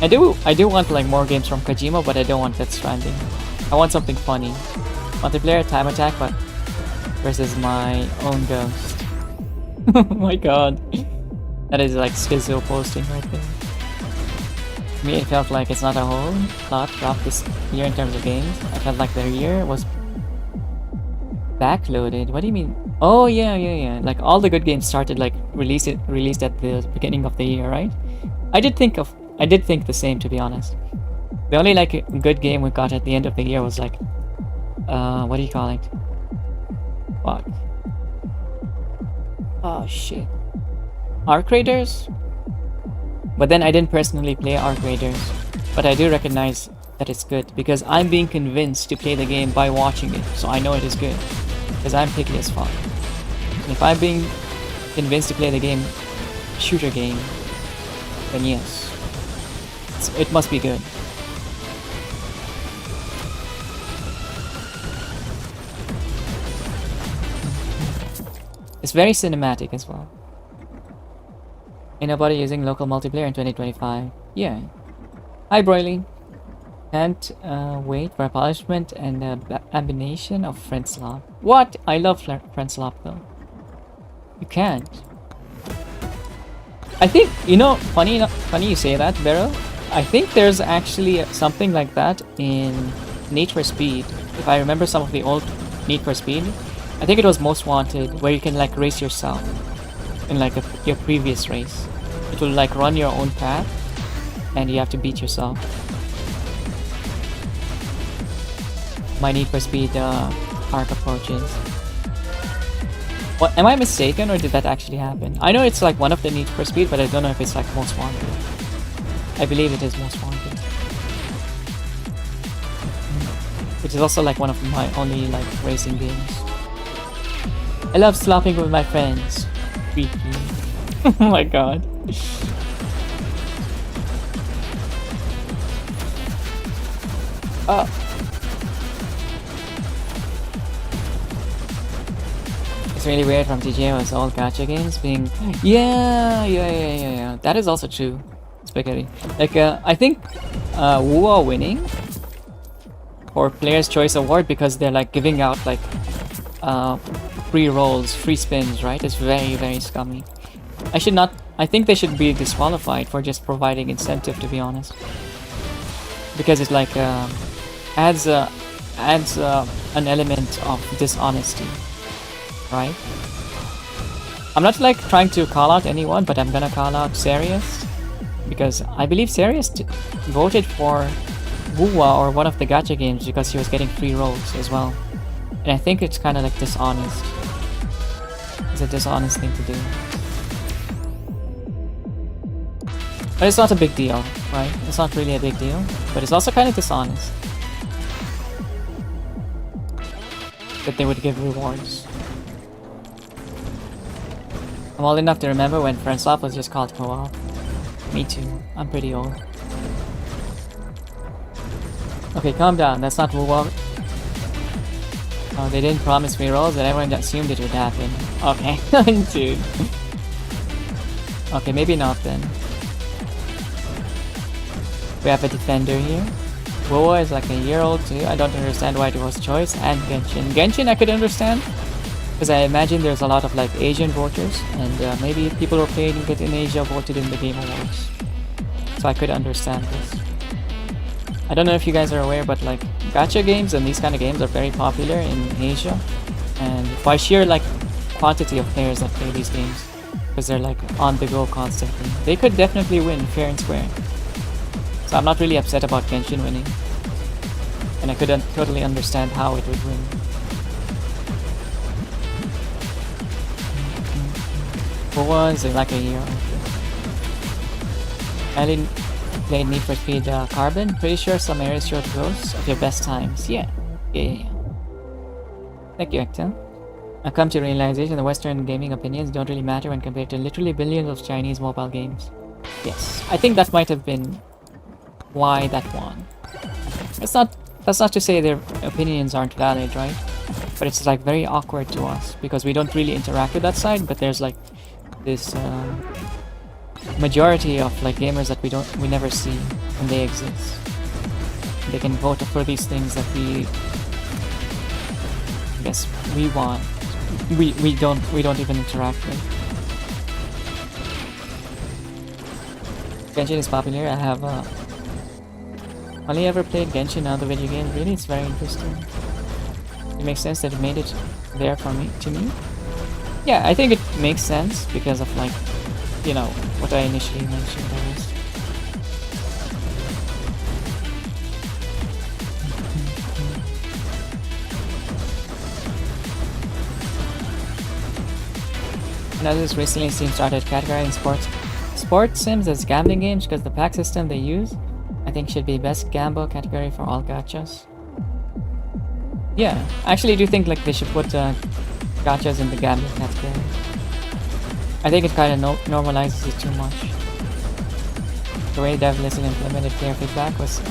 I do want like more games from Kojima, but I don't want Death Stranding. I want something funny. Multiplayer, time attack, but versus my own ghost. Oh my god. That is like schizo posting right there. To me, it felt like it's not a whole lot dropped this year in terms of games. I felt like the year was backloaded. What do you mean? Oh yeah. Like all the good games started like released at the beginning of the year, right? I did think the same, to be honest. The only like good game we got at the end of the year was like what do you call it? Fuck. Oh shit. Arc Raiders? But then I didn't personally play Arc Raiders. But I do recognize that it's good because I'm being convinced to play the game by watching it. So I know it is good. Because I'm picky as fuck. If I'm being convinced to play the game, shooter game, then yes, it must be good. It's very cinematic as well. Ain't nobody using local multiplayer in 2025. Yeah. Hi, Broily. Can't wait for a punishment and abomination of Friendslop. What? I love Friendslop though. You can't. I think, you know, funny you say that, Beryl. I think there's actually something like that in Need for Speed. If I remember some of the old Need for Speed, I think it was Most Wanted, where you can like race yourself in like your previous race. It will like run your own path, and you have to beat yourself. My Need for Speed arc approaches. What, am I mistaken, or did that actually happen? I know it's like one of the Need for Speed, but I don't know if it's like Most Wanted. I believe it is Most Wanted. Which is also like one of my only like racing games. I love slopping with my friends. Freaky. Oh my god. It's really weird from TGA was all gacha games being... Yeah. That is also true. Spaghetti. Like, I think Wu are winning for Player's Choice Award because they're like giving out like free rolls, free spins, right? It's very, very scummy. I think they should be disqualified for just providing incentive, to be honest. Because it like adds an element of dishonesty, right? I'm not like trying to call out anyone, but I'm gonna call out Serious, because I believe Serious voted for Wuwa or one of the gacha games because he was getting free rolls as well. And I think it's kind of like dishonest. It's a dishonest thing to do. But it's not a big deal, right? It's not really a big deal, but it's also kind of dishonest that they would give rewards. I'm old enough to remember when Friendslop was just called co-op. Me too. I'm pretty old. Okay, calm down. That's not Wuwa. Oh, they didn't promise free rolls, and everyone assumed it would happen. Okay, dude. Okay, maybe not then. We have a defender here. Wuwa is like a year old too. I don't understand why it was choice. And Genshin. Genshin I could understand, because I imagine there's a lot of like Asian voters, and maybe people who are playing it in Asia voted in the Game Awards. So I could understand this. I don't know if you guys are aware, but like gacha games and these kind of games are very popular in Asia, and by sheer like quantity of players that play these games, because they're like on the go constantly, they could definitely win fair and square. So I'm not really upset about Genshin winning, and I could totally understand how it would win. Who was like a year old? I didn't play Need for Speed Carbon. Pretty sure some areas showed ghosts of your best times. Yeah. Thank you, Ekta. I come to realization that Western gaming opinions don't really matter when compared to literally billions of Chinese mobile games. Yes, I think that might have been why that won. That's not to say their opinions aren't valid, right? But it's like very awkward to us because we don't really interact with that side, but there's like this majority of like gamers that we never see, and they exist. They can vote for these things that we want. We don't even interact with. Genshin is popular. I have only ever played Genshin on the video game. Really, it's very interesting. It makes sense that it made it there for me. To me, yeah, I think it makes sense because of like, you know, what I initially mentioned. Now this recently Steam started categorizing sports sims as gambling games because the pack system they use, I think, should be best gamble category for all gachas. Yeah, I actually do think like they should put gachas in the gambling category. I think it kind of normalizes it too much. The way DevList implemented player feedback was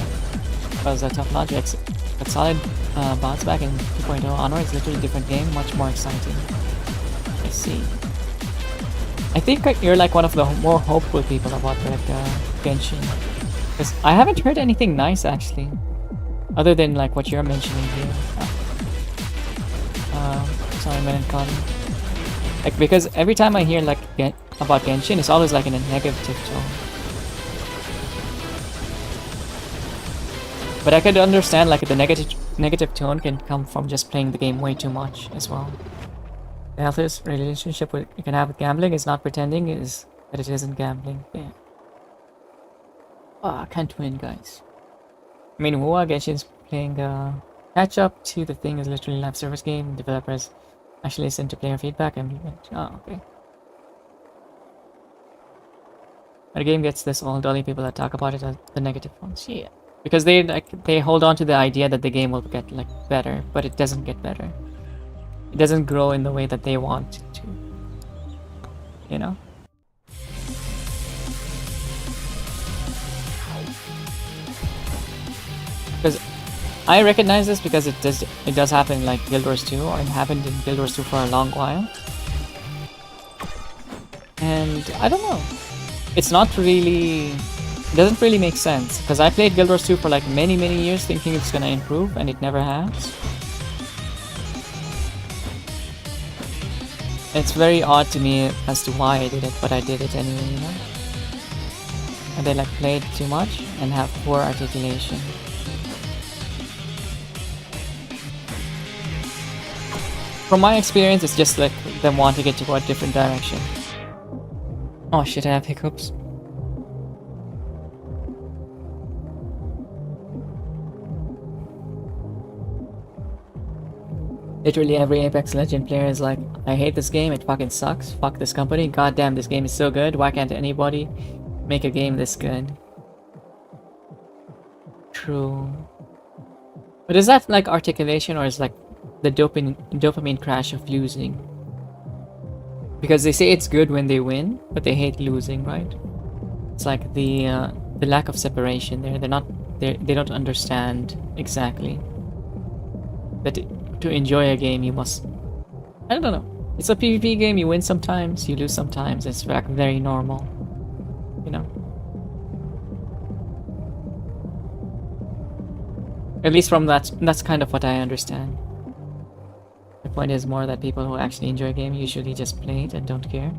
a tough logic, but solid bounce back in 2.0 onwards, literally different game, much more exciting. I see. I think you're like one of the more hopeful people about like Genshin, because I haven't heard anything nice actually, other than like what you're mentioning here. Sorry, melancholy. Like because every time I hear like about Genshin, it's always like in a negative tone. But I could understand like the negative tone can come from just playing the game way too much as well. The healthiest relationship you can have with gambling is not pretending is that it isn't gambling. Yeah. I can't win, guys. I mean, Genshin's playing catch up to the thing is literally a live service game. Developers actually listen to player feedback and okay. When a game gets this old, only people that talk about it are the negative ones. Yeah. Because they hold on to the idea that the game will get like better, but it doesn't get better. It doesn't grow in the way that they want it to. You know? Because I recognize this because it does happen in like Guild Wars 2, or it happened in Guild Wars 2 for a long while. And I don't know. It's not really... It doesn't really make sense, because I played Guild Wars 2 for like many years thinking it's gonna improve, and it never has. It's very odd to me as to why I did it, but I did it anyway, you know? And they like played too much and have poor articulation. From my experience, it's just like them wanting it to go a different direction. Oh shit, I have hiccups. Literally every Apex Legend player is like, I hate this game, it fucking sucks, fuck this company, goddamn this game is so good, why can't anybody make a game this good? True. But is that like articulation, or is like the dopamine crash of losing? Because they say it's good when they win, but they hate losing, right? It's like the lack of separation there. They don't understand exactly that to enjoy a game you must... I don't know. It's a PvP game, you win sometimes, you lose sometimes. It's like very normal, you know? At least from that's kind of what I understand. The point is more that people who actually enjoy a game usually just play it and don't care.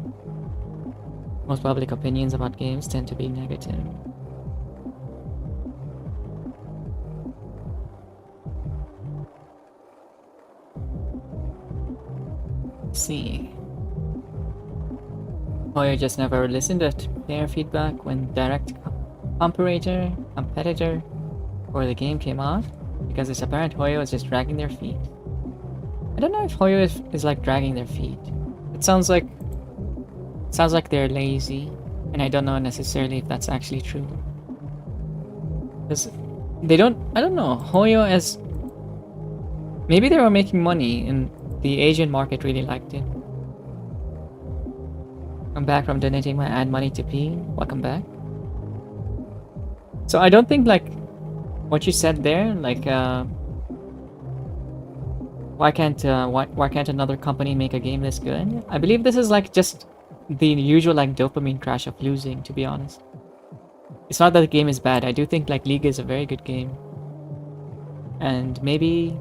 Most public opinions about games tend to be negative. Let's see. You just never listened to player feedback when direct competitor or the game came out, because it's apparent Hoyo is just dragging their feet. I don't know if Hoyo is like dragging their feet. It sounds like they're lazy, and I don't know necessarily if that's actually true. Because I don't know, Hoyo as... Maybe they were making money and the Asian market really liked it. I'm back from donating my ad money to P. Welcome back. So I don't think like what you said there, like why can't another company make a game this good? I believe this is like just the usual like dopamine crash of losing, to be honest. It's not that the game is bad. I do think like League is a very good game. And maybe...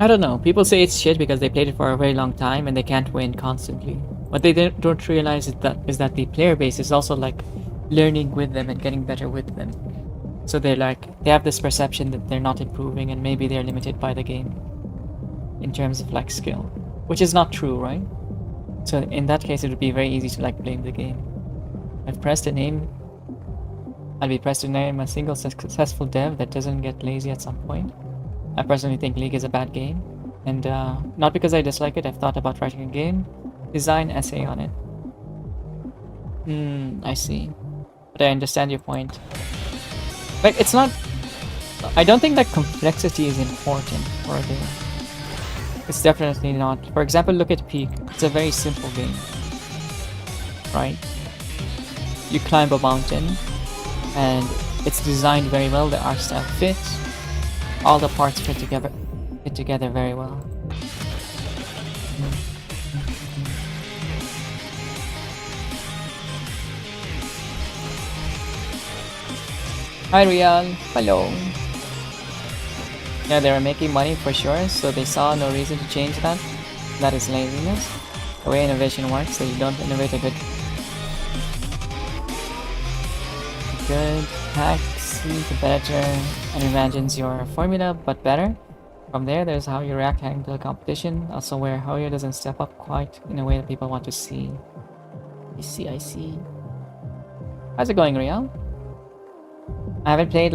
I don't know, people say it's shit because they played it for a very long time and they can't win constantly. What they don't realize is that the player base is also like learning with them and getting better with them. So they have this perception that they're not improving and maybe they're limited by the game in terms of like skill, which is not true, right? So in that case, it would be very easy to like blame the game. I'd be pressed to name a single successful dev that doesn't get lazy at some point. I personally think League is a bad game, and not because I dislike it. I've thought about writing a game design essay on it. I see, but I understand your point. Like, it's not... I don't think that complexity is important for a game. It's definitely not. For example, look at Peak. It's a very simple game, right? You climb a mountain, and it's designed very well. The art style fits. All the parts fit together very well. Hi Real, hello. Yeah, they were making money for sure, so they saw no reason to change that. That is laziness. The way innovation works, so you don't innovate a good hack, see competitor and imagines your formula but better. From there, there's how you react handle competition, also where Hoyer doesn't step up quite in a way that people want to see. I see. How's it going, Real? I haven't played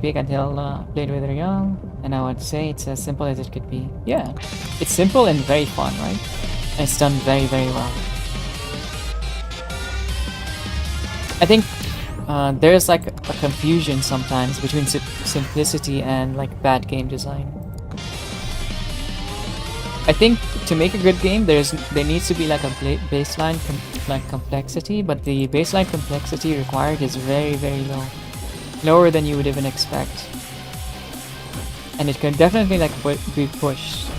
Peak until played with Real, and I would say it's as simple as it could be. Yeah, it's simple and very fun, right? And it's done very, very well. I think there's like a confusion sometimes between simplicity and like bad game design. I think to make a good game, there needs to be like a baseline complexity, but the baseline complexity required is very, very low. Lower than you would even expect, and it can definitely like be pushed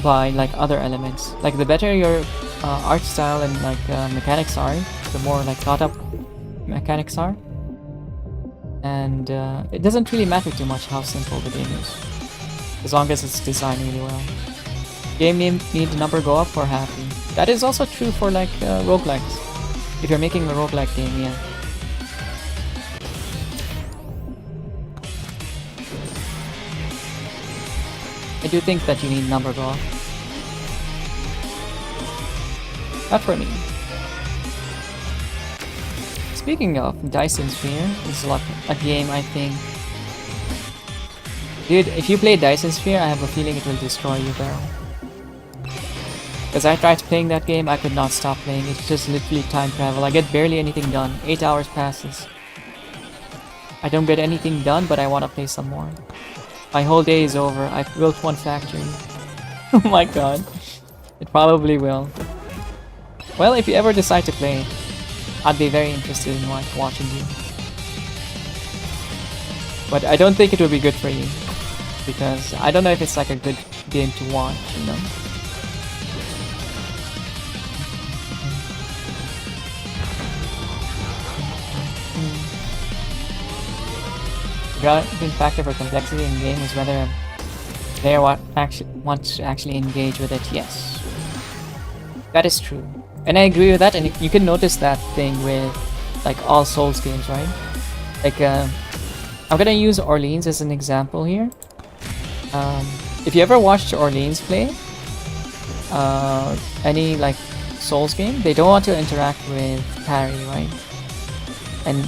by like other elements. Like the better your art style and like mechanics are, the more like thought up mechanics are, and it doesn't really matter too much how simple the game is, as long as it's designed really well. Game need number go up or happy. That is also true for like roguelikes. If you're making a roguelike game, yeah. I do think that you need number go up. Not for me. Speaking of, Dyson Sphere is like a game I think... Dude, if you play Dyson Sphere, I have a feeling it will destroy you, bro. Because I tried playing that game, I could not stop playing. It's just literally time travel. I get barely anything done. 8 hours passes. I don't get anything done, but I want to play some more. My whole day is over. I built one factory. Oh my god. It probably will. Well, if you ever decide to play it, I'd be very interested in watching you. But I don't think it would be good for you. Because I don't know if it's like a good game to watch, you know? The driving factor for complexity in game is whether a player wants to actually engage with it. Yes. That is true. And I agree with that, and you can notice that thing with like all Souls games, right? Like I'm gonna use Orleans as an example here. If you ever watched Orleans play any like Souls game, they don't want to interact with parry, right? And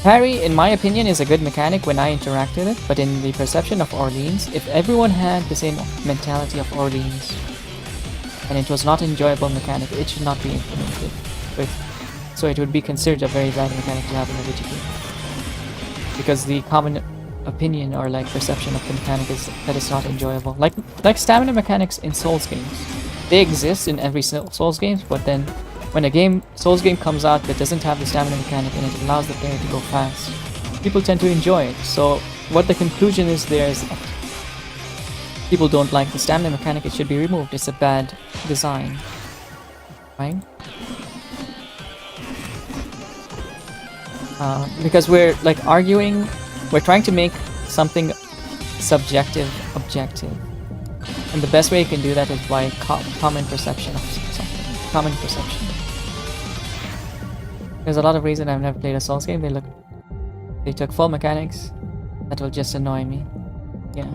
parry, in my opinion, is a good mechanic when I interact with it, but in the perception of Orleans, if everyone had the same mentality of Orleans, and it was not an enjoyable mechanic, it should not be implemented. So it would be considered a very bad mechanic to have in a video game. Because the common opinion or like perception of the mechanic is that it's not enjoyable. Like stamina mechanics in Souls games. They exist in every Souls games, but then when a Souls game comes out that doesn't have the stamina mechanic and it allows the player to go fast, people tend to enjoy it. So what the conclusion is there is that people don't like the stamina mechanic, it should be removed. It's a bad design, right? Because we're like arguing, we're trying to make something subjective objective, and the best way you can do that is by common perception of something. Common perception. There's a lot of reasons I've never played a Souls game. They took full mechanics that will just annoy me. Yeah.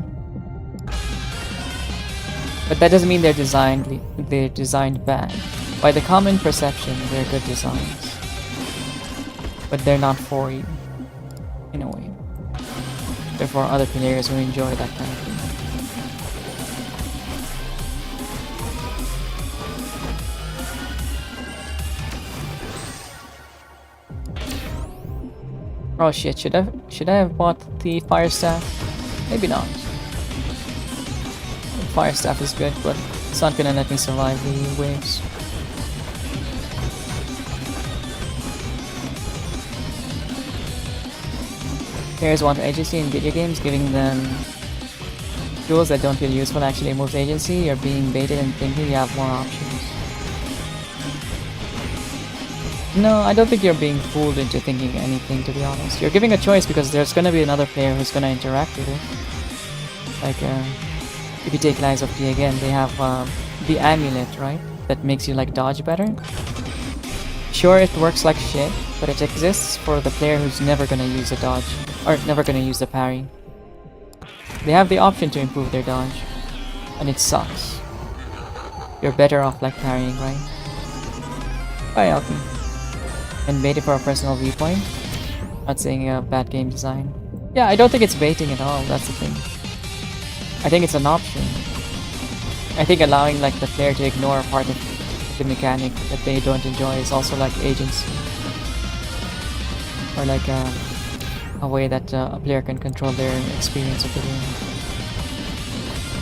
But that doesn't mean they're designed bad. By the common perception, they're good designs. But they're not for you, in a way. They're for other players who enjoy that kind of thing. Oh shit, should I have bought the fire staff? Maybe not. fire staff is good, but it's not gonna let me survive the waves. Players want agency in video games, giving them tools that don't feel useful actually removes agency. You're being baited and thinking you have more options. No, I don't think you're being fooled into thinking anything, to be honest. You're giving a choice because there's gonna be another player who's gonna interact with it. Like, if you take Lies of P again, they have the amulet, right? That makes you like dodge better. Sure, it works like shit, but it exists for the player who's never gonna use a dodge, or never gonna use the parry. They have the option to improve their dodge, and it sucks. You're better off like parrying, right? Bye, Alki. And baiting for a personal viewpoint. Not saying bad game design. Yeah, I don't think it's baiting at all, that's the thing. I think it's an option. I think allowing like the player to ignore part of the mechanic that they don't enjoy is also like agency. Or like a way that a player can control their experience of the game.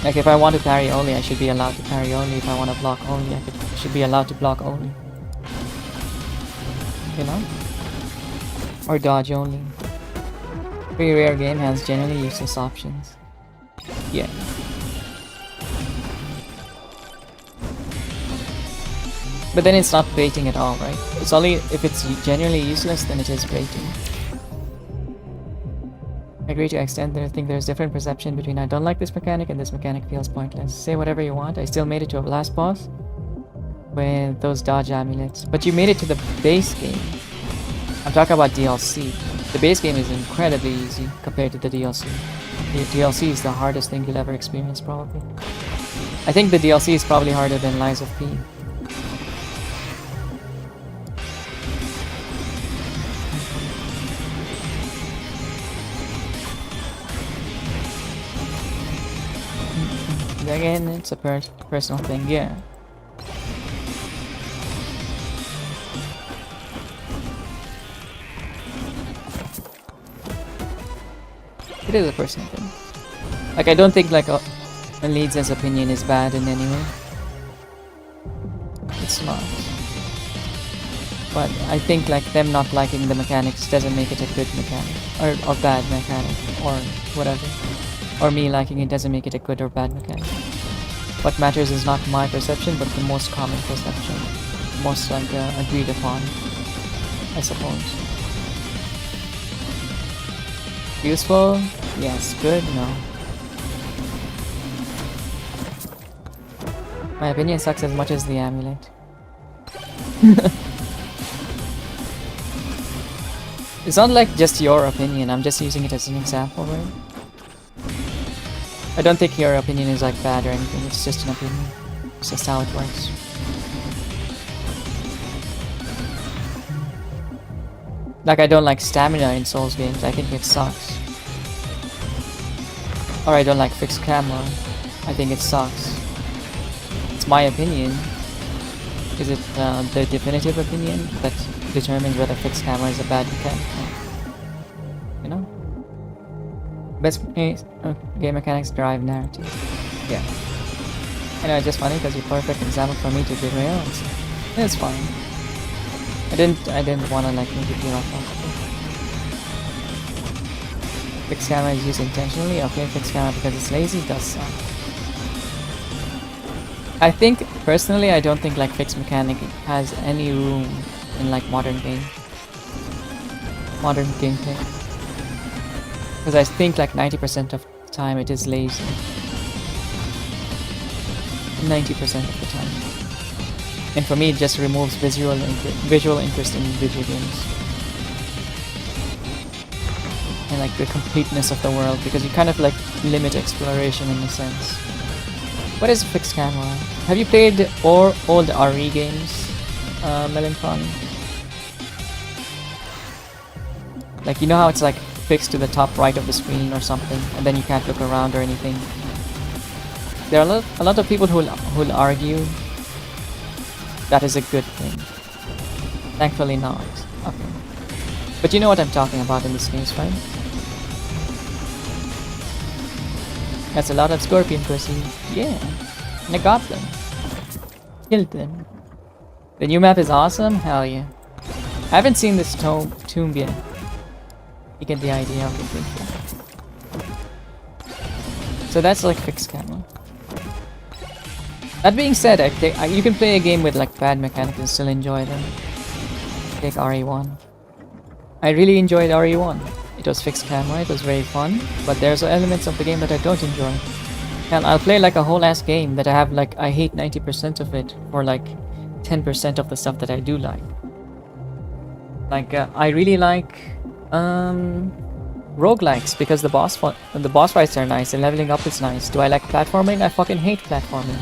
Like if I want to parry only, I should be allowed to parry only. If I want to block only, I should be allowed to block only. You know? Or dodge only. Pretty rare game has generally useless options. Yeah. But then it's not baiting at all, right? It's only if it's genuinely useless, then it is baiting. I agree to extent that I think there's different perception between I don't like this mechanic and this mechanic feels pointless. Say whatever you want, I still made it to a last boss with those dodge amulets. But you made it to the base game. I'm talking about DLC. The base game is incredibly easy compared to the DLC. The DLC is the hardest thing you'll ever experience, probably. I think the DLC is probably harder than Lies of P. Again, it's a personal thing, yeah. It is a personal thing. Like, I don't think like a Leeds' opinion is bad in any way. It's not. But I think like them not liking the mechanics doesn't make it a good mechanic. Or bad mechanic. Or whatever. Or me liking it doesn't make it a good or bad mechanic. What matters is not my perception, but the most common perception. Most like agreed upon, I suppose. Useful? Yes. Good? No. My opinion sucks as much as the amulet. It's not like just your opinion, I'm just using it as an example, right? I don't think your opinion is like bad or anything, it's just an opinion. It's just how it works. Like I don't like stamina in Souls games, I think it sucks. Or I don't like fixed camera, I think it sucks. It's my opinion. Is it the definitive opinion that determines whether fixed camera is a bad mechanic? You know? Best game mechanics drive narrative. Yeah. I know, it's just funny because you're perfect example for me to derail. It's fine. I didn't want to like make it feel uncomfortable. Fixed camera is used intentionally. Okay, fixed camera because it's lazy does suck. I think personally, I don't think like fixed mechanic has any room in like modern gameplay. Because I think like 90% of the time it is lazy. 90% of the time. And for me it just removes visual interest in video games. And like the completeness of the world, because you kind of like limit exploration in a sense. What is fixed camera? Have you played old RE games, Melancholy? Like, you know how it's like fixed to the top right of the screen or something, and then you can't look around or anything. There are a lot of people who'll argue that is a good thing. Thankfully not. Okay. But you know what I'm talking about in this case, right? That's a lot of scorpion pussy. Yeah. And I got them. Killed them. The new map is awesome? Hell yeah. I haven't seen this tomb yet. You get the idea of the thing. So that's like fixed camera. That being said, you can play a game with like bad mechanics and still enjoy them. Take RE1. I really enjoyed RE1. It was fixed camera, it was very fun, but there's elements of the game that I don't enjoy. And I'll play like a whole ass game that I have like, I hate 90% of it, or like 10% of the stuff that I do like. Like, I really like roguelikes because the boss fights are nice and leveling up is nice. Do I like platforming? I fucking hate platforming.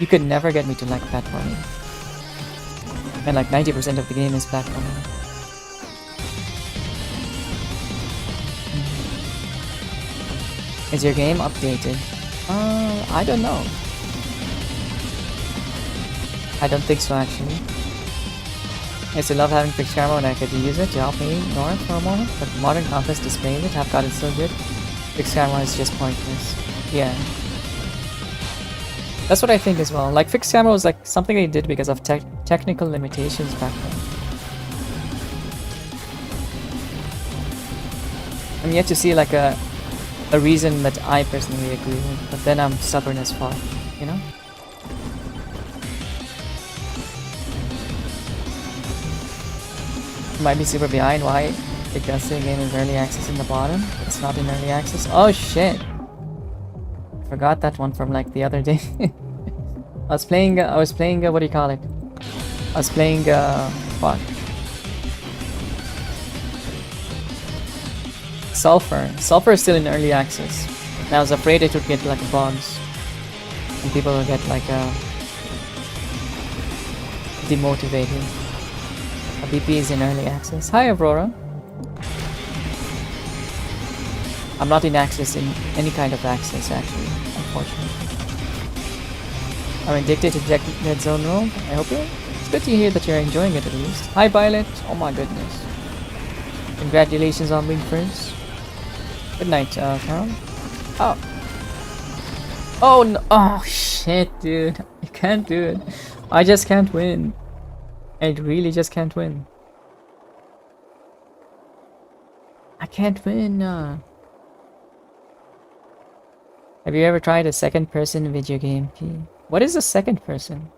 You could never get me to like platforming. And like 90% of the game is platforming. Is your game updated? I don't know. I don't think so actually. I used to love having fixed camera when I could use it to help me ignore it for a moment, but modern contests displaying it have gotten so good. Fixed camera is just pointless. Yeah. That's what I think as well. Like, fixed camera was like something they did because of technical limitations back then. I'm yet to see like a reason that I personally agree with, but then I'm stubborn as fuck, you know? Might be super behind. Why? Because the game is early access in the bottom. It's not in early access. Oh shit! Forgot that one from like the other day. I was playing what do you call it? I was playing fuck. Sulfur is still in early access. And I was afraid it would get like bugs. And people will get like demotivated. BP is in early access. Hi Aurora. I'm not in access in any kind of access actually, unfortunately. I'm addicted to Dead Zone Rogue. I hope it's good to hear that you're enjoying it at least. Hi Violet. Oh my goodness. Congratulations on being first. Good night, Carol. Oh. Oh no. Oh shit, dude. I can't do it. I just can't win. I really just can't win. I can't win. Have you ever tried a second person video game? What is a second person?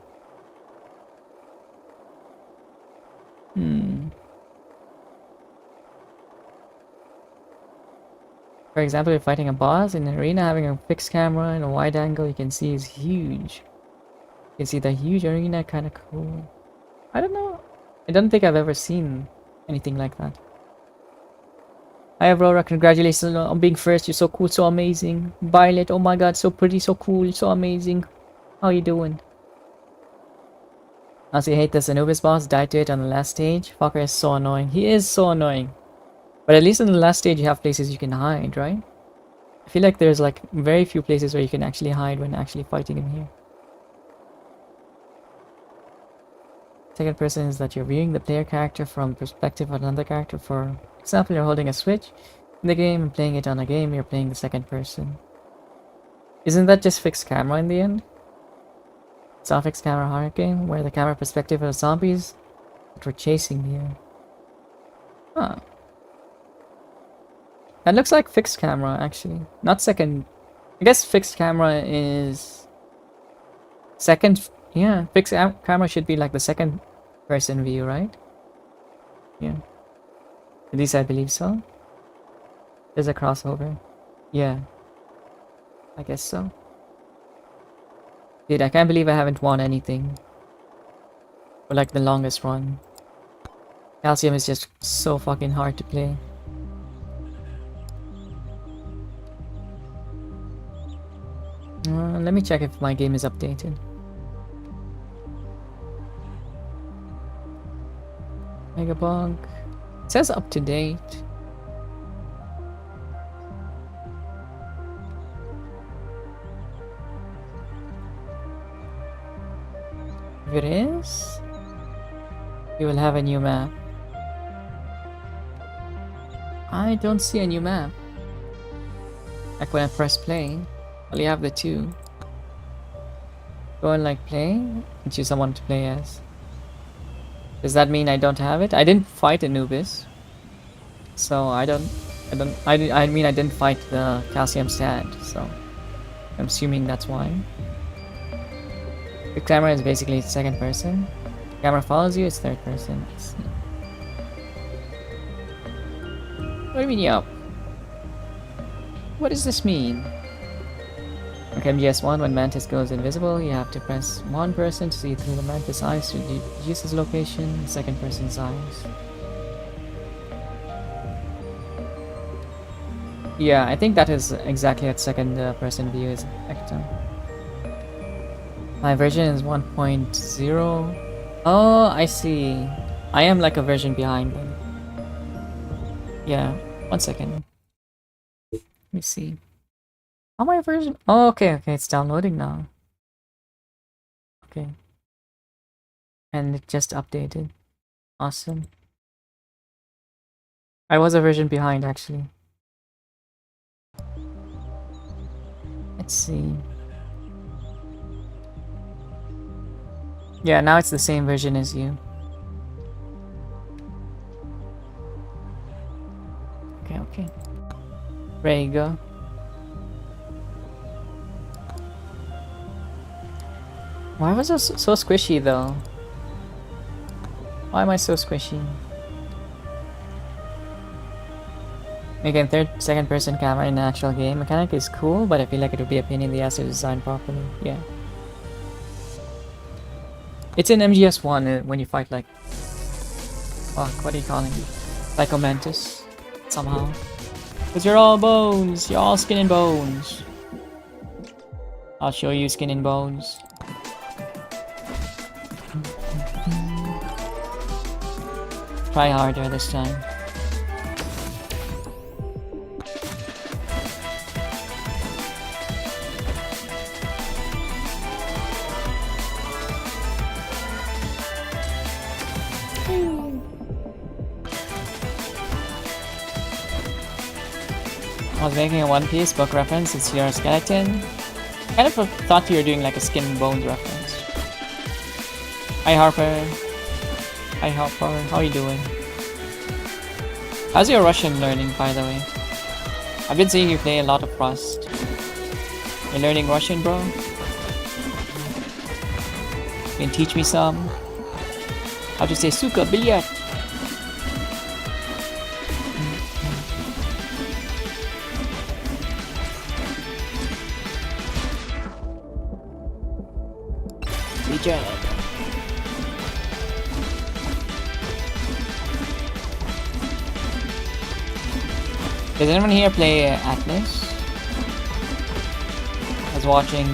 For example, you're fighting a boss in an arena, having a fixed camera and a wide angle you can see is huge. You can see the huge arena, kind of cool. I don't know. I don't think I've ever seen anything like that. Hi Aurora, congratulations on being first. You're so cool, so amazing. Violet, oh my god, so pretty, so cool, so amazing. How you doing? Honestly, I hate this Anubis boss. Died to it on the last stage. Fucker is so annoying. He is so annoying. But at least in the last stage you have places you can hide, right? I feel like there's like very few places where you can actually hide when actually fighting him here. Second person is that you're viewing the player character from perspective of another character. For example, you're holding a switch in the game and playing it on a game, you're playing the second person. Isn't that just fixed camera in the end? It's a fixed camera horror game where the camera perspective of zombies that were chasing you. Huh. That looks like fixed camera actually. Not second. I guess fixed camera is second. Yeah, fixed camera should be like the second person view, right? Yeah. At least I believe so. There's a crossover. Yeah. I guess so. Dude, I can't believe I haven't won anything. For like the longest run. Calcium is just so fucking hard to play. Let me check if my game is updated. Megabonk. It says up to date. If it is, you will have a new map. I don't see a new map. Like when I press play. Well, you have the two. Go and like play and choose someone to play as. Does that mean I don't have it? I didn't fight Anubis, so I mean I didn't fight the Calcium stand, so I'm assuming that's why. The camera is basically second person. The camera follows you, it's third person. What do you mean, yup? What does this mean? Okay, MGS1, when Mantis goes invisible, you have to press one person to see through the Mantis eyes to reduce his location, second person's eyes. Yeah, I think that is exactly what second person view is, Ecto. My version is 1.0. Oh, I see. I am like a version behind them. Yeah, 1 second. Let me see. How my version? Oh, okay, it's downloading now. Okay. And it just updated. Awesome. I was a version behind, actually. Let's see. Yeah, now it's the same version as you. Okay. There you go. Why was it so squishy though? Why am I so squishy? Again, second person camera in an actual game mechanic is cool, but I feel like it would be a pain in the ass to design properly. Yeah. It's in MGS1 when you fight like... Fuck, what are you calling it? Psycho Mantis. Somehow. Because you're all bones! You're all skin and bones! I'll show you skin and bones. Try harder this time. I was making a One Piece book reference, it's your skeleton. Kind of thought you were doing like a skin and bones reference. Hi Harper. Hi Harper, how are you doing? How's your Russian learning, by the way? I've been seeing you play a lot of Rust. You learning Russian, bro? Can you teach me some? How to say suka bilyat? Does anyone here play Atlas? I was watching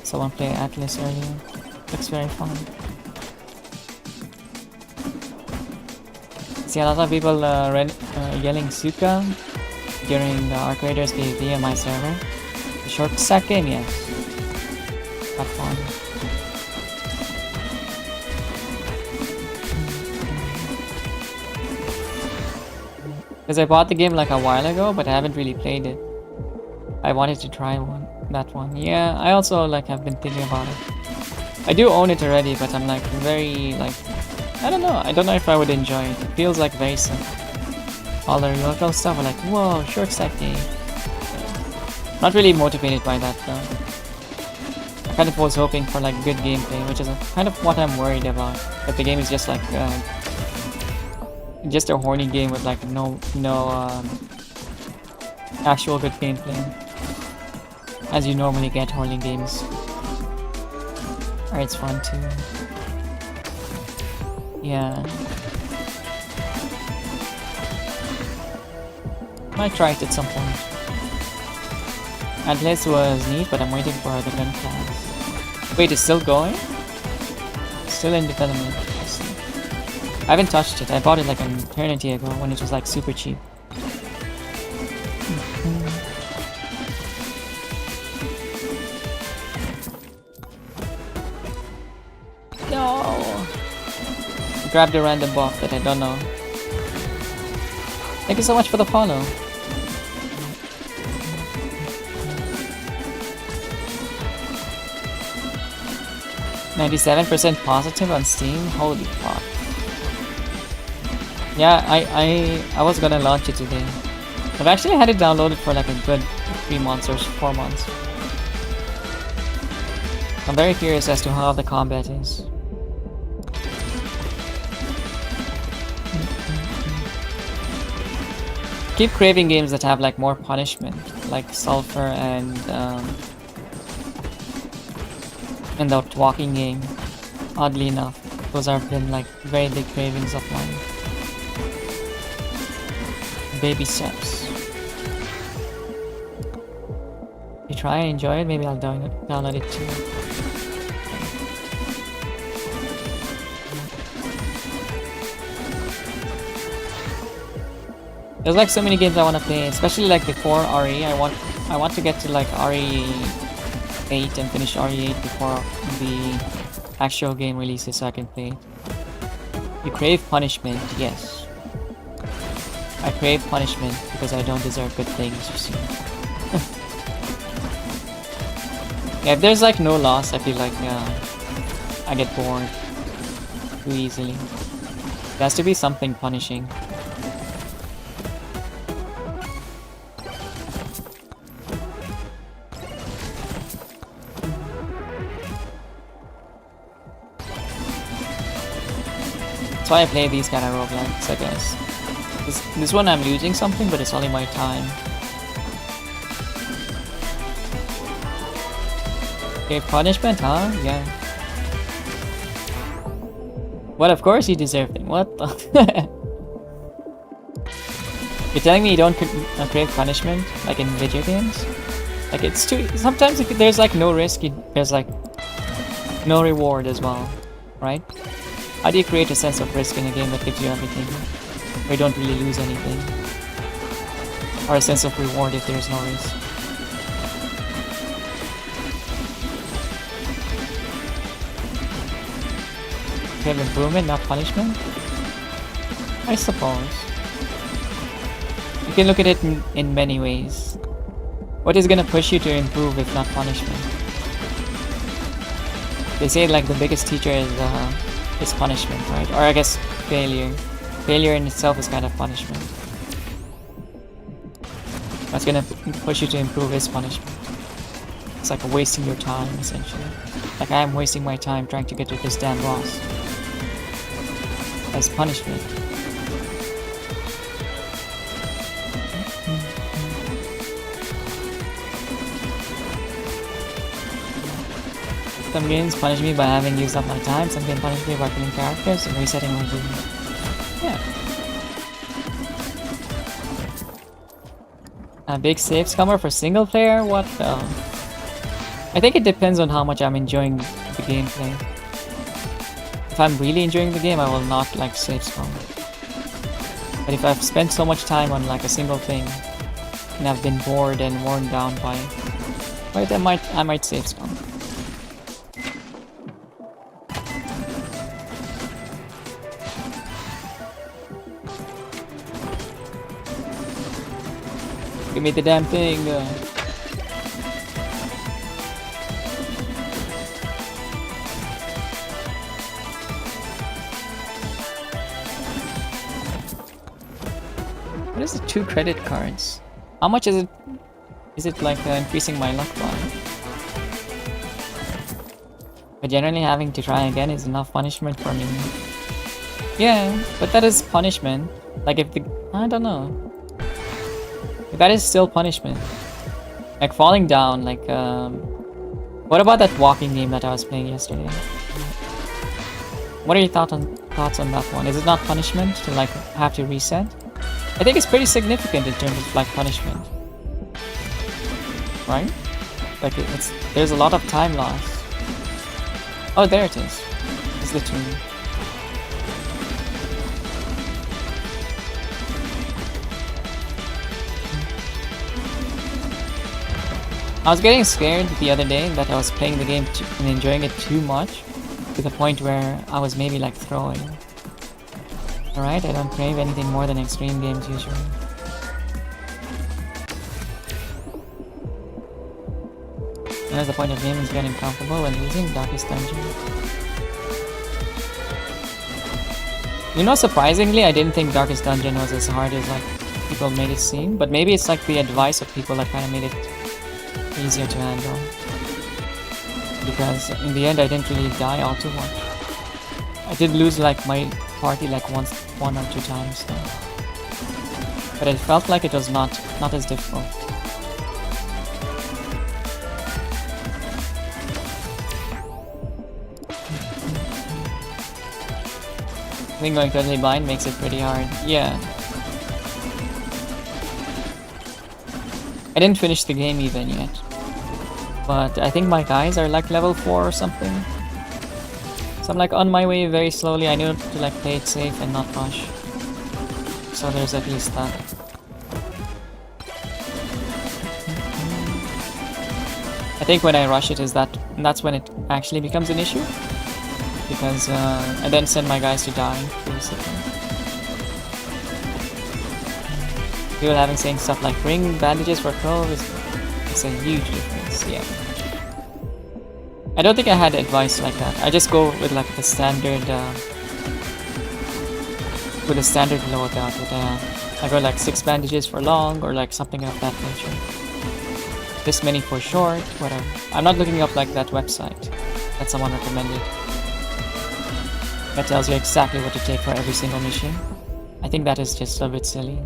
someone play Atlas earlier. Looks very fun. See a lot of people yelling Suka during the Arc Raiders PvP on my server. A short second, yes. Got fun. Because I bought the game like a while ago, but I haven't really played it. I wanted to try that one. Yeah, I also like have been thinking about it. I do own it already, but I'm like very like, I don't know. I don't know if I would enjoy it. It feels like very simple. All the local stuff are like, whoa, short second. Not really motivated by that though. I kind of was hoping for like good gameplay, which is kind of what I'm worried about. But the game is just like just a horny game with like no actual good gameplay, as you normally get horny games. Alright, it's fun too. Yeah. Might try it at some point. Atlas was neat, but I'm waiting for the gun class. Wait, it's still going? Still in development. I see. I haven't touched it. I bought it like an eternity ago when it was like super cheap. No! Grabbed a random buff that I don't know. Thank you so much for the follow. 97% positive on Steam. Holy fuck. Yeah, I was gonna launch it today. I've actually had it downloaded for like a good 3 months or 4 months. I'm very curious as to how the combat is. Keep craving games that have like more punishment, like Sulfur and that walking game. Oddly enough, those have been like very big cravings of mine. Baby steps. You try and enjoy it, maybe I'll download it too. There's like so many games I want to play, especially like before RE. I want to get to like RE8 and finish RE8 before the actual game releases so I can play it. You crave punishment, yes. I crave punishment because I don't deserve good things, you see. Yeah, if there's like no loss, I feel like I get bored too easily. There has to be something punishing. That's why I play these kind of roguelikes, I guess. This one I'm losing something, but it's only my time. Okay, punishment, huh? Yeah. Well, of course you deserve it. What the? You're telling me you don't crave punishment, like in video games? Like it's too... Sometimes there's like no risk, there's like no reward as well, right? How do you create a sense of risk in a game that gives you everything? Where you don't really lose anything? Or a sense of reward if there's no risk? You have improvement, not punishment? I suppose. You can look at it in many ways. What is gonna push you to improve if not punishment? They say like the biggest teacher is punishment, right? Or I guess failure. Failure in itself is kind of punishment. What's gonna push you to improve is punishment. It's like wasting your time, essentially. Like I am wasting my time trying to get to this damn boss. As punishment. Some games punish me by having used up my time, some games punish me by killing characters and resetting my game. Yeah. A big save scummer for single player? What the? I think it depends on how much I'm enjoying the gameplay. If I'm really enjoying the game, I will not like save scum. But if I've spent so much time on like a single thing and I've been bored and worn down by it, right, I might save scum. Give me the damn thing. What is the 2 credit cards? How much is it? Is it like increasing my luck bar? But generally having to try again is enough punishment for me. Yeah, but that is punishment. Like if the... I don't know. That is still punishment. Like falling down, like what about that walking game that I was playing yesterday? What are your thoughts on that one? Is it not punishment to like have to reset? I think it's pretty significant in terms of like punishment. Right? Like there's a lot of time loss. Oh, there it is. It's the tune. I was getting scared the other day that I was playing the game and enjoying it too much to the point where I was maybe like throwing. Alright, I don't crave anything more than extreme games usually. There's the point of game is getting comfortable when losing Darkest Dungeon. You know, surprisingly, I didn't think Darkest Dungeon was as hard as like people made it seem, but maybe it's like the advice of people that kind of made it easier to handle. Because in the end, I didn't really die all too much. I did lose like my party like one or two times though. But it felt like it was not as difficult. I think going totally blind makes it pretty hard. Yeah. I didn't finish the game even yet. But I think my guys are like level 4 or something. So I'm like on my way very slowly. I need to like play it safe and not rush. So there's at least that. I think when I rush it that's when it actually becomes an issue. Because I then send my guys to die, basically. People having saying stuff like bring bandages for Cove it's a huge difference, yeah. I don't think I had advice like that. I just go with like the standard loadout with I go like 6 bandages for long or like something of that nature. This many for short, whatever. I'm not looking up like that website that someone recommended. That tells you exactly what to take for every single mission. I think that is just a bit silly.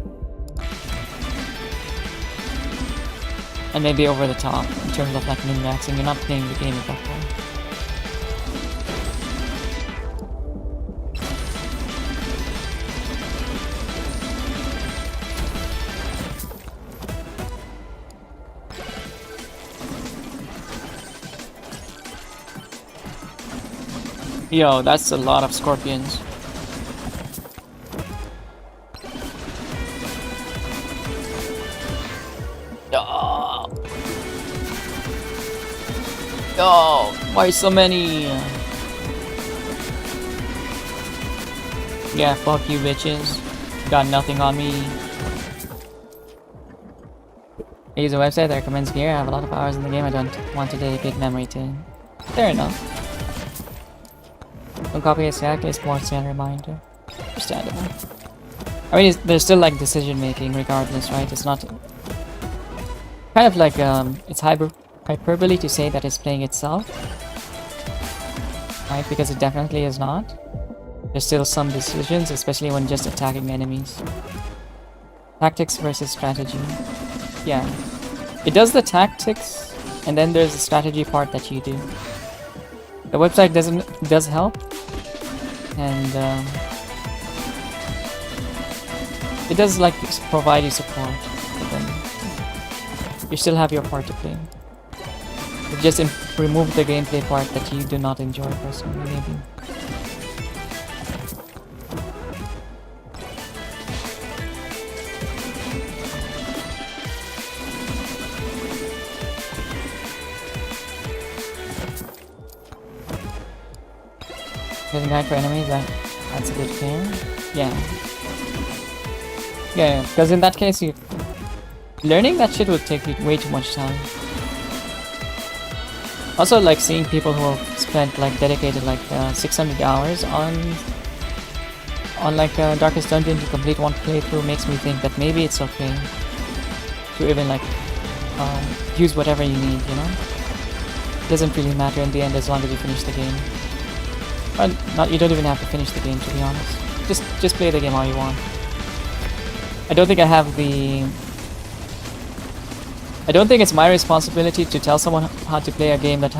And maybe over the top in terms of like min-maxing. You're not playing the game at that point. Yo, that's a lot of scorpions. Oh, why so many? Yeah, fuck you bitches. Got nothing on me. I use a website that recommends gear. I have a lot of hours in the game I don't want to dedicate memory to. Fair enough. Don't copy exactly, it's more than a reminder. Understandable. I mean, there's still like decision making regardless, right? It's not... Kind of like, it's hyperbole to say that it's playing itself. Right? Because it definitely is not. There's still some decisions, especially when just attacking enemies. Tactics versus strategy. Yeah. It does the tactics, and then there's the strategy part that you do. The website does help, and it does like provide you support, but then you still have your part to play. It just remove the gameplay part that you do not enjoy personally, maybe. Getting guide for enemies, that's a good thing. Yeah. Yeah, because in that case, learning that shit would take you way too much time. Also, like seeing people who have spent like dedicated like 600 hours on like Darkest Dungeon to complete one playthrough makes me think that maybe it's okay to even like use whatever you need, you know? It doesn't really matter in the end as long as you finish the game. Well, you don't even have to finish the game, to be honest. Just play the game all you want. I don't think I have the... I don't think it's my responsibility to tell someone how to play a game that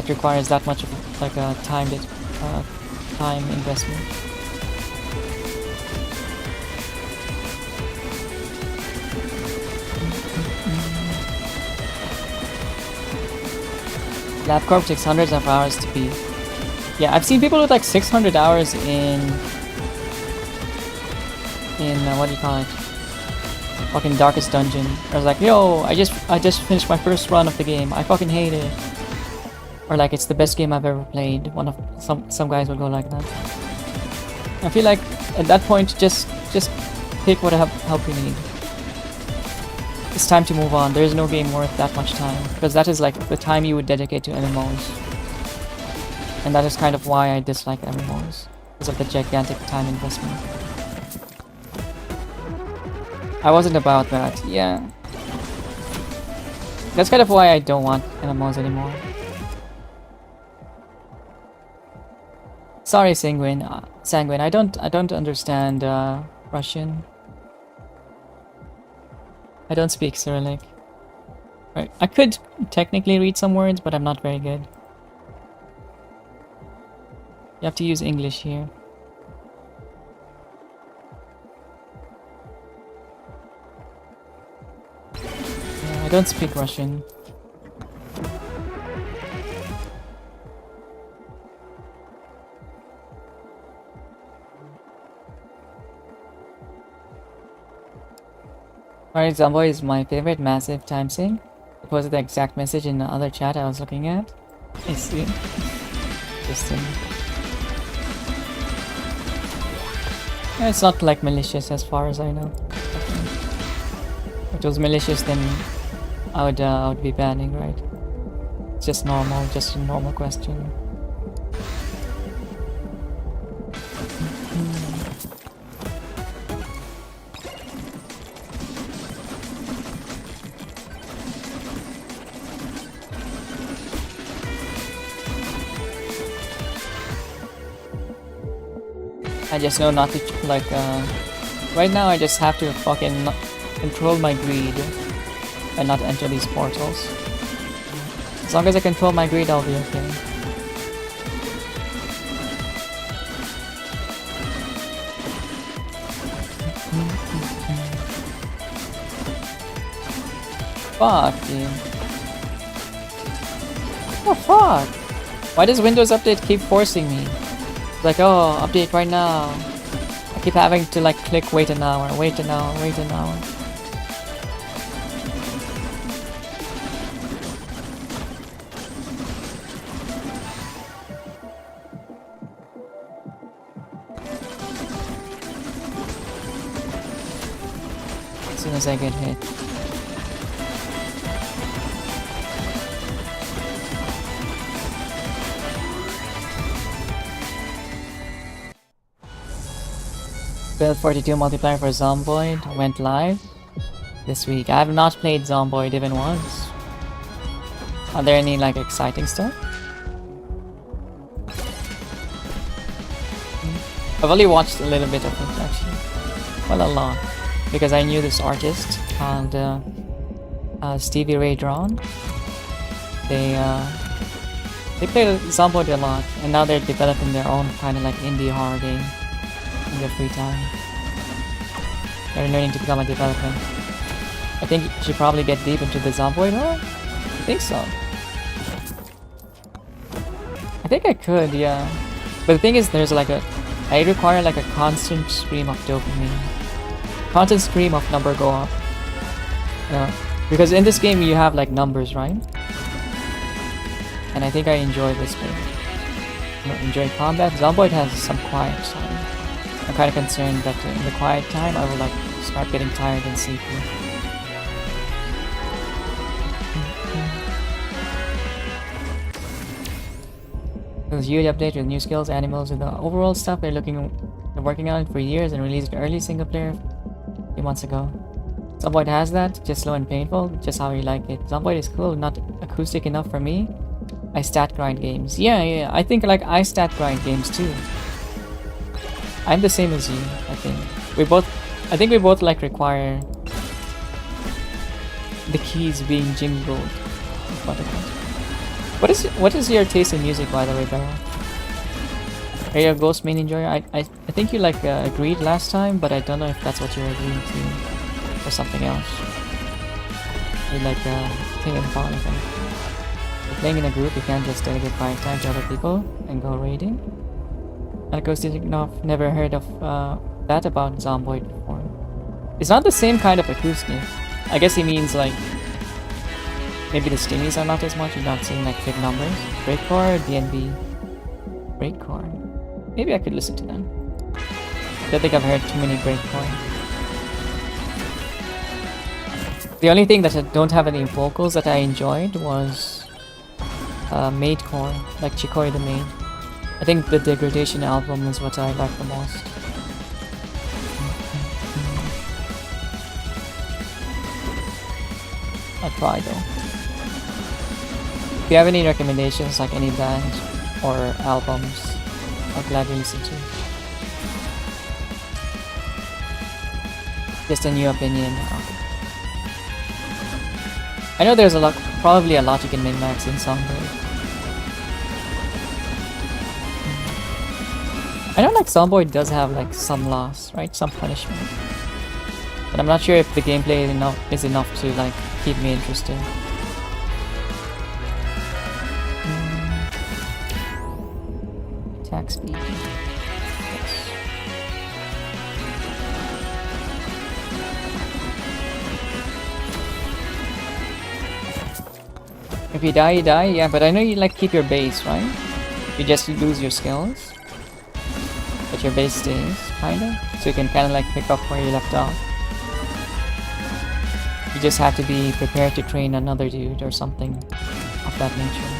requires that much of like a time investment. LabCorp takes hundreds of hours to beat. Yeah, I've seen people with like 600 hours in what do you call it? Fucking Darkest Dungeon. I was like, yo, I just finished my first run of the game. I fucking hate it. Or like, it's the best game I've ever played. Some guys will go like that. I feel like at that point, just pick what help you need. It's time to move on. There is no game worth that much time, because that is like the time you would dedicate to MMOs. And that is kind of why I dislike MMOs, because of the gigantic time investment. I wasn't about that, yeah. That's kind of why I don't want MMOs anymore. Sorry, Sanguine. Sanguine, I don't understand Russian. I don't speak Cyrillic. Right. I could technically read some words, but I'm not very good. You have to use English here. Yeah, I don't speak Russian. Alright, Zomboy is my favorite massive time sink. It was the exact message in the other chat I was looking at. I see. Interesting. Yeah, it's not like malicious as far as I know. If it was malicious, then I would be banning, right? It's just normal, just a normal question. I just know not to, like, right now I just have to fucking control my greed and not enter these portals. As long as I control my greed, I'll be okay. Fuck, dude. What the fuck? Why does Windows Update keep forcing me? Like, oh, update right now. I keep having to like click wait an hour, wait an hour, wait an hour. As soon as I get hit. Build 42 multiplayer for Zomboid went live this week. I have not played Zomboid even once. Are there any like exciting stuff? I've only watched a little bit of it actually. Well, a lot. Because I knew this artist called Stevie Ray Drawn. They played Zomboid a lot, and now they're developing their own kind of like indie horror game in their free time. They're learning to become a developer. I think you should probably get deep into the Zomboid horror. I think so. I think I could, yeah. But the thing is, there's like I require like a constant stream of dopamine. Constant stream of number go up. Yeah. Because in this game you have like numbers, right? And I think I enjoy this game. Enjoy combat. Zomboid has some quiet time. I'm kind of concerned that in the quiet time I will like start getting tired and sleepy. There's a huge update with new skills, animals, and the overall stuff they're working on it for years and released early single player a few months ago. Zomboid has that, just slow and painful, just how you like it. Zomboid is cool, not acoustic enough for me. I stat grind games. Yeah, I think like I stat grind games too. I'm the same as you, I think. I think we both like require the keys being jingled. What is your taste in music, by the way, Bella? Are you a Ghost main enjoyer? I think you like agreed last time, but I don't know if that's what you're agreeing to or something else. You like Ting and Fun, I think. If you're playing in a group, you can't just dedicate quiet time to other people and go raiding. Acoustic enough, never heard of that about Zomboid before. It's not the same kind of acoustic. I guess he means like maybe the stingies are not as much, you're not seeing like big numbers. Breakcore, DNB. Breakcore. Maybe I could listen to them. I don't think I've heard too many breakcore. The only thing that I don't have any vocals that I enjoyed was Maid Core, like Chikoi the Maid. I think the Degradation album was what I liked the most. I'll try though. If you have any recommendations, like any band or albums, I'll gladly listen to. Just a new opinion. I know there's probably a lot you can min-max in Songbird. I know like Songbird does have like some loss, right? Some punishment. But I'm not sure if the gameplay is enough to like keep me interested. Attack speed. Yes. If you die, you die. Yeah, but I know you like keep your base, right? You just lose your skills, but your base stays, kinda. So you can kind of like pick up where you left off. You just have to be prepared to train another dude or something of that nature.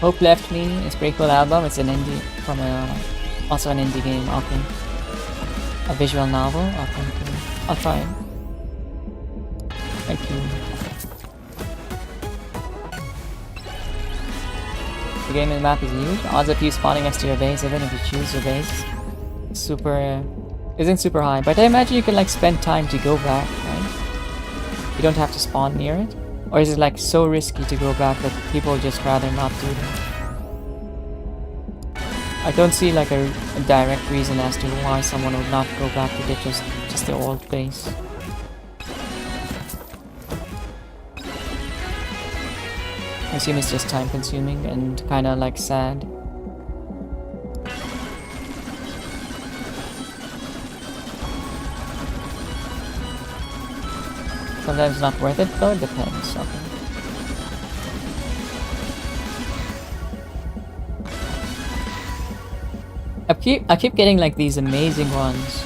Hope Left Me is a pretty cool album. It's an indie from also an indie game. Okay, a visual novel. Okay, cool. I'll try it. Thank you. The game map is huge. Odds of you spawning next to your base, even if you choose your base, isn't super high. But I imagine you can like spend time to go back, right? You don't have to spawn near it. Or is it like so risky to go back that people just rather not do that? I don't see like a direct reason as to why someone would not go back to just the old base. I assume it's just time consuming and kinda like sad. Sometimes it's not worth it, though it depends. Okay. I keep getting like these amazing ones,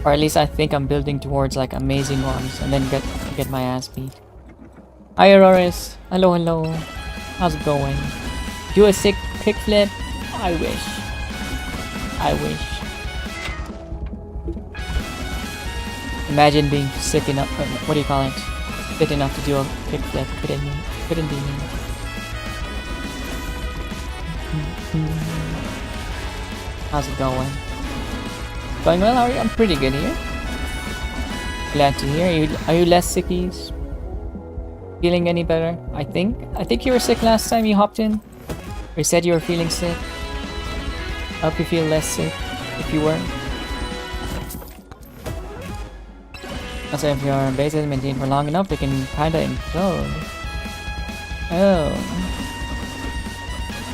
or at least I think I'm building towards like amazing ones, and then get my ass beat. Hi Auroris, hello hello, how's it going? Do a sick kickflip? I wish. I wish. Imagine being sick enough, what do you call it? Fit enough to do a kickflip. Couldn't be me. How's it going? Going well? Are you? I'm pretty good here. Glad to hear. Are you less sickies? Feeling any better? I think you were sick last time you hopped in. Or you said you were feeling sick. I hope you feel less sick if you were. Also, if your base isn't maintained for long enough, they can kinda implode. Oh.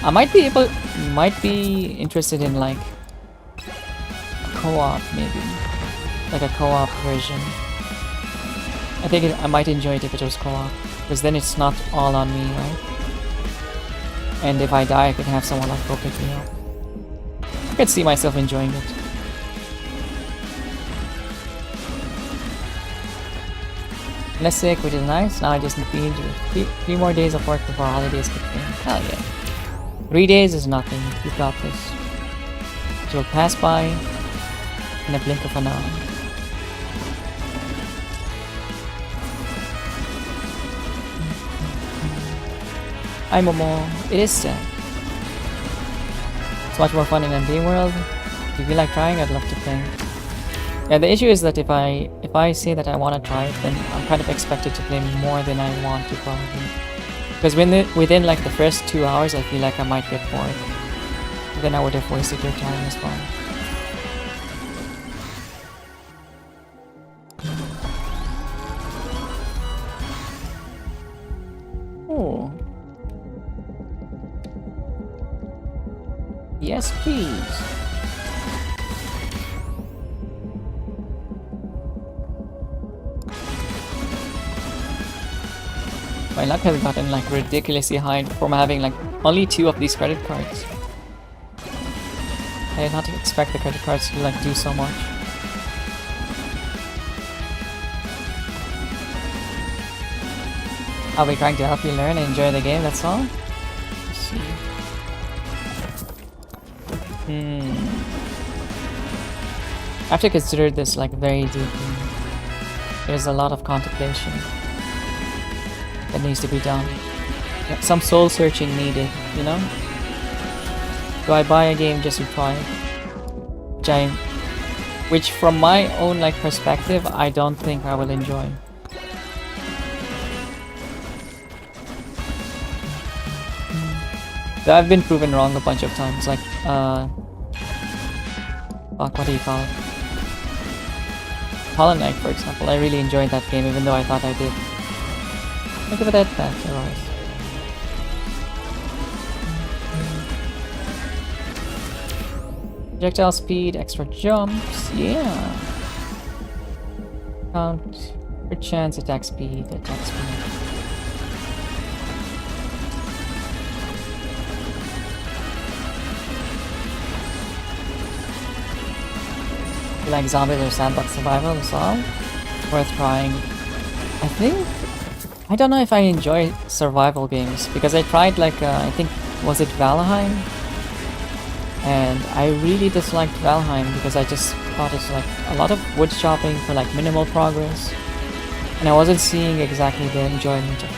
I might be interested in like a co-op maybe. Like a co-op version. I think I might enjoy it if it was co-op. Because then it's not all on me, right? And if I die, I can have someone like go pick me up. I could see myself enjoying it. Less sick, which is nice. Now I just need 3 more days of work before holidays kick in. Hell yeah. 3 days is nothing. You got this. It will pass by in a blink of an eye. Hi Momo. It is sad. It's much more fun in MD World. If you feel like trying, I'd love to play. Yeah, the issue is that if I say that I want to try it, then I'm kind of expected to play more than I want to probably. Because within like the first 2 hours, I feel like I might get bored. Then I would have wasted your time as well. Oh. Yes, please. My luck has gotten like ridiculously high from having like only 2 of these credit cards. I did not expect the credit cards to like do so much. I'll be trying to help you learn and enjoy the game, that's all. Let's see. I have to consider this like very deeply. There's a lot of contemplation that needs to be done. Some soul searching needed, you know? Do I buy a game just to try it? Which from my own like perspective, I don't think I will enjoy. I've been proven wrong a bunch of times, like, fuck, what do you call it? Hollow Knight, for example. I really enjoyed that game, even though I thought I did. Look at that back, otherwise. Projectile speed, extra jumps, yeah. Count per chance, attack speed, attack speed. Like zombies or sandbox survival as well. Worth trying. I don't know if I enjoy survival games because I tried like I think was it Valheim, and I really disliked Valheim because I just thought it's like a lot of wood chopping for like minimal progress, and I wasn't seeing exactly the enjoyment of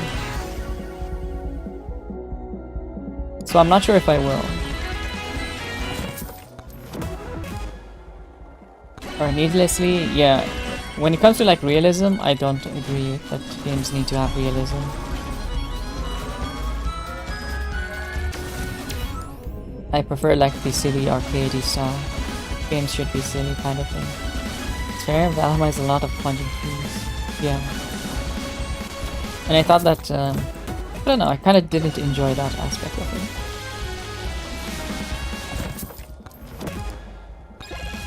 it. So I'm not sure if I will. Or needlessly, yeah. When it comes to like realism, I don't agree that games need to have realism. I prefer like the silly arcadey style. Games should be silly kind of thing. It's fair, Valheim has a lot of punching keys. Yeah. And I thought that, I don't know, I kind of didn't enjoy that aspect of it.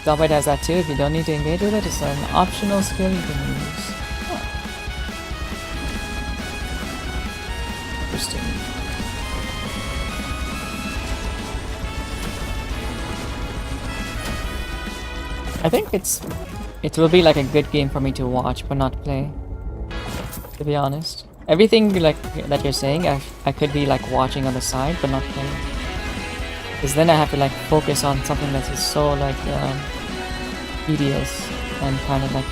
Zombite has that too. If you don't need to engage with it, it's an optional skill you can use. Oh. Interesting. I think it will be like a good game for me to watch but not play. To be honest, everything like that you're saying, I could be like watching on the side but not playing. Because then I have to like focus on something that is so like tedious and kind of like,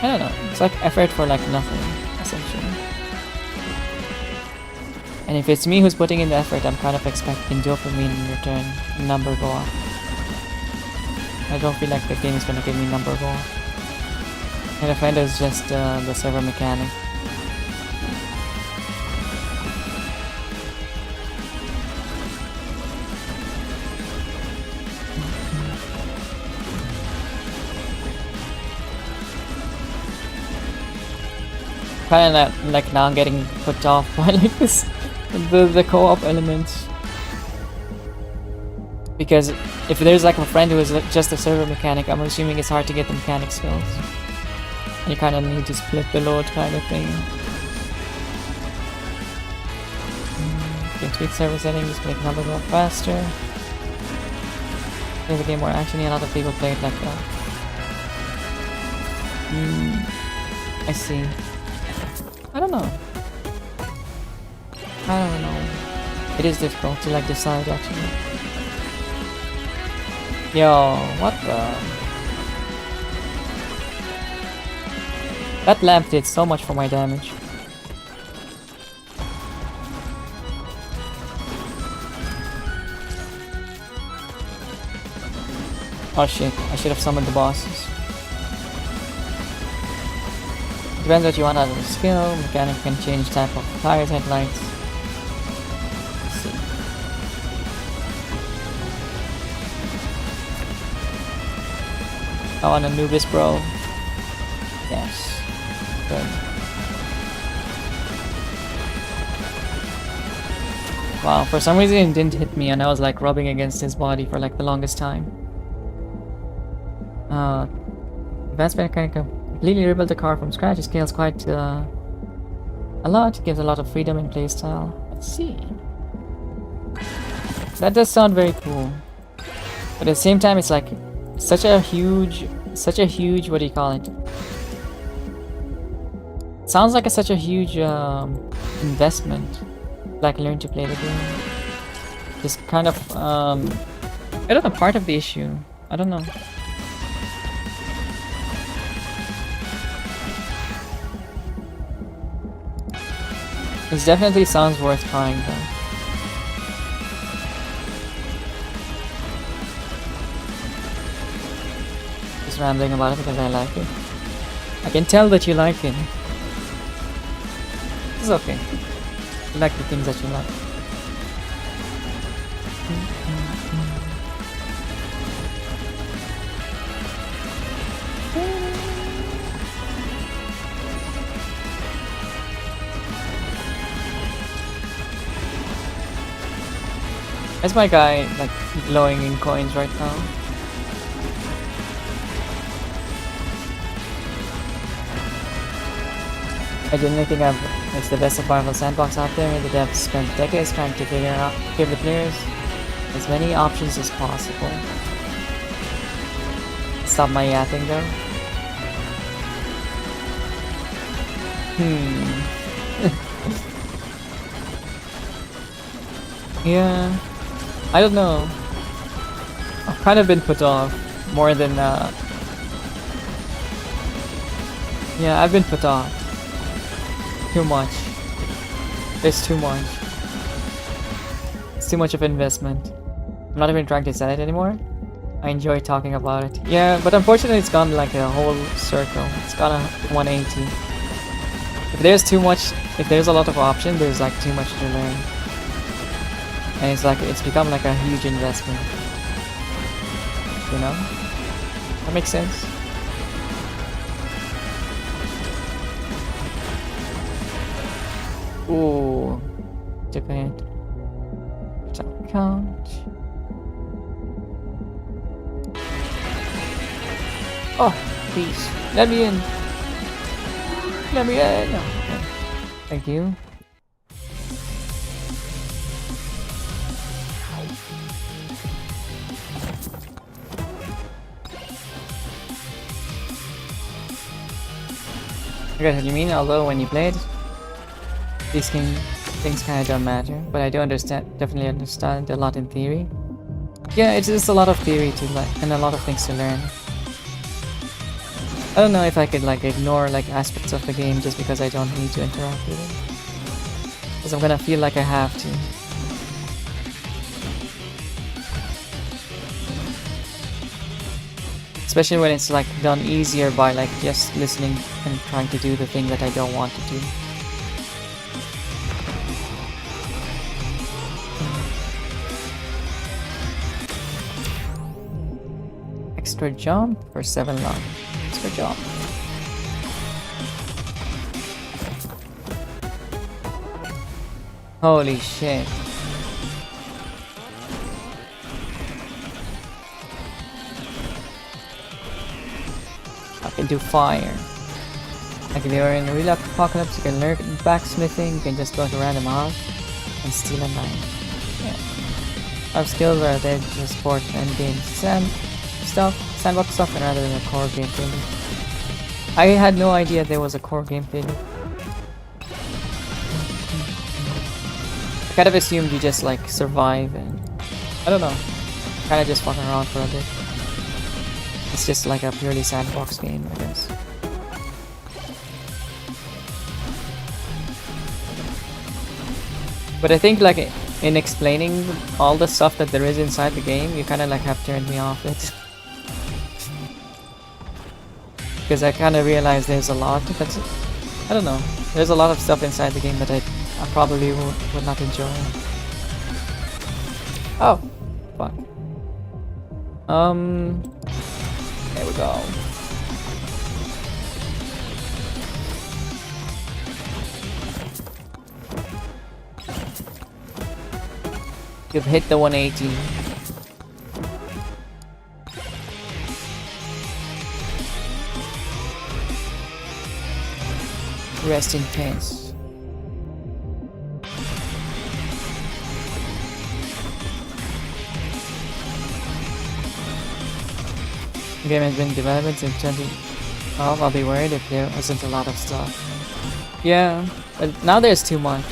I don't know, it's like effort for like nothing essentially. And if it's me who's putting in the effort, I'm kind of expecting dopamine in return, number go up. I don't feel like the game is gonna give me number go up. And I find it's just the server mechanic. Kind of like now I'm getting put off by like this the co-op elements, because if there's like a friend who is just a server mechanic, I'm assuming it's hard to get the mechanic skills. You kind of need to split the load kind of thing. You can tweak server settings, make numbers go faster, make the game more actiony. A lot of people play it like that. I see. I don't know. It is difficult to like decide actually. Yo, what the? That lamp did so much for my damage. Oh shit, I should have summoned the bosses. Depends what you want out of the skill. Mechanic can change type of tires, headlights. Let's see. I want Anubis, bro. Yes. Good. Wow, for some reason it didn't hit me and I was like rubbing against his body for like the longest time. Advanced mechanic completely rebuilt the car from scratch. It scales quite a lot, gives a lot of freedom in playstyle. see. That does sound very cool. But at the same time, it's like such a huge, what do you call it? Sounds like such a huge investment. Like learn to play the game. Just kind of, I don't know, part of the issue. I don't know. It definitely sounds worth trying though. Just rambling about it because I like it. I can tell that you like it. It's okay. You like the things that you like. Is my guy like glowing in coins right now? I genuinely think it's the best survival sandbox out there. The devs spent decades trying to give the players as many options as possible. Stop my yapping though. Yeah. I don't know. I've kind of been put off more than yeah, I've been put off. Too much. It's too much. It's too much of investment. I'm not even trying to sell it anymore. I enjoy talking about it. Yeah, but unfortunately it's gone like a whole circle. It's gone a 180. If there's too much, if there's a lot of options, there's like too much to learn. And it's like, it's become like a huge investment. You know? That makes sense. Ooh. Took a hit. Count. Oh, please. Let me in. Let me in. No. Okay. Thank you. I guess what you mean, although when you played, these things kind of don't matter, but I do definitely understand a lot in theory. Yeah, it's just a lot of theory to like, and a lot of things to learn. I don't know if I could like ignore like aspects of the game just because I don't need to interact with it. Because I'm gonna feel like I have to. Especially when it's like done easier by like just listening and trying to do the thing that I don't want to do. Extra jump or 7 long? Extra jump. Holy shit. I can do fire. Like if you're in a real apocalypse, you can learn blacksmithing, you can just go to random house and steal a knife. Yeah. Our skills are there to support endgame sandbox stuff, and rather than a core gameplay loop. I had no idea there was a core gameplay loop. I kind of assumed you just like survive and I don't know, kind of just fucking around for a bit. It's just like a purely sandbox game, I guess. But I think like in explaining all the stuff that there is inside the game, you kind of like have turned me off it. Because I kind of realized there's a lot that's, I don't know, there's a lot of stuff inside the game that I probably would not enjoy. Oh, fuck. There we go. You've hit the 180. Rest in peace. The game has been in development since 2012. I'll be worried if there wasn't a lot of stuff. Yeah, but now there's too much.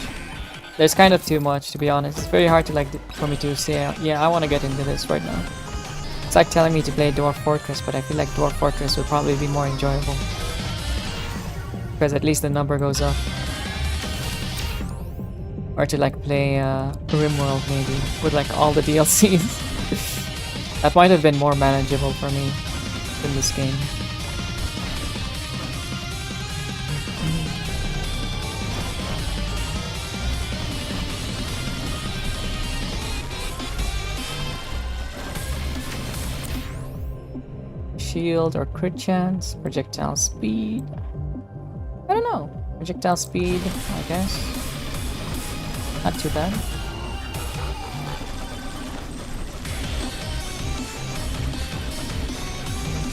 There's kind of too much, to be honest. It's very hard to for me to say, yeah, I want to get into this right now. It's like telling me to play Dwarf Fortress, but I feel like Dwarf Fortress would probably be more enjoyable. Because at least the number goes up. Or to like play RimWorld maybe, with like all the DLCs. That might have been more manageable for me in this game. Shield or crit chance, projectile speed. I don't know. Projectile speed, I guess. Not too bad.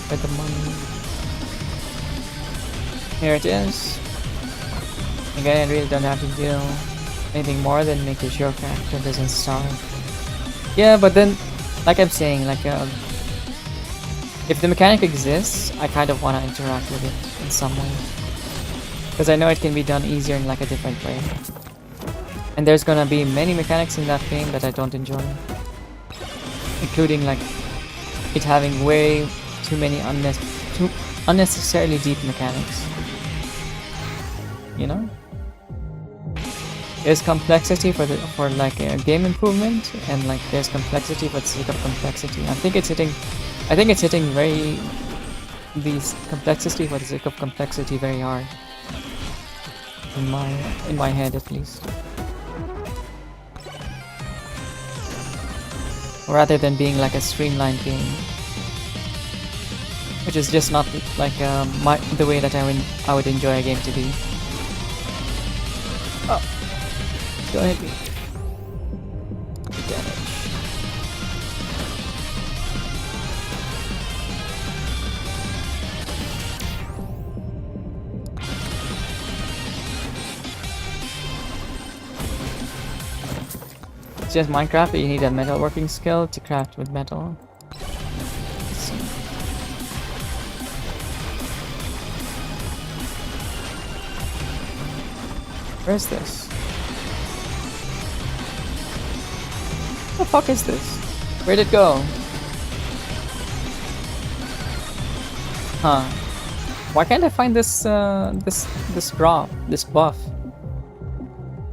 With the money. Here it is. Again, I really don't have to do anything more than making sure character doesn't starve. Yeah, but then, like I'm saying, like if the mechanic exists, I kind of want to interact with it in some way. Because I know it can be done easier in like a different way. And there's gonna be many mechanics in that game that I don't enjoy. Including like it having way too many unnecessarily deep mechanics. You know? There's complexity for like a game improvement, and like there's complexity for the sake of complexity. I think it's hitting the complexity for the sake of complexity very hard. In my head at least. Rather than being like a streamlined game. Which is just not like the way that I would enjoy a game to be. Oh. Don't hit me. Damage. It's just Minecraft, but you need a metalworking skill to craft with metal. Where's this? What the fuck is this? Where'd it go? Huh. Why can't I find this this buff?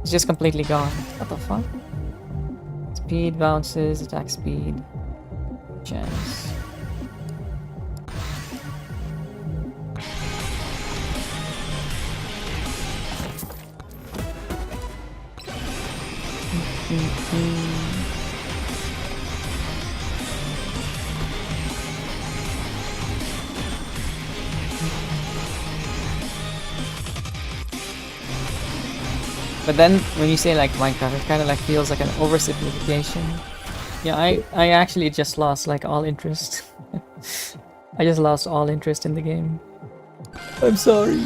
It's just completely gone. What the fuck? Speed, bounces, attack speed, chance. But then when you say like Minecraft, it kind of like feels like an oversimplification. Yeah, I actually just lost like all interest. I just lost all interest in the game. I'm sorry.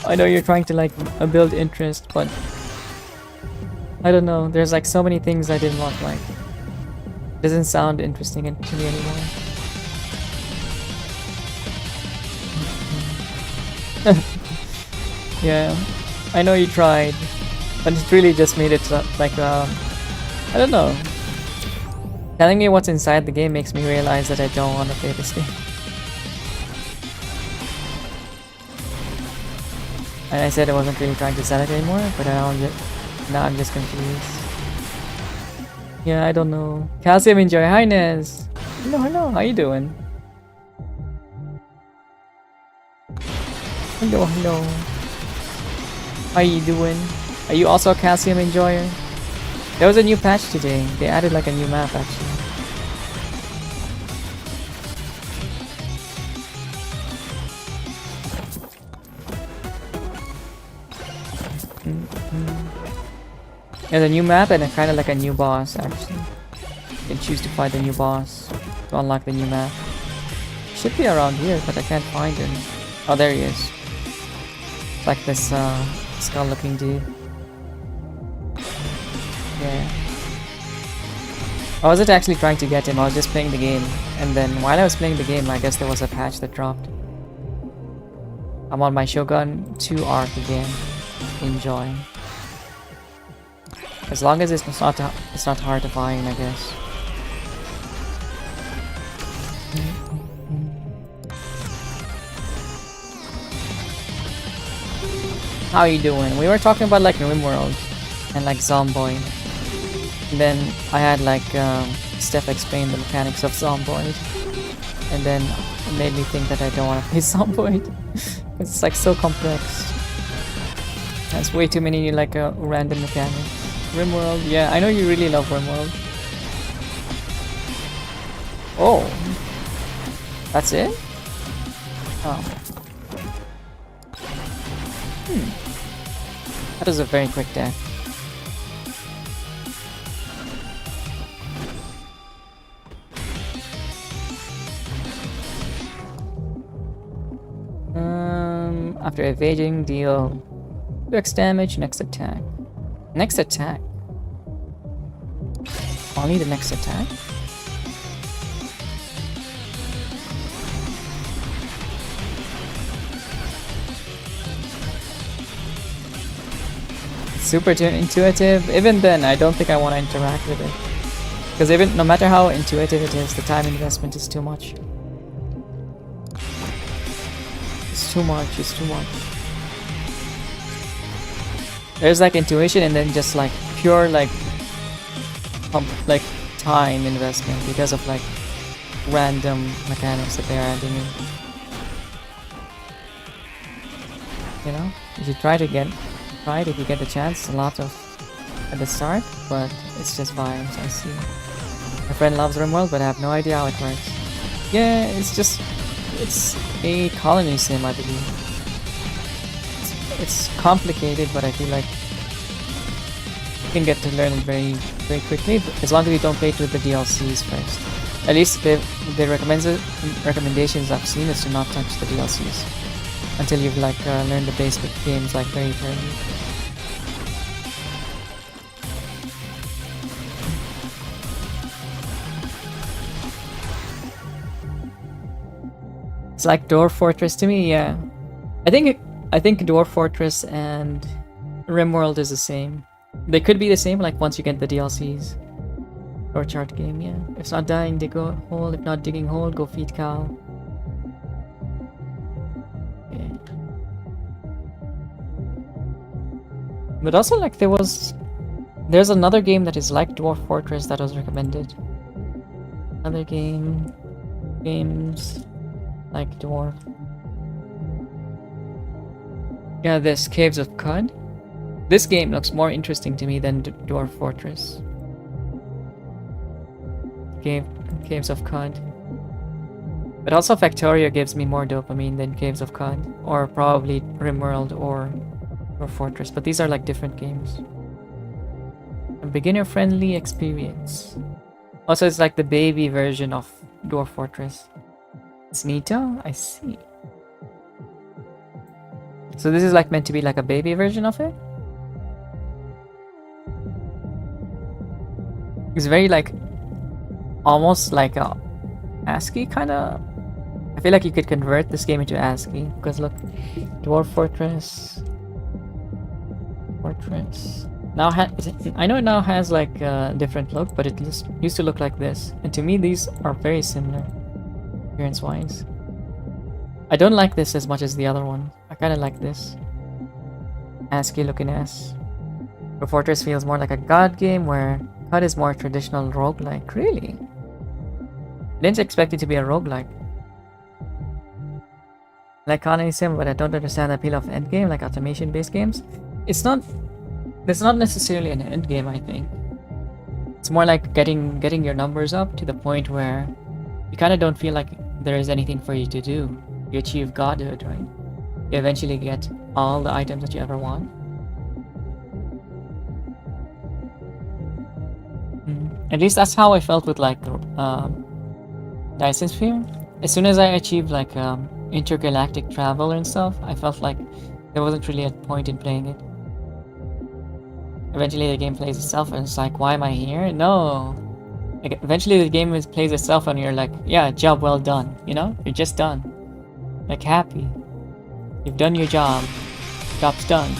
I know you're trying to like build interest, but I don't know. There's like so many things I didn't want. Like, it doesn't sound interesting to me anymore. Yeah, I know you tried. But it really just made it like, I don't know. Telling me what's inside the game makes me realize that I don't want to play this game. And I said I wasn't really trying to sell it anymore, but now I'm just confused. Yeah, I don't know. Calcium Enjoy, hi Nez! Hello, how you doing? Hello. How you doing? Are you also a Calcium Enjoyer? There was a new patch today. They added like a new map actually. There's a new map and kind of like a new boss actually. You can choose to fight the new boss to unlock the new map. Should be around here, but I can't find him. Oh, there he is. It's like this skull looking dude. Yeah. I wasn't actually trying to get him, I was just playing the game. And then while I was playing the game, I guess there was a patch that dropped. I'm on my Shogun 2 arc again. Enjoying. As long as it's not hard to find, I guess. How you doing? We were talking about like RimWorld and like Zomboid. And then I had like Steph explain the mechanics of Zomboid. And then it made me think that I don't want to play Zomboid. It's like so complex. There's way too many like random mechanics. RimWorld, yeah, I know you really love RimWorld. Oh, that's it? Oh. That was a very quick death. After evading, deal 2x damage, next attack. Next attack? Only the next attack? Super intuitive. Even then, I don't think I want to interact with it. Because even no matter how intuitive it is, the time investment is too much. It's too much, it's too much. There's like intuition and then just like pure like time investment because of like random mechanics that they're adding in. You know? You should try it if you get the chance. A lot of at the start, but it's just vibes, I see. My friend loves RimWorld, but I have no idea how it works. Yeah, it's a colony sim, I believe. It's complicated, but I feel like you can get to learn it very, very quickly, as long as you don't play it with the DLCs first. At least the recommendations I've seen is to not touch the DLCs until you've like learned the basic games like very early. It's like Dwarf Fortress to me, yeah. I think Dwarf Fortress and RimWorld is the same. They could be the same, like once you get the DLCs. Or chart game, yeah. If not dying, dig a hole. If not digging hole, go feed cow. Yeah. But also, like, there's another game that is like Dwarf Fortress that was recommended. Other games like Dwarf. Yeah, this Caves of Cud. This game looks more interesting to me than Dwarf Fortress. Caves of Cud. But also Factorio gives me more dopamine than Caves of Cud. Or probably RimWorld or Dwarf Fortress. But these are like different games. A beginner-friendly experience. Also, it's like the baby version of Dwarf Fortress. It's Nito? I see. So this is like meant to be like a baby version of it? It's very like almost like a ASCII kind of. I feel like you could convert this game into ASCII because look, Dwarf Fortress. Now I know it now has like a different look, but it used to look like this. And to me, these are very similar, appearance-wise. I don't like this as much as the other one. I kind of like this ASCII looking ass. Dwarf Fortress feels more like a god game, where CUD is more traditional roguelike. Really? I didn't expect it to be a roguelike. Like Colony Sim, but I don't understand the appeal of endgame, like automation-based games. It's not necessarily an endgame, I think. It's more like getting your numbers up to the point where you kind of don't feel like there is anything for you to do. You achieve godhood, right? You eventually get all the items that you ever want. At least that's how I felt with like Dyson Sphere. As soon as I achieved like intergalactic travel and stuff, I felt like there wasn't really a point in playing it. Eventually the game plays itself and it's like, why am I here? No! Like, eventually the game plays itself and you're like, yeah, job well done, you know? You're just done. Like, happy. You've done your job. Job's done.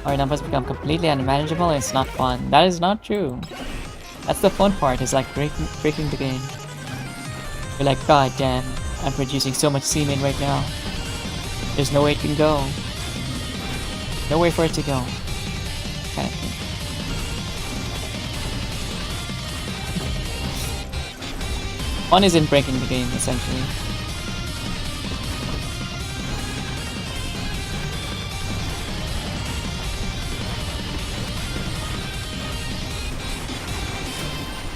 Our numbers become completely unmanageable and it's not fun. That is not true. That's the fun part, is like breaking the game. You're like, god damn, I'm producing so much semen right now. There's no way it can go. No way for it to go. Kind of thing. Fun is in breaking the game, essentially.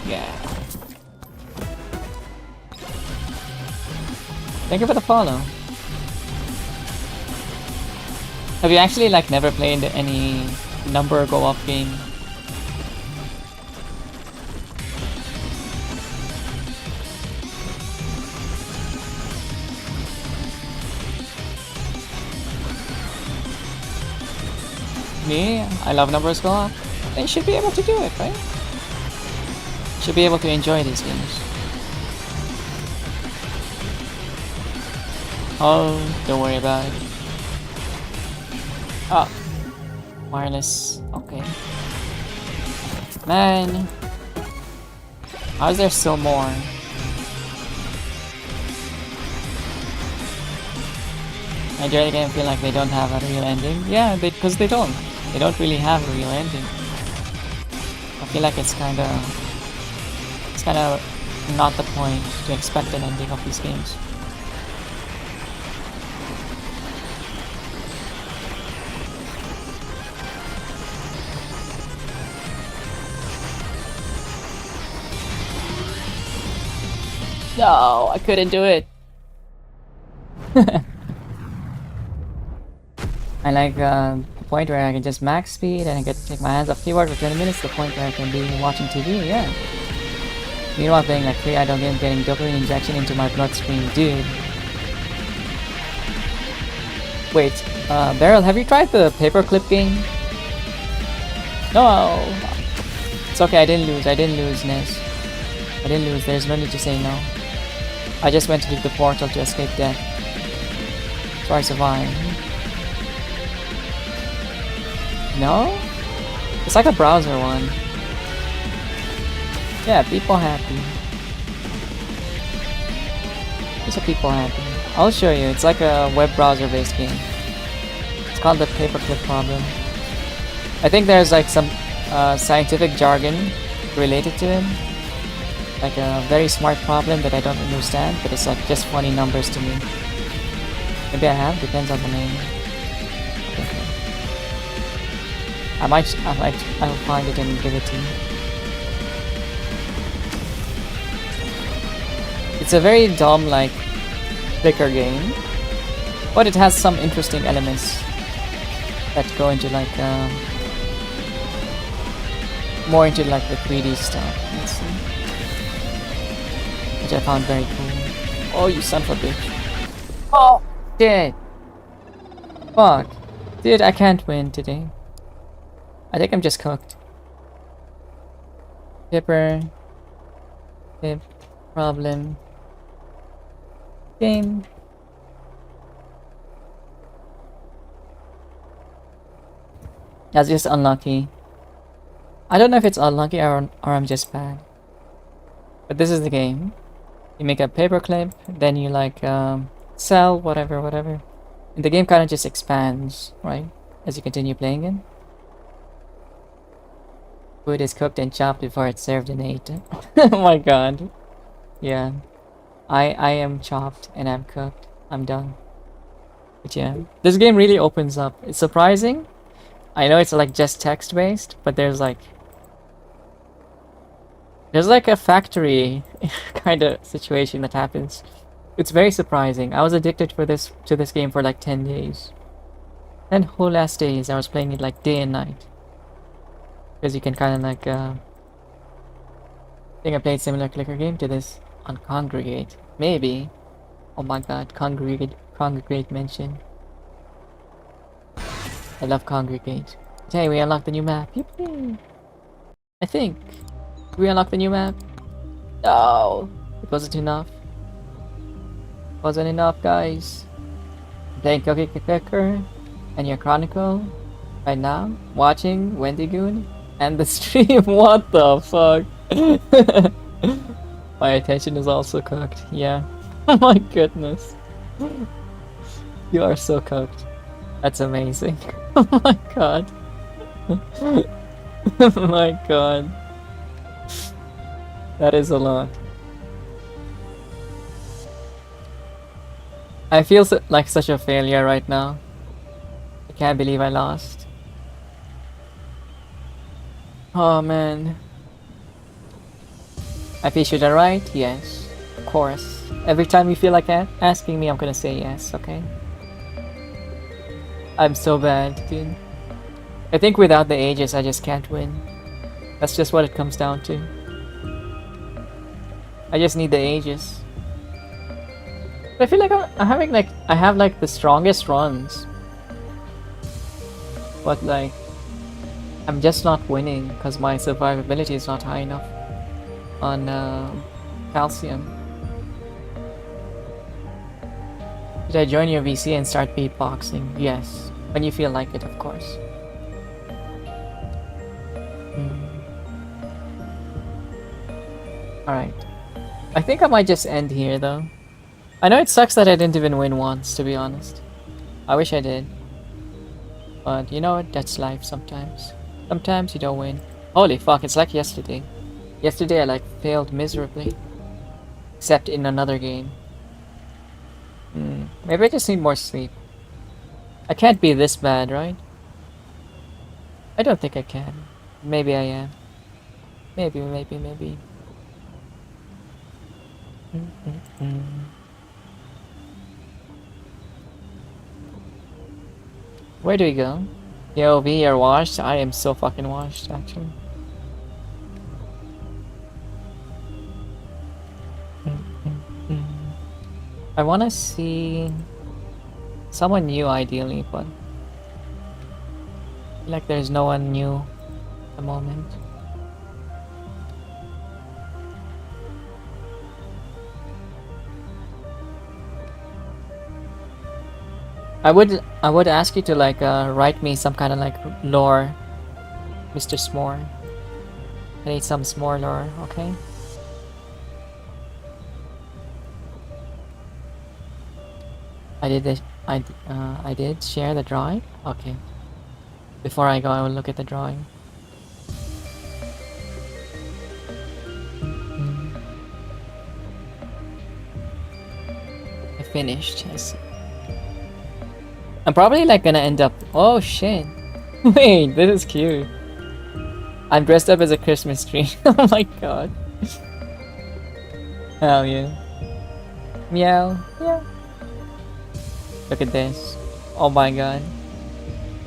Yeah. Thank you for the follow. Have you actually like never played any number go up game? Me? I love numbers go up. Then you should be able to do it, right? Should be able to enjoy these games. Oh, don't worry about it. Oh. Wireless. Okay. Man. How is there still more? I enjoy the game, feel like they don't have a real ending. Yeah, because they don't. They don't really have a real ending. I feel like it's kinda not the point to expect an ending of these games. No, I couldn't do it. I like the point where I can just max speed and I get to take my hands off keyboard for 20 minutes, the point where I can be watching TV, yeah. Meanwhile playing like 3 idle games, getting dopamine injection into my bloodstream, dude. Wait, Beryl, have you tried the paperclip game? No! It's okay, I didn't lose, Ness. I didn't lose, there's no need to say no. I just went to the portal to escape death. So I survived. No? It's like a browser one. Yeah, people happy. These are people happy. I'll show you, it's like a web browser based game. It's called the paperclip problem. I think there's like some scientific jargon related to it. Like a very smart problem that I don't understand, but it's like just funny numbers to me. Maybe I have, depends on the name. Okay. I'll find it and give it to you. It's a very dumb like clicker game, but it has some interesting elements that go into like more into like the 3D stuff. Let's see. Which I found very cool. Oh, you son of a bitch. Oh, shit. Fuck. Dude, I can't win today. I think I'm just cooked. Dipper. Dip. Problem. Game. That's just unlucky. I don't know if it's unlucky or I'm just bad. But this is the game. You make a paperclip, then you like sell whatever. And the game kind of just expands, right? As you continue playing it. Food is cooked and chopped before it's served and eaten. Oh my god. Yeah. I am chopped and I'm cooked. I'm done. But yeah. This game really opens up. It's surprising. I know it's like just text based, but there's like a factory kind of situation that happens. It's very surprising. I was addicted to this game for like 10 days. 10 whole last days I was playing it like day and night. Because you can kind of like I think I played similar clicker game to this on Congregate. Maybe. Oh my god, Congregate mention. I love Congregate. Hey, we unlocked the new map. Yippee! I think. Did we unlock the new map? No! It wasn't enough. Wasn't enough, guys. Playing Cookie Clicker and your Chronicle right now. Watching Wendy Goon and the stream. What the fuck? My attention is also cooked. Yeah. Oh my goodness. You are so cooked. That's amazing. Oh my god. Oh my god. That is a lot. I feel like such a failure right now. I can't believe I lost. Oh man. I fish it right? Yes. Of course. Every time you feel like asking me, I'm gonna say yes, okay? I'm so bad, dude. I think without the ages, I just can't win. That's just what it comes down to. I just need the ages. But I feel like I'm having like, I have like the strongest runs. But like, I'm just not winning because my survivability is not high enough on calcium. Should I join your VC and start beatboxing? Yes, when you feel like it, of course. Alright. I think I might just end here though. I know it sucks that I didn't even win once, to be honest. I wish I did. But you know what? That's life sometimes. Sometimes you don't win. Holy fuck, it's like yesterday. Yesterday I like failed miserably. Except in another game. Maybe I just need more sleep. I can't be this bad, right? I don't think I can. Maybe I am. Maybe. Where do we go? Yo, V, you're washed? I am so fucking washed, actually. I wanna see someone new ideally, but I feel like there's no one new at the moment. I would ask you to like write me some kind of like lore, Mr. S'more. I need some s'more lore, okay? I did share the drawing? Okay. Before I go, I will look at the drawing. I finished, I see. I'm probably like gonna end up... Oh shit. Wait, this is cute. I'm dressed up as a Christmas tree. Oh my god. Hell yeah. Meow. Yeah. Look at this. Oh my god.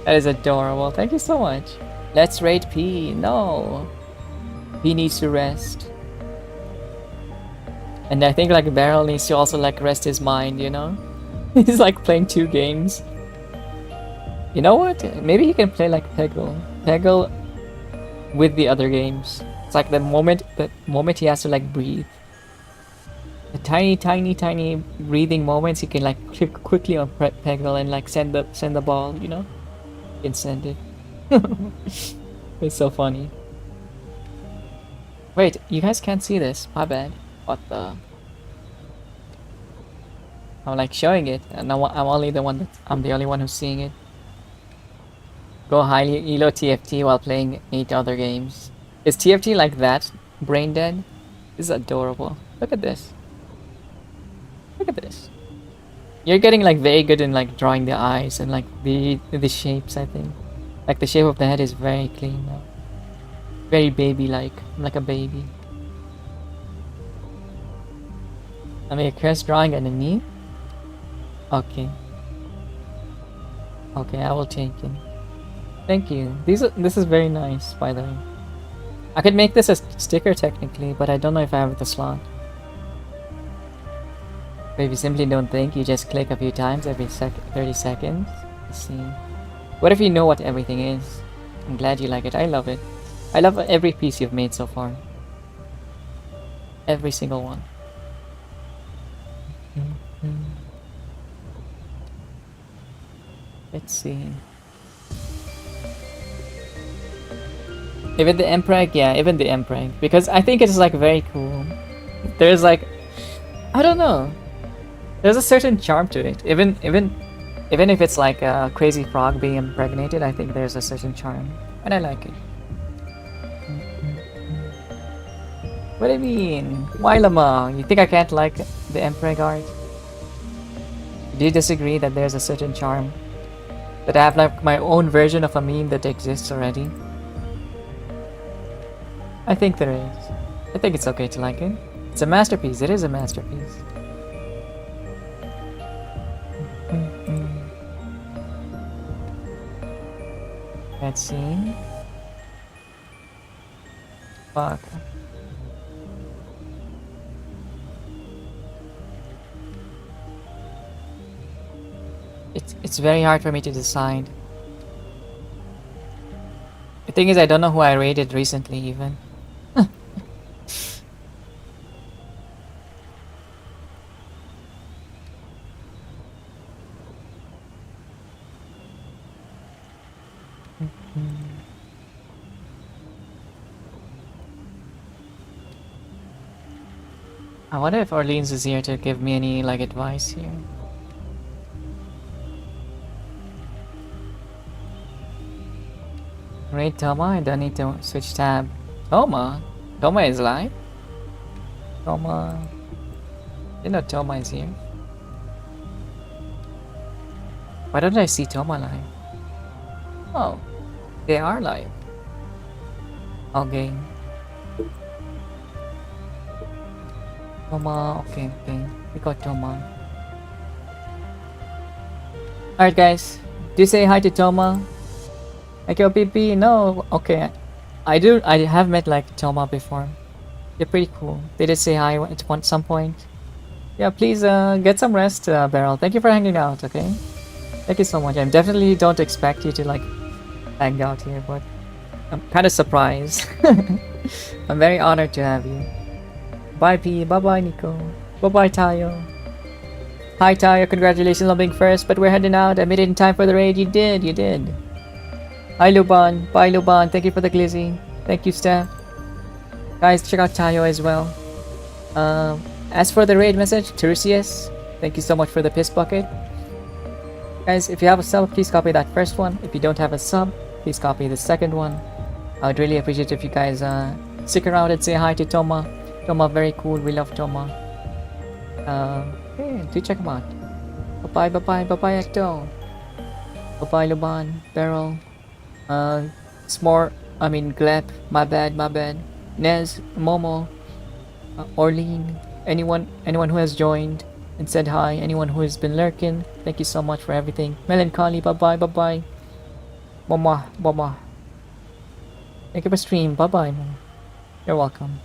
That is adorable. Thank you so much. Let's rate P. No. P needs to rest. And I think like Beryl needs to also like rest his mind, you know? He's like playing 2 games. You know what? Maybe he can play like Peggle. Peggle with the other games. It's like the moment he has to like breathe. The tiny breathing moments he can like click quickly on Peggle and like send the ball, you know? He can send it. It's so funny. Wait, you guys can't see this. My bad. What the? I'm like showing it, and I'm only the one I'm the only one who's seeing it. Go highly elo TFT while playing 8 other games. Is TFT like that? Brain dead? This is adorable. Look at this. Look at this. You're getting like very good in like drawing the eyes and like the shapes, I think. Like the shape of the head is very clean now. Very baby-like. Like a baby. I mean, a curse drawing underneath? Okay. Okay, I will take it. Thank you. This is very nice, by the way. I could make this a sticker technically, but I don't know if I have the slot. But if you simply don't think, you just click a few times every 30 seconds. Let's see. What if you know what everything is? I'm glad you like it. I love it. I love every piece you've made so far. Every single one. Let's see. Even the Emperor, yeah, even the Emperor. Because I think it's like very cool. There's like, I don't know. There's a certain charm to it. Even if it's like a crazy frog being impregnated, I think there's a certain charm. And I like it. What do you mean? Why Lama? You think I can't like the Emperor Guard? Do you disagree that there's a certain charm? That I have like my own version of a meme that exists already? I think there is. I think it's okay to like it. It's a masterpiece. It is a masterpiece. Let's see. Fuck. It's very hard for me to decide. The thing is, I don't know who I rated recently even. I wonder if Orleans is here to give me any like advice here. Raid Toma, I don't need to switch tab. Toma? Toma is live? Toma... You know Toma is here. Why don't I see Toma live? Oh, they are live. Okay. Toma, okay. We got Toma. Alright guys, do say hi to Toma. Like your PP, no, okay. I have met like Toma before. They're pretty cool. They did say hi at some point. Yeah, please get some rest, Beryl. Thank you for hanging out, okay? Thank you so much. I definitely don't expect you to like hang out here, but I'm kind of surprised. I'm very honored to have you. Bye P, bye bye Nico, bye bye Tayo. Hi Tayo, congratulations on being first, but we're heading out. I made it in time for the raid. You did. Hi Luban, bye Luban, thank you for the glizzy. Thank you Steph. Guys, check out Tayo as well. As for the raid message, Teresius, thank you so much for the piss bucket. Guys, if you have a sub, please copy that first one. If you don't have a sub, please copy the second one. I would really appreciate if you guys stick around and say hi to Toma. Toma, very cool. We love Toma. Hey, do check him out. Bye bye, Ecto. Bye, Luban, Beryl. Glep. My bad. Nez, Momo, Orlean. Anyone who has joined and said hi. Anyone who has been lurking. Thank you so much for everything. Melancholy. Bye. Mama. Thank you for stream. Bye. You're welcome.